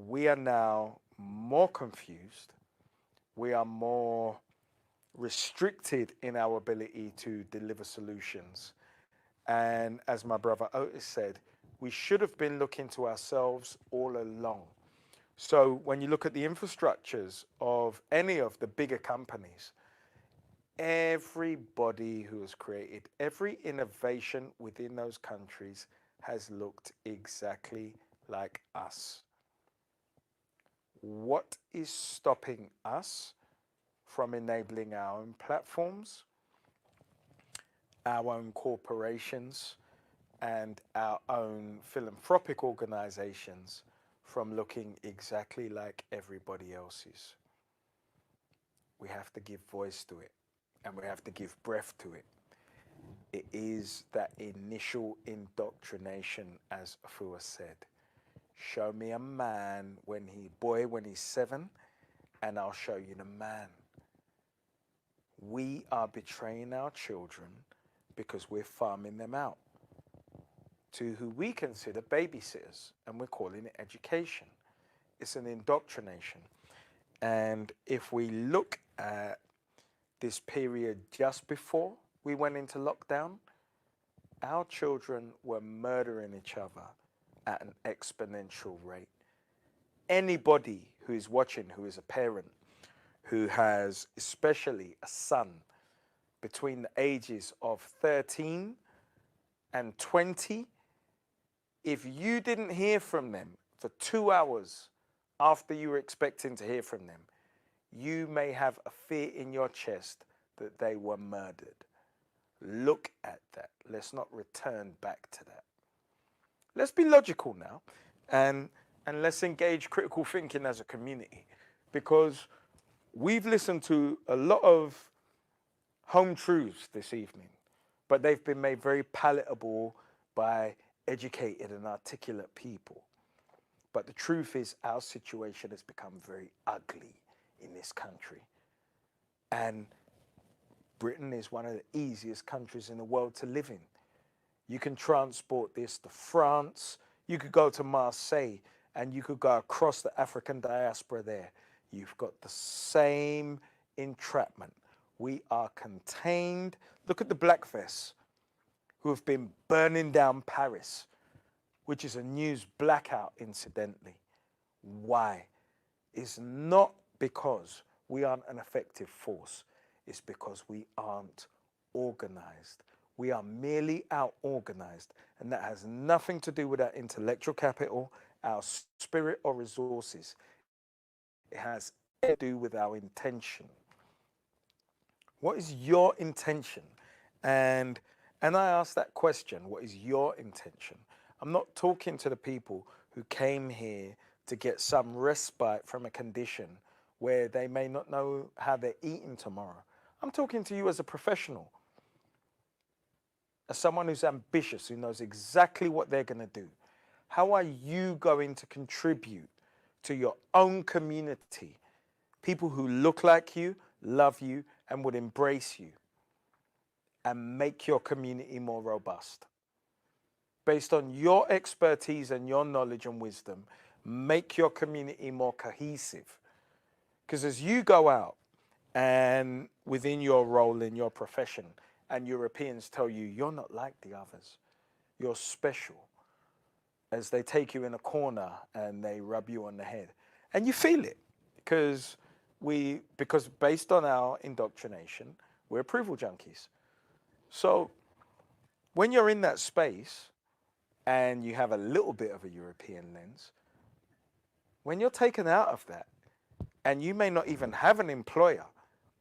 we are now more confused. We are more restricted in our ability to deliver solutions. And as my brother Otis said, we should have been looking to ourselves all along. So when you look at the infrastructures of any of the bigger companies, everybody who has created every innovation within those countries has looked exactly like us. What is stopping us from enabling our own platforms, our own corporations, and our own philanthropic organizations from looking exactly like everybody else's? We have to give voice to it, and we have to give breath to it. It is that initial indoctrination, as Afua said. Show me a man when he's 7, and I'll show you the man. We are betraying our children because we're farming them out to who we consider babysitters, and we're calling it education. It's an indoctrination. And if we look at this period just before we went into lockdown, our children were murdering each other at an exponential rate. Anybody who is watching, who is a parent, who has especially a son between the ages of 13 and 20, if you didn't hear from them for 2 hours after you were expecting to hear from them, you may have a fear in your chest that they were murdered. Look at that. Let's not return back to that. Let's be logical now, and let's engage critical thinking as a community, because we've listened to a lot of home truths this evening, but they've been made very palatable by educated and articulate people. But the truth is, our situation has become very ugly in this country. And Britain is one of the easiest countries in the world to live in. You can transport this to France. You could go to Marseille, and you could go across the African diaspora there. You've got the same entrapment. We are contained. Look at the black vests who have been burning down Paris, which is a news blackout, incidentally. Why? It's not because we aren't an effective force. It's because we aren't organized. We are merely out-organized, and that has nothing to do with our intellectual capital, our spirit or resources. It has to do with our intention. What is your intention? And I ask that question, what is your intention? I'm not talking to the people who came here to get some respite from a condition where they may not know how they're eating tomorrow. I'm talking to you as a professional, as someone who's ambitious, who knows exactly what they're going to do. How are you going to contribute to your own community? People who look like you, love you, and would embrace you, and make your community more robust. Based on your expertise and your knowledge and wisdom, make your community more cohesive. Because as you go out and within your role in your profession, and Europeans tell you, you're not like the others, you're special, as they take you in a corner and they rub you on the head. And you feel it, because based on our indoctrination, we're approval junkies. So when you're in that space and you have a little bit of a European lens, when you're taken out of that, and you may not even have an employer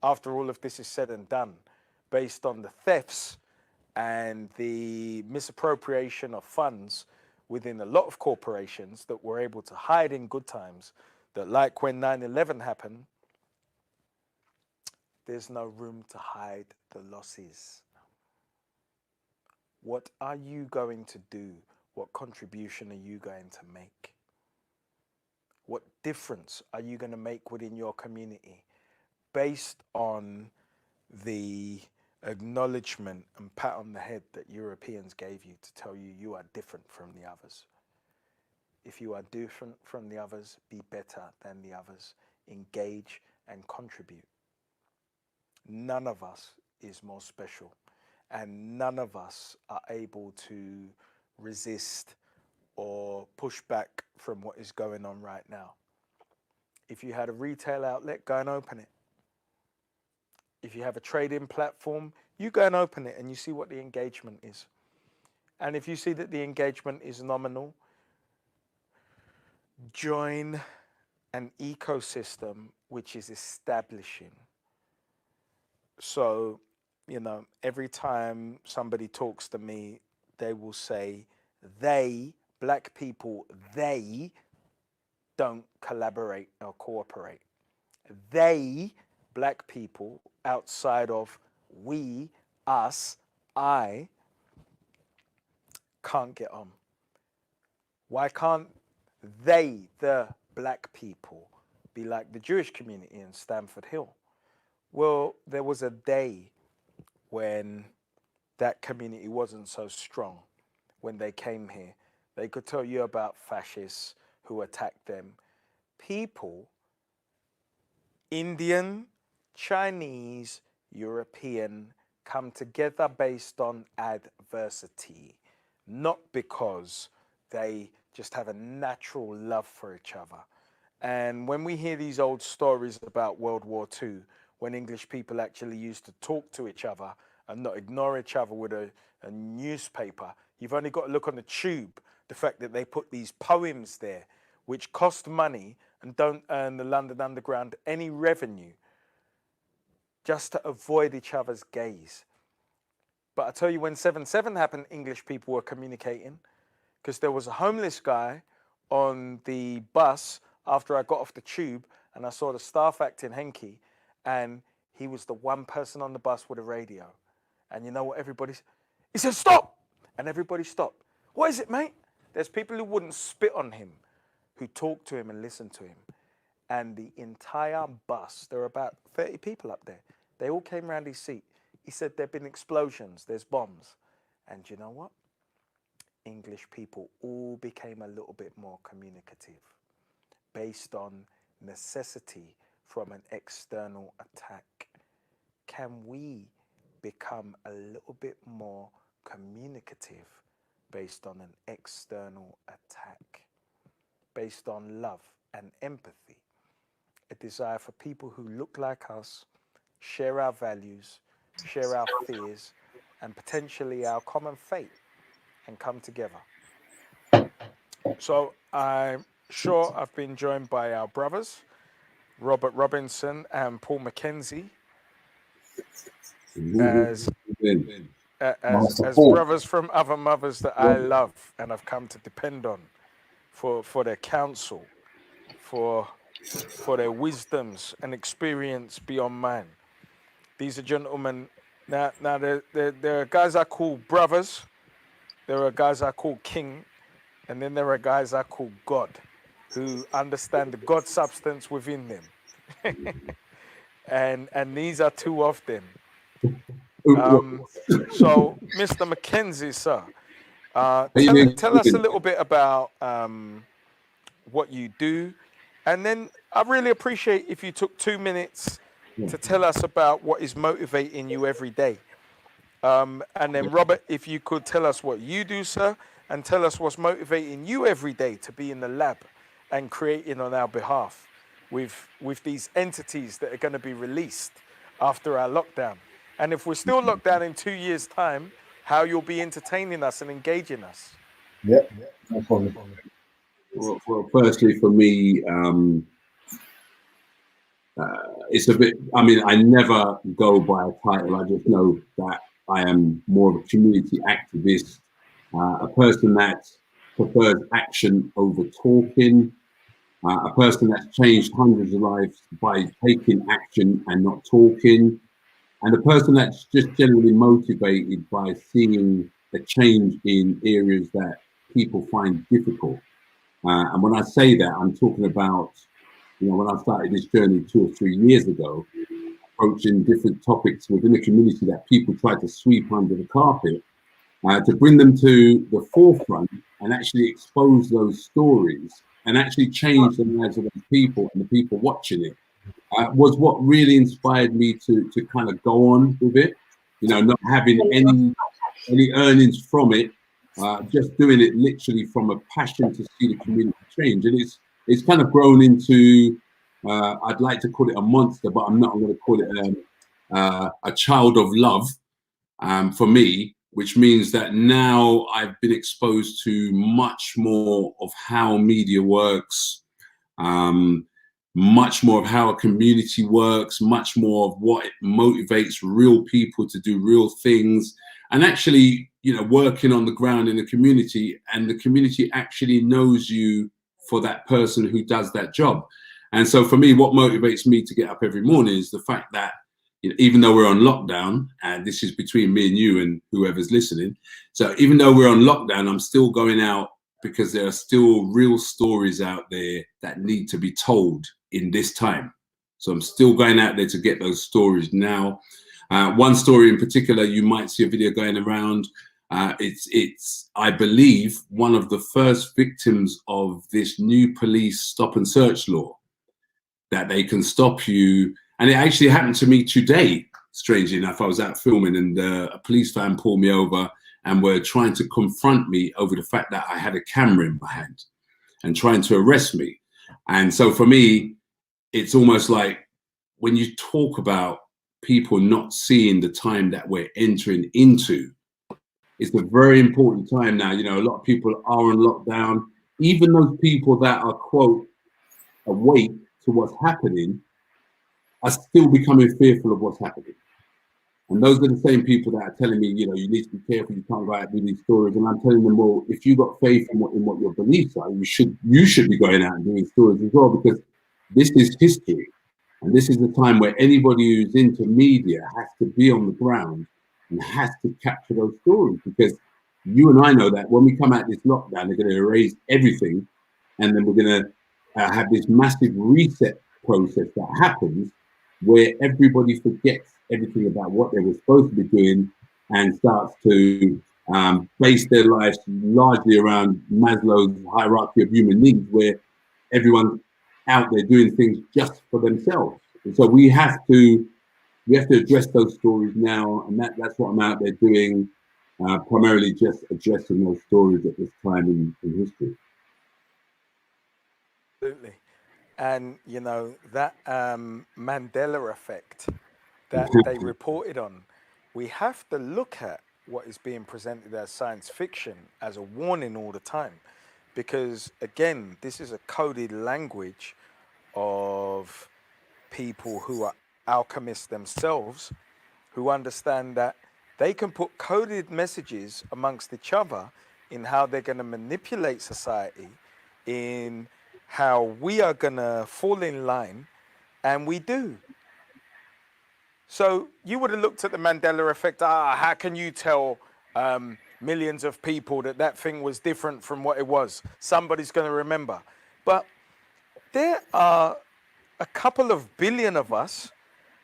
after all of this is said and done, based on the thefts and the misappropriation of funds within a lot of corporations that were able to hide in good times, that like when 9/11 happened, there's no room to hide the losses. What are you going to do? What contribution are you going to make? What difference are you going to make within your community based on the acknowledgement and pat on the head that Europeans gave you to tell you you are different from the others? If you are different from the others, be better than the others. Engage and contribute. None of us is more special, and none of us are able to resist or push back from what is going on right now. If you had a retail outlet, go and open it. If you have a trade-in platform, you go and open it and you see what the engagement is. And if you see that the engagement is nominal, join an ecosystem which is establishing. So, you know, every time somebody talks to me, they will say, they, black people, they don't collaborate or cooperate. They, black people, outside of we, us, I, can't get on. Why can't they, the black people, be like the Jewish community in Stamford Hill. Well, there was a day when that community wasn't so strong. When they came here, they could tell you about fascists who attacked them. People, Indian, Chinese, European, come together based on adversity, not because they just have a natural love for each other. And when we hear these old stories about World War II, when English people actually used to talk to each other and not ignore each other with a newspaper, you've only got to look on the tube, the fact that they put these poems there, which cost money and don't earn the London Underground any revenue, just to avoid each other's gaze. But I tell you, when 7/7 happened, English people were communicating, because there was a homeless guy on the bus after I got off the tube, and I saw the staff acting hanky, and he was the one person on the bus with a radio. And you know what everybody said? He said, "Stop!" And everybody stopped. "What is it, mate?" There's people who wouldn't spit on him, who talked to him and listened to him. And the entire bus, there were about 30 people up there, they all came around his seat. He said, "There've been explosions, there's bombs." And you know what? English people all became a little bit more communicative based on necessity from an external attack. Can we become a little bit more communicative based on an external attack, based on love and empathy, a desire for people who look like us, share our values, share our fears, and potentially our common fate, and come together? So I'm sure I've been joined by our brothers, Robert Robinson and Paul Mackenzie, as brothers from other mothers that I love and I've come to depend on for their counsel, for their wisdoms and experience beyond mine. These are gentlemen. Now there are guys I call brothers, there are guys I call king, and then there are guys I call God, who understand the God substance within them. and these are two of them. So, Mr. Mackenzie, sir, tell us a little bit about what you do, and then I really appreciate if you took 2 minutes to tell us about what is motivating you every day. And then, Robert, if you could tell us what you do, sir, and tell us what's motivating you every day to be in the lab and creating on our behalf with these entities that are going to be released after our lockdown. And if we're still locked down in 2 years' time, how you'll be entertaining us and engaging us. Yeah, no problem. Well, firstly, for me, it's a bit, I mean, I never go by a title. I just know that I am more of a community activist, a person that prefers action over talking, a person that's changed hundreds of lives by taking action and not talking, and a person that's just generally motivated by seeing a change in areas that people find difficult. And when I say that, I'm talking about, you know, when I started this journey 2 or 3 years ago, approaching different topics within the community that people tried to sweep under the carpet, to bring them to the forefront and actually expose those stories and actually change the lives of those people and the people watching it, was what really inspired me to kind of go on with it. You know, not having any earnings from it, just doing it literally from a passion to see the community change. And it's kind of grown into, I'd like to call it a monster, but I'm not. I'm going to call it a child of love for me, which means that now I've been exposed to much more of how media works, much more of how a community works, much more of what motivates real people to do real things, and actually, you know, working on the ground in the community, and the community actually knows you for that person who does that job. And so for me, what motivates me to get up every morning is the fact that, you know, even though we're on lockdown, and this is between me and you and whoever's listening, so even though we're on lockdown, I'm still going out because there are still real stories out there that need to be told in this time. So I'm still going out there to get those stories now. One story in particular, you might see a video going around. It's I believe, one of the first victims of this new police stop and search law, that they can stop you. And it actually happened to me today, strangely enough. I was out filming and a police van pulled me over and were trying to confront me over the fact that I had a camera in my hand and trying to arrest me. And so for me, it's almost like when you talk about people not seeing the time that we're entering into, it's a very important time now. You know, a lot of people are on lockdown. Even those people that are, quote, awake to what's happening are still becoming fearful of what's happening. And those are the same people that are telling me, you know, you need to be careful, you can't go out with these stories. And I'm telling them, well, if you've got faith in what your beliefs are, you should be going out and doing stories as well, because this is history. And this is the time where anybody who's into media has to be on the ground and has to capture those stories, because you and I know that when we come out this lockdown, they're going to erase everything. And then we're going to have this massive reset process that happens where everybody forgets everything about what they were supposed to be doing and starts to base their lives largely around Maslow's hierarchy of human needs, where everyone's out there doing things just for themselves. And so we have to address those stories now, and that's what I'm out there doing, primarily just addressing those stories at this time in history. Absolutely. And, you know, that Mandela effect that they reported on, we have to look at what is being presented as science fiction as a warning all the time. Because, again, this is a coded language of people who are alchemists themselves, who understand that they can put coded messages amongst each other in how they're going to manipulate society, in how we are going to fall in line, and we do. So you would have looked at the Mandela effect. How can you tell millions of people that thing was different from what it was? Somebody's going to remember. But there are a couple of billion of us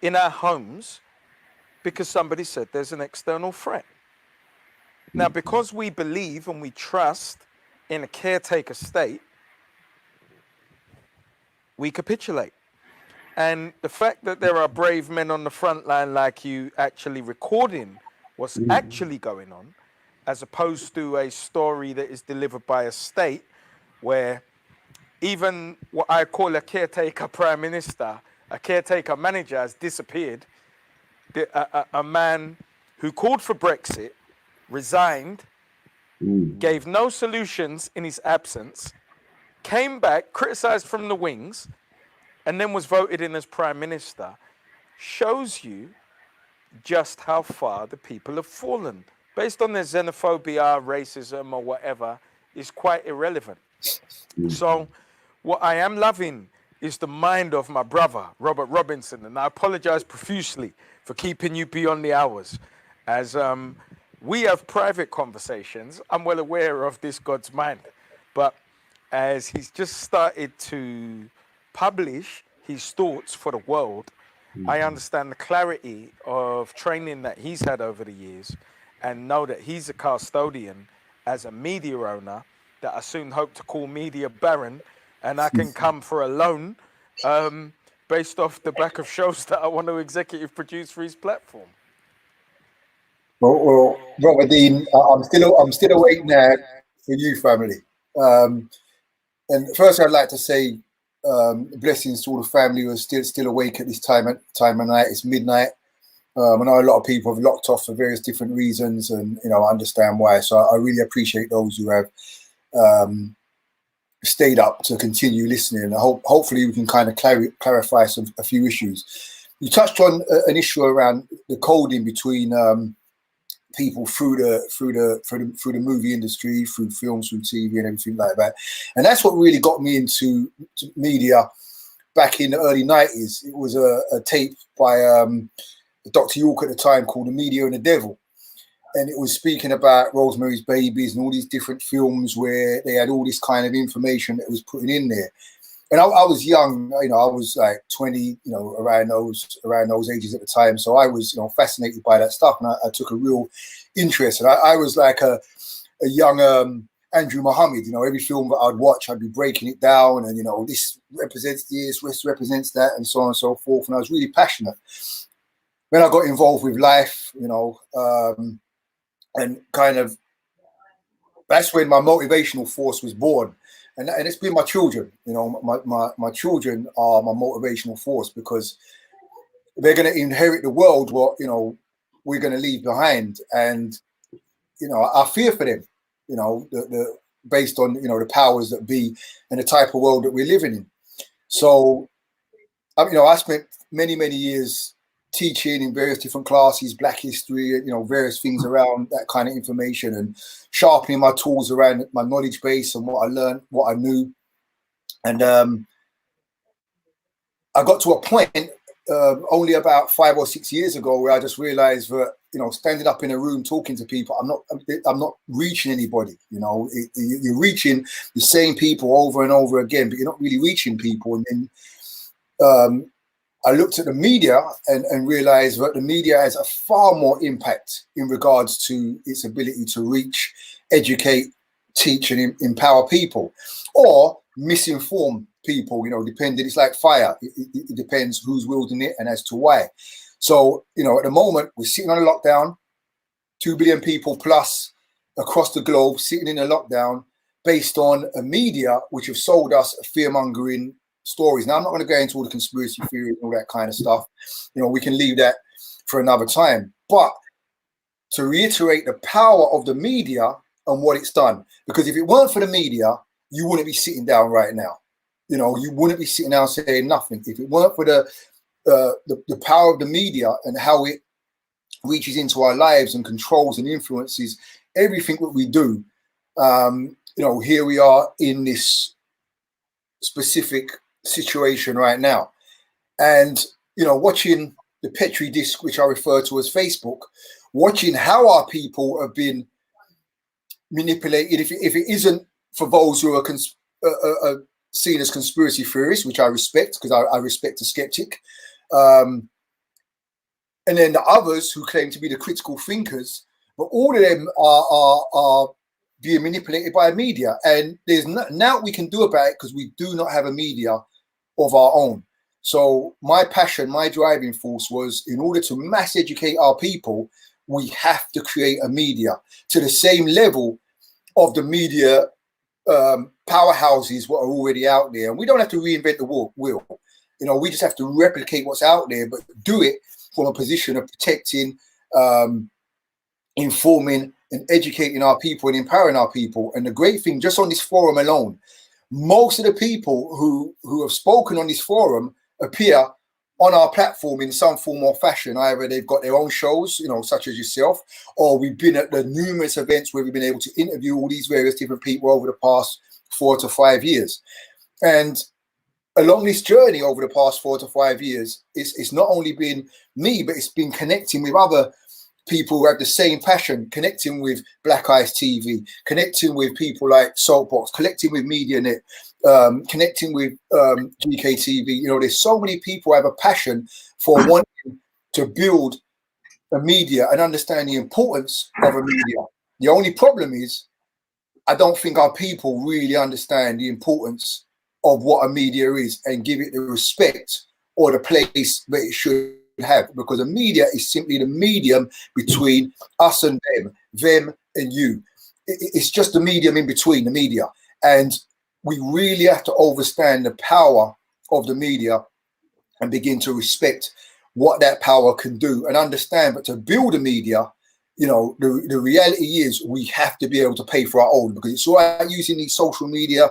in our homes because somebody said there's an external threat. Now, because we believe and we trust in a caretaker state, we capitulate. And the fact that there are brave men on the front line like you actually recording what's actually going on, as opposed to a story that is delivered by a state where even what I call a caretaker prime minister, a caretaker manager has disappeared. A man who called for Brexit, resigned, gave no solutions in his absence, came back, criticized from the wings, and then was voted in as prime minister, shows you just how far the people have fallen. Based on their xenophobia, racism, or whatever, is quite irrelevant. So what I am loving is the mind of my brother, Robert Robinson, and I apologize profusely for keeping you beyond the hours. As we have private conversations, I'm well aware of this God's mind. But as he's just started to publish his thoughts for the world, I understand the clarity of training that he's had over the years, and know that he's a custodian as a media owner that I soon hope to call Media Baron, and I can come for a loan based off the back of shows that I want to executive produce for his platform. Well, Robert Dean, I'm still awake now for you, family. And first, I'd like to say blessings to all the family who are still awake at this time of night. It's midnight. I know a lot of people have locked off for various different reasons, and I understand why. So I really appreciate those who have stayed up to continue listening. Hopefully, we can kind of clarify a few issues. You touched on an issue around the coding between people through the movie industry, through films, through TV, and everything like that. And that's what really got me into media back in the early 90s. It was a tape by Dr. York at the time called The Media and the Devil. and it was speaking about Rosemary's Babies and all these different films where they had all this kind of information that was putting in there. And I was young, you know, I was like 20, you know, around those ages at the time. So I was, you know, fascinated by that stuff, and I took a real interest. And I was like a young Andrew Muhammad, you know. Every film that I'd watch, I'd be breaking it down, and, you know, this represents this, this represents that, and so on and so forth. And I was really passionate. When I got involved with life, you know, and kind of, that's when my motivational force was born. And it's been my children, you know. My children are my motivational force, because they're going to inherit the world what, you know, we're going to leave behind. And, you know, I fear for them, you know, based on, you know, the powers that be and the type of world that we're living in. So, you know, I spent many years teaching in various different classes, Black history, you know, various things around that kind of information, and sharpening my tools around my knowledge base and what I learned, what I knew. And I got to a point only about 5 or 6 years ago where I just realized that, you know, standing up in a room talking to people, I'm not reaching anybody. You know, you're reaching the same people over and over again, but you're not really reaching people. And then I looked at the media and realized that the media has a far more impact in regards to its ability to reach, educate, teach, and empower people, or misinform people, you know, depending. It's like fire. It depends who's wielding it and as to why. So, you know, at the moment, we're sitting on a lockdown, 2 billion people plus across the globe sitting in a lockdown based on a media which have sold us fear-mongering stories. Now, I'm not going to go into all the conspiracy theory and all that kind of stuff. You know, we can leave that for another time. But to reiterate the power of the media and what it's done, because if it weren't for the media, you wouldn't be sitting down right now. You know, you wouldn't be sitting down saying nothing. If it weren't for the power of the media and how it reaches into our lives and controls and influences everything that we do, you know, here we are in this specific situation right now. And, you know, watching the Petri disk, which I refer to as Facebook, watching how our people have been manipulated. If it isn't for those who are seen as conspiracy theorists, which I respect, because I respect a skeptic, and then the others who claim to be the critical thinkers, but all of them are being manipulated by media. And there's now we can do about it, because we do not have a media of our own. So my passion, my driving force was, in order to mass educate our people, we have to create a media to the same level of the media powerhouses what are already out there. And we don't have to reinvent the wheel. You know, we just have to replicate what's out there, but do it from a position of protecting, informing, and educating our people and empowering our people. And the great thing, just on this forum alone, most of the people who have spoken on this forum appear on our platform in some form or fashion. Either they've got their own shows, you know, such as yourself, or we've been at the numerous events where we've been able to interview all these various different people over the past 4 to 5 years. And along this journey over the past 4 to 5 years, it's not only been me, but it's been connecting with other people who have the same passion, connecting with Black Eyes TV, connecting with people like Saltbox, connecting with MediaNet, connecting with GKTV. You know, there's so many people who have a passion for wanting to build a media and understand the importance of a media. The only problem is, I don't think our people really understand the importance of what a media is and give it the respect or the place that it should have, because the media is simply the medium between us and them and you. It's just the medium in between, the media. And we really have to understand the power of the media and begin to respect what that power can do and understand. But to build a media, you know, the reality is we have to be able to pay for our own, because it's all right using these social media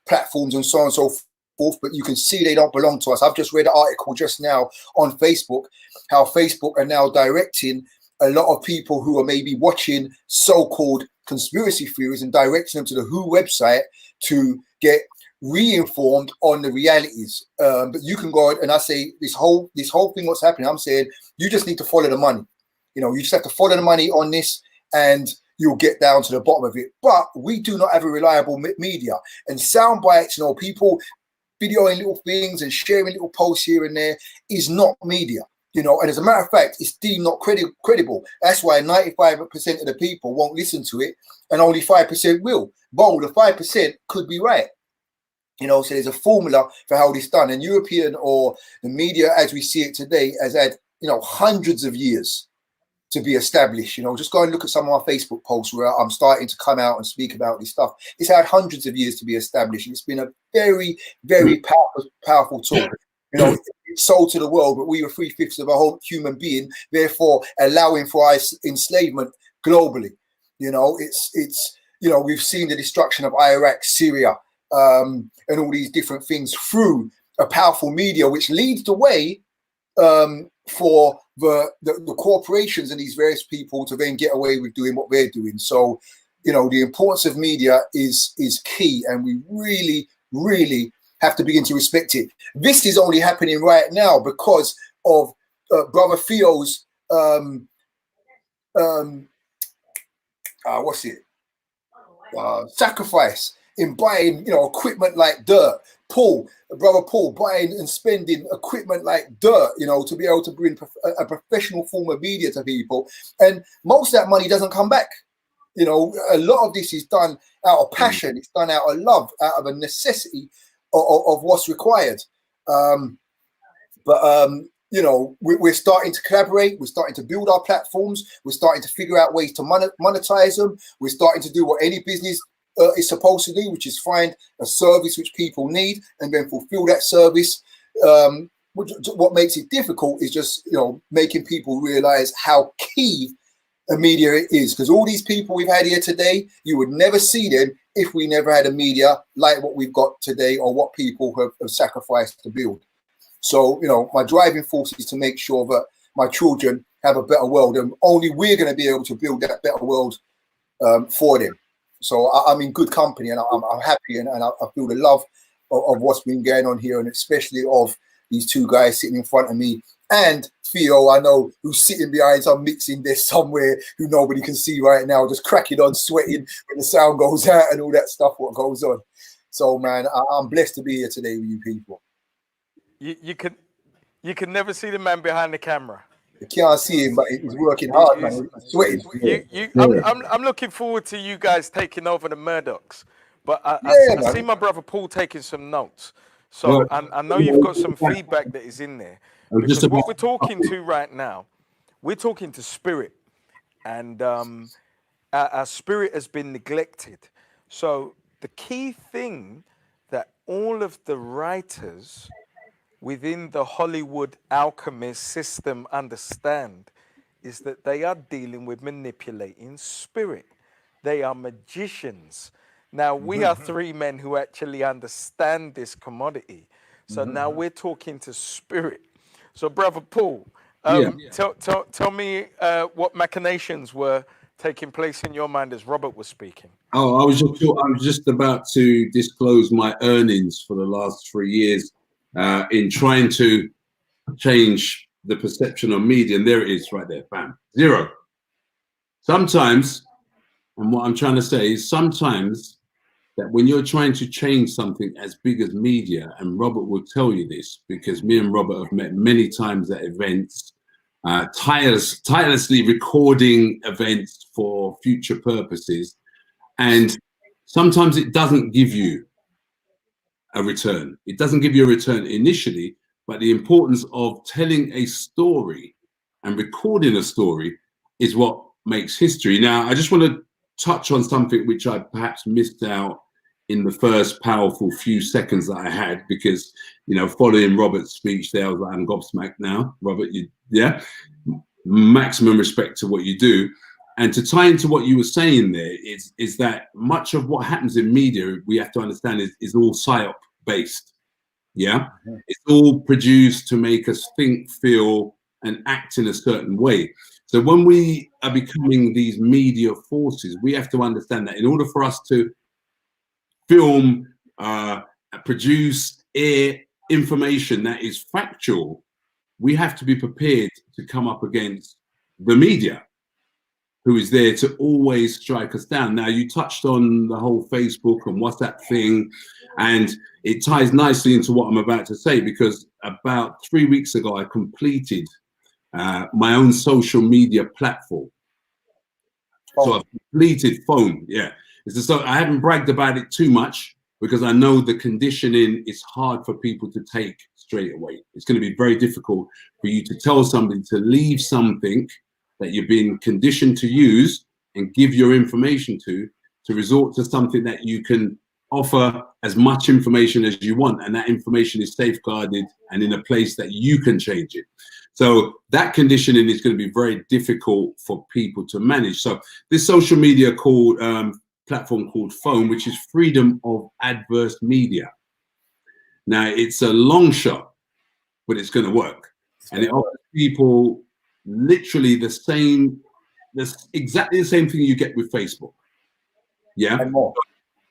platforms and so on and so forth, but you can see they don't belong to us. I've just read an article just now on Facebook, how Facebook are now directing a lot of people who are maybe watching so-called conspiracy theories and directing them to the WHO website to get re-informed on the realities. But you can go and I say this whole thing what's happening, I'm saying you just need to follow the money. You know, you just have to follow the money on this and you'll get down to the bottom of it. But we do not have a reliable media, and sound bites, you know, people videoing little things and sharing little posts here and there is not media, you know. And as a matter of fact, it's deemed not credible. That's why 95% of the people won't listen to it and only 5% will. But the 5% could be right. You know, so there's a formula for how this is done. And European, or the media as we see it today, has had, you know, hundreds of years to be established. You know, just go and look at some of my Facebook posts where I'm starting to come out and speak about this stuff. It's had hundreds of years to be established. It's been a very, very powerful tool. You know, it's sold to the world, but we were 3/5 of a whole human being, therefore allowing for our enslavement globally. You know, it's you know, we've seen the destruction of Iraq, Syria, and all these different things through a powerful media, which leads the way for the corporations and these various people to then get away with doing what they're doing. So, you know, the importance of media is key, and we really, really have to begin to respect it. This is only happening right now because of Brother Theo's sacrifice in buying, you know, equipment like dirt. Brother Paul buying and spending equipment like dirt, you know, to be able to bring a professional form of media to people. And most of that money doesn't come back. You know, a lot of this is done out of passion. It's done out of love, out of a necessity of what's required. You know, we're starting to collaborate. We're starting to build our platforms. We're starting to figure out ways to monetize them. We're starting to do what any business is supposed to do, which is find a service which people need and then fulfill that service. What makes it difficult is just, you know, making people realize how key a media is, because all these people we've had here today, you would never see them if we never had a media like what we've got today, or what people have sacrificed to build. So, you know, my driving force is to make sure that my children have a better world, and only we're going to be able to build that better world for them. So I'm in good company, and I'm happy, and I feel the love of what's been going on here, and especially of these two guys sitting in front of me, and Theo, I know, who's sitting behind some mixing desk somewhere, who nobody can see right now, just cracking on, sweating when the sound goes out and all that stuff, what goes on. So, man, I'm blessed to be here today with you people. You can never see the man behind the camera. You can't see him, but he's working hard, man. He's sweating. I'm looking forward to you guys taking over the Murdochs. But I see my brother Paul taking some notes. So I know you've got some feedback that is in there. Because what we're talking to right now, we're talking to spirit. And our spirit has been neglected. So the key thing that all of the writers within the Hollywood alchemist system understand is that they are dealing with manipulating spirit. They are magicians. Now, we are three men who actually understand this commodity. So now we're talking to spirit. So, Brother Paul, tell me what machinations were taking place in your mind as Robert was speaking. Oh, I was just about to disclose my earnings for the last 3 years in trying to change the perception of media, and there it is right there, bam, 0. Sometimes, and what I'm trying to say is sometimes that when you're trying to change something as big as media, and Robert will tell you this, because me and Robert have met many times at events, tirelessly recording events for future purposes, and sometimes it doesn't give you a return. It doesn't give you a return initially, but the importance of telling a story and recording a story is what makes history. Now, I just want to touch on something which I perhaps missed out in the first powerful few seconds that I had, because, you know, following Robert's speech there, I was like, I'm gobsmacked now. Robert, maximum respect to what you do. And to tie into what you were saying there is that much of what happens in media, we have to understand, is all psyop based. Yeah, it's all produced to make us think, feel, and act in a certain way. So when we are becoming these media forces, we have to understand that in order for us to film, produce, air information that is factual, we have to be prepared to come up against the media, who is there to always strike us down. Now, you touched on the whole Facebook and WhatsApp thing, and it ties nicely into what I'm about to say, because about 3 weeks ago, I completed my own social media platform. So I've completed phone, yeah. So I haven't bragged about it too much, because I know the conditioning is hard for people to take straight away. It's going to be very difficult for you to tell somebody to leave something that you've been conditioned to use and give your information to resort to something that you can offer as much information as you want, and that information is safeguarded and in a place that you can change it. So that conditioning is going to be very difficult for people to manage. So this social media platform called Phone, which is Freedom of Adverse Media. Now, it's a long shot, but it's going to work. And it offers people literally exactly the same thing you get with Facebook. Yeah.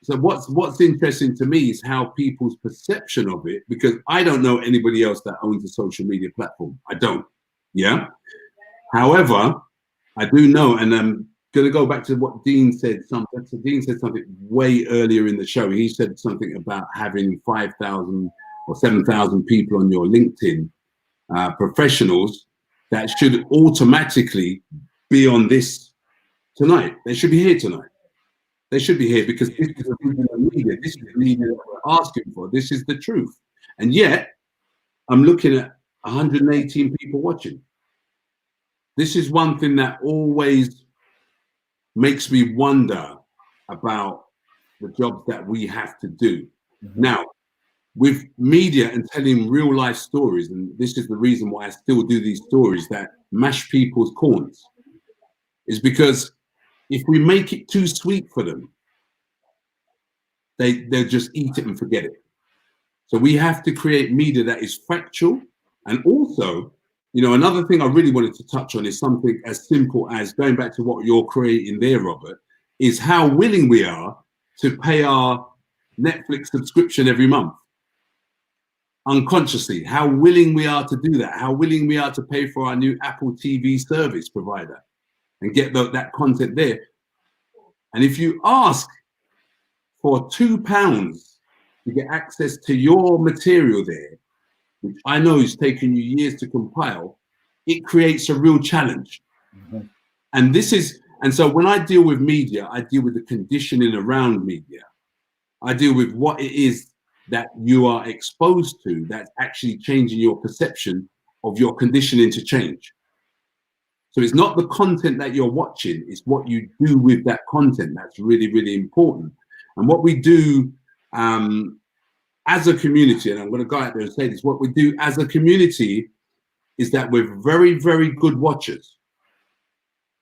So what's interesting to me is how people's perception of it, because I don't know anybody else that owns a social media platform. I don't. Yeah. However, I do know, and I'm going to go back to what Dean said. Dean said something way earlier in the show. He said something about having 5,000 or 7,000 people on your LinkedIn professionals that should automatically be on this tonight. They should be here tonight. They should be here because this is the media. This is the media that we're asking for. This is the truth. And yet, I'm looking at 118 people watching. This is one thing that always makes me wonder about the jobs that we have to do. Now, with media and telling real life stories, and this is the reason why I still do these stories that mash people's corns, is because if we make it too sweet for them, they'll just eat it and forget it. So we have to create media that is factual. And also, you know, another thing I really wanted to touch on is something as simple as going back to what you're creating there, Robert, is how willing we are to pay our Netflix subscription every month. Unconsciously, how willing we are to do that, how willing we are to pay for our new Apple TV service provider and get that content there. And if you ask for £2 to get access to your material there, which I know is taking you years to compile, it creates a real challenge. And so when I deal with media, I deal with the conditioning around media. I deal with what it is that you are exposed to that's actually changing your perception of your conditioning to change. So it's not the content that you're watching, it's what you do with that content that's really, really important. And what we do as a community, and I'm going to go out there and say this, what we do as a community is that we're very, very good watchers.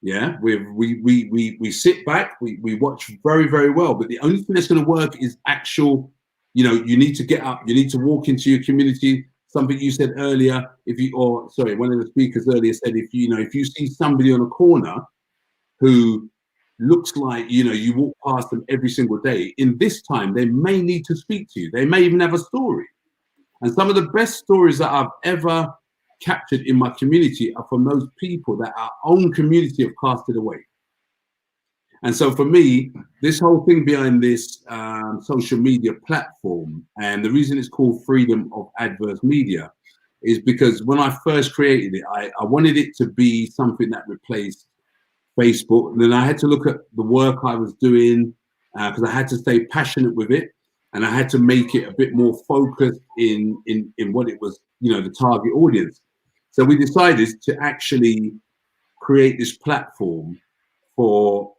Yeah, we sit back, we watch very, very well, but the only thing that's going to work is actual, you know, you need to get up, you need to walk into your community. Something you said earlier, one of the speakers earlier said, if you see somebody on a corner who looks like, you know, you walk past them every single day, in this time, they may need to speak to you. They may even have a story. And some of the best stories that I've ever captured in my community are from those people that our own community have casted away. And so for me, this whole thing behind this social media platform, and the reason it's called Freedom of Adverse Media, is because when I first created it, I wanted it to be something that replaced Facebook. And then I had to look at the work I was doing because I had to stay passionate with it, and I had to make it a bit more focused in what it was, you know, the target audience. So we decided to actually create this platform for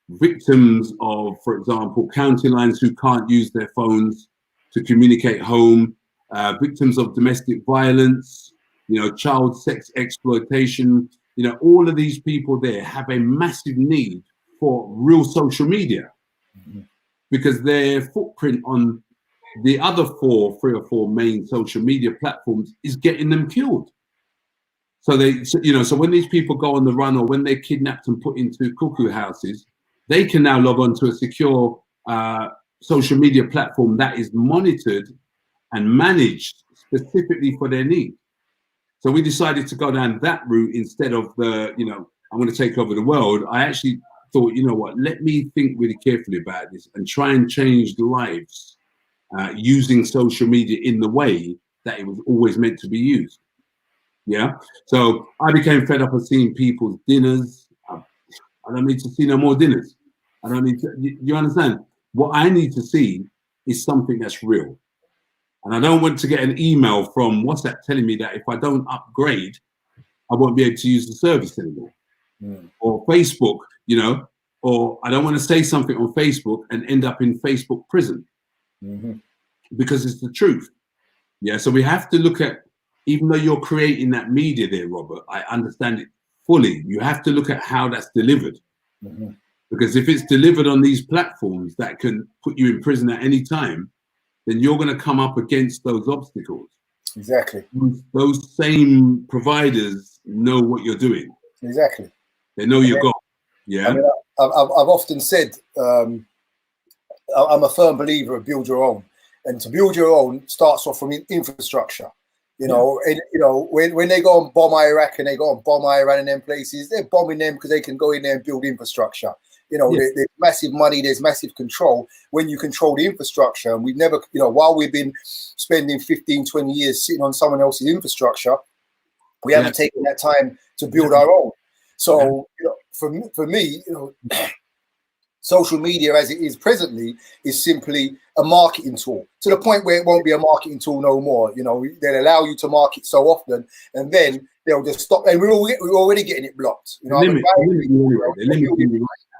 victims of, for example, county lines who can't use their phones to communicate home, victims of domestic violence, you know, child sex exploitation. You know, all of these people there have a massive need for real social media because their footprint on the other 3 or 4 main social media platforms is getting them killed. So so when these people go on the run or when they're kidnapped and put into cuckoo houses, they can now log on to a secure social media platform that is monitored and managed specifically for their need. So we decided to go down that route instead of the, you know, I'm going to take over the world. I actually thought, you know what, let me think really carefully about this and try and change lives using social media in the way that it was always meant to be used. Yeah. So I became fed up of seeing people's dinners. I don't need to see no more dinners. I don't need to, you understand? What I need to see is something that's real. And I don't want to get an email from WhatsApp telling me that if I don't upgrade, I won't be able to use the service anymore. Or Facebook, you know, or I don't want to say something on Facebook and end up in Facebook prison because it's the truth. Yeah, so we have to look at, even though you're creating that media there, Robert, I understand it fully. You have to look at how that's delivered. Because if it's delivered on these platforms that can put you in prison at any time, then you're going to come up against those obstacles. Exactly. Those same providers know what you're doing. Exactly. They know your goal. Yeah. I mean, I've often said I'm a firm believer of build your own, and to build your own starts off from infrastructure. You know, and, you know, when they go and bomb Iraq and they go and bomb Iran and them places, they're bombing them because they can go in there and build infrastructure. You know, there's massive money, there's massive control when you control the infrastructure. And we've never, you know, while we've been spending 15, 20 years sitting on someone else's infrastructure, we haven't taken that time to build our own. So, you know, for me, you know, social media as it is presently is simply a marketing tool, to the point where it won't be a marketing tool no more. You know, they'll allow you to market so often, and then they'll just stop. And we're already getting it blocked. You know,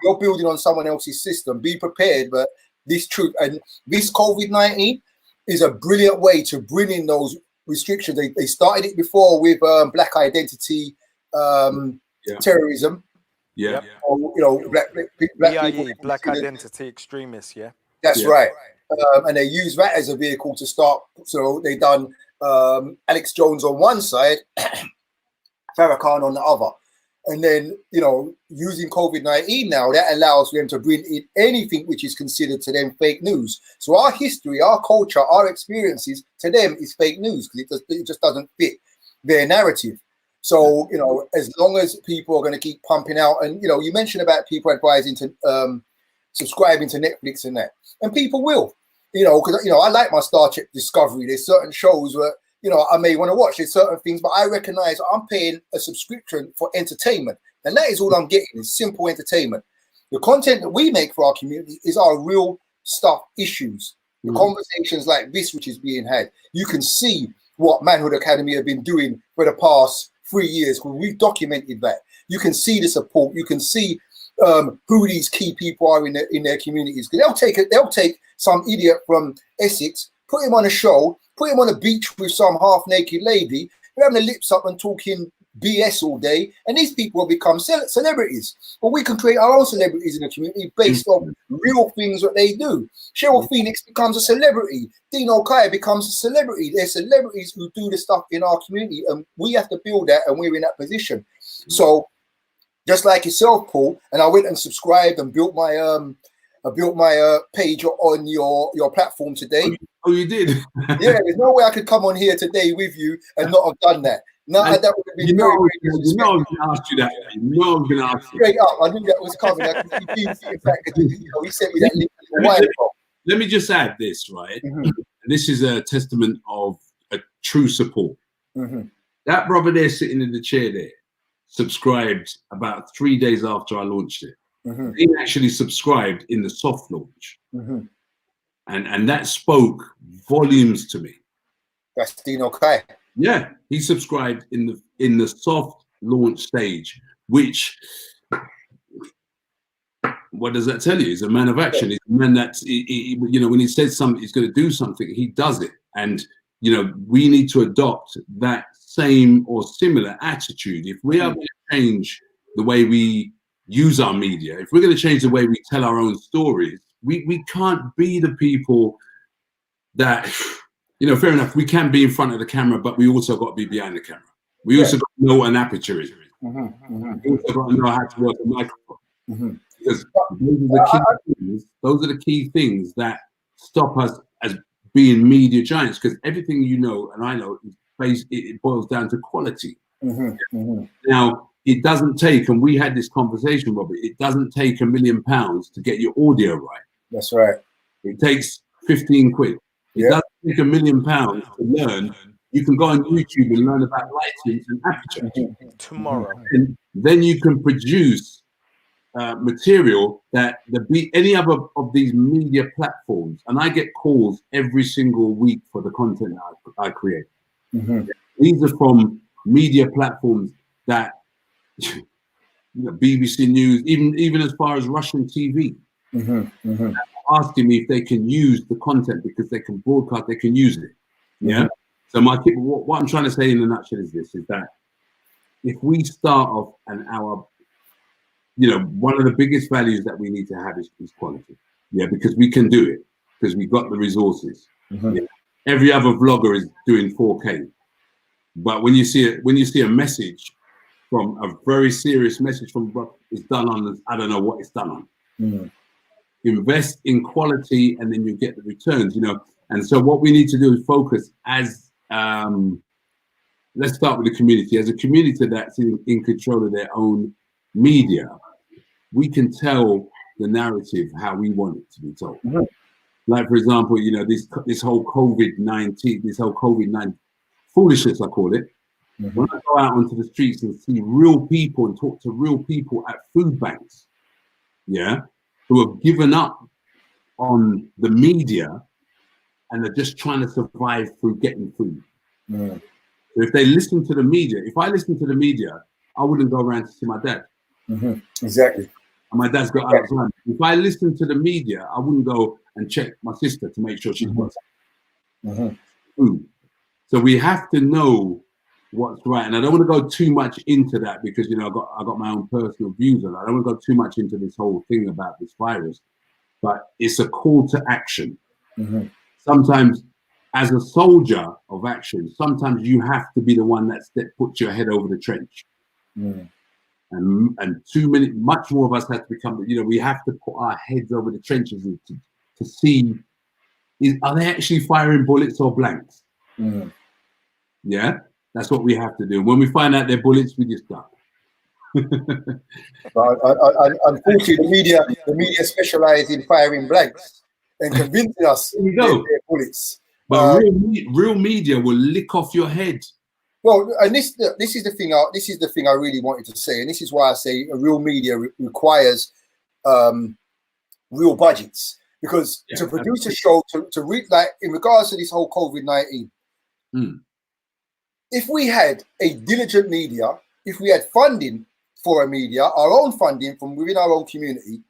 you're building on someone else's system. Be prepared, but this truth and this COVID-19 is a brilliant way to bring in those restrictions. They started it before with black identity terrorism. Yeah. Or, you know, black identity extremists. Yeah. That's right. And they use that as a vehicle to start. So they done Alex Jones on one side, Farrakhan on the other. And then, you know, using COVID-19 now, that allows them to bring in anything which is considered to them fake news. So our history, our culture, our experiences to them is fake news because it just doesn't fit their narrative. So, you know, as long as people are going to keep pumping out, and, you know, you mentioned about people advising to subscribing to Netflix and that, and people will, you know, because, you know, I like my Star Trek Discovery. There's certain shows where, you know, I may want to watch. There's certain things, but I recognize I'm paying a subscription for entertainment. And that is all I'm getting, is simple entertainment. The content that we make for our community is our real stuff issues. The conversations like this, which is being had. You can see what Manhood Academy have been doing for the past 3 years, because we've documented that. You can see the support. You can see who these key people are in their communities. They'll take some idiot from Essex, put him on a show, put him on a beach with some half-naked lady, they're having their lips up and talking BS all day, and these people will become celebrities. But we can create our own celebrities in the community based on real things that they do. Cheryl Phoenix becomes a celebrity. Dean Okai becomes a celebrity. They're celebrities who do the stuff in our community, and we have to build that, and we're in that position. So just like yourself, Paul, and I went and subscribed and built my page on your platform today. Oh, you did? Yeah, there's no way I could come on here today with you and not have done that. No, that would have been you know I was going to ask you that. You know I was going to ask you. Straight up, I knew that was coming. He sent me that link. Let me just add this, right? This is a testament of a true support. That brother there sitting in the chair there subscribed about 3 days after I launched it. He actually subscribed in the soft launch. And that spoke volumes to me. That's Dean Okai. Yeah, he subscribed in the soft launch stage, which, what does that tell you? He's a man of action. He's a man that, you know, when he says something, he's going to do something, he does it. And, you know, we need to adopt that same or similar attitude. If we are going to change the way we use our media, if we're going to change the way we tell our own stories, we can't be the people that, you know, fair enough, we can be in front of the camera, but we also got to be behind the camera. We also got to know what an aperture is. We also got to know how to work a microphone. Because those are the key things that stop us as being media giants, because everything you know and I know is it boils down to quality. Now, it doesn't take, and we had this conversation, Robert, it doesn't take £1 million to get your audio right. That's right. It takes 15 quid. It doesn't take £1 million to learn. You can go on YouTube and learn about lighting and aperture. Tomorrow. And then you can produce material that any other of these media platforms, and I get calls every single week for the content that I create. These are from media platforms that, BBC News, even as far as Russian TV, asking me if they can use the content because they can broadcast, they can use it. Yeah. So what I'm trying to say in a nutshell is this: is that if we start off one of the biggest values that we need to have is quality. Yeah, because we can do it because we got the resources. Yeah. Every other vlogger is doing 4K, but when you see a message from a very serious message from it's done on, I don't know what it's done on. Invest in quality and then you get the returns, And so what we need to do is focus as, let's start with the community. As a community that's in control of their own media, we can tell the narrative how we want it to be told. Like, for example, this whole COVID-19 foolishness, I call it. When I go out onto the streets and see real people and talk to real people at food banks, who have given up on the media and are just trying to survive through getting food. So if they listen to the media, if I listen to the media, I wouldn't go around to see my dad. Exactly. And my dad's got Alzheimer's. If I listen to the media, I wouldn't go and check my sister to make sure she's got food. So we have to know what's right, and I don't want to go too much into that because I got my own personal views on that. I don't want to go too much into this whole thing about this virus, but it's a call to action. Sometimes, as a soldier of action, sometimes you have to be the one that puts your head over the trench, and much more of us have to become. We have to put our heads over the trenches to see are they actually firing bullets or blanks? Yeah. That's what we have to do. When we find out they're bullets, we just stop. Unfortunately, the media specialize in firing blanks and convincing us they're bullets. But real media will lick off your head. Well, and this is the thing. This is the thing I really wanted to say, and this is why I say a real media requires real budgets, because to produce a show to read, like in regards to this whole COVID-19. If we had a diligent media, if we had funding for a media, our own funding from within our own community,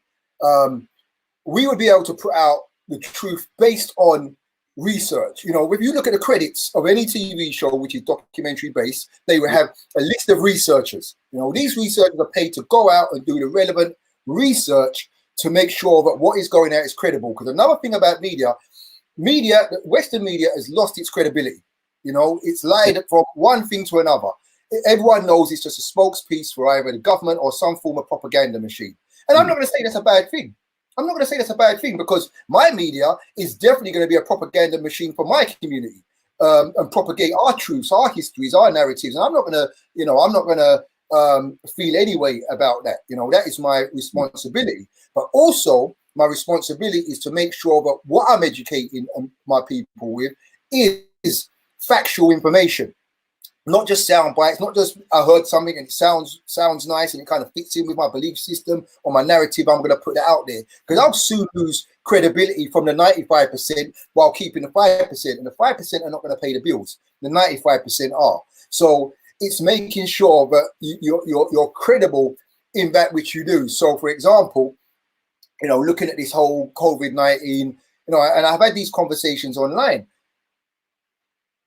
we would be able to put out the truth based on research. If you look at the credits of any TV show which is documentary based, they will have a list of researchers. These researchers are paid to go out and do the relevant research to make sure that what is going out is credible. Because another thing about media, Western media has lost its credibility. It's lied from one thing to another. Everyone knows it's just a spokespiece for either the government or some form of propaganda machine. And I'm not going to say that's a bad thing. I'm not going to say that's a bad thing, because my media is definitely going to be a propaganda machine for my community, and propagate our truths, our histories, our narratives. And I'm not going to feel any way about that. That is my responsibility. But also my responsibility is to make sure that what I'm educating my people with is factual information, not just sound bites, not just I heard something and it sounds nice and it kind of fits in with my belief system or my narrative. I'm going to put that out there, because I'll soon lose credibility from the 95% while keeping the 5%, and the 5% are not going to pay the bills. The 95% are. So it's making sure that you're credible in that which you do. So, for example, looking at this whole COVID-19, and I've had these conversations online.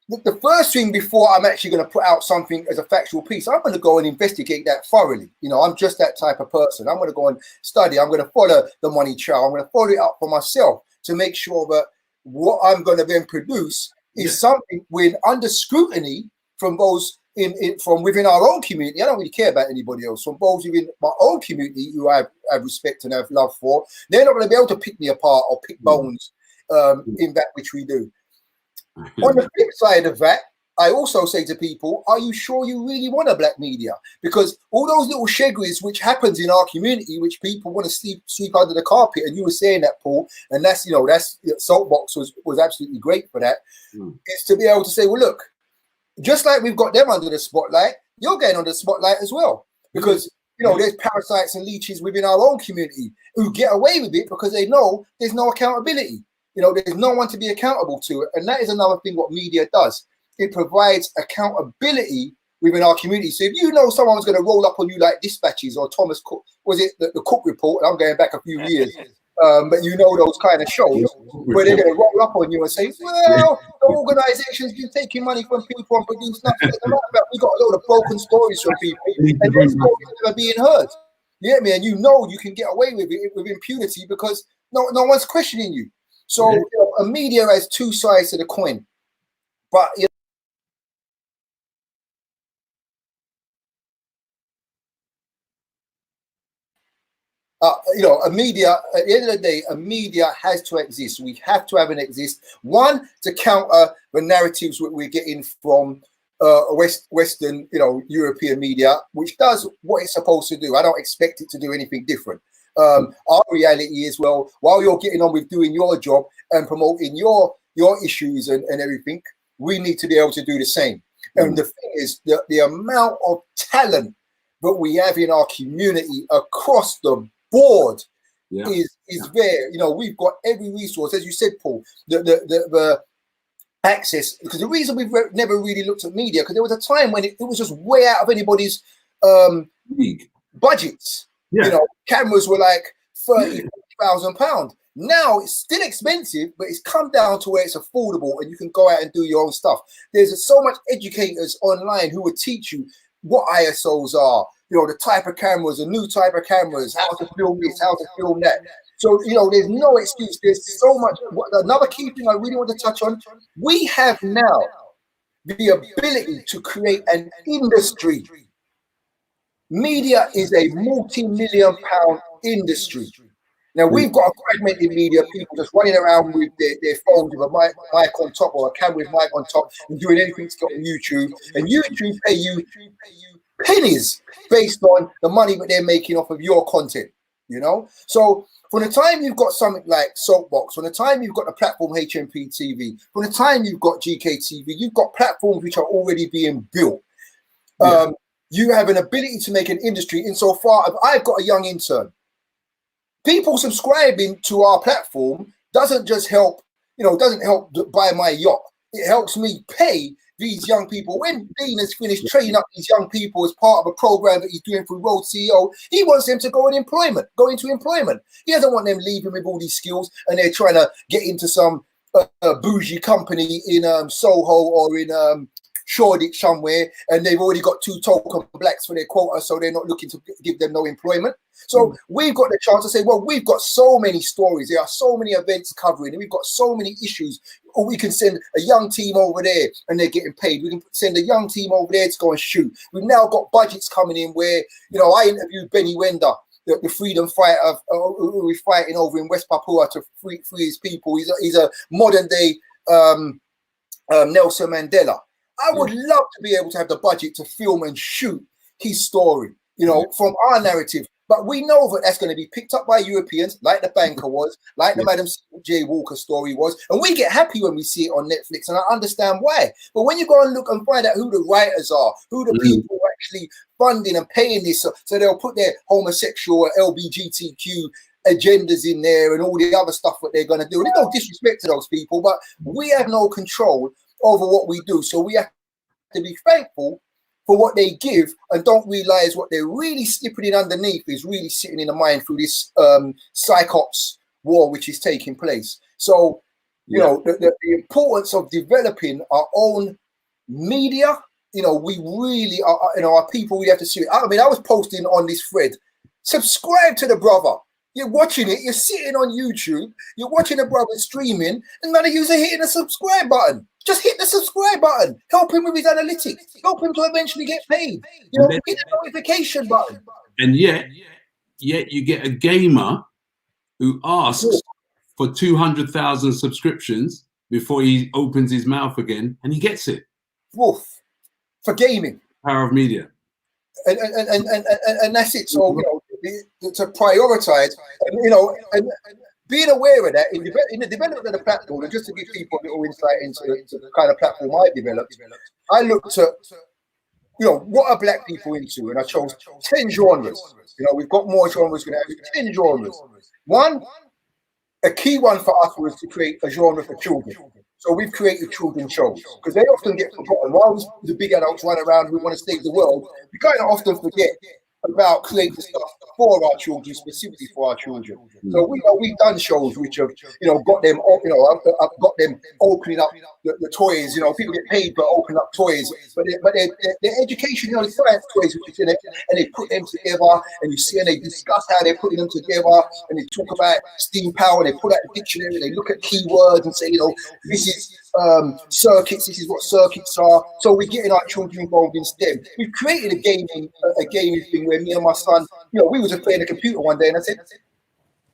The first thing before I'm actually going to put out something as a factual piece, I'm going to go and investigate that thoroughly. I'm just that type of person. I'm going to go and study. I'm going to follow the money trail. I'm going to follow it up for myself to make sure that what I'm going to then produce is something when under scrutiny from those from within our own community. I don't really care about anybody else. From those within my own community who I have respect and have love for, they're not going to be able to pick me apart or pick bones in that which we do. On the flip side of that, I also say to people, are you sure you really want a black media? Because all those little shagries which happens in our community, which people want to sweep under the carpet, and you were saying that, Paul, and that's, Soapbox was absolutely great for that, is to be able to say, well, look, just like we've got them under the spotlight, you're getting under the spotlight as well. Because, there's parasites and leeches within our own community who get away with it because they know there's no accountability. There's no one to be accountable to it. And that is another thing what media does. It provides accountability within our community. So if you know someone's going to roll up on you like Dispatches or Thomas Cook, was it the Cook Report? I'm going back a few years. But those kind of shows where they're going to roll up on you and say, well, the organization's been taking money from people and producing nothing. We got a load of broken stories from people, and their stories are never being heard. You get me? And you can get away with it with impunity because no one's questioning you. So a media has two sides to the coin. But a media, at the end of the day, a media has to exist. We have to have an exist. One, to counter the narratives that we're getting from Western, European media, which does what it's supposed to do. I don't expect it to do anything different. Our reality is, well, while you're getting on with doing your job and promoting your issues and everything, we need to be able to do the same. And the thing is, the amount of talent that we have in our community across the board is there. We've got every resource, as you said, Paul, the access, because the reason we've never really looked at media, because there was a time when it was just way out of anybody's budgets. Cameras were like £30,000. Now it's still expensive, but it's come down to where it's affordable and you can go out and do your own stuff. There's so much educators online who will teach you what ISOs are, the type of cameras, the new type of cameras, how to film this, how to film that. So, there's no excuse. There's so much. Another key thing I really want to touch on, we have now the ability to create an industry. Media is a multi-million-pound industry. Now, we've got a fragmented media, people just running around with their phones with a mic on top or a camera with mic on top and doing anything to get on YouTube. And YouTube pay you pennies based on the money that they're making off of your content, So from the time you've got something like Soapbox, from the time you've got the platform HMP TV, from the time you've got GKTV, you've got platforms which are already being built. You have an ability to make an industry insofar as I've got a young intern. People subscribing to our platform doesn't just help, doesn't help buy my yacht. It helps me pay these young people. When Dean has finished training up these young people as part of a program that he's doing through Road CEO, he wants them to go into employment. He doesn't want them leaving with all these skills and they're trying to get into some bougie company in Soho or in Shoreditch somewhere, and they've already got 2 token blacks for their quota, so they're not looking to give them no employment. So we've got the chance to say, well, we've got so many stories, there are so many events covering, and we've got so many issues. Or we can send a young team over there and they're getting paid. We can send a young team over there to go and shoot. We've now got budgets coming in where, I interviewed Benny Wender, the freedom fighter who we're fighting over in West Papua to free his people. He's a modern day Nelson Mandela. I would love to be able to have the budget to film and shoot his story, from our narrative. But we know that that's going to be picked up by Europeans, like the banker was, like the Madam J. Walker story was. And we get happy when we see it on Netflix, and I understand why. But when you go and look and find out who the writers are, who the people who are actually funding and paying this, so they'll put their homosexual or LGBTQ agendas in there and all the other stuff that they're going to do. And there's no disrespect to those people, but we have no control over what we do. So we have to be thankful for what they give and don't realize what they're really slipping in underneath is really sitting in the mind through this psychops war which is taking place. So, the importance of developing our own media, we really are, our people, we have to see it. I mean, I was posting on this thread, subscribe to the brother. You're watching it, you're sitting on YouTube, you're watching the brother streaming, and none of you are hitting the subscribe button. Just hit the subscribe button. Help him with his analytics. Help him to eventually get paid. Hit the notification button. And yet you get a gamer who asks for 200,000 subscriptions before he opens his mouth again, and he gets it. woof, for gaming. Power of media. And that's it. So, to prioritize, and being aware of that in the development of the platform, and just to give people a little insight into the kind of platform I developed, I looked at, what are black people into? And I chose 10 genres. We've got more genres, 10 genres. A key one for us was to create a genre for children. So we've created children's shows because they often get forgotten. While the big adults run around who want to save the world, we kind of often forget about creating stuff for our children, specifically for our children. So we've done shows which have, got them, I've got them opening up the toys. People get paid for opening up toys, but their education, the science toys, which is in it, and they put them together, and you see, and they discuss how they're putting them together, and they talk about steam power. They pull out the dictionary, they look at keywords, and say, this is circuits. This is what circuits are. So we're getting our children involved in STEM. We've created a gaming thing where me and my son, we was just playing a computer one day, and I said,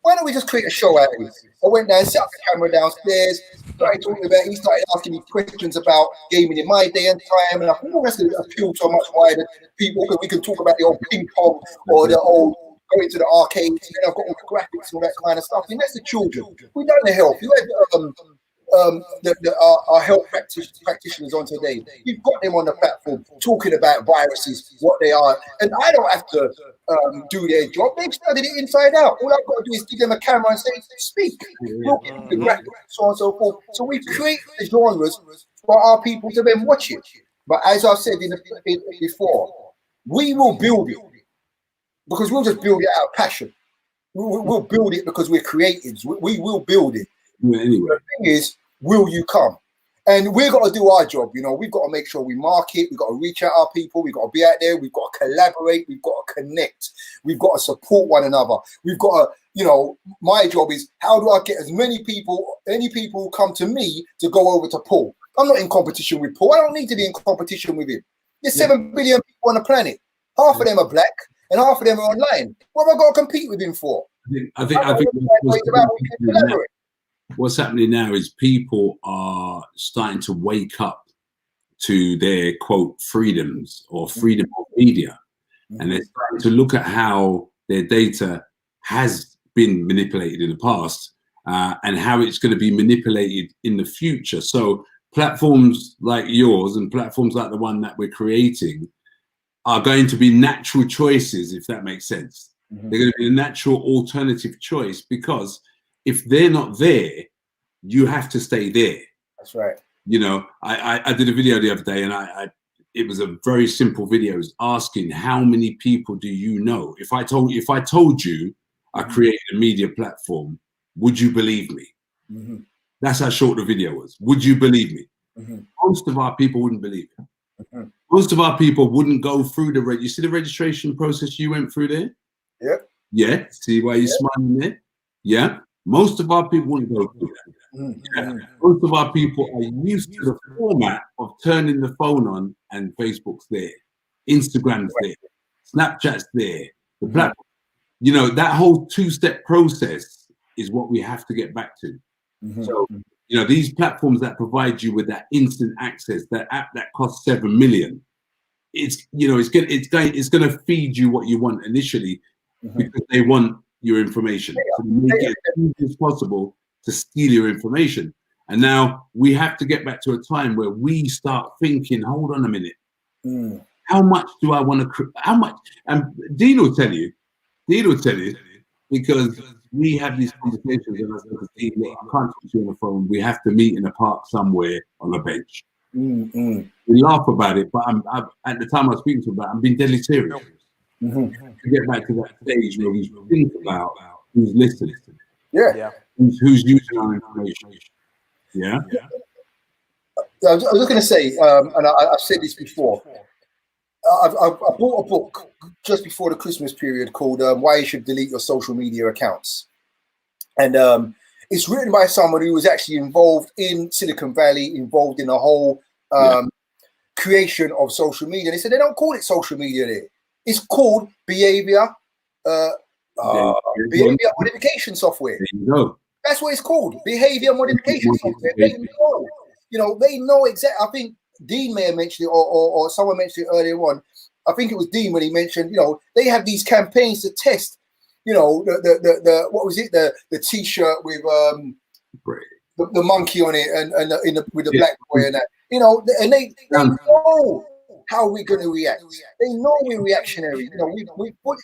why don't we just create a show out of this? I went down, set up the camera downstairs, he started asking me questions about gaming in my day and time, and I thought, that's going to appeal to a much wider people, because we can talk about the old ping pong or the old going to the arcades, and then I've got all the graphics and all that kind of stuff. And that's the children. We've done the health. You had our health practitioners on today. You've got them on the platform talking about viruses, what they are, and I don't have to do their job. They've studied it inside out. All I've got to do is give them a camera and say, speak. Look, the graphics, so on and so forth. So we've created the genres for our people to then watch it. But as I said before, we will build it because we'll just build it out of passion. We'll build it because we're creatives. We will build it. Anyway. The thing is, will you come? And we've got to do our job. We've got to make sure we market. We've got to reach out our people. We've got to be out there. We've got to collaborate. We've got to connect. We've got to support one another. We've got to, my job is, how do I get as many people who come to me to go over to Paul? I'm not in competition with Paul. I don't need to be in competition with him. There's 7 billion people on the planet. Half of them are black and half of them are online. What have I got to compete with him for? I think what's happening now is people are starting to wake up to their quote freedoms or freedom of media, and they're starting to look at how their data has been manipulated in the past and how it's going to be manipulated in the future. So platforms like yours and platforms like the one that we're creating are going to be natural choices, if that makes sense. They're going to be a natural alternative choice, because if they're not there, you have to stay there. That's right. I did a video the other day, and it was a very simple video. It was asking, how many people do you know? If I told you I created a media platform, would you believe me? That's how short the video was. Would you believe me? Most of our people wouldn't believe it. Most of our people wouldn't go through you see the registration process you went through there? Yeah. Yeah. See why you're smiling there? Yeah. Most of our people wouldn't go through that. Yeah. Most of our people are used to the format of turning the phone on and Facebook's there, Instagram's there, Snapchat's there, the platform. That whole two-step process is what we have to get back to. So, these platforms that provide you with that instant access, that app that costs 7 million, it's going to feed you what you want initially, because they want your information. So they make it as easy as possible to steal your information. And now we have to get back to a time where we start thinking, hold on a minute, how much do I want to? How much? And Dean will tell you, because we have these conversations, and I said, Dean, look, I can't talk to you on the phone. We have to meet in a park somewhere on a bench. We laugh about it, but at the time I was speaking to him about it, I'm being deadly serious. To get back to that stage where we think about who's listening, who's using our information. I was just going to say, and I've said this before, I bought a book just before the Christmas period called Why You Should Delete Your Social Media Accounts. And it's written by someone who was actually involved in Silicon Valley, involved in the whole creation of social media. And they said they don't call it social media there. It's called behavior modification software. There you go. That's what it's called, behavior modification software. They know exactly. I think Dean may have mentioned it, or someone mentioned it earlier on. I think it was Dean when he mentioned, you know, they have these campaigns to test, you know, the what was it, the T-shirt with the monkey on it and with the black boy and that, you know, and they know how we're going to react. They know we're reactionary. You know,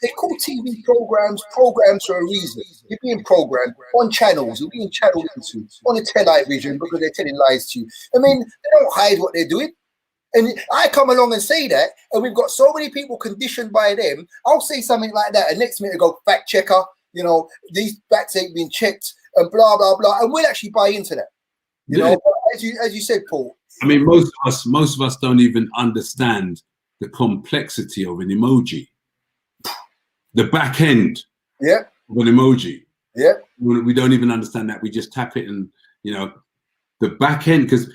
they call TV programs for a reason. You're being programmed on channels. You're being channeled into on the television because they're telling lies to you. I mean, they don't hide what they're doing. And I come along and say that, and we've got so many people conditioned by them. I'll say something like that, and next minute I go, fact checker, you know, these facts ain't been checked, and blah blah blah, and we'll actually buy into that. You know, as you said, Paul. I mean, most of us don't even understand the complexity of an emoji, the back end of an emoji. Yeah, we don't even understand that. We just tap it, and you know, the back end. Because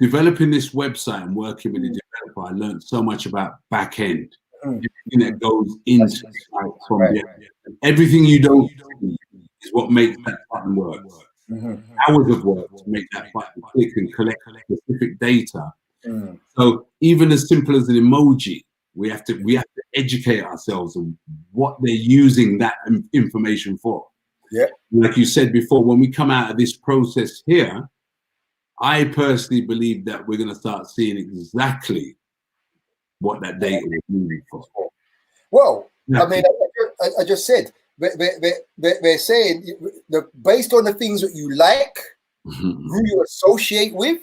developing this website and working with the developer, I learned so much about back end. Everything that goes into like, from everything you don't see is what makes that button work. Hours of work to make that button click and collect specific data. So even as simple as an emoji, we have to educate ourselves on what they're using that information for. Yeah, like you said before, when we come out of this process here, I personally believe that we're going to start seeing exactly what that data is moving for. Well, I mean, I just said they're saying based on the things that you like, who you associate with,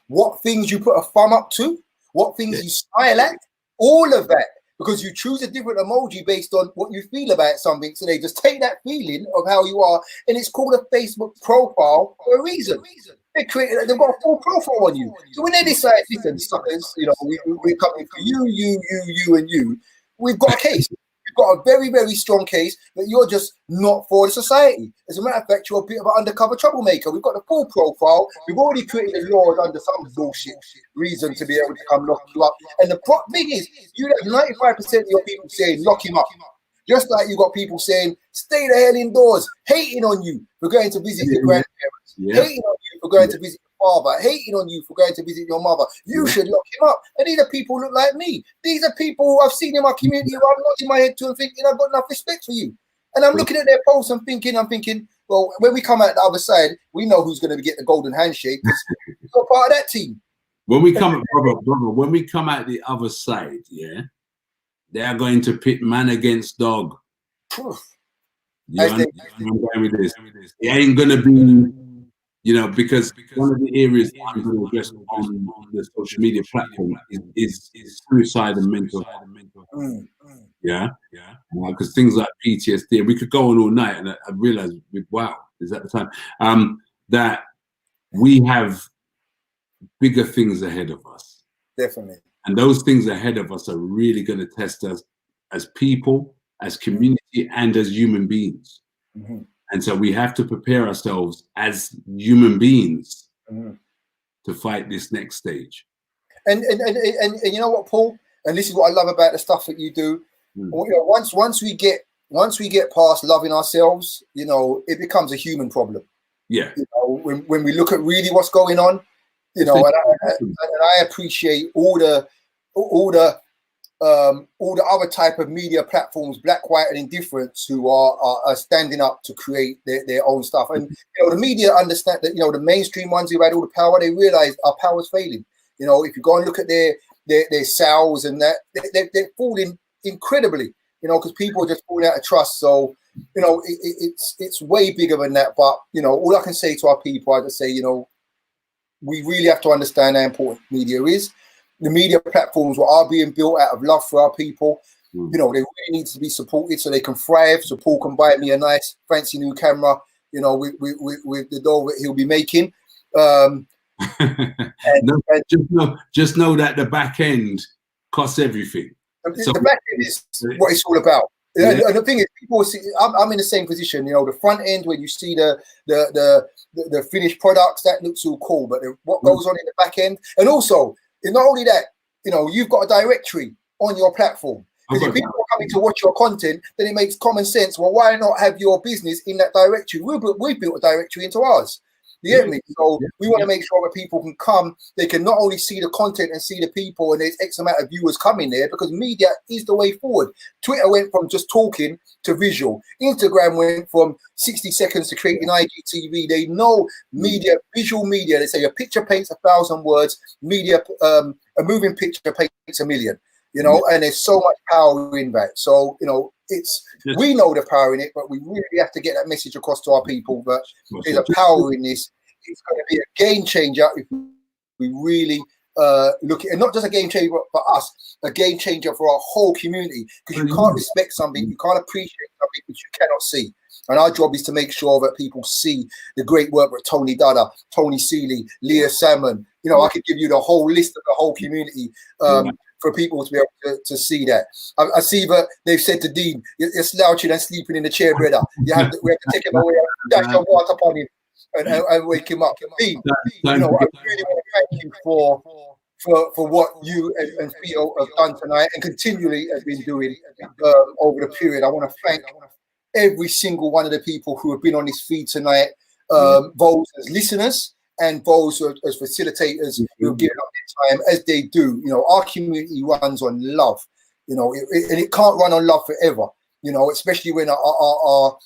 what things you put a thumb up to, what things you smile at, all of that, because you choose a different emoji based on what you feel about something. So they just take that feeling of how you are, and it's called a Facebook profile for a reason. They've got a full profile on you. So when they decide, listen, suckers, you know, we're coming for you, and you, we've got a case. We've got a very, very strong case that you're just not for the society. As a matter of fact, you're a bit of an undercover troublemaker. We've got the full profile. We've already created a law under some bullshit reason to be able to come lock you up. And the thing is, you have 95% of your people saying, lock him up. Just like you got people saying, stay the hell indoors, hating on you for going to visit your grandparents, hating on you for going to visit your father, hating on you for going to visit your mother. You should lock him up. And these are people who look like me. These are people who I've seen in my community who I'm nodding my head to and thinking, I've got enough respect for you. And I'm looking at their posts and thinking, well, when we come out the other side, we know who's going to get the golden handshake because we're part of that team. When we come, brother, when we come out the other side, they are going to pit man against dog. You understand where I'm going with this? It ain't going to be, you know, because one of the areas I'm going to address on the social media platform is suicide and mental health. Because things like PTSD, and we could go on all night, and I realized, wow, is that the time? That we have bigger things ahead of us. Definitely. And those things ahead of us are really going to test us as people, as community, and as human beings. And so we have to prepare ourselves as human beings to fight this next stage. And you know what, Paul? And this is what I love about the stuff that you do. You know, once we get past loving ourselves, you know, it becomes a human problem. Yeah. You know, when we look at really what's going on, you know, and I appreciate all the other type of media platforms, black, white, and indifference, who are standing up to create their own stuff. And you know, the media understand that, you know, the mainstream ones who had all the power, they realize our power's failing. You know, if you go and look at their sales and that, they're falling incredibly. You know, because people are just falling out of trust. So you know, it's way bigger than that. But you know, all I can say to our people, I just say, you know, we really have to understand how important media is. The media platforms are being built out of love for our people. You know, they really need to be supported so they can thrive. So Paul can buy me a nice fancy new camera, you know, with the dough that he'll be making. Just know that the back end costs everything. So the back end is what it's all about. Yeah. And the thing is, people see, I'm in the same position. You know, the front end where you see the finished products, that looks all cool. But what goes on in the back end, and also, not only that, you know, you've got a directory on your platform. Because if people are coming to watch your content, then it makes common sense. Well, why not have your business in that directory? We built a directory into ours. You get me? So we want to make sure that people can come. They can not only see the content and see the people, and there's X amount of viewers coming there, because media is the way forward. Twitter went from just talking to visual. Instagram went from 60 seconds to creating IGTV. They know media, visual media. They say a picture paints 1,000 words. Media, a moving picture paints 1,000,000. You know, and there's so much power in that. So, you know, we know the power in it, but we really have to get that message across to our people that there's a power in this. It's going to be a game changer if we really look at it. Not just a game changer for us, a game changer for our whole community. Because you can't respect something, you can't appreciate something which you cannot see. And our job is to make sure that people see the great work that Tony Dada, Tony Cealy, Leah Salmon, you know, I could give you the whole list of the whole community for people to be able to see that. I see that they've said to Dean, you're slouching and sleeping in the chair, brother. We have to take him away, dash your water upon him and wake him up. Dean, you know, I really want to thank you for what you and Theo have done tonight and continually have been doing over the period. I want to thank every single one of the people who have been on this feed tonight, both as listeners and those as facilitators who have given up their time as they do. You know, our community runs on love, you know, and it can't run on love forever, you know, especially when our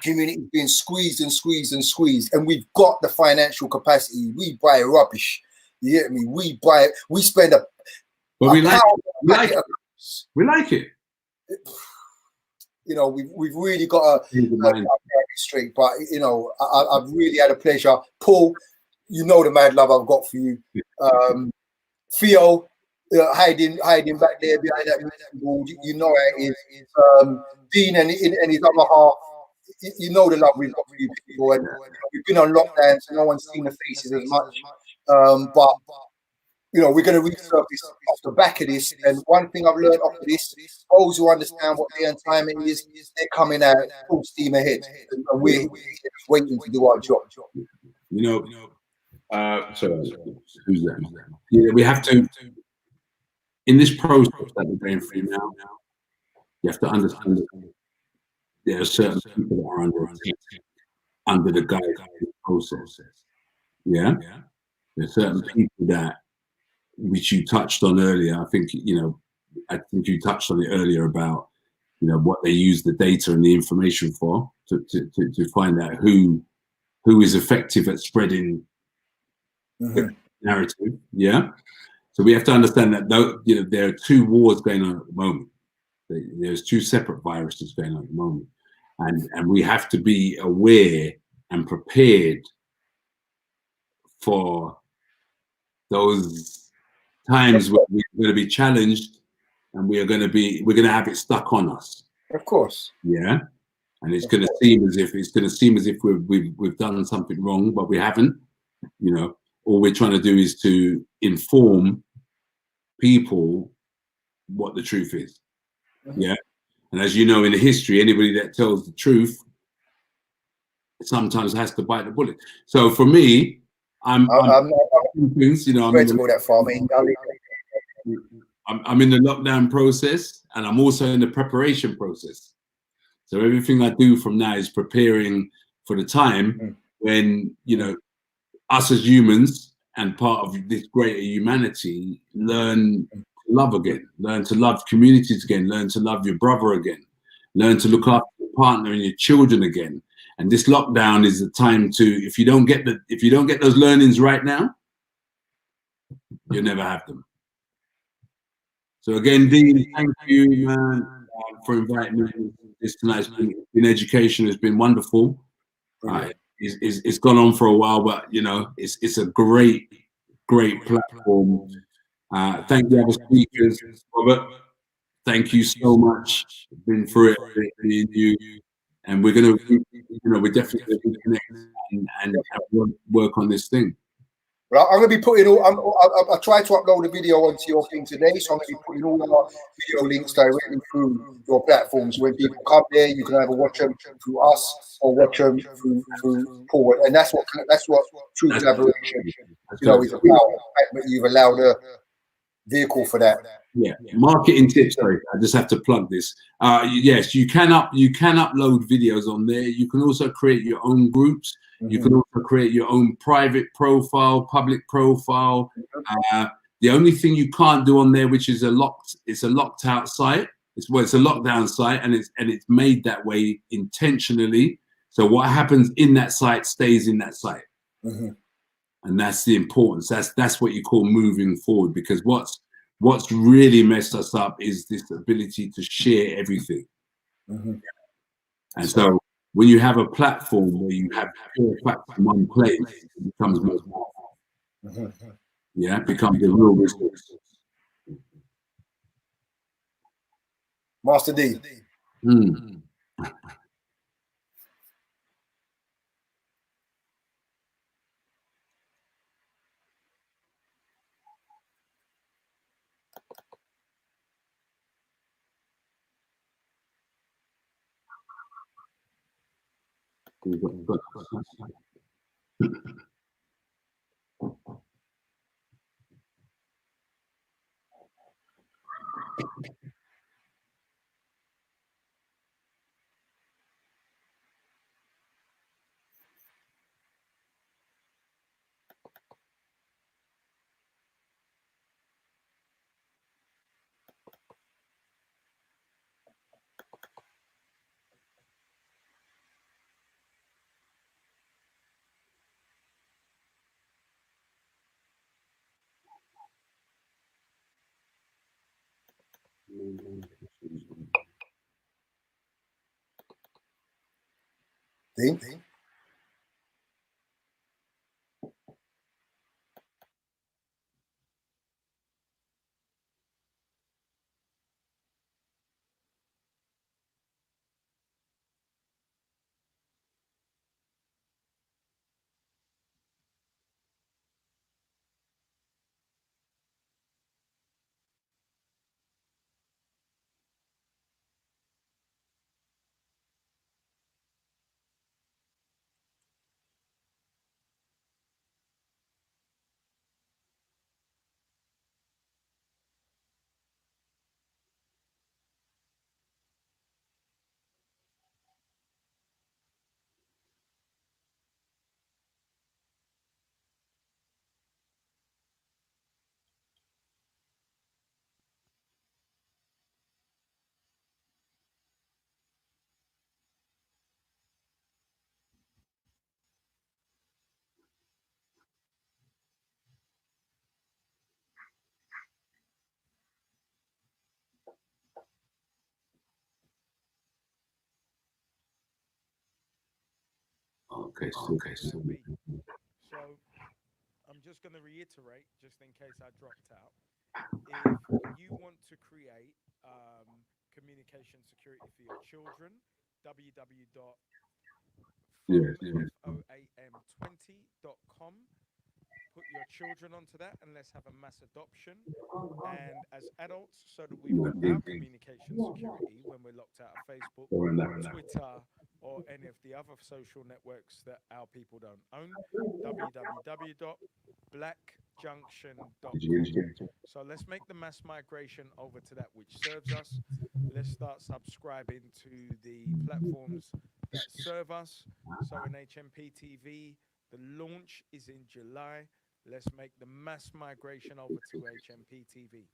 community is being squeezed and squeezed and squeezed, and we've got the financial capacity. We buy rubbish. You get me? We buy it. We spend a. But we like it. We like it. You know, we've really got to straight. But you know, I've really had a pleasure. Paul, you know the mad love I've got for you. Theo, hiding back there behind that wall. You know how it is. Dean and his other half. You know the love we've got for you people, and we've been on lockdown, so no one's seen the faces as much. But you know, we're going to resurface off the back of this. And one thing I've learned off of this, those who understand what day and time it is, they're coming out full steam ahead, and we're just waiting to do our job. You know, sorry, who's that? Yeah, we have to, in this process that we're going through now, you have to understand that there are certain people that are under the guide of the process. Yeah? There are certain people that, which you touched on earlier. I think you touched on it earlier about, you know, what they use the data and the information for to find out who is effective at spreading the narrative. Yeah. So we have to understand that, though, you know, there are two wars going on at the moment. There's two separate viruses going on at the moment, and we have to be aware and prepared for those times where we're going to be challenged, and we're going to have it stuck on us. Of course. Yeah, and it's going to seem as if we've done something wrong, but we haven't. You know, all we're trying to do is to inform people what the truth is. Yeah, and as you know, in history, anybody that tells the truth sometimes has to bite the bullet. So for me, I'm in the lockdown process, and I'm also in the preparation process. So everything I do from now is preparing for the time when, you know, us as humans and part of this greater humanity learn to love again, learn to love communities again, learn to love your brother again, learn to look after your partner and your children again. And this lockdown is the time to, if you don't get those learnings right now, you'll never have them. So again, Dean, thank you, man, for inviting me to this tonight's education. Has been wonderful. It's gone on for a while, but you know, it's a great platform. Thank the other speakers, Robert. Thank you so much. Been through it, me and you. And we're gonna, we're definitely gonna connect and work on this thing. Well, I'm going to be putting I tried to upload the video onto your thing today, so I'm going to be putting all our video links directly through your platforms. When people come there, you can either watch them through us or watch them through Paul, and that's what true collaboration, is about. The fact that you've allowed vehicle for that. Yeah, marketing tips. Sorry, I just have to plug this. Yes, you can upload videos on there. You can also create your own groups. You can also create your own private profile, public profile. The only thing you can't do on there, which is it's a locked out site. It's a lockdown site, and it's made that way intentionally. So what happens in that site stays in that site, and that's the importance. That's what you call moving forward. Because what's really messed us up is this ability to share everything. And so when you have a platform where you have pure facts in one place, it becomes more powerful. Yeah, it becomes a real resource. Master D. Dean? Okay, so I'm just going to reiterate, just in case I dropped out. If you want to create communication security for your children, www.foam20.com. Put your children onto that, and let's have a mass adoption. And as adults, so that we've got our communication security when we're locked out of Facebook, Twitter, or any of the other social networks that our people don't own, www.blackjunction.com. So let's make the mass migration over to that which serves us. Let's start subscribing to the platforms that serve us. So in HMP TV, the launch is in July. Let's make the mass migration over to HMP TV.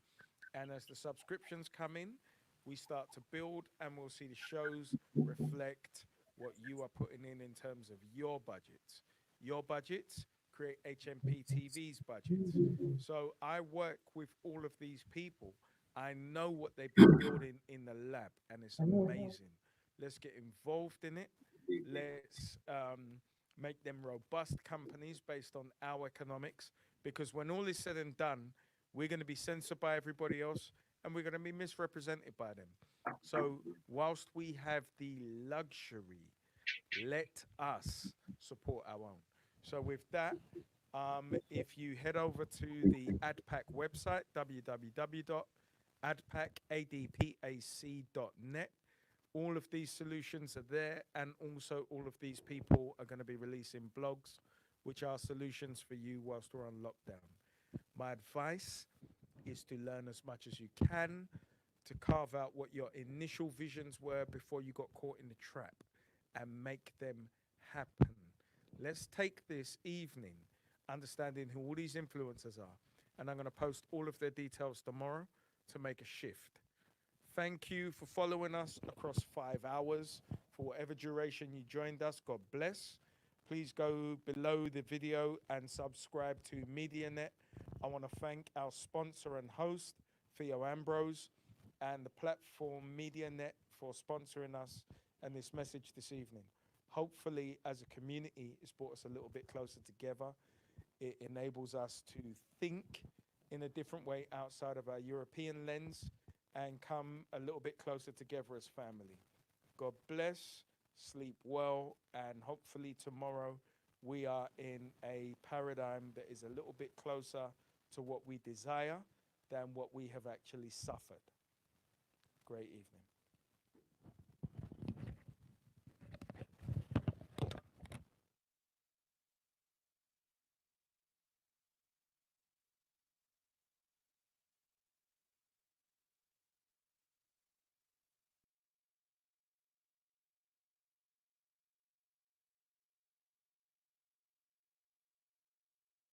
And as the subscriptions come in, we start to build, and we'll see the shows reflect what you are putting in terms of your budgets. Your budgets create HMP TV's budgets. So I work with all of these people. I know what they've been building in the lab, and it's amazing. Let's get involved in it. Let's make them robust companies based on our economics, because when all is said and done, we're going to be censored by everybody else, and we're going to be misrepresented by them. So whilst we have the luxury, let us support our own. So with that, if you head over to the ADPAC website, www.adpac.net, all of these solutions are there, and also all of these people are going to be releasing blogs, which are solutions for you whilst we're on lockdown. My advice is to learn as much as you can, to carve out what your initial visions were before you got caught in the trap, and make them happen. Let's take this evening understanding who all these influencers are, and I'm going to post all of their details tomorrow to make a shift. Thank you for following us across 5 hours, for whatever duration you joined us. God bless. Please go below the video and subscribe to MediaNet. I want to thank our sponsor and host, Theo Ambrose, and the platform MediaNet for sponsoring us and this message this evening. Hopefully, as a community, it's brought us a little bit closer together. It enables us to think in a different way outside of our European lens and come a little bit closer together as family. God bless, sleep well, and hopefully tomorrow we are in a paradigm that is a little bit closer to what we desire than what we have actually suffered. Great evening.